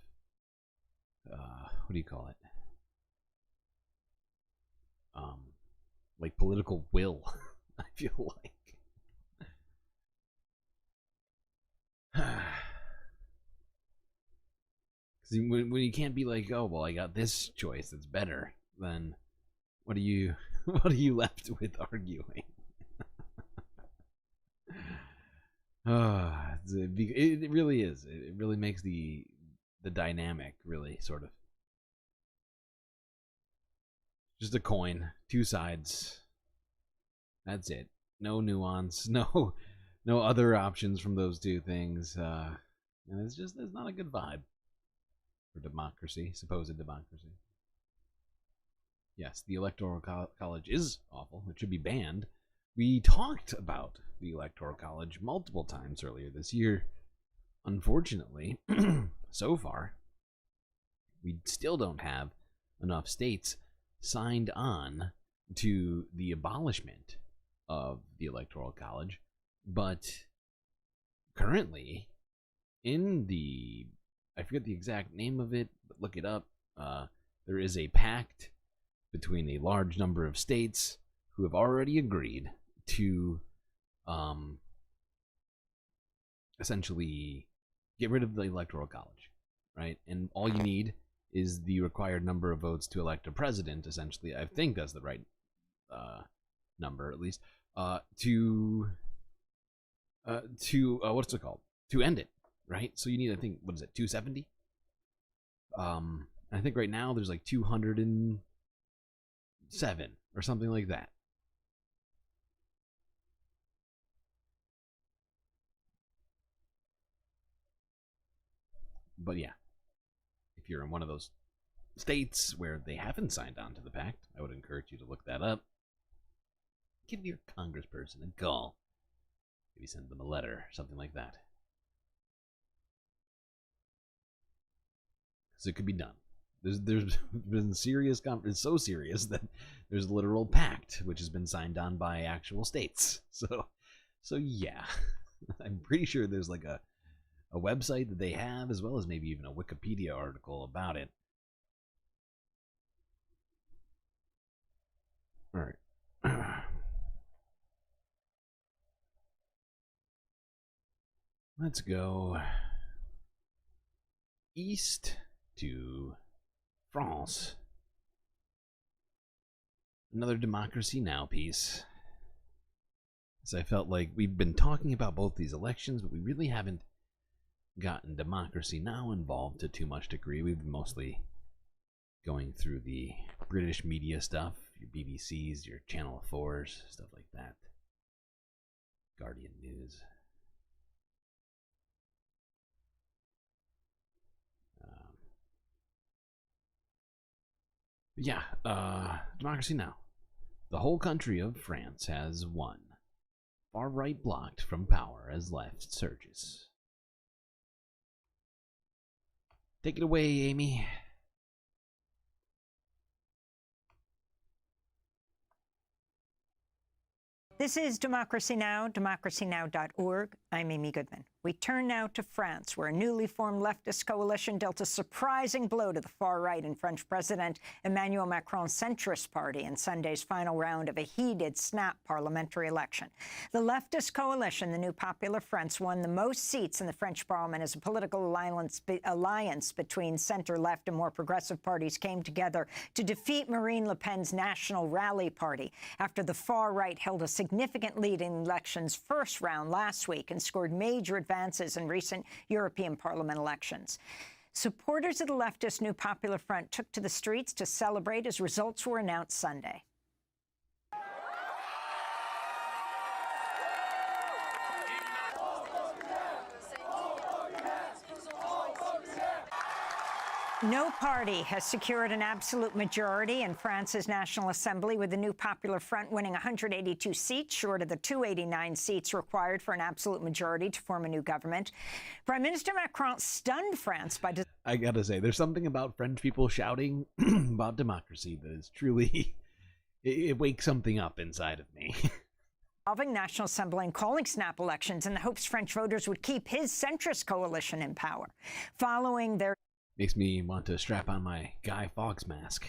what do you call it? Like political will. I feel like. When you can't be like, oh well, I got this choice that's better, then what are you left with arguing? It really is. It really makes the dynamic really sort of just a coin, two sides. That's it. No nuance. No other options from those two things. And it's not a good vibe for democracy, supposed democracy. Yes, the Electoral College is awful. It should be banned. We talked about the Electoral College multiple times earlier this year. Unfortunately, so far, we still don't have enough states signed on to the abolishment of the Electoral College, but currently in the, I forget the exact name of it, but look it up, there is a pact between a large number of states who have already agreed to essentially get rid of the Electoral College, right? And all you need is the required number of votes to elect a president, essentially. I think that's the right number, at least, to what's it called? To end it, right? So you need, I think, what is it, 270? I think right now there's like 207 or something like that. But yeah, if you're in one of those states where they haven't signed on to the pact, I would encourage you to look that up. Give your congressperson a call. Maybe send them a letter, something like that. Because it could be done. There's been serious it's so serious that there's a literal pact which has been signed on by actual states. So yeah, I'm pretty sure there's like a website that they have, as well as maybe even a Wikipedia article about it. All right. Let's go east to France. Another Democracy Now! Piece. As I felt like we've been talking about both these elections, but we really haven't gotten Democracy Now! Involved to too much degree. We've been mostly going through the British media stuff, your BBCs, your Channel 4s, stuff like that. Guardian News. Democracy Now! The whole country of France has won. Far right blocked from power as left surges. Take it away, Amy. This is Democracy Now!, democracynow.org. I'm Amy Goodman. We turn now to France, where a newly formed leftist coalition dealt a surprising blow to the far right in French President Emmanuel Macron's centrist party in Sunday's final round of a heated snap parliamentary election. The leftist coalition, the New Popular Front, won the most seats in the French parliament as a political alliance between center-left and more progressive parties came together to defeat Marine Le Pen's National Rally Party after the far right held a significant lead in the election's first round last week and scored major advances in recent European Parliament elections. Supporters of the leftist New Popular Front took to the streets to celebrate as results were announced Sunday. No party has secured an absolute majority in France's National Assembly, with the New Popular Front winning 182 seats, short of the 289 seats required for an absolute majority to form a new government. Prime Minister Macron stunned France by... I gotta say, there's something about French people shouting about democracy that is truly... It wakes something up inside of me. Dissolving National Assembly and calling snap elections in the hopes French voters would keep his centrist coalition in power. Following their... Makes me want to strap on my Guy Fawkes mask.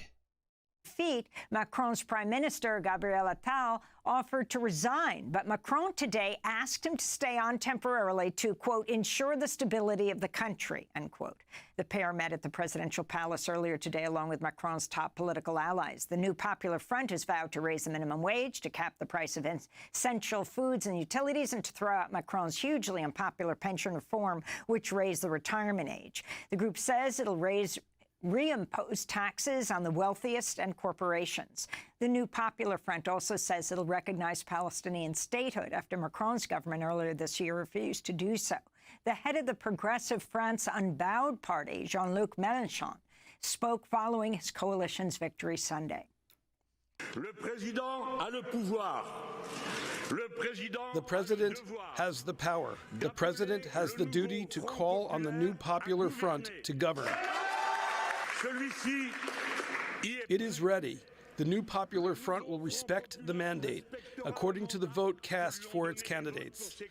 defeat, Macron's Prime Minister, Gabriel Attal, offered to resign. But Macron today asked him to stay on temporarily to, quote, ensure the stability of the country, unquote. The pair met at the presidential palace earlier today, along with Macron's top political allies. The New Popular Front has vowed to raise the minimum wage, to cap the price of essential foods and utilities, and to throw out Macron's hugely unpopular pension reform, which raised the retirement age. The group says it'll reimpose taxes on the wealthiest and corporations. The New Popular Front also says it'll recognize Palestinian statehood after Macron's government earlier this year refused to do so. The head of the Progressive France Unbowed Party, Jean-Luc Mélenchon, spoke following his coalition's victory Sunday. Le président a le pouvoir. The president has the power. The president has the duty to call on the New Popular Front to govern. It is ready. The New Popular Front will respect the mandate, according to the vote cast for its candidates.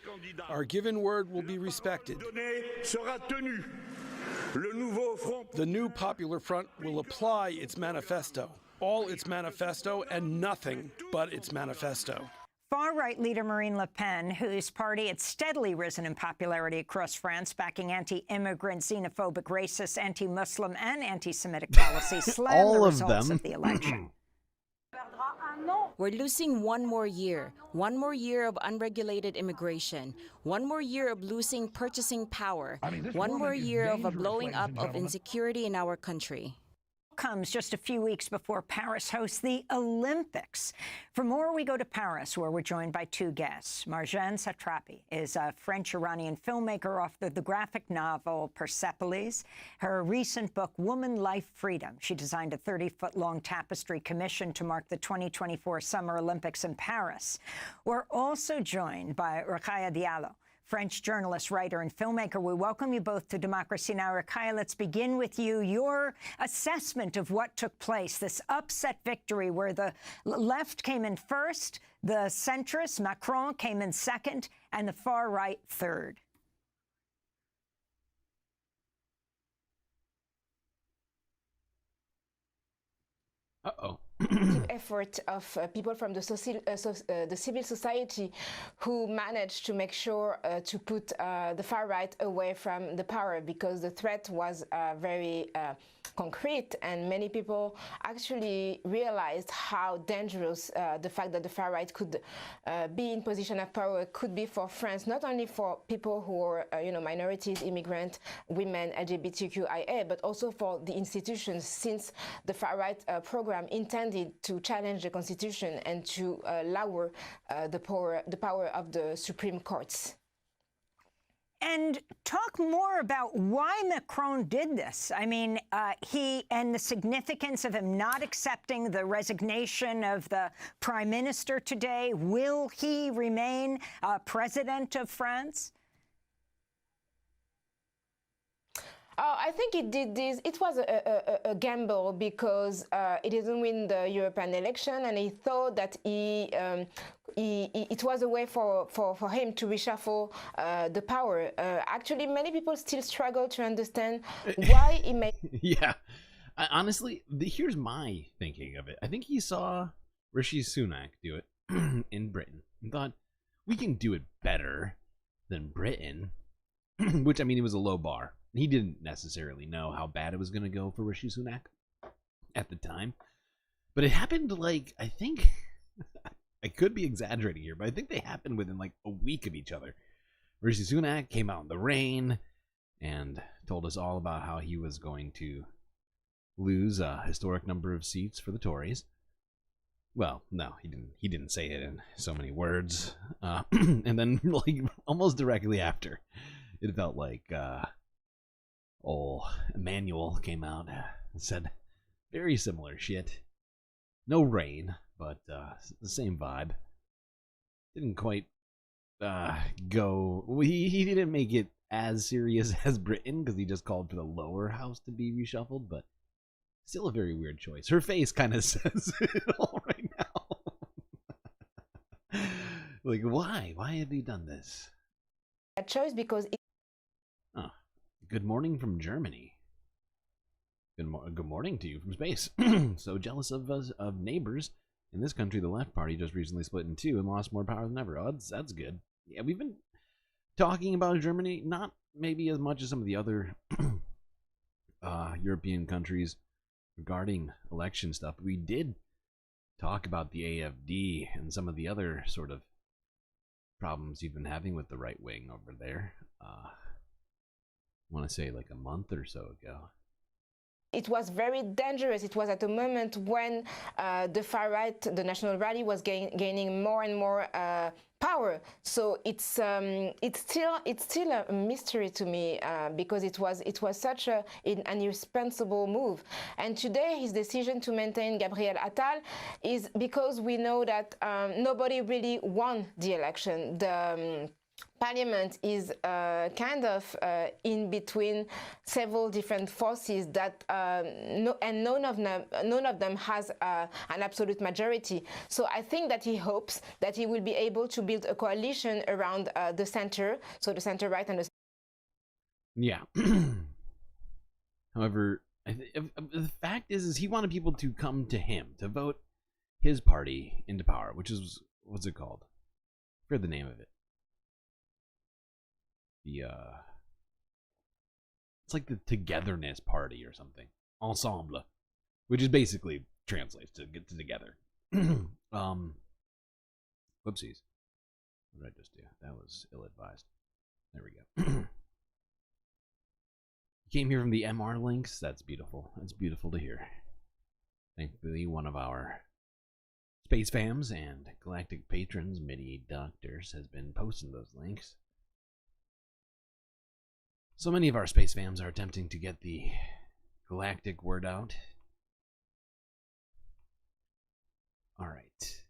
Our given word will be respected. The New Popular Front will apply its manifesto, all its manifesto, and nothing but its manifesto. Far-right leader Marine Le Pen, whose party had steadily risen in popularity across France, backing anti-immigrant, xenophobic, racist, anti-Muslim, and anti-Semitic policies, slammed the results of the election. We're losing one more year of unregulated immigration, one more year of losing purchasing power, one more year of a blowing up of insecurity in our country. Comes just a few weeks before Paris hosts the Olympics. For more, we go to Paris, where we're joined by two guests. Marjane Satrapi is a French-Iranian filmmaker, author of the graphic novel Persepolis. Her recent book, Woman, Life, Freedom. She designed a 30-foot-long tapestry commissioned to mark the 2024 Summer Olympics in Paris. We're also joined by Rokhaya Diallo, French journalist, writer, and filmmaker. We welcome you both to Democracy Now! Rokhaya, let's begin with you. Your assessment of what took place, this upset victory where the left came in first, the centrist, Macron, came in second, and the far right third. Uh-oh. Effort of people from the civil society who managed to make sure to put the far right away from the power, because the threat was very concrete, and many people actually realized how dangerous the fact that the far right could be in position of power could be for France, not only for people who are minorities, immigrants, women, LGBTQIA, but also for the institutions, since the far right program intended to challenge the constitution and to lower the power of the Supreme Courts. And talk more about why Macron did this. I mean, he and the significance of him not accepting the resignation of the prime minister today. Will he remain president of France? I think it did this. It was a gamble because he didn't win the European election, and he thought that it was a way for him to reshuffle the power. Actually, many people still struggle to understand why he made. Yeah, honestly, here's my thinking of it. I think he saw Rishi Sunak do it in Britain and thought, we can do it better than Britain, which, I mean, it was a low bar. He didn't necessarily know how bad it was going to go for Rishi Sunak at the time. But it happened, like, I think, I could be exaggerating here, but I think they happened within, like, a week of each other. Rishi Sunak came out in the rain and told us all about how he was going to lose a historic number of seats for the Tories. Well, no, he didn't say it in so many words. And then, like, almost directly after, it felt like old Emmanuel came out and said very similar shit. No rain, but the same vibe. Didn't quite go. He didn't make it as serious as Britain because he just called for the lower house to be reshuffled, but still a very weird choice. Her face kind of says it all right now. Like, why? Why have you done this? A choice because Oh, good morning from Germany. Good morning to you from space. So jealous of us, of neighbors. In this country, the left party just recently split in two and lost more power than ever. Oh, that's good. Yeah, we've been talking about Germany, not maybe as much as some of the other European countries regarding election stuff. We did talk about the AfD and some of the other sort of problems you've been having with the right wing over there. I want to say like a month or so ago. It was very dangerous. It was at a moment when the far right, the National Rally, was gaining more and more power. So it's still a mystery to me because it was such an irresponsible move. And today his decision to maintain Gabriel Attal is because we know that nobody really won the election. The Parliament is kind of in between several different forces that none of them has an absolute majority. So I think that he hopes that he will be able to build a coalition around the center, so the center right and the. Yeah. However, the fact is he wanted people to come to him to vote his party into power, which is, what's it called? I forget the name of it. It's like the Togetherness Party or something. Ensemble. Which is basically translates to get together. Whoopsies. What did I just do? That was ill-advised. There we go. Came here from the MR links. That's beautiful. That's beautiful to hear. Thankfully, one of our space fams and galactic patrons, MIDI Doctors, has been posting those links. So many of our space fams are attempting to get the galactic word out. Alright.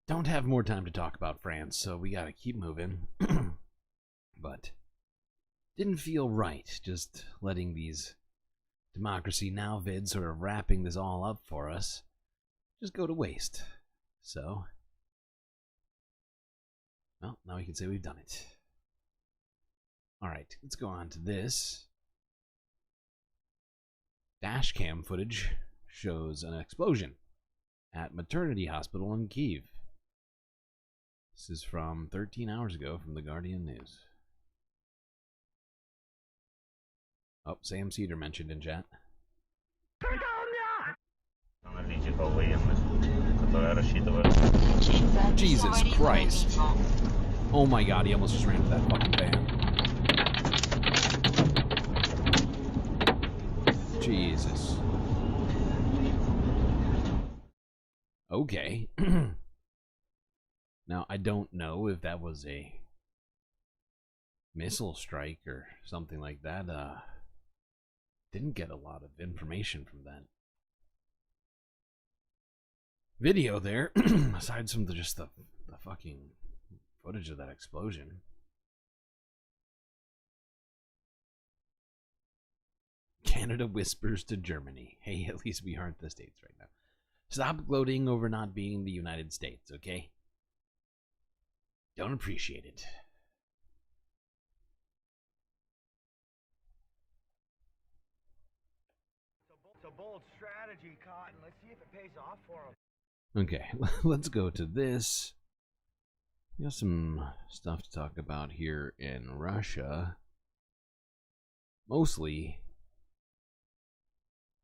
Don't have more time to talk about France, so we gotta keep moving. But didn't feel right just letting these Democracy Now! Vids sort of wrapping this all up for us just go to waste. So, well, now we can say we've done it. Alright, let's go on to this. Dashcam footage shows an explosion at maternity hospital in Kyiv. This is from 13 hours ago from the Guardian News. Oh, Sam Cedar mentioned in chat. Jesus Christ. Oh my god, he almost just ran into that fucking van. Jesus. Okay. Now, I don't know if that was a missile strike or something like that. Didn't get a lot of information from that video there, aside from just the fucking footage of that explosion. Canada whispers to Germany, hey, at least we aren't the States right now. Stop gloating over not being the United States, okay? Don't appreciate it. It's a bold strategy, Cotton. Let's see if it pays off for him. Okay, let's go to this. We got some stuff to talk about here in Russia. Mostly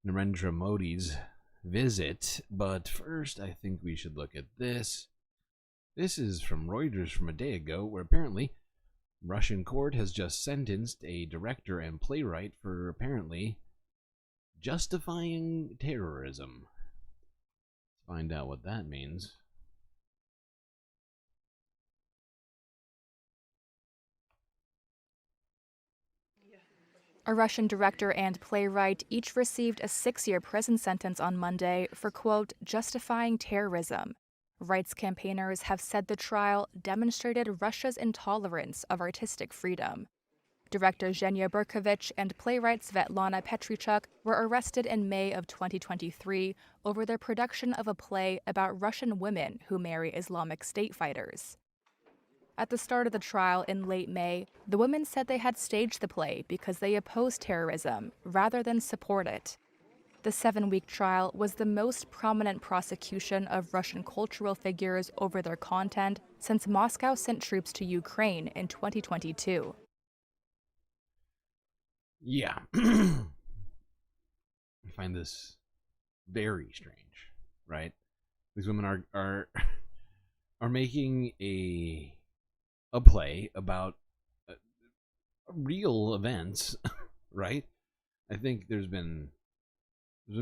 Narendra Modi's visit, but first I think we should look at this. This is from Reuters from a day ago, where apparently Russian court has just sentenced a director and playwright for apparently justifying terrorism. Let's find out what that means. A Russian director and playwright each received a 6-year prison sentence on Monday for, quote, justifying terrorism. Rights campaigners have said the trial demonstrated Russia's intolerance of artistic freedom. Director Zhenya Berkovich and playwright Svetlana Petrichuk were arrested in May of 2023 over their production of a play about Russian women who marry Islamic State fighters. At the start of the trial in late May, the women said they had staged the play because they oppose terrorism rather than support it. The 7-week trial was the most prominent prosecution of Russian cultural figures over their content since Moscow sent troops to Ukraine in 2022. Yeah. I find this very strange, right? These women are making a play about real events, right? I think there's been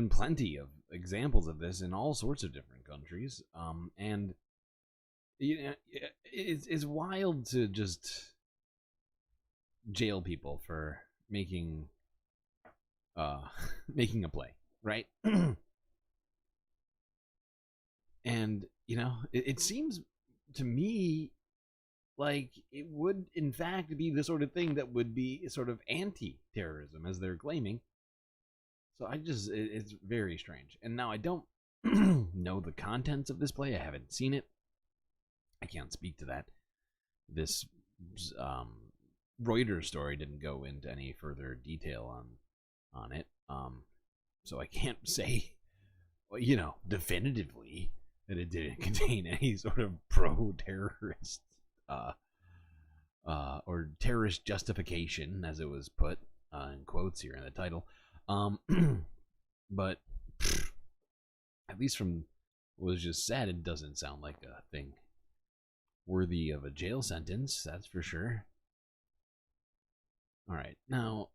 plenty of examples of this in all sorts of different countries, and you know, it's wild to just jail people for making a play, right? And you know, it seems to me like it would in fact be the sort of thing that would be sort of anti-terrorism, as they're claiming. So it's very strange. And now I don't know the contents of this play. I haven't seen it. I can't speak to that. This Reuters story didn't go into any further detail on it. So I can't say, you know, definitively that it didn't contain any sort of pro-terrorist or terrorist justification, as it was put in quotes here in the title. But at least from what was just said, it doesn't sound like a thing worthy of a jail sentence, that's for sure. All right, now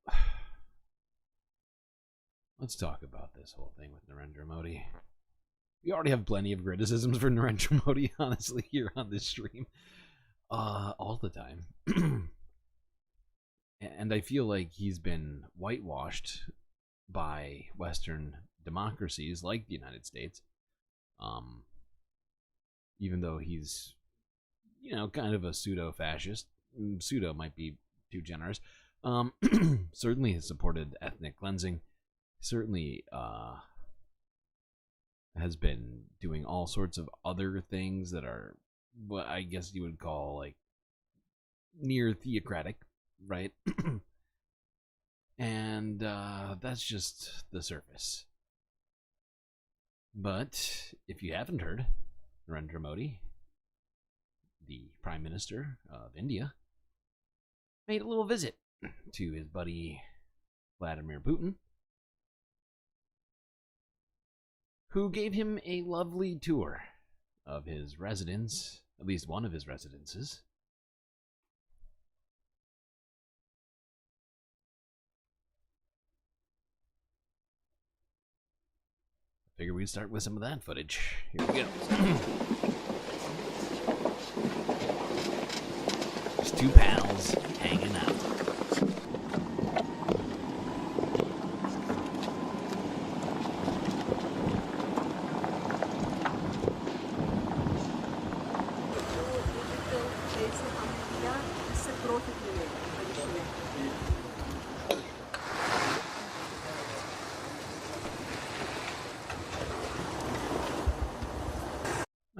let's talk about this whole thing with Narendra Modi. We already have plenty of criticisms for Narendra Modi, honestly, here on this stream. All the time. And I feel like he's been whitewashed by Western democracies like the United States. Even though he's, you know, kind of a pseudo-fascist. Pseudo might be too generous. Certainly has supported ethnic cleansing. Certainly has been doing all sorts of other things that are what I guess you would call like near theocratic, right? And that's just the surface. But if you haven't heard, Narendra Modi, the Prime Minister of India, made a little visit to his buddy Vladimir Putin, who gave him a lovely tour of his residence, at least one of his residences. Figure we'd start with some of that footage. Here we go. Just two pals hanging out.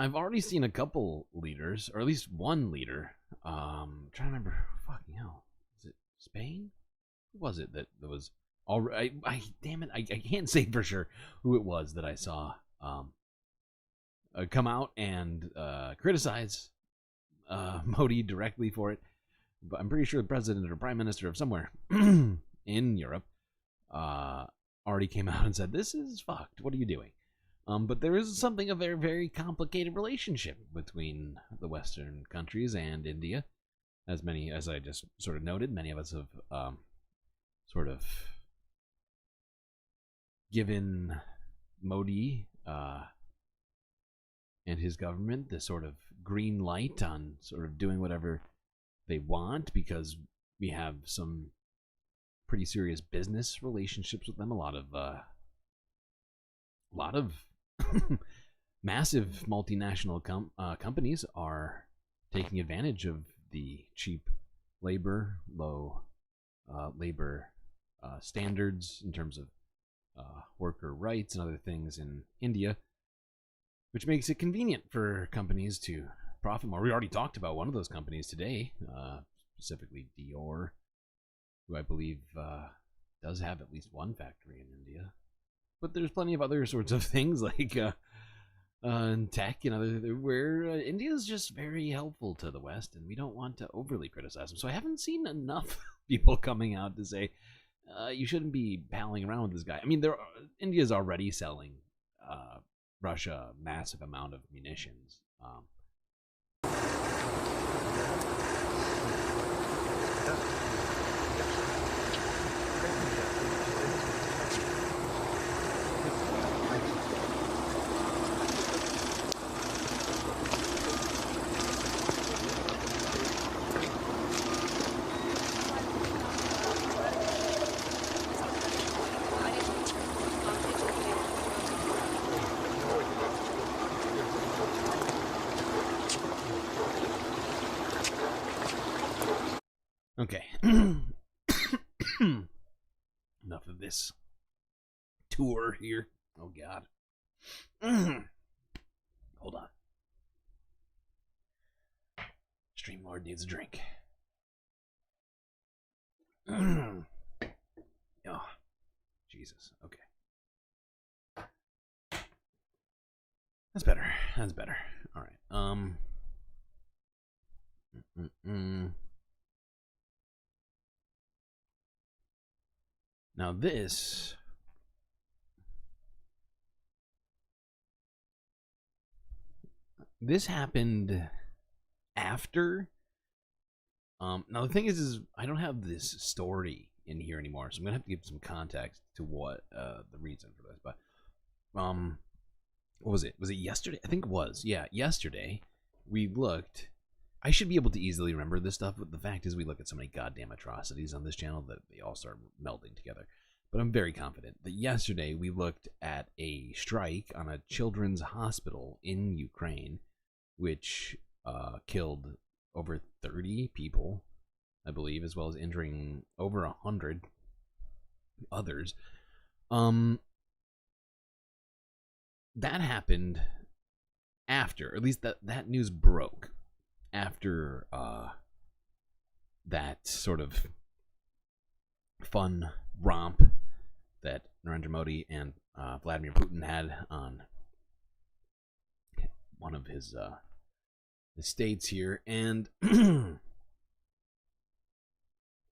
I've already seen a couple leaders, or at least one leader. I'm trying to remember. Fucking hell, is it Spain? Who was it that was already? Damn it, I can't say for sure who it was that I saw come out and criticize Modi directly for it. But I'm pretty sure the president or prime minister of somewhere in Europe already came out and said, "This is fucked. What are you doing?" But there is a very, very complicated relationship between the Western countries and India. As I just sort of noted, many of us have sort of given Modi and his government the sort of green light on sort of doing whatever they want, because we have some pretty serious business relationships with them. A lot of massive multinational companies are taking advantage of the cheap labor, low labor standards in terms of worker rights and other things in India, which makes it convenient for companies to profit more. We already talked about one of those companies today, specifically Dior, who I believe does have at least one factory in India. But there's plenty of other sorts of things like tech, where India is just very helpful to the West, and we don't want to overly criticize them. So I haven't seen enough people coming out to say you shouldn't be palling around with this guy. I mean, India's already selling Russia a massive amount of munitions. Okay. Enough of this tour here. Oh, God. Hold on. StreamLord needs a drink. Oh, Jesus. Okay. That's better. That's better. All right. Now this happened after. Now the thing is I don't have this story in here anymore, so I'm gonna have to give some context to what the reason for this. But what was it? Was it yesterday? I think it was. Yeah, yesterday we looked. I should be able to easily remember this stuff, but the fact is we look at so many goddamn atrocities on this channel that they all start melding together. But I'm very confident that yesterday we looked at a strike on a children's hospital in Ukraine, which killed over 30 people, I believe, as well as injuring over 100 others. That happened after, or at least that news broke after that sort of fun romp that Narendra Modi and Vladimir Putin had on one of his estates here. And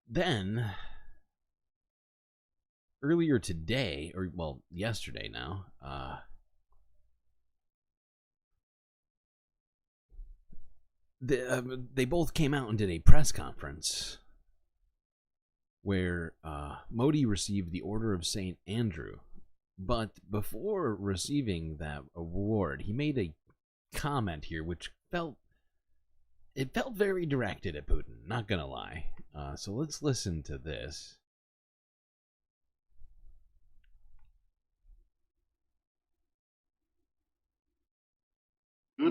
then earlier today, or well, yesterday now, they both came out and did a press conference where Modi received the Order of St. Andrew. But before receiving that award, he made a comment here which felt very directed at Putin, not gonna lie. So let's listen to this. Be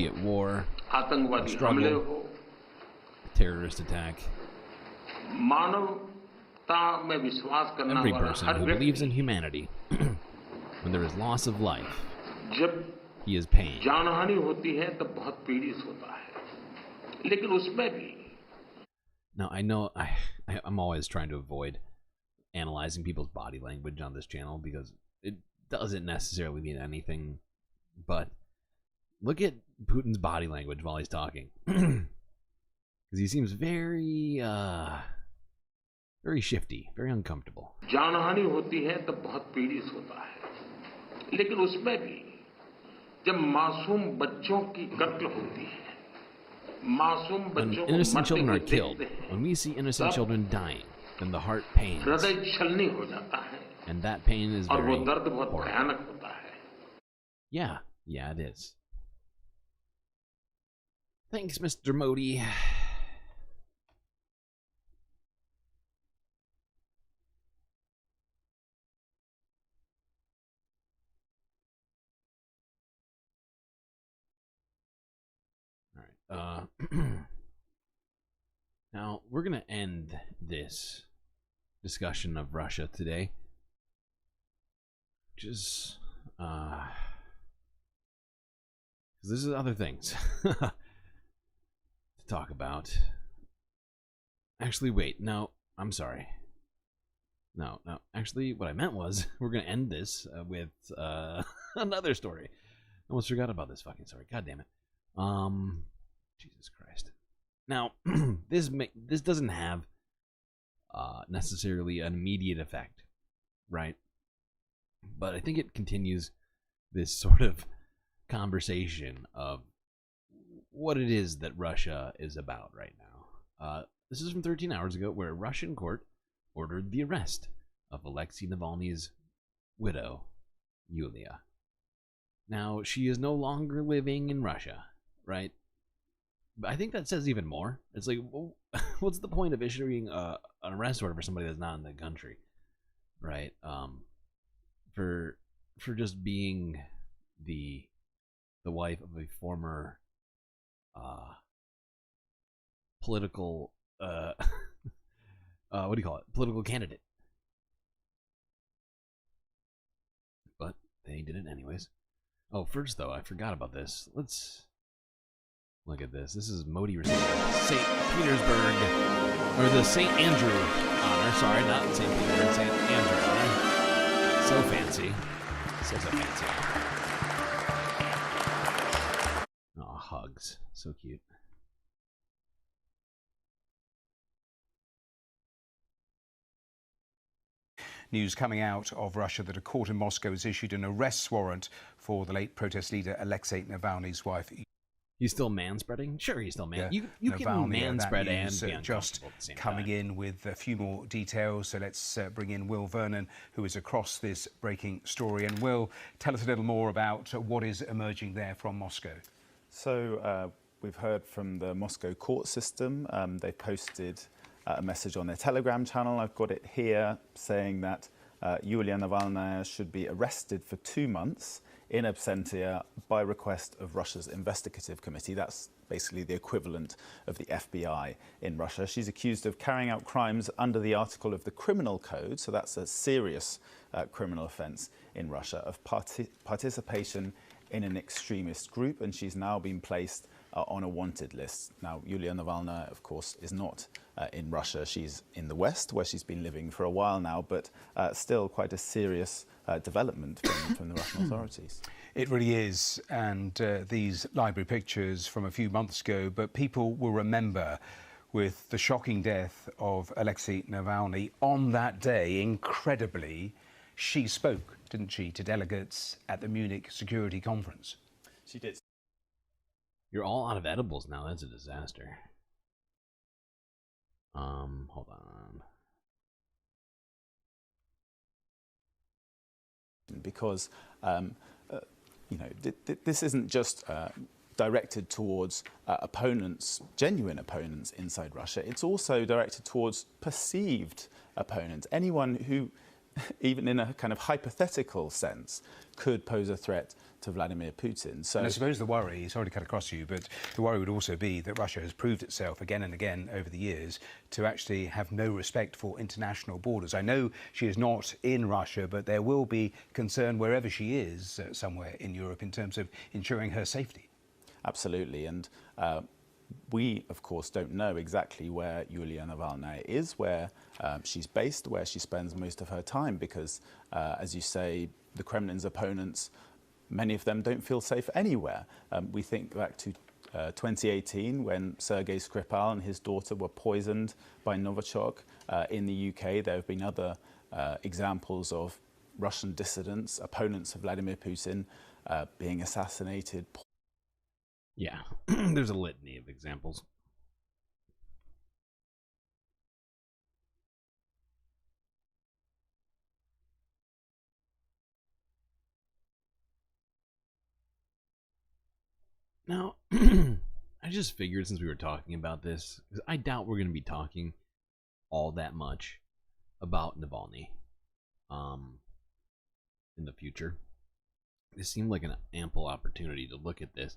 it war, struggle, terrorist attack. Every person who believes in humanity, when there is loss of life, he is pain. Now, I know I'm always trying to avoid analyzing people's body language on this channel because it doesn't necessarily mean anything, but look at Putin's body language while he's talking. Because he seems very shifty, very uncomfortable. When innocent children are killed, when we see innocent children dying, then the heart pains. And that pain is very horrible. Yeah, it is. Thanks, Mr. Modi. Now, we're going to end this discussion of Russia today. Just, because this is other things to talk about. Actually, wait, no, I'm sorry. No, actually, what I meant was, we're going to end this with another story. I almost forgot about this fucking story. God damn it. Jesus Christ. Now, this doesn't have necessarily an immediate effect, right? But I think it continues this sort of conversation of what it is that Russia is about right now. This is from 13 hours ago, where a Russian court ordered the arrest of Alexei Navalny's widow, Yulia. Now, she is no longer living in Russia, right? But I think that says even more. It's like, well, what's the point of issuing an arrest order for somebody that's not in the country, right? For just being the wife of a former political what do you call it? Political candidate. But they did it anyways. Oh, first though, I forgot about this. Let's look at this. This is Modi receiving St. Petersburg, or the St. Andrew honor. Sorry, not St. Petersburg, St. Andrew honor. So fancy. So fancy. Oh, hugs. So cute. News coming out of Russia that a court in Moscow has issued an arrest warrant for the late protest leader Alexei Navalny's wife. He's still manspreading? Sure, he's still man. You can manspread and be just coming in with a few more details. So let's bring in Will Vernon, who is across this breaking story. And Will, tell us a little more about what is emerging there from Moscow. So we've heard from the Moscow court system. They posted a message on their Telegram channel. I've got it here saying that Yulia Navalnaya should be arrested for 2 months in absentia by request of Russia's investigative committee. That's basically the equivalent of the FBI in Russia. She's accused of carrying out crimes under the article of the Criminal Code, so that's a serious criminal offence in Russia, of participation in an extremist group, and she's now been placed on a wanted list. Now, Yulia Navalnaya, of course, is not in Russia. She's in the West, where she's been living for a while now, but still quite a serious development from the Russian authorities. It really is, and these library pictures from a few months ago, but people will remember with the shocking death of Alexei Navalny. On that day, incredibly, she spoke, didn't she, to delegates at the Munich Security Conference. She did. You're all out of edibles now. That's a disaster. Hold on. Because, you know, this isn't just directed towards opponents, genuine opponents inside Russia. It's also directed towards perceived opponents, anyone who, even in a kind of hypothetical sense, could pose a threat to Vladimir Putin. So, and I suppose the worry, sorry to cut across you, but the worry would also be that Russia has proved itself again and again over the years to actually have no respect for international borders. I know she is not in Russia, but there will be concern wherever she is somewhere in Europe in terms of ensuring her safety. Absolutely, and we, of course, don't know exactly where Yulia Navalnaya is, where she's based, where she spends most of her time, because, as you say, the Kremlin's opponents, many of them don't feel safe anywhere. We think back to 2018, when Sergei Skripal and his daughter were poisoned by Novichok. In the UK, there have been other examples of Russian dissidents, opponents of Vladimir Putin, being assassinated. Yeah, there's a litany of examples. Now, I just figured since we were talking about this, because I doubt we're going to be talking all that much about Navalny in the future. This seemed like an ample opportunity to look at this.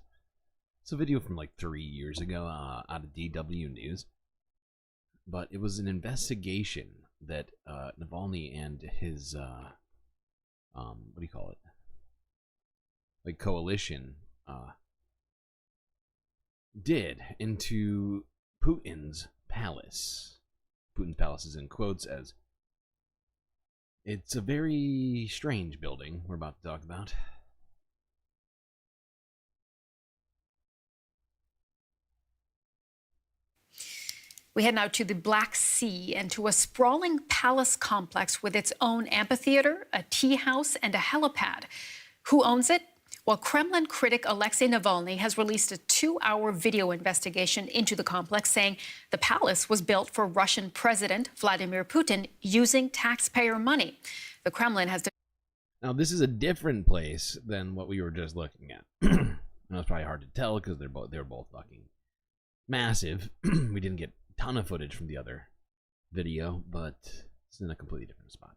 It's a video from like 3 years ago out of DW News. But it was an investigation that Navalny and his, what do you call it? Like coalition did into Putin's palace. Putin's palace is in quotes as it's a very strange building we're about to talk about. We head now to the Black Sea and to a sprawling palace complex with its own amphitheater, a tea house, and a helipad. Who owns it? Well, Kremlin critic Alexei Navalny has released a 2-hour video investigation into the complex, saying the palace was built for Russian President Vladimir Putin using taxpayer money. The Kremlin has... Now, this is a different place than what we were just looking at. And it's probably hard to tell because they're both fucking massive. We didn't get a ton of footage from the other video, but it's in a completely different spot.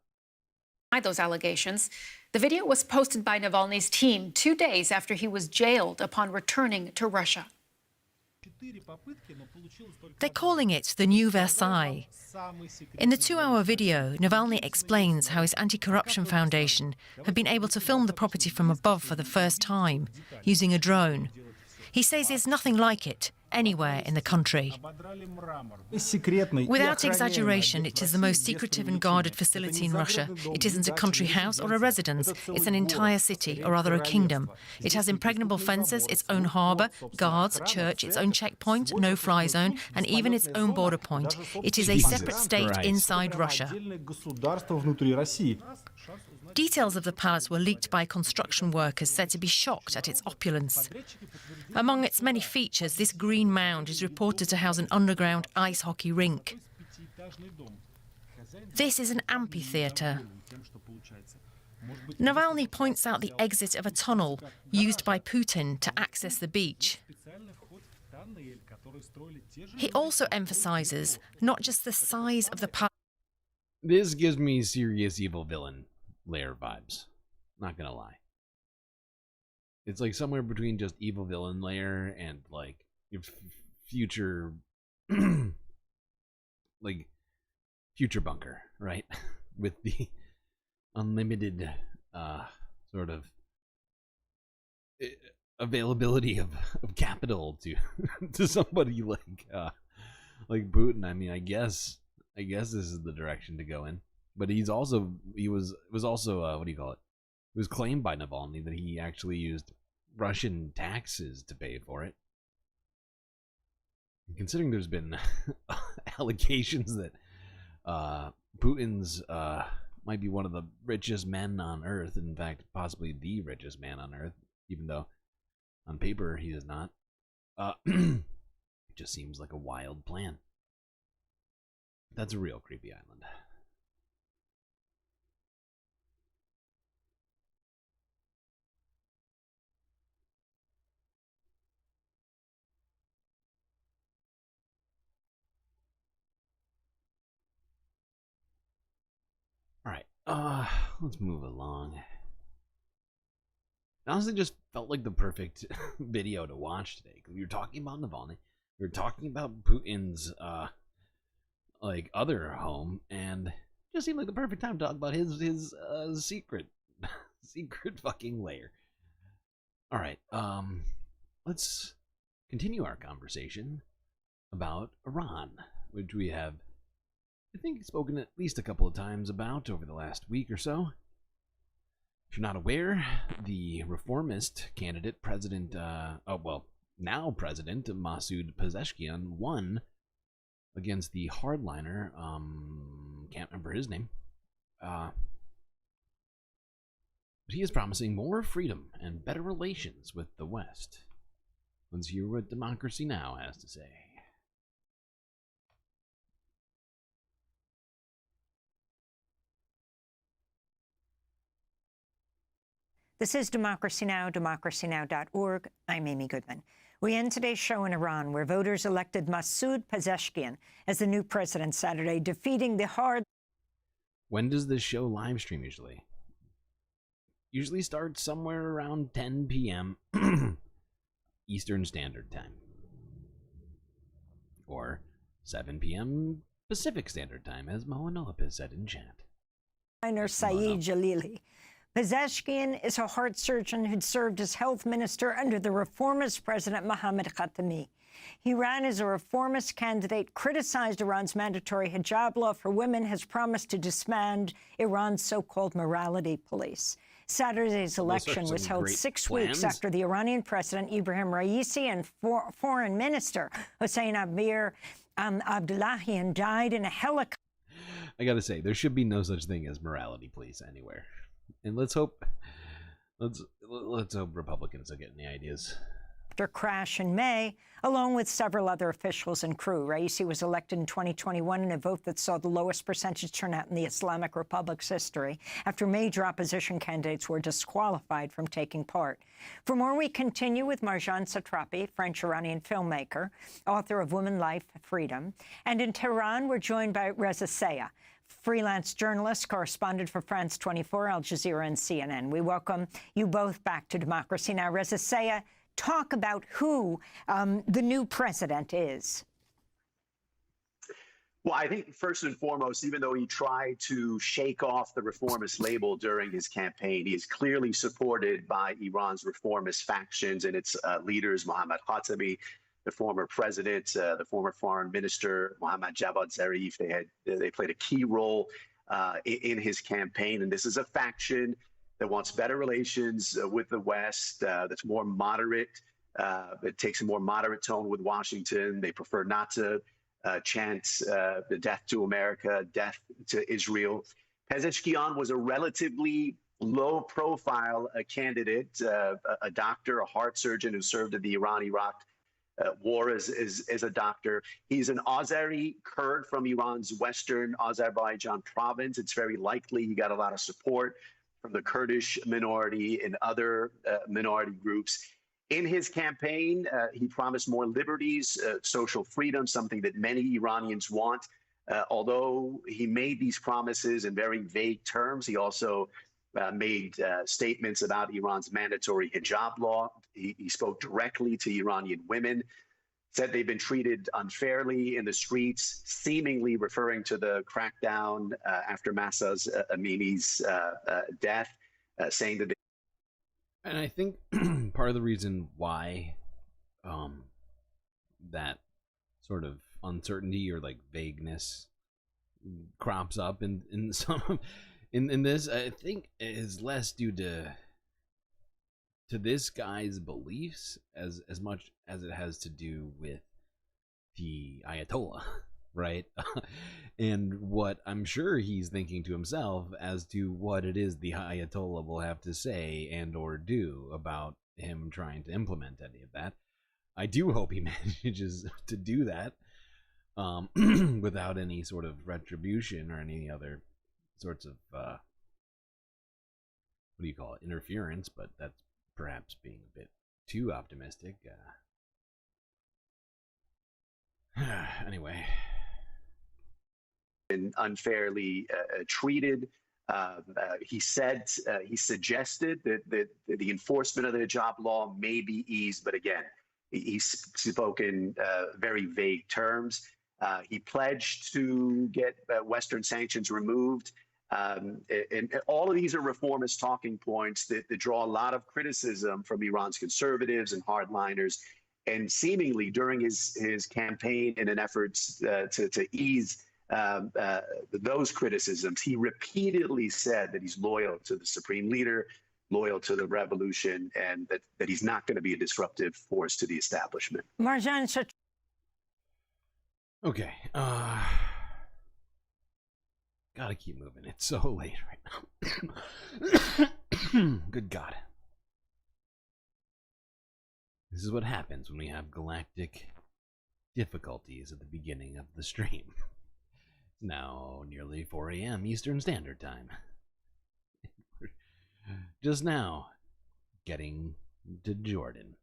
Those allegations. The video was posted by Navalny's team 2 days after he was jailed upon returning to Russia. They're calling it the new Versailles. In the 2-hour video, Navalny explains how his anti-corruption foundation had been able to film the property from above for the first time, using a drone. He says there's nothing like it anywhere in the country. Without exaggeration, it is the most secretive and guarded facility in Russia. It isn't a country house or a residence. It's an entire city, or rather a kingdom. It has impregnable fences, its own harbour, guards, church, its own checkpoint, no-fly zone, and even its own border point. It is a separate state inside Russia. Details of the palace were leaked by construction workers said to be shocked at its opulence. Among its many features, this green mound is reported to house an underground ice hockey rink. This is an amphitheatre. Navalny points out the exit of a tunnel used by Putin to access the beach. He also emphasises not just the size of the palace. This gives me serious evil villain lair vibes. Not gonna lie. It's like somewhere between just evil villain lair and like your future, like future bunker, right? With the unlimited sort of availability of capital to to somebody like Putin. I mean, I guess this is the direction to go in. But he was also what do you call it? It was claimed by Navalny that he actually used Russian taxes to pay for it. Considering there's been allegations that Putin's might be one of the richest men on Earth, in fact, possibly the richest man on Earth, even though on paper he is not. It just seems like a wild plan. That's a real creepy island. Alright, let's move along. It honestly just felt like the perfect video to watch today, because we were talking about Navalny, we were talking about Putin's, like, other home, and it just seemed like the perfect time to talk about his secret fucking lair. Alright, let's continue our conversation about Iran, which we have, I think, spoken at least a couple of times about over the last week or so. If you're not aware, the reformist candidate, now President Masoud Pezeshkian, won against the hardliner, can't remember his name, but he is promising more freedom and better relations with the West. Let's hear what Democracy Now! Has to say. This is Democracy Now!, democracynow.org. I'm Amy Goodman. We end today's show in Iran, where voters elected Masoud Pezeshkian as the new president Saturday, defeating the hard... When does this show live stream usually? Usually starts somewhere around 10 p.m. Eastern Standard Time. Or 7 p.m. Pacific Standard Time, as Moana Lopez said in chat. Saeed Jalili. Pezeshkian is a heart surgeon who'd served as health minister under the reformist President Mohammad Khatami. He ran as a reformist candidate, criticized Iran's mandatory hijab law for women, has promised to disband Iran's so-called morality police. Saturday's election was held 6 weeks after the Iranian president Ibrahim Raisi and foreign minister Hossein Amir Abdullahian died in a helicopter. I gotta say, there should be no such thing as morality police anywhere. And let's hope Republicans will get any ideas. After crash in May, along with several other officials and crew. Raisi was elected in 2021 in a vote that saw the lowest percentage turnout in the Islamic Republic's history, after major opposition candidates were disqualified from taking part. For more, we continue with Marjan Satrapi, French-Iranian filmmaker, author of Woman, Life, Freedom. And in Tehran, we're joined by Reza Sayah, freelance journalist, correspondent for France 24, Al Jazeera, and CNN. We welcome you both back to Democracy Now! Reza Sayah, talk about who the new president is. Well, I think first and foremost, even though he tried to shake off the reformist label during his campaign, he is clearly supported by Iran's reformist factions and its leaders, Mohammad Khatami, the former president, the former foreign minister, Mohammad Javad Zarif. They played a key role in his campaign. And this is a faction that wants better relations with the West, that's more moderate. It takes a more moderate tone with Washington. They prefer not to chant the death to America, death to Israel. Pezeshkian was a relatively low-profile candidate, a doctor, a heart surgeon who served in the Iran-Iraq war as a doctor. He's an Azeri Kurd from Iran's western Azerbaijan province. It's very likely he got a lot of support from the Kurdish minority and other minority groups. In his campaign, he promised more liberties, social freedom, something that many Iranians want. Although he made these promises in very vague terms, he also made statements about Iran's mandatory hijab law. He spoke directly to Iranian women, said they've been treated unfairly in the streets, seemingly referring to the crackdown after Mahsa Amini's death, saying that And I think part of the reason why that sort of uncertainty or like vagueness crops up in some in this, I think, is less due to this guy's beliefs as much as it has to do with the Ayatollah, right? And what I'm sure he's thinking to himself as to what it is the Ayatollah will have to say and or do about him trying to implement any of that. I do hope he manages to do that without any sort of retribution or any other sorts of what do you call it, interference, but that's perhaps being a bit too optimistic. Anyway, been unfairly treated. He suggested that the enforcement of the hijab law may be eased, but again, he's spoken very vague terms. He pledged to get Western sanctions removed. And all of these are reformist talking points that draw a lot of criticism from Iran's conservatives and hardliners. And seemingly during his campaign in an effort to ease those criticisms, he repeatedly said that he's loyal to the supreme leader, loyal to the revolution, and that he's not going to be a disruptive force to the establishment. Marjan, okay. Gotta keep moving. It's so late right now. Good God. This is what happens when we have galactic difficulties at the beginning of the stream. It's now nearly 4 a.m. Eastern Standard Time. Just now, getting to Jordan.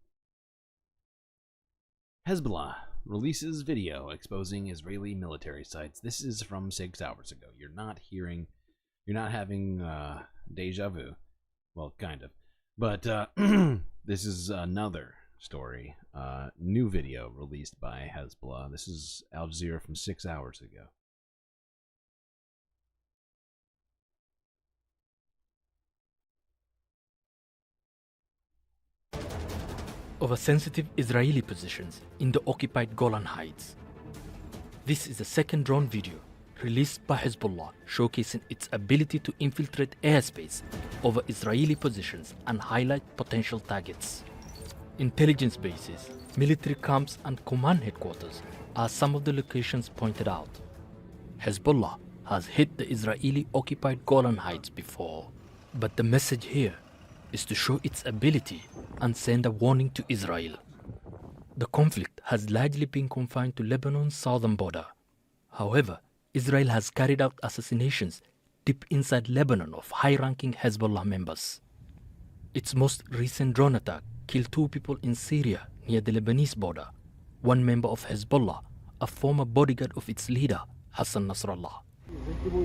Hezbollah releases video exposing Israeli military sites. This is from 6 hours ago. You're not having deja vu. Well, kind of. But this is another story. New video released by Hezbollah. This is Al Jazeera from 6 hours ago. Over sensitive Israeli positions in the occupied Golan Heights. This is the second drone video released by Hezbollah showcasing its ability to infiltrate airspace over Israeli positions and highlight potential targets. Intelligence bases, military camps and command headquarters are some of the locations pointed out. Hezbollah has hit the Israeli occupied Golan Heights before, but the message here is to show its ability and send a warning to Israel. The conflict has largely been confined to Lebanon's southern border. However, Israel has carried out assassinations deep inside Lebanon of high-ranking Hezbollah members. Its most recent drone attack killed 2 people in Syria near the Lebanese border. One member of Hezbollah, a former bodyguard of its leader, Hassan Nasrallah.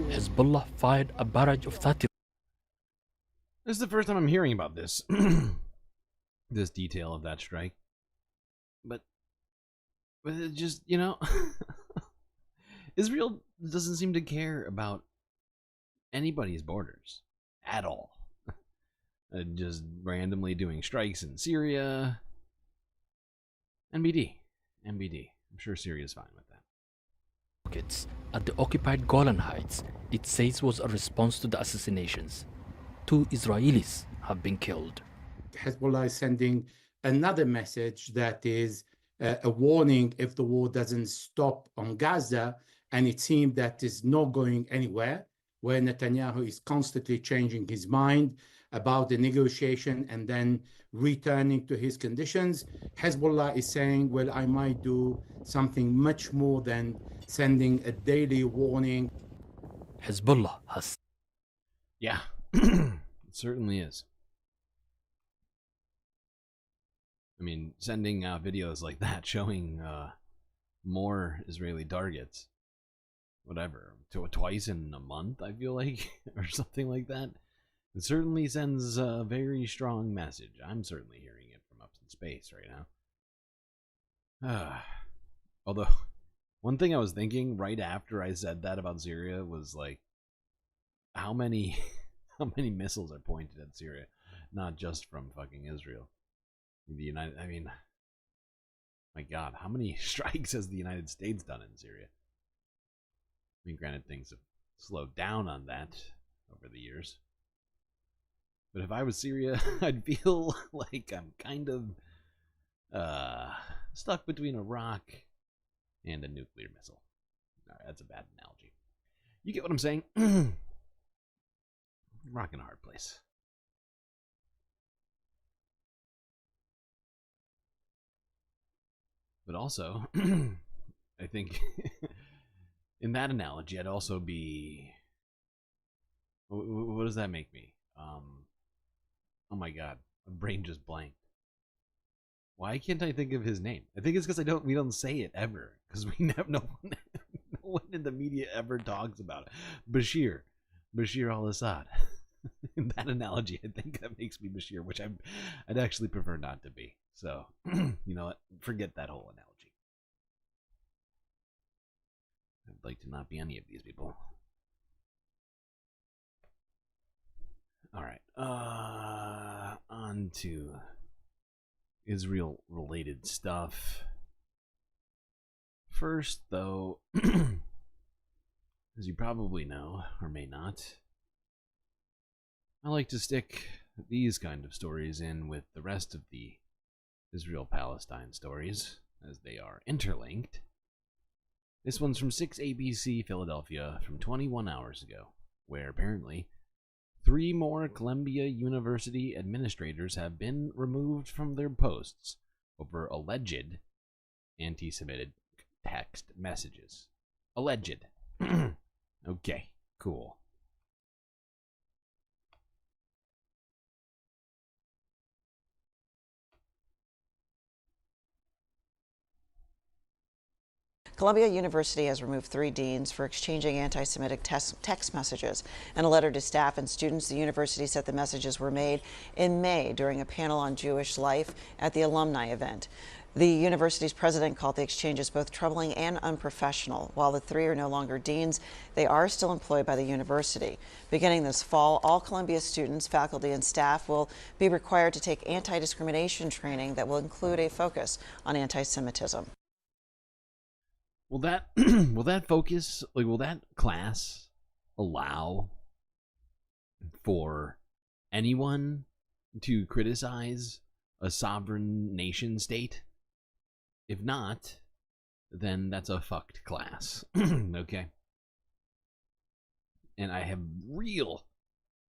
Hezbollah fired a barrage of 30. This is the first time I'm hearing about this. This detail of that strike. But it just, you know, Israel doesn't seem to care about anybody's borders at all. Just randomly doing strikes in Syria. NBD. I'm sure Syria's fine with that. At the occupied Golan Heights, it says was a response to the assassinations. 2 Israelis have been killed. Hezbollah is sending another message that is a warning if the war doesn't stop on Gaza, and it seems that is not going anywhere, where Netanyahu is constantly changing his mind about the negotiation and then returning to his conditions. Hezbollah is saying, well, I might do something much more than sending a daily warning. Hezbollah has... Yeah, it certainly is. I mean, sending videos like that showing more Israeli targets, whatever, twice in a month, I feel like, or something like that. It certainly sends a very strong message. I'm certainly hearing it from up in space right now. Although, one thing I was thinking right after I said that about Syria was like, how many missiles are pointed at Syria, not just from fucking Israel. The United, I mean, my God, how many strikes has the United States done in Syria? I mean, granted, things have slowed down on that over the years. But if I was Syria, I'd feel like I'm kind of stuck between a rock and a nuclear missile. All right, that's a bad analogy. You get what I'm saying? Rock and a hard place. But also, I think in that analogy, I'd also be... What does that make me? Oh my god, my brain just blanked. Why can't I think of his name? I think it's because we don't say it ever. Because we never, no one in the media ever talks about it. Bashir al-Assad. In that analogy, I think that makes me Bashir, which I'd actually prefer not to be. So, you know what? Forget that whole analogy. I'd like to not be any of these people. All right. On to Israel-related stuff. First, though, as you probably know, or may not, I like to stick these kind of stories in with the rest of the Israel-Palestine stories, as they are interlinked. This one's from 6ABC Philadelphia from 21 hours ago, where apparently 3 more Columbia University administrators have been removed from their posts over alleged anti-Semitic text messages. Alleged. Okay, cool. Columbia University has removed 3 deans for exchanging anti-Semitic text messages. In a letter to staff and students, the university said the messages were made in May during a panel on Jewish life at the alumni event. The university's president called the exchanges both troubling and unprofessional. While the 3 are no longer deans, they are still employed by the university. Beginning this fall, all Columbia students, faculty, and staff will be required to take anti-discrimination training that will include a focus on anti-Semitism. Will that focus, like, will that class allow for anyone to criticize a sovereign nation state? If not, then that's a fucked class. Okay? And I have real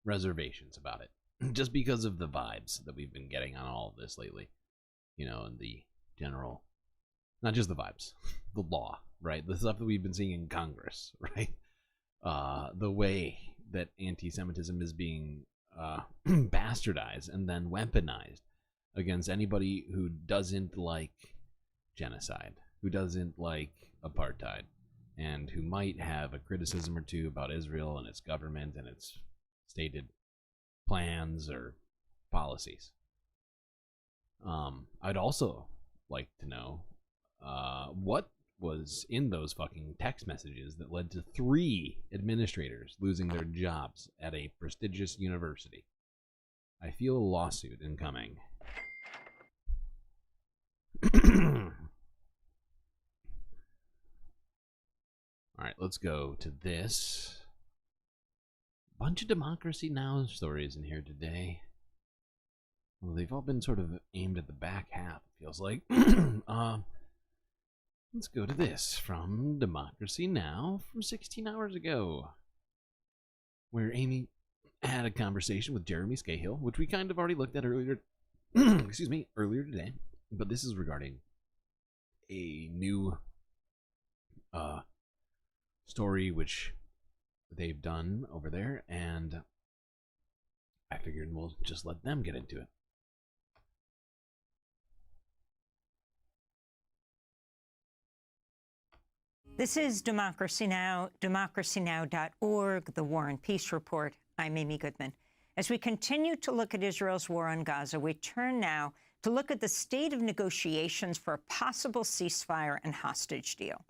reservations about it, just because of the vibes that we've been getting on all of this lately. You know, and the general, not just the vibes, the law, right? The stuff that we've been seeing in Congress, right? The way that anti-Semitism is being bastardized and then weaponized against anybody who doesn't like genocide, who doesn't like apartheid, and who might have a criticism or two about Israel and its government and its stated plans or policies. I'd also like to know what was in those fucking text messages that led to 3 administrators losing their jobs at a prestigious university. I feel a lawsuit incoming. Alright, let's go to this. Bunch of Democracy Now! Stories in here today. Well, they've all been sort of aimed at the back half, it feels like. Let's go to this from Democracy Now! From 16 hours ago, where Amy had a conversation with Jeremy Scahill, which we kind of already looked at earlier, earlier today, but this is regarding a new story which they've done over there, and I figured we'll just let them get into it. This is Democracy Now!, democracynow.org, the War and Peace Report. I'm Amy Goodman. As we continue to look at Israel's war on Gaza, we turn now to look at the state of negotiations for a possible ceasefire and hostage deal.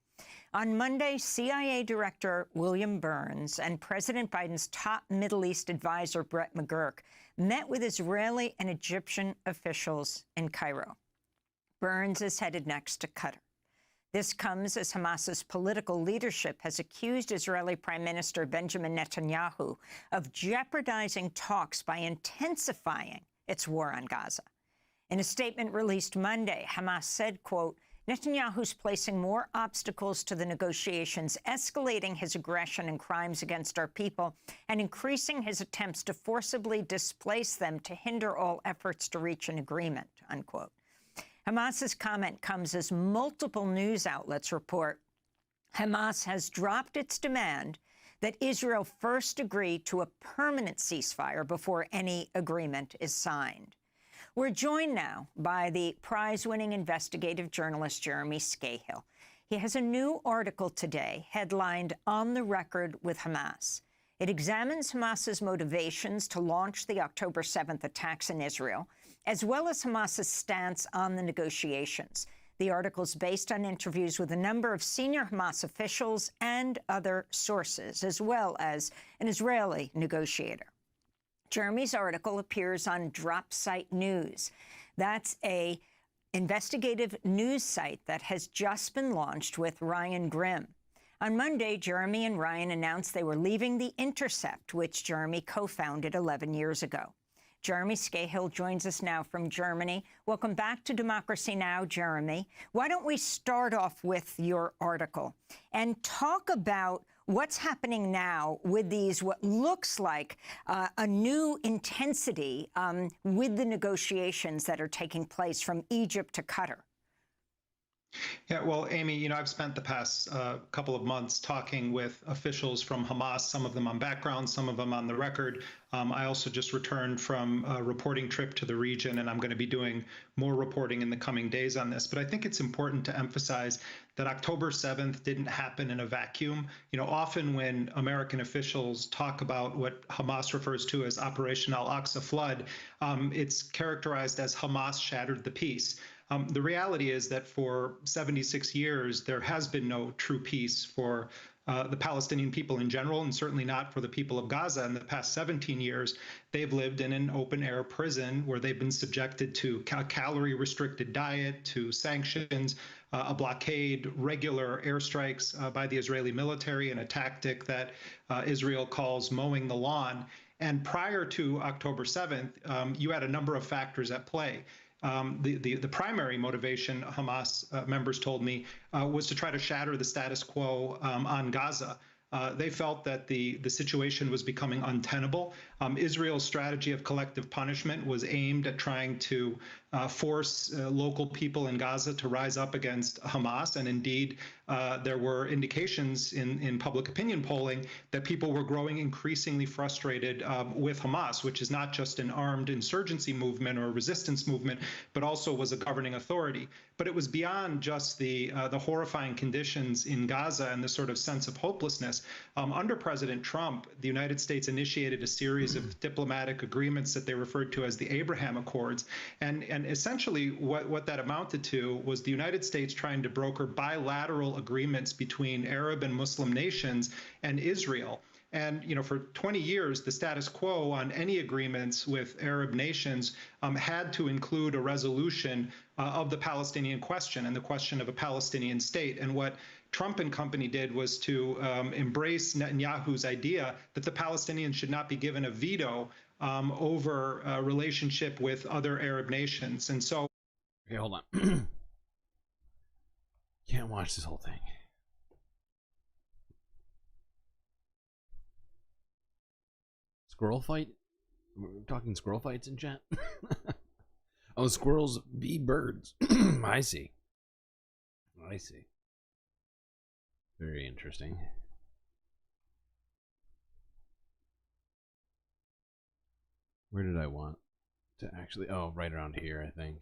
On Monday, CIA Director William Burns and President Biden's top Middle East advisor, Brett McGurk, met with Israeli and Egyptian officials in Cairo. Burns is headed next to Qatar. This comes as Hamas's political leadership has accused Israeli Prime Minister Benjamin Netanyahu of jeopardizing talks by intensifying its war on Gaza. In a statement released Monday, Hamas said, quote, Netanyahu's placing more obstacles to the negotiations, escalating his aggression and crimes against our people, and increasing his attempts to forcibly displace them to hinder all efforts to reach an agreement, unquote. Hamas's comment comes as multiple news outlets report Hamas has dropped its demand that Israel first agree to a permanent ceasefire before any agreement is signed. We're joined now by the prize-winning investigative journalist Jeremy Scahill. He has a new article today headlined "On the Record with Hamas." It examines Hamas's motivations to launch the October 7th attacks in Israel, as well as Hamas's stance on the negotiations. The article is based on interviews with a number of senior Hamas officials and other sources, as well as an Israeli negotiator. Jeremy's article appears on Dropsite News. That's a investigative news site that has just been launched with Ryan Grimm. On Monday, Jeremy and Ryan announced they were leaving The Intercept, which Jeremy co-founded 11 years ago. Jeremy Scahill joins us now from Germany. Welcome back to Democracy Now!, Jeremy. Why don't we start off with your article and talk about what's happening now with these, what looks like a new intensity with the negotiations that are taking place from Egypt to Qatar? Yeah, well, Amy, you know, I've spent the past couple of months talking with officials from Hamas, some of them on background, some of them on the record. I also just returned from a reporting trip to the region, and I'm going to be doing more reporting in the coming days on this. But I think it's important to emphasize that October 7th didn't happen in a vacuum. You know, often when American officials talk about what Hamas refers to as Operation Al-Aqsa Flood, it's characterized as Hamas shattered the peace. The reality is that for 76 years, there has been no true peace for the Palestinian people in general, and certainly not for the people of Gaza. In the past 17 years, they've lived in an open-air prison where they've been subjected to calorie-restricted diet, to sanctions, a blockade, regular airstrikes by the Israeli military, and a tactic that Israel calls mowing the lawn. And prior to October 7th, you had a number of factors at play. The primary motivation, Hamas members told me, was to try to shatter the status quo on Gaza. They felt that the situation was becoming untenable. Israel's strategy of collective punishment was aimed at trying to force local people in Gaza to rise up against Hamas. And indeed, there were indications in public opinion polling that people were growing increasingly frustrated with Hamas, which is not just an armed insurgency movement or a resistance movement, but also was a governing authority. But it was beyond just the horrifying conditions in Gaza and the sort of sense of hopelessness. Under President Trump, the United States initiated a series of diplomatic agreements that they referred to as the Abraham Accords. And essentially what that amounted to was the United States trying to broker bilateral agreements between Arab and Muslim nations and Israel. And, you know, for 20 years, the status quo on any agreements with Arab nations had to include a resolution of the Palestinian question and the question of a Palestinian state. And what Trump and company did was to embrace Netanyahu's idea that the Palestinians should not be given a veto over a relationship with other Arab nations. And so... Okay, hold on. Can't watch this whole thing. Squirrel fight? We're talking squirrel fights in chat? Oh, squirrels be birds. I see. I see. Very interesting. Where did I want to actually... Oh, right around here, I think.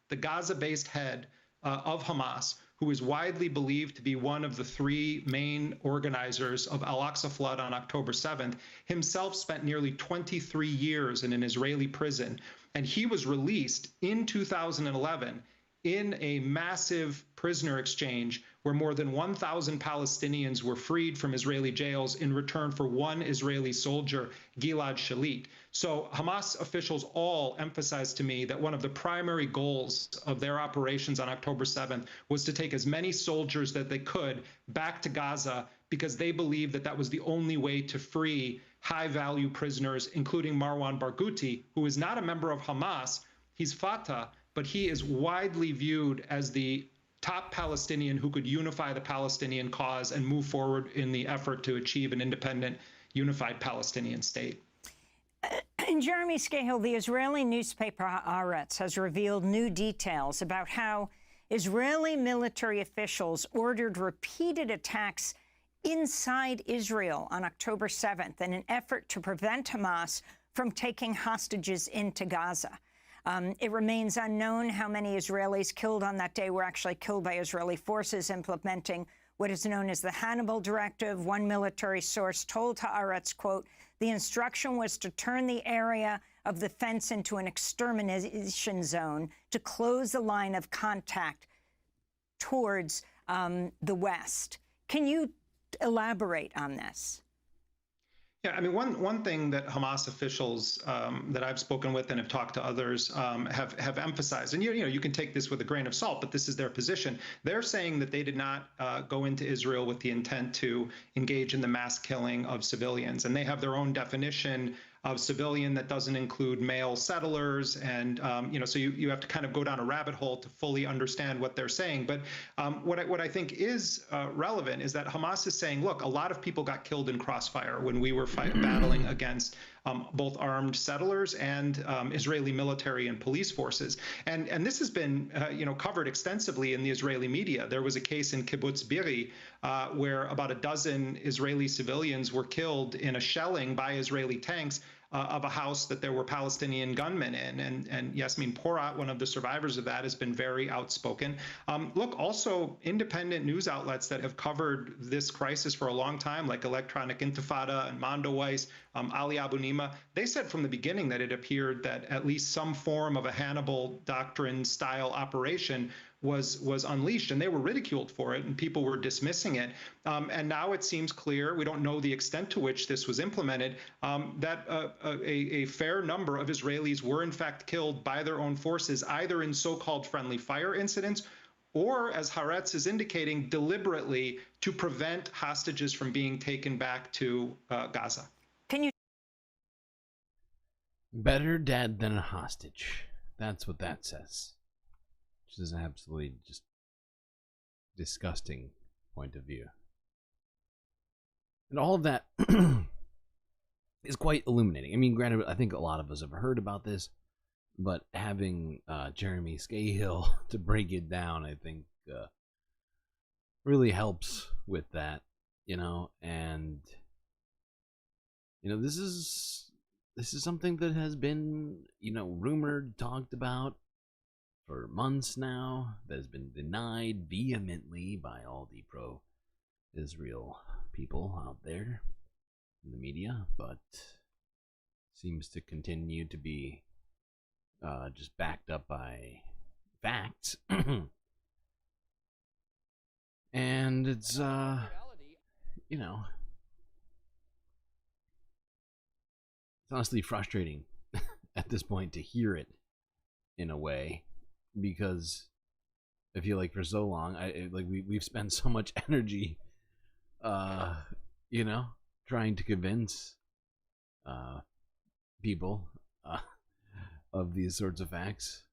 The Gaza-based head of Hamas, who is widely believed to be one of the three main organizers of Al-Aqsa Flood on October 7th, himself spent nearly 23 years in an Israeli prison, and he was released in 2011 in a massive prisoner exchange where more than 1,000 Palestinians were freed from Israeli jails in return for one Israeli soldier, Gilad Shalit. So Hamas officials all emphasized to me that one of the primary goals of their operations on October 7th was to take as many soldiers that they could back to Gaza because they believed that that was the only way to free high-value prisoners, including Marwan Barghouti, who is not a member of Hamas. He's Fatah, but he is widely viewed as the top Palestinian who could unify the Palestinian cause and move forward in the effort to achieve an independent, unified Palestinian state. Jeremy Scahill, the Israeli newspaper Haaretz has revealed new details about how Israeli military officials ordered repeated attacks inside Israel on October 7th in an effort to prevent Hamas from taking hostages into Gaza. It remains unknown how many Israelis killed on that day were actually killed by Israeli forces implementing what is known as the Hannibal Directive. One military source told Haaretz, quote, the instruction was to turn the area of the fence into an extermination zone to close the line of contact towards the West. Can you elaborate on this? Yeah, I mean, one thing that Hamas officials that I've spoken with and have talked to others have emphasized, and you can take this with a grain of salt, but this is their position. They're saying that they did not go into Israel with the intent to engage in the mass killing of civilians, and they have their own definition of civilian that doesn't include male settlers, and so you have to kind of go down a rabbit hole to fully understand what they're saying. But what I think is relevant is that Hamas is saying, look, a lot of people got killed in crossfire when we were battling against both armed settlers and Israeli military and police forces, and this has been covered extensively in the Israeli media. There was a case in Kibbutz Biri where about a dozen Israeli civilians were killed in a shelling by Israeli tanks of a house that there were Palestinian gunmen in. And Yasmin Porat, one of the survivors of that, has been very outspoken. Look, also independent news outlets that have covered this crisis for a long time, like Electronic Intifada and Mondoweiss, Ali Abu Nima, they said from the beginning that it appeared that at least some form of a Hannibal doctrine style operation was unleashed, and they were ridiculed for it, and people were dismissing it. And now it seems clear, we don't know the extent to which this was implemented, that a fair number of Israelis were in fact killed by their own forces, either in so-called friendly fire incidents, or, as Haaretz is indicating, deliberately to prevent hostages from being taken back to Gaza. Can you? Better dead than a hostage. That's what that says. Which is an absolutely just disgusting point of view. And all of that is quite illuminating. I mean, granted, I think a lot of us have heard about this, but having Jeremy Scahill to break it down, I think, really helps with that, and this is something that has been, rumored, talked about for months now, that has been denied vehemently by all the pro-Israel people out there in the media, but seems to continue to be just backed up by facts. And it's, it's honestly frustrating at this point to hear it in a way, because I feel like for so long, we've spent so much energy, trying to convince people of these sorts of facts,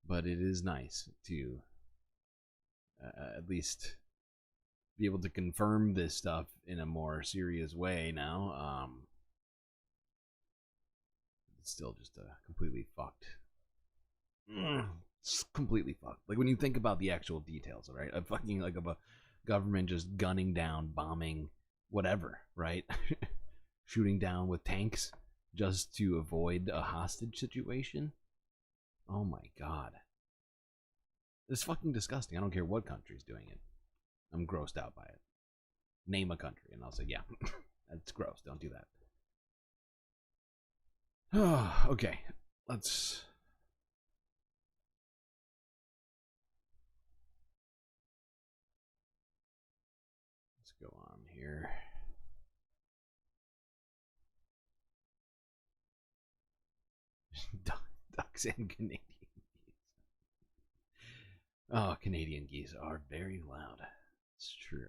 but it is nice to at least be able to confirm this stuff in a more serious way now. It's still just completely fucked. It's completely fucked. Like when you think about the actual details, right? Of fucking of a government just gunning down, bombing, whatever, right? Shooting down with tanks just to avoid a hostage situation. Oh my god. It's fucking disgusting. I don't care what country's doing it. I'm grossed out by it. Name a country and I'll say, yeah, that's gross. Don't do that. Okay, let's go on here. Ducks and Canadian geese. Oh, Canadian geese are very loud. It's true.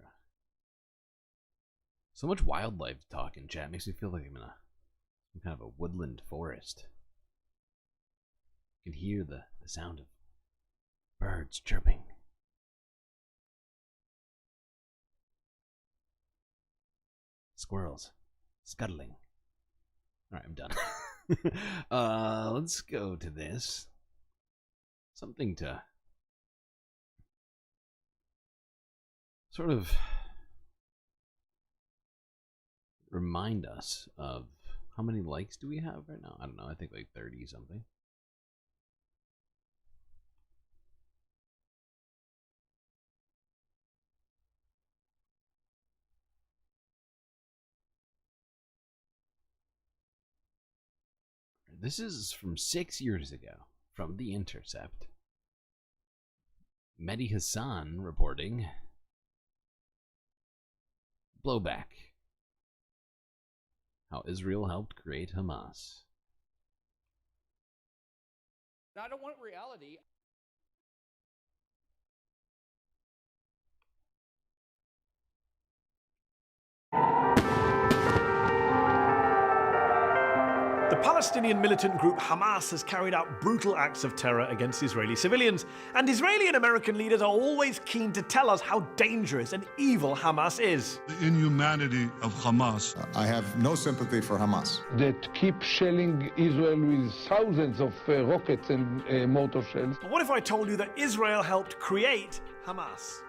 So much wildlife talk in chat makes me feel like I'm in some kind of a woodland forest. You can hear the sound of birds chirping. Squirrels scuttling. Alright, I'm done. Let's go to this. Something to sort of remind us of how many likes do we have right now? I don't know, I think like 30 something. This is from 6 years ago, from The Intercept. Mehdi Hassan reporting blowback. How Israel helped create Hamas. I don't want reality. The Palestinian militant group Hamas has carried out brutal acts of terror against Israeli civilians, and Israeli and American leaders are always keen to tell us how dangerous and evil Hamas is. The inhumanity of Hamas. I have no sympathy for Hamas. That keep shelling Israel with thousands of rockets and mortar shells. But what if I told you that Israel helped create Hamas?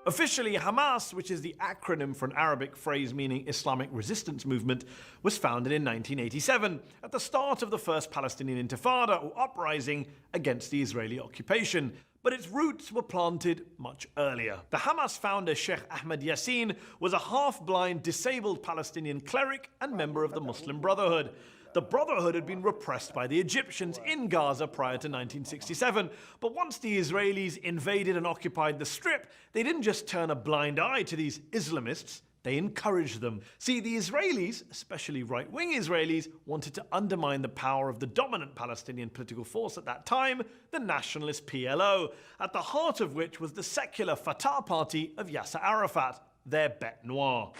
Officially, Hamas, which is the acronym for an Arabic phrase meaning Islamic Resistance Movement, was founded in 1987, at the start of the first Palestinian Intifada, or uprising, against the Israeli occupation. But its roots were planted much earlier. The Hamas founder, Sheikh Ahmed Yassin, was a half-blind, disabled Palestinian cleric and member of the Muslim Brotherhood. The Brotherhood had been repressed by the Egyptians in Gaza prior to 1967, but once the Israelis invaded and occupied the Strip, they didn't just turn a blind eye to these Islamists, they encouraged them. See, the Israelis, especially right-wing Israelis, wanted to undermine the power of the dominant Palestinian political force at that time, the nationalist PLO, at the heart of which was the secular Fatah party of Yasser Arafat, their bête noire.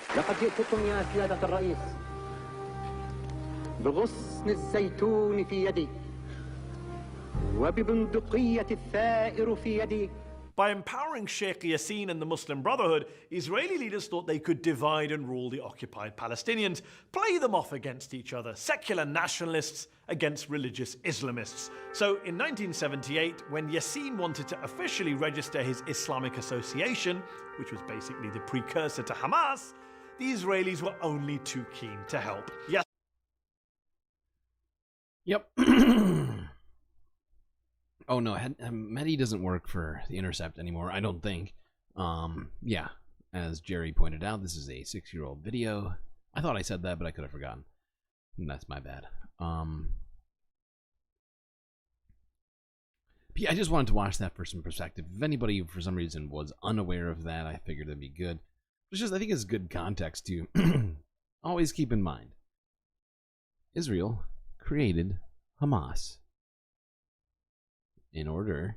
بغصن الزيتون في يدي وببندقية الثائر في يدي. By empowering Sheikh Yassin and the Muslim Brotherhood, Israeli leaders thought they could divide and rule the occupied Palestinians, play them off against each other, secular nationalists against religious Islamists. So in 1978, when Yassin wanted to officially register his Islamic Association, which was basically the precursor to Hamas, the Israelis were only too keen to help. Yep. Oh no, Mehdi doesn't work for The Intercept anymore, I don't think. Yeah, as Jerry pointed out, this is a 6-year-old video. I thought I said that, but I could have forgotten. That's my bad. Yeah, I just wanted to watch that for some perspective. If anybody, for some reason, was unaware of that, I figured it'd be good. It's just, I think it's good context to always keep in mind. Israel created Hamas in order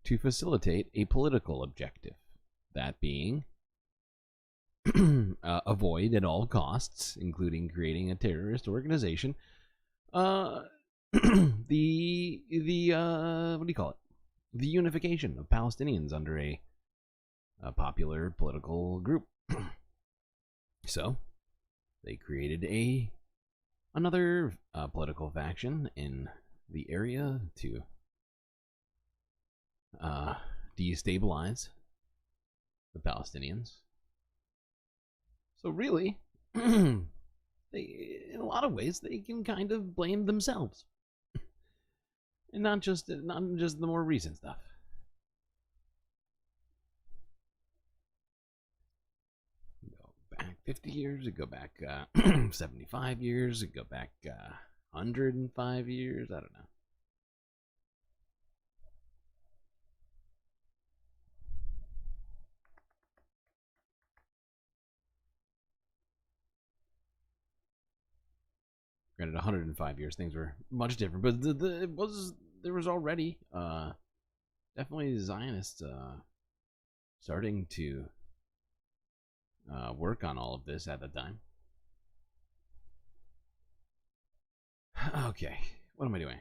to facilitate a political objective, that being avoid at all costs, including creating a terrorist organization, the what do you call it? The unification of Palestinians under a popular political group. So they created another political faction in the area to destabilize the Palestinians. So really, in a lot of ways, they can kind of blame themselves, and not just the more recent stuff. Back 50 years, go back 75 years, go back 105 years, I don't know. Granted, 105 years, things were much different, but there was already definitely Zionists starting to work on all of this at the time. Okay, what am I doing?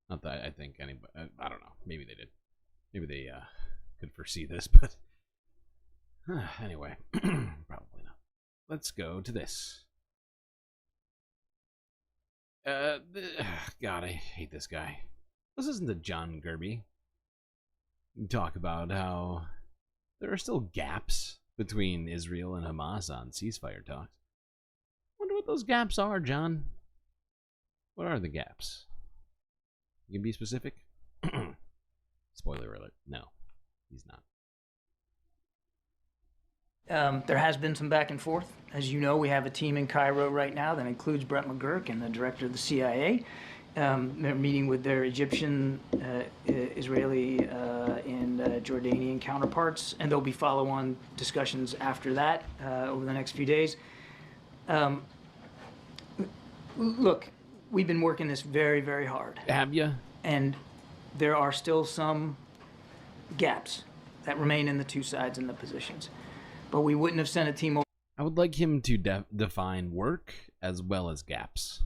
Not that I think anybody, I don't know, maybe they did. Maybe they could foresee this, but anyway, probably not. Let's go to this. God, I hate this guy. This isn't to John Kirby. Talk about how there are still gaps between Israel and Hamas on ceasefire talks. Wonder what those gaps are, John. What are the gaps? You can be specific? Spoiler alert. No, he's not. There has been some back and forth. As you know, we have a team in Cairo right now that includes Brett McGurk and the director of the CIA. They're meeting with their Egyptian, Israeli, and Jordanian counterparts, and there'll be follow-on discussions after that over the next few days. Look, we've been working this very, very hard. Have you? And there are still some gaps that remain in the two sides and the positions. But we wouldn't have sent a team over. I would like him to define work as well as gaps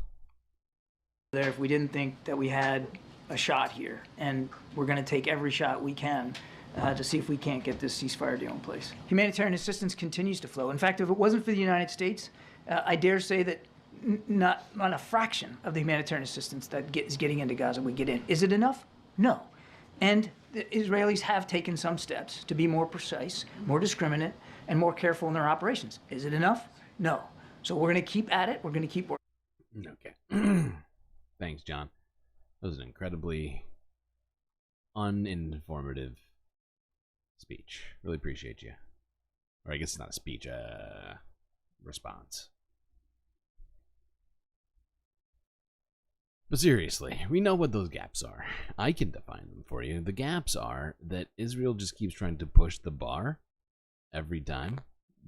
there if we didn't think that we had a shot here. And we're going to take every shot we can to see if we can't get this ceasefire deal in place. Humanitarian assistance continues to flow. In fact, if it wasn't for the United States, I dare say that not a fraction of the humanitarian assistance that is getting into Gaza would get in. Is it enough? No. And the Israelis have taken some steps to be more precise, more discriminate, and more careful in their operations. Is it enough? No. So we're going to keep at it. We're going to keep working. Okay. Thanks, John. That was an incredibly uninformative speech. Really appreciate you. Or I guess it's not a speech, response. But seriously, we know what those gaps are. I can define them for you. The gaps are that Israel just keeps trying to push the bar every time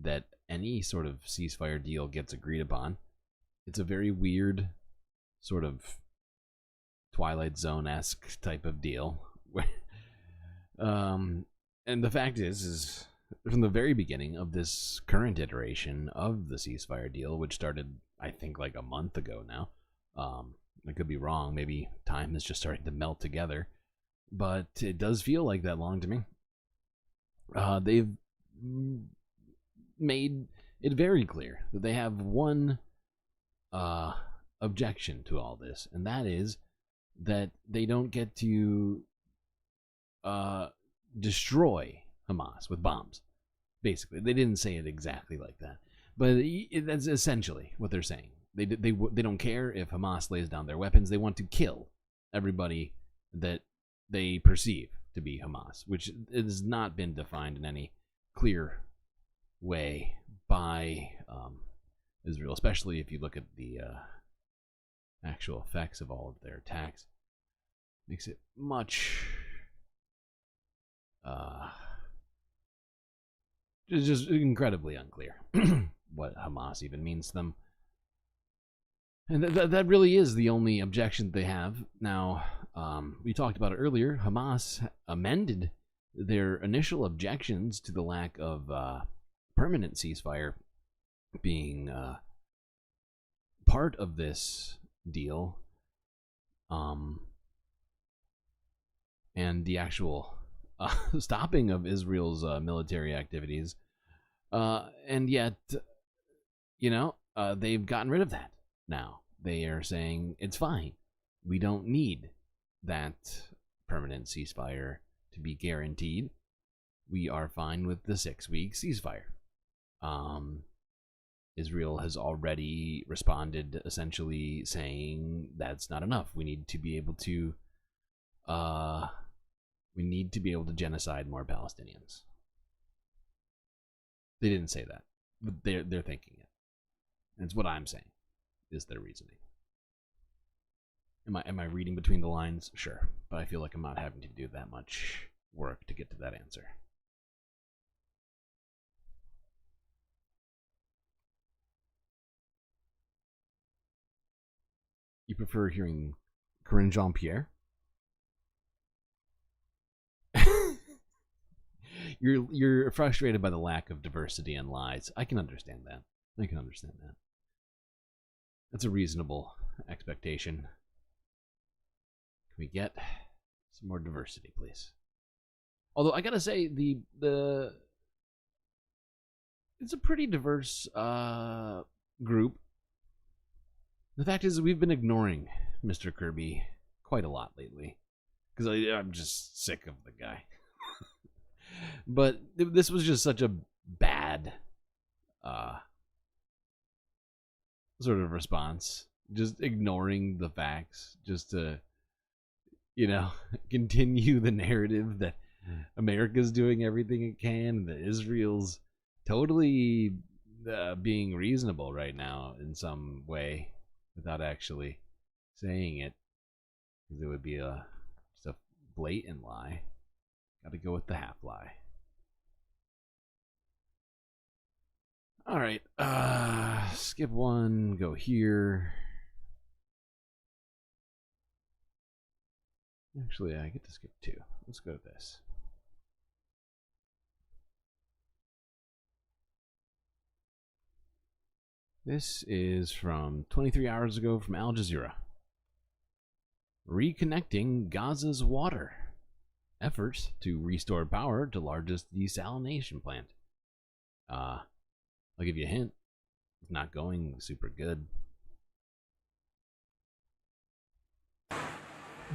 that any sort of ceasefire deal gets agreed upon. It's a very weird sort of Twilight Zone-esque type of deal. And the fact is from the very beginning of this current iteration of the ceasefire deal, which started, I think, like a month ago now. I could be wrong. Maybe time is just starting to melt together. But it does feel like that long to me. They've made it very clear that they have one objection to all this, and that is that they don't get to destroy Hamas with bombs. Basically, they didn't say it exactly like that, but that's essentially what they're saying. They don't care if Hamas lays down their weapons. They want to kill everybody that they perceive to be Hamas, which has not been defined in any clear way by Israel, especially if you look at the actual effects of all of their attacks. Makes it much just incredibly unclear what Hamas even means to them. And that really is the only objection they have. Now, we talked about it earlier. Hamas amended their initial objections to the lack of permanent ceasefire being part of this deal, and the actual stopping of Israel's military activities, and yet, they've gotten rid of that. Now they are saying it's fine. We don't need that permanent ceasefire to be guaranteed. We are fine with the 6-week ceasefire. Israel has already responded, essentially saying that's not enough. We need to be able to genocide more Palestinians. They didn't say that, but they're thinking it. And it's what I'm saying is their reasoning. Am I reading between the lines? Sure, but I feel like I'm not having to do that much work to get to that answer. You prefer hearing Corinne Jean-Pierre? You're frustrated by the lack of diversity and lies. I can understand that. That's a reasonable expectation. Can we get some more diversity, please? Although I gotta say, it's a pretty diverse group. The fact is, we've been ignoring Mr. Kirby quite a lot lately because I'm just sick of the guy. But this was just such a bad sort of response, just ignoring the facts, just to, continue the narrative that America's doing everything it can, that Israel's totally being reasonable right now in some way without actually saying it, because it would be just a blatant lie. Got to go with the half lie. All right, skip one, go here. Actually, I get to skip two. Let's go to this. This is from 23 hours ago from Al Jazeera. Reconnecting Gaza's water. Efforts to restore power to largest desalination plant. I'll give you a hint. It's not going super good.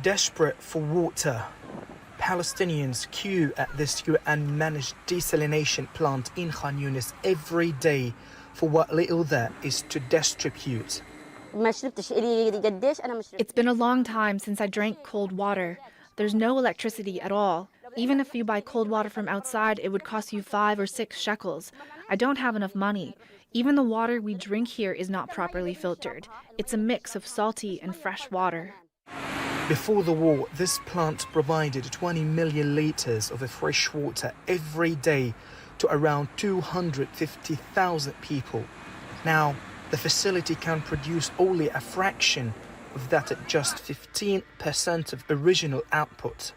Desperate for water, Palestinians queue at this UN-managed desalination plant in Khan Yunis every day for what little there is to distribute. It's been a long time since I drank cold water. There's no electricity at all. Even if you buy cold water from outside, it would cost you 5 or 6 shekels. I don't have enough money. Even the water we drink here is not properly filtered. It's a mix of salty and fresh water. Before the war, this plant provided 20 million litres of fresh water every day to around 250,000 people. Now, the facility can produce only a fraction of that at just 15% of original output.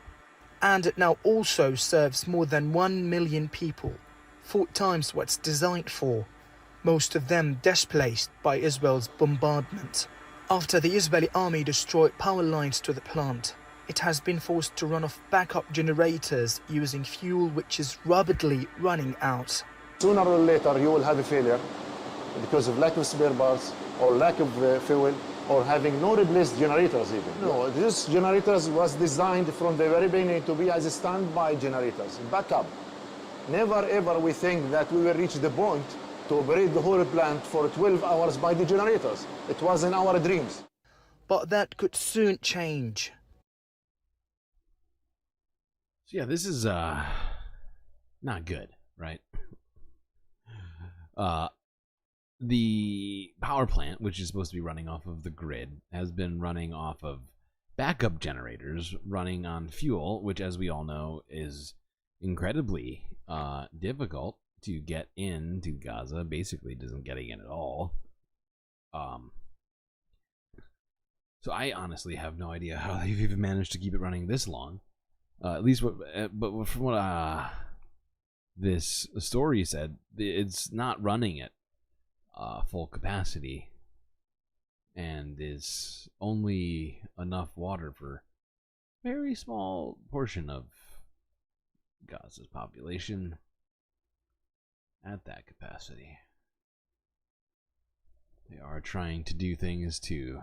And it now also serves more than 1 million people, 4 times what it's designed for, most of them displaced by Israel's bombardment. After the Israeli army destroyed power lines to the plant, it has been forced to run off backup generators using fuel which is rapidly running out. Sooner or later you will have a failure because of lack of spare parts or lack of fuel or having no replaced generators even. No, this generators was designed from the very beginning to be as a standby generators, backup. Never ever we think that we will reach the point to operate the whole plant for 12 hours by the generators. It was in our dreams. But that could soon change. So yeah, this is not good, right? The power plant, which is supposed to be running off of the grid, has been running off of backup generators running on fuel, which, as we all know, is incredibly difficult to get into Gaza. Basically doesn't getting in at all. So I honestly have no idea how they've even managed to keep it running this long. At least but from what this story said, it's not running at full capacity and is only enough water for a very small portion of Gaza's population at that capacity. They are trying to do things to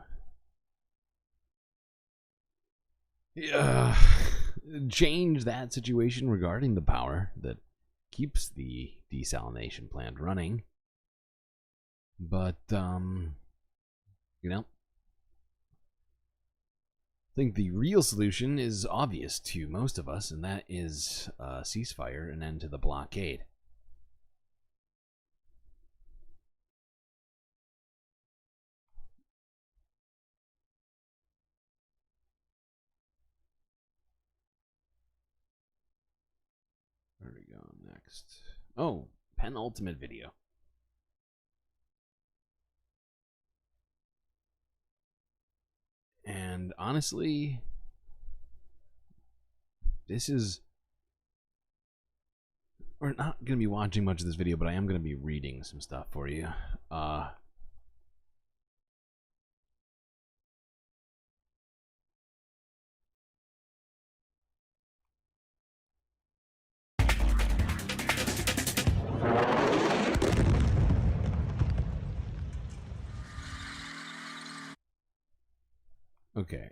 change that situation regarding the power that keeps the desalination plant running. But, I think the real solution is obvious to most of us, and that is a ceasefire and end to the blockade. Where do we go next? Oh, penultimate video. And honestly, we're not going to be watching much of this video, but I am going to be reading some stuff for you. Okay,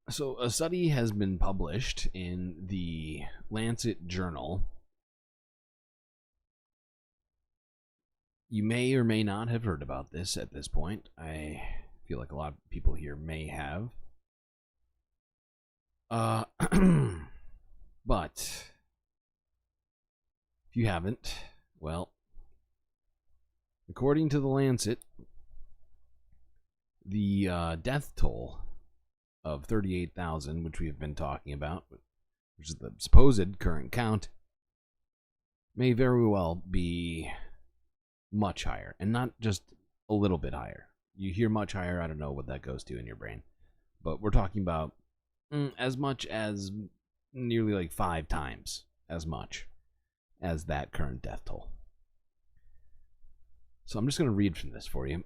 so a study has been published in the Lancet Journal. You may or may not have heard about this at this point. I feel like a lot of people here may have. But if you haven't, well, according to the Lancet, the death toll of 38,000, which we have been talking about, which is the supposed current count, may very well be much higher, and not just a little bit higher. You hear much higher, I don't know what that goes to in your brain, but we're talking about as much as nearly like 5 times as much as that current death toll. So I'm just going to read from this for you.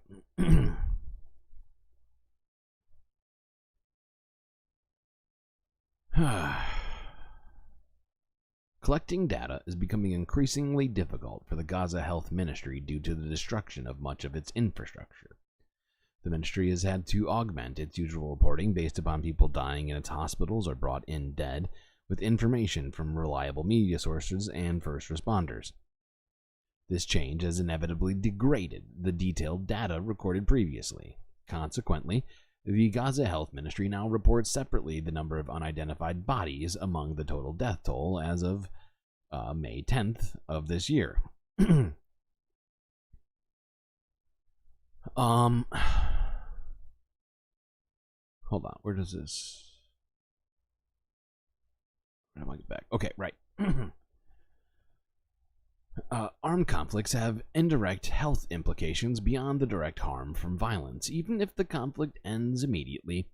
Collecting data is becoming increasingly difficult for the Gaza Health Ministry due to the destruction of much of its infrastructure. The ministry has had to augment its usual reporting based upon people dying in its hospitals or brought in dead with information from reliable media sources and first responders. This change has inevitably degraded the detailed data recorded previously. Consequently, the Gaza Health Ministry now reports separately the number of unidentified bodies among the total death toll as of May 10th of this year. Hold on, where does this... Where do I get back? Okay, right. Armed conflicts have indirect health implications beyond the direct harm from violence. Even if the conflict ends immediately,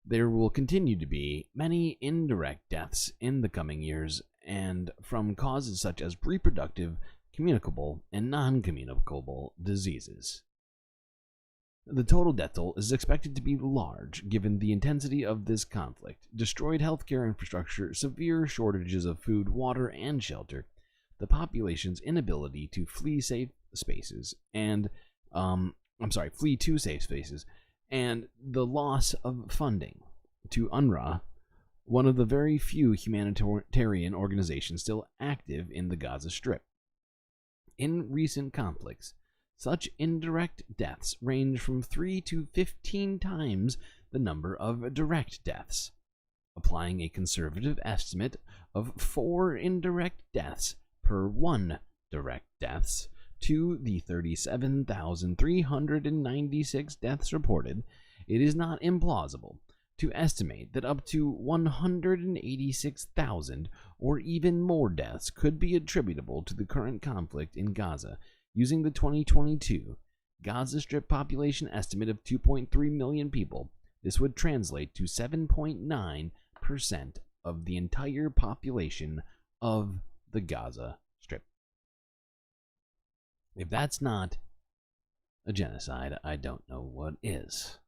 there will continue to be many indirect deaths in the coming years, and from causes such as reproductive, communicable, and non-communicable diseases. The total death toll is expected to be large given the intensity of this conflict, destroyed healthcare infrastructure, severe shortages of food, water, and shelter, the population's inability to flee to safe spaces, and the loss of funding to UNRWA, one of the very few humanitarian organizations still active in the Gaza Strip. In recent conflicts, such indirect deaths range from 3 to 15 times the number of direct deaths. Applying a conservative estimate of 4 indirect deaths per 1 direct deaths to the 37,396 deaths reported, it is not implausible to estimate that up to 186,000 or even more deaths could be attributable to the current conflict in Gaza. Using the 2022 Gaza Strip population estimate of 2.3 million people, this would translate to 7.9% of the entire population of the Gaza Strip. If that's not a genocide, I don't know what is.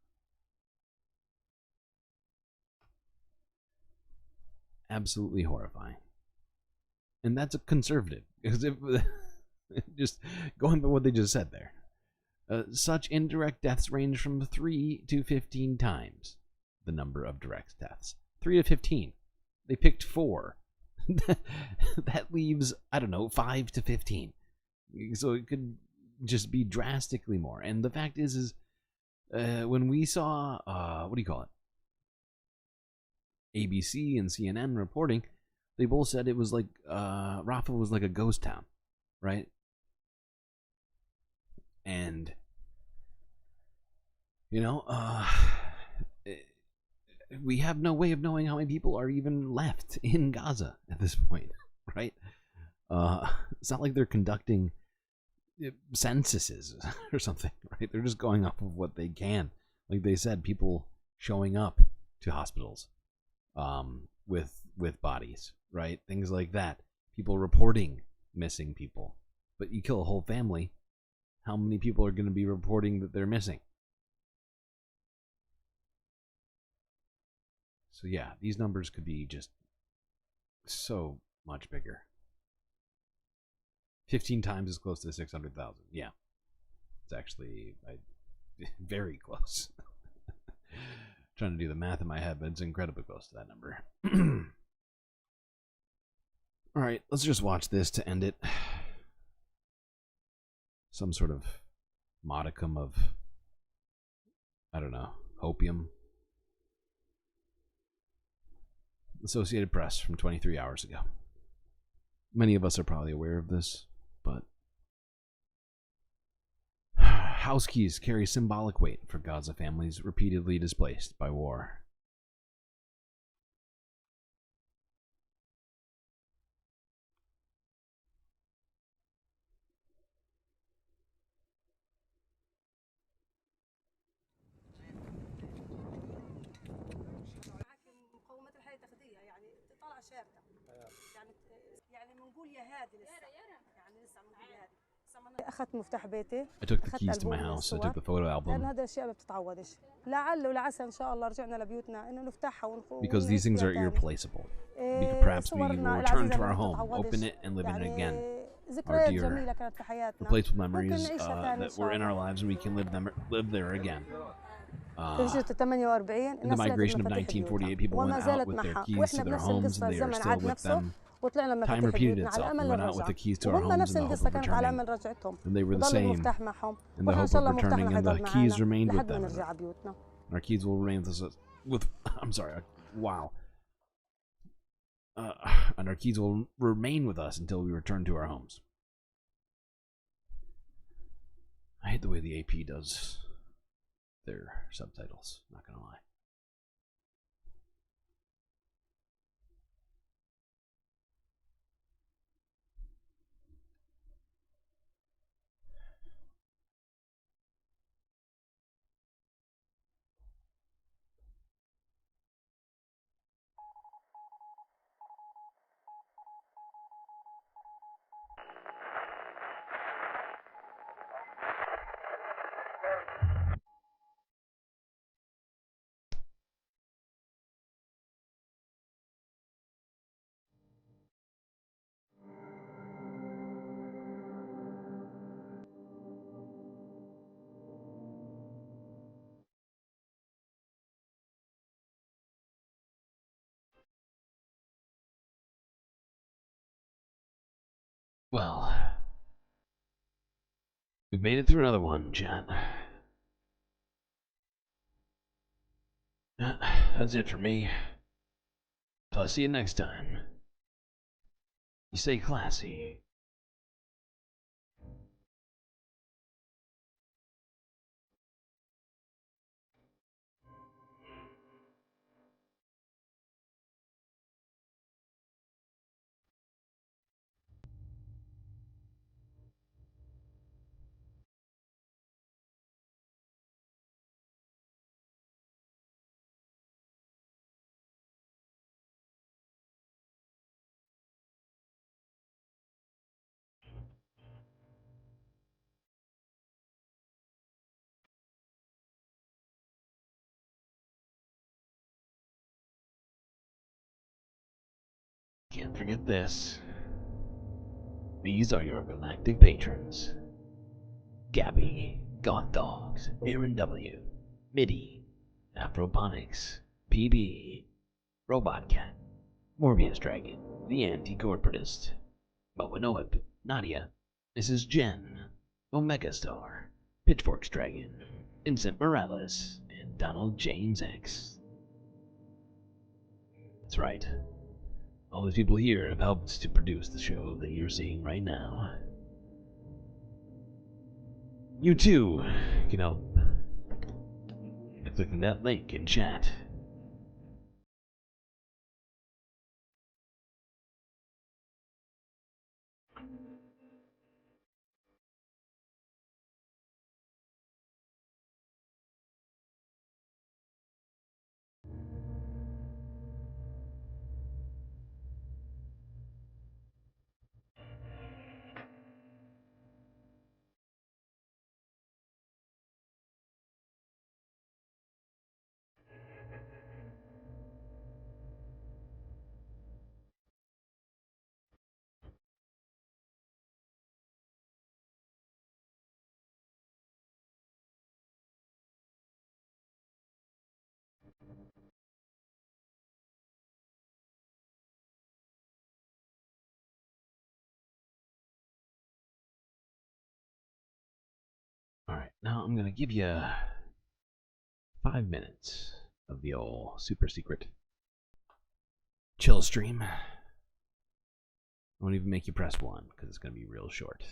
Absolutely horrifying. And that's a conservative, because if just going by what they just said there, such indirect deaths range from 3 to 15 times the number of direct deaths. 3 to 15. They picked 4. That leaves, I don't know, 5 to 15. So it could just be drastically more. And the fact is when we saw, what do you call it? ABC and CNN reporting, they both said it was like, Rafah was like a ghost town, right? And, you know, we have no way of knowing how many people are even left in Gaza at this point, right? It's not like they're conducting censuses or something, right? They're just going off of what they can. Like they said, people showing up to hospitals with bodies, right? Things like that. People reporting missing people. But you kill a whole family, how many people are going to be reporting that they're missing? So yeah, these numbers could be just so much bigger. 15 times as close to 600,000. Yeah. It's actually very close. Trying to do the math in my head, but it's incredibly close to that number. All right, let's just watch this to end it. Some sort of modicum of, I don't know, opium. Associated Press from 23 hours ago. Many of us are probably aware of this, but house keys carry symbolic weight for Gaza families repeatedly displaced by war. I took the keys to my house. I took the photo album. Because these things are irreplaceable. Perhaps we will return to our home, open it, and live in it again. Our dear, replaceable memories that were in our lives, and we can live there again. In the migration of 1948, people went out with their keys to their homes, and they are still with them. Time repeated itself. We went out with the keys to our homes in the hope of returning, and they were the same in the hope of returning, and the keys remained with them. And our keys will remain with I'm sorry, wow. And our keys will remain with us until we return to our homes. I hate the way the AP does their subtitles, not gonna lie. Well, we've made it through another one, chat. That's it for me. Till I see you next time. You stay classy. Can't forget this. These are your galactic patrons. Gabby, Goth Dogs, Aaron W, Midi, Afroponics, PB, Robot Cat, Morbius Dragon, The Anti-Corporatist, Mowanoib, Nadia, Mrs. Jen, Omega Star, Pitchforks Dragon, Vincent Morales, and Donald James X. That's right. All these people here have helped to produce the show that you're seeing right now. You too can help by clicking that link in chat. Alright, now I'm going to give you 5 minutes of the old super secret chill stream. I won't even make you press 1 because it's going to be real short.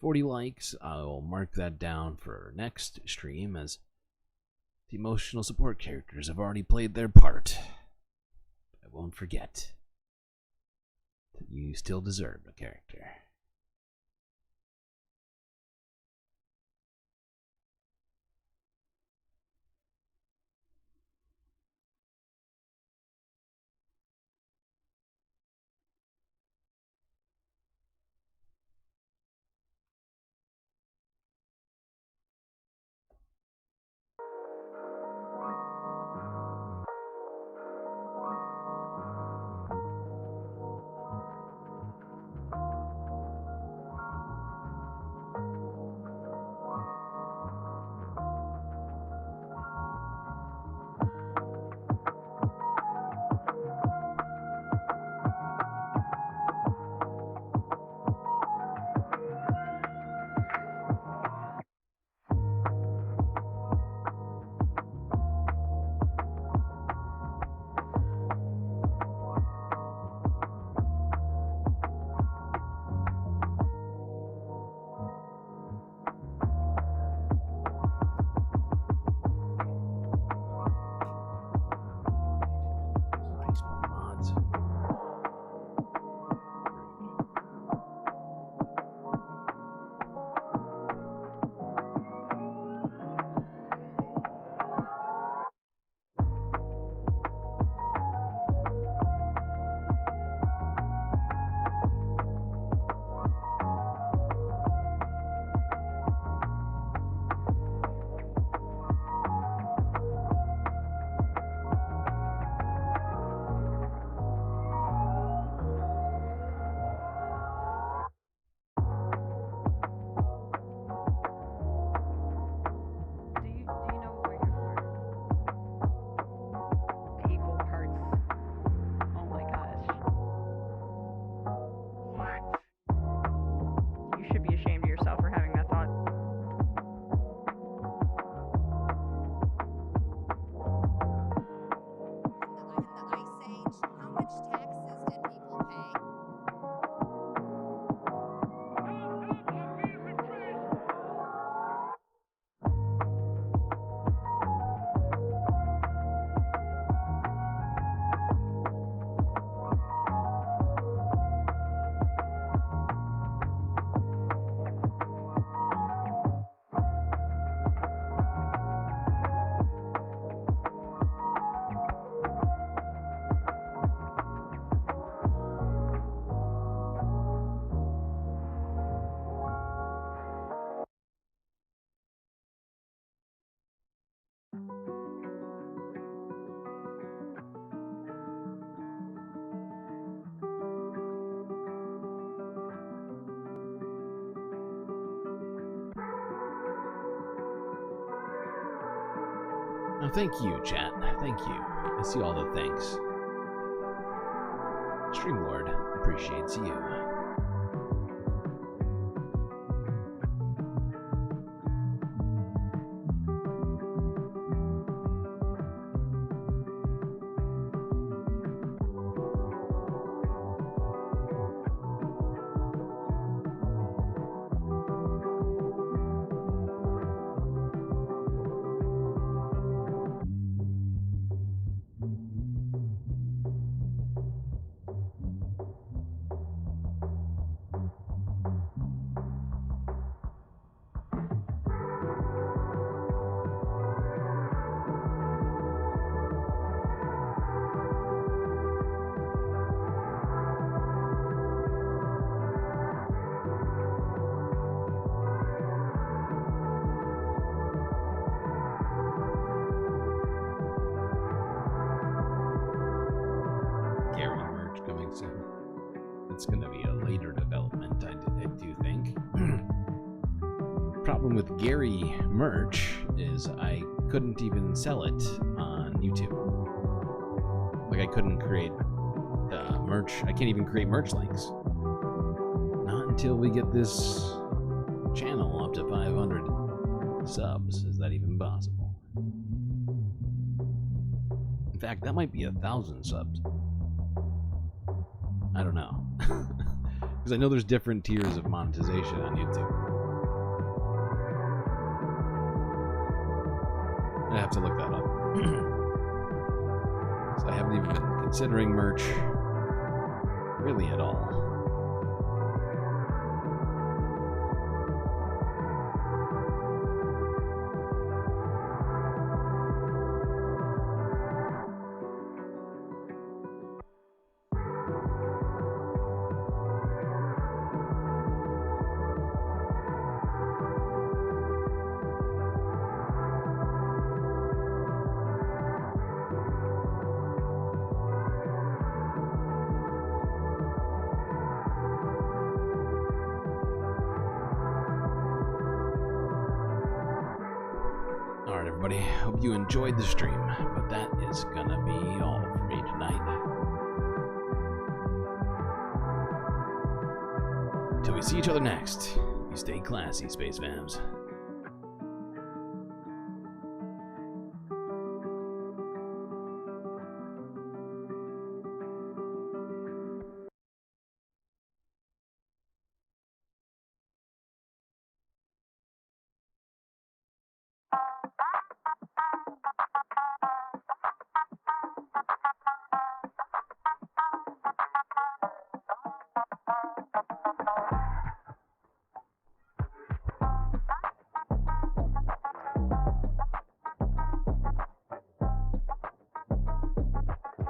40 likes, I'll mark that down for next stream as the emotional support characters have already played their part. I won't forget that you still deserve a character. Oh, thank you, chat. Thank you. I see all the thanks. StreamLord appreciates you. problem with Gary merch is I couldn't even sell it on YouTube. Like, I couldn't create merch. I can't even create merch links. Not until we get this channel up to 500 subs is that even possible. In fact, that might be 1,000 subs. I don't know. Because I know there's different tiers of monetization on YouTube. I have to look that up. So I haven't even been considering merch really at all. Alright, everybody. Hope you enjoyed the stream, but that is gonna be all for me tonight. Till we see each other next, you stay classy, Space Fams.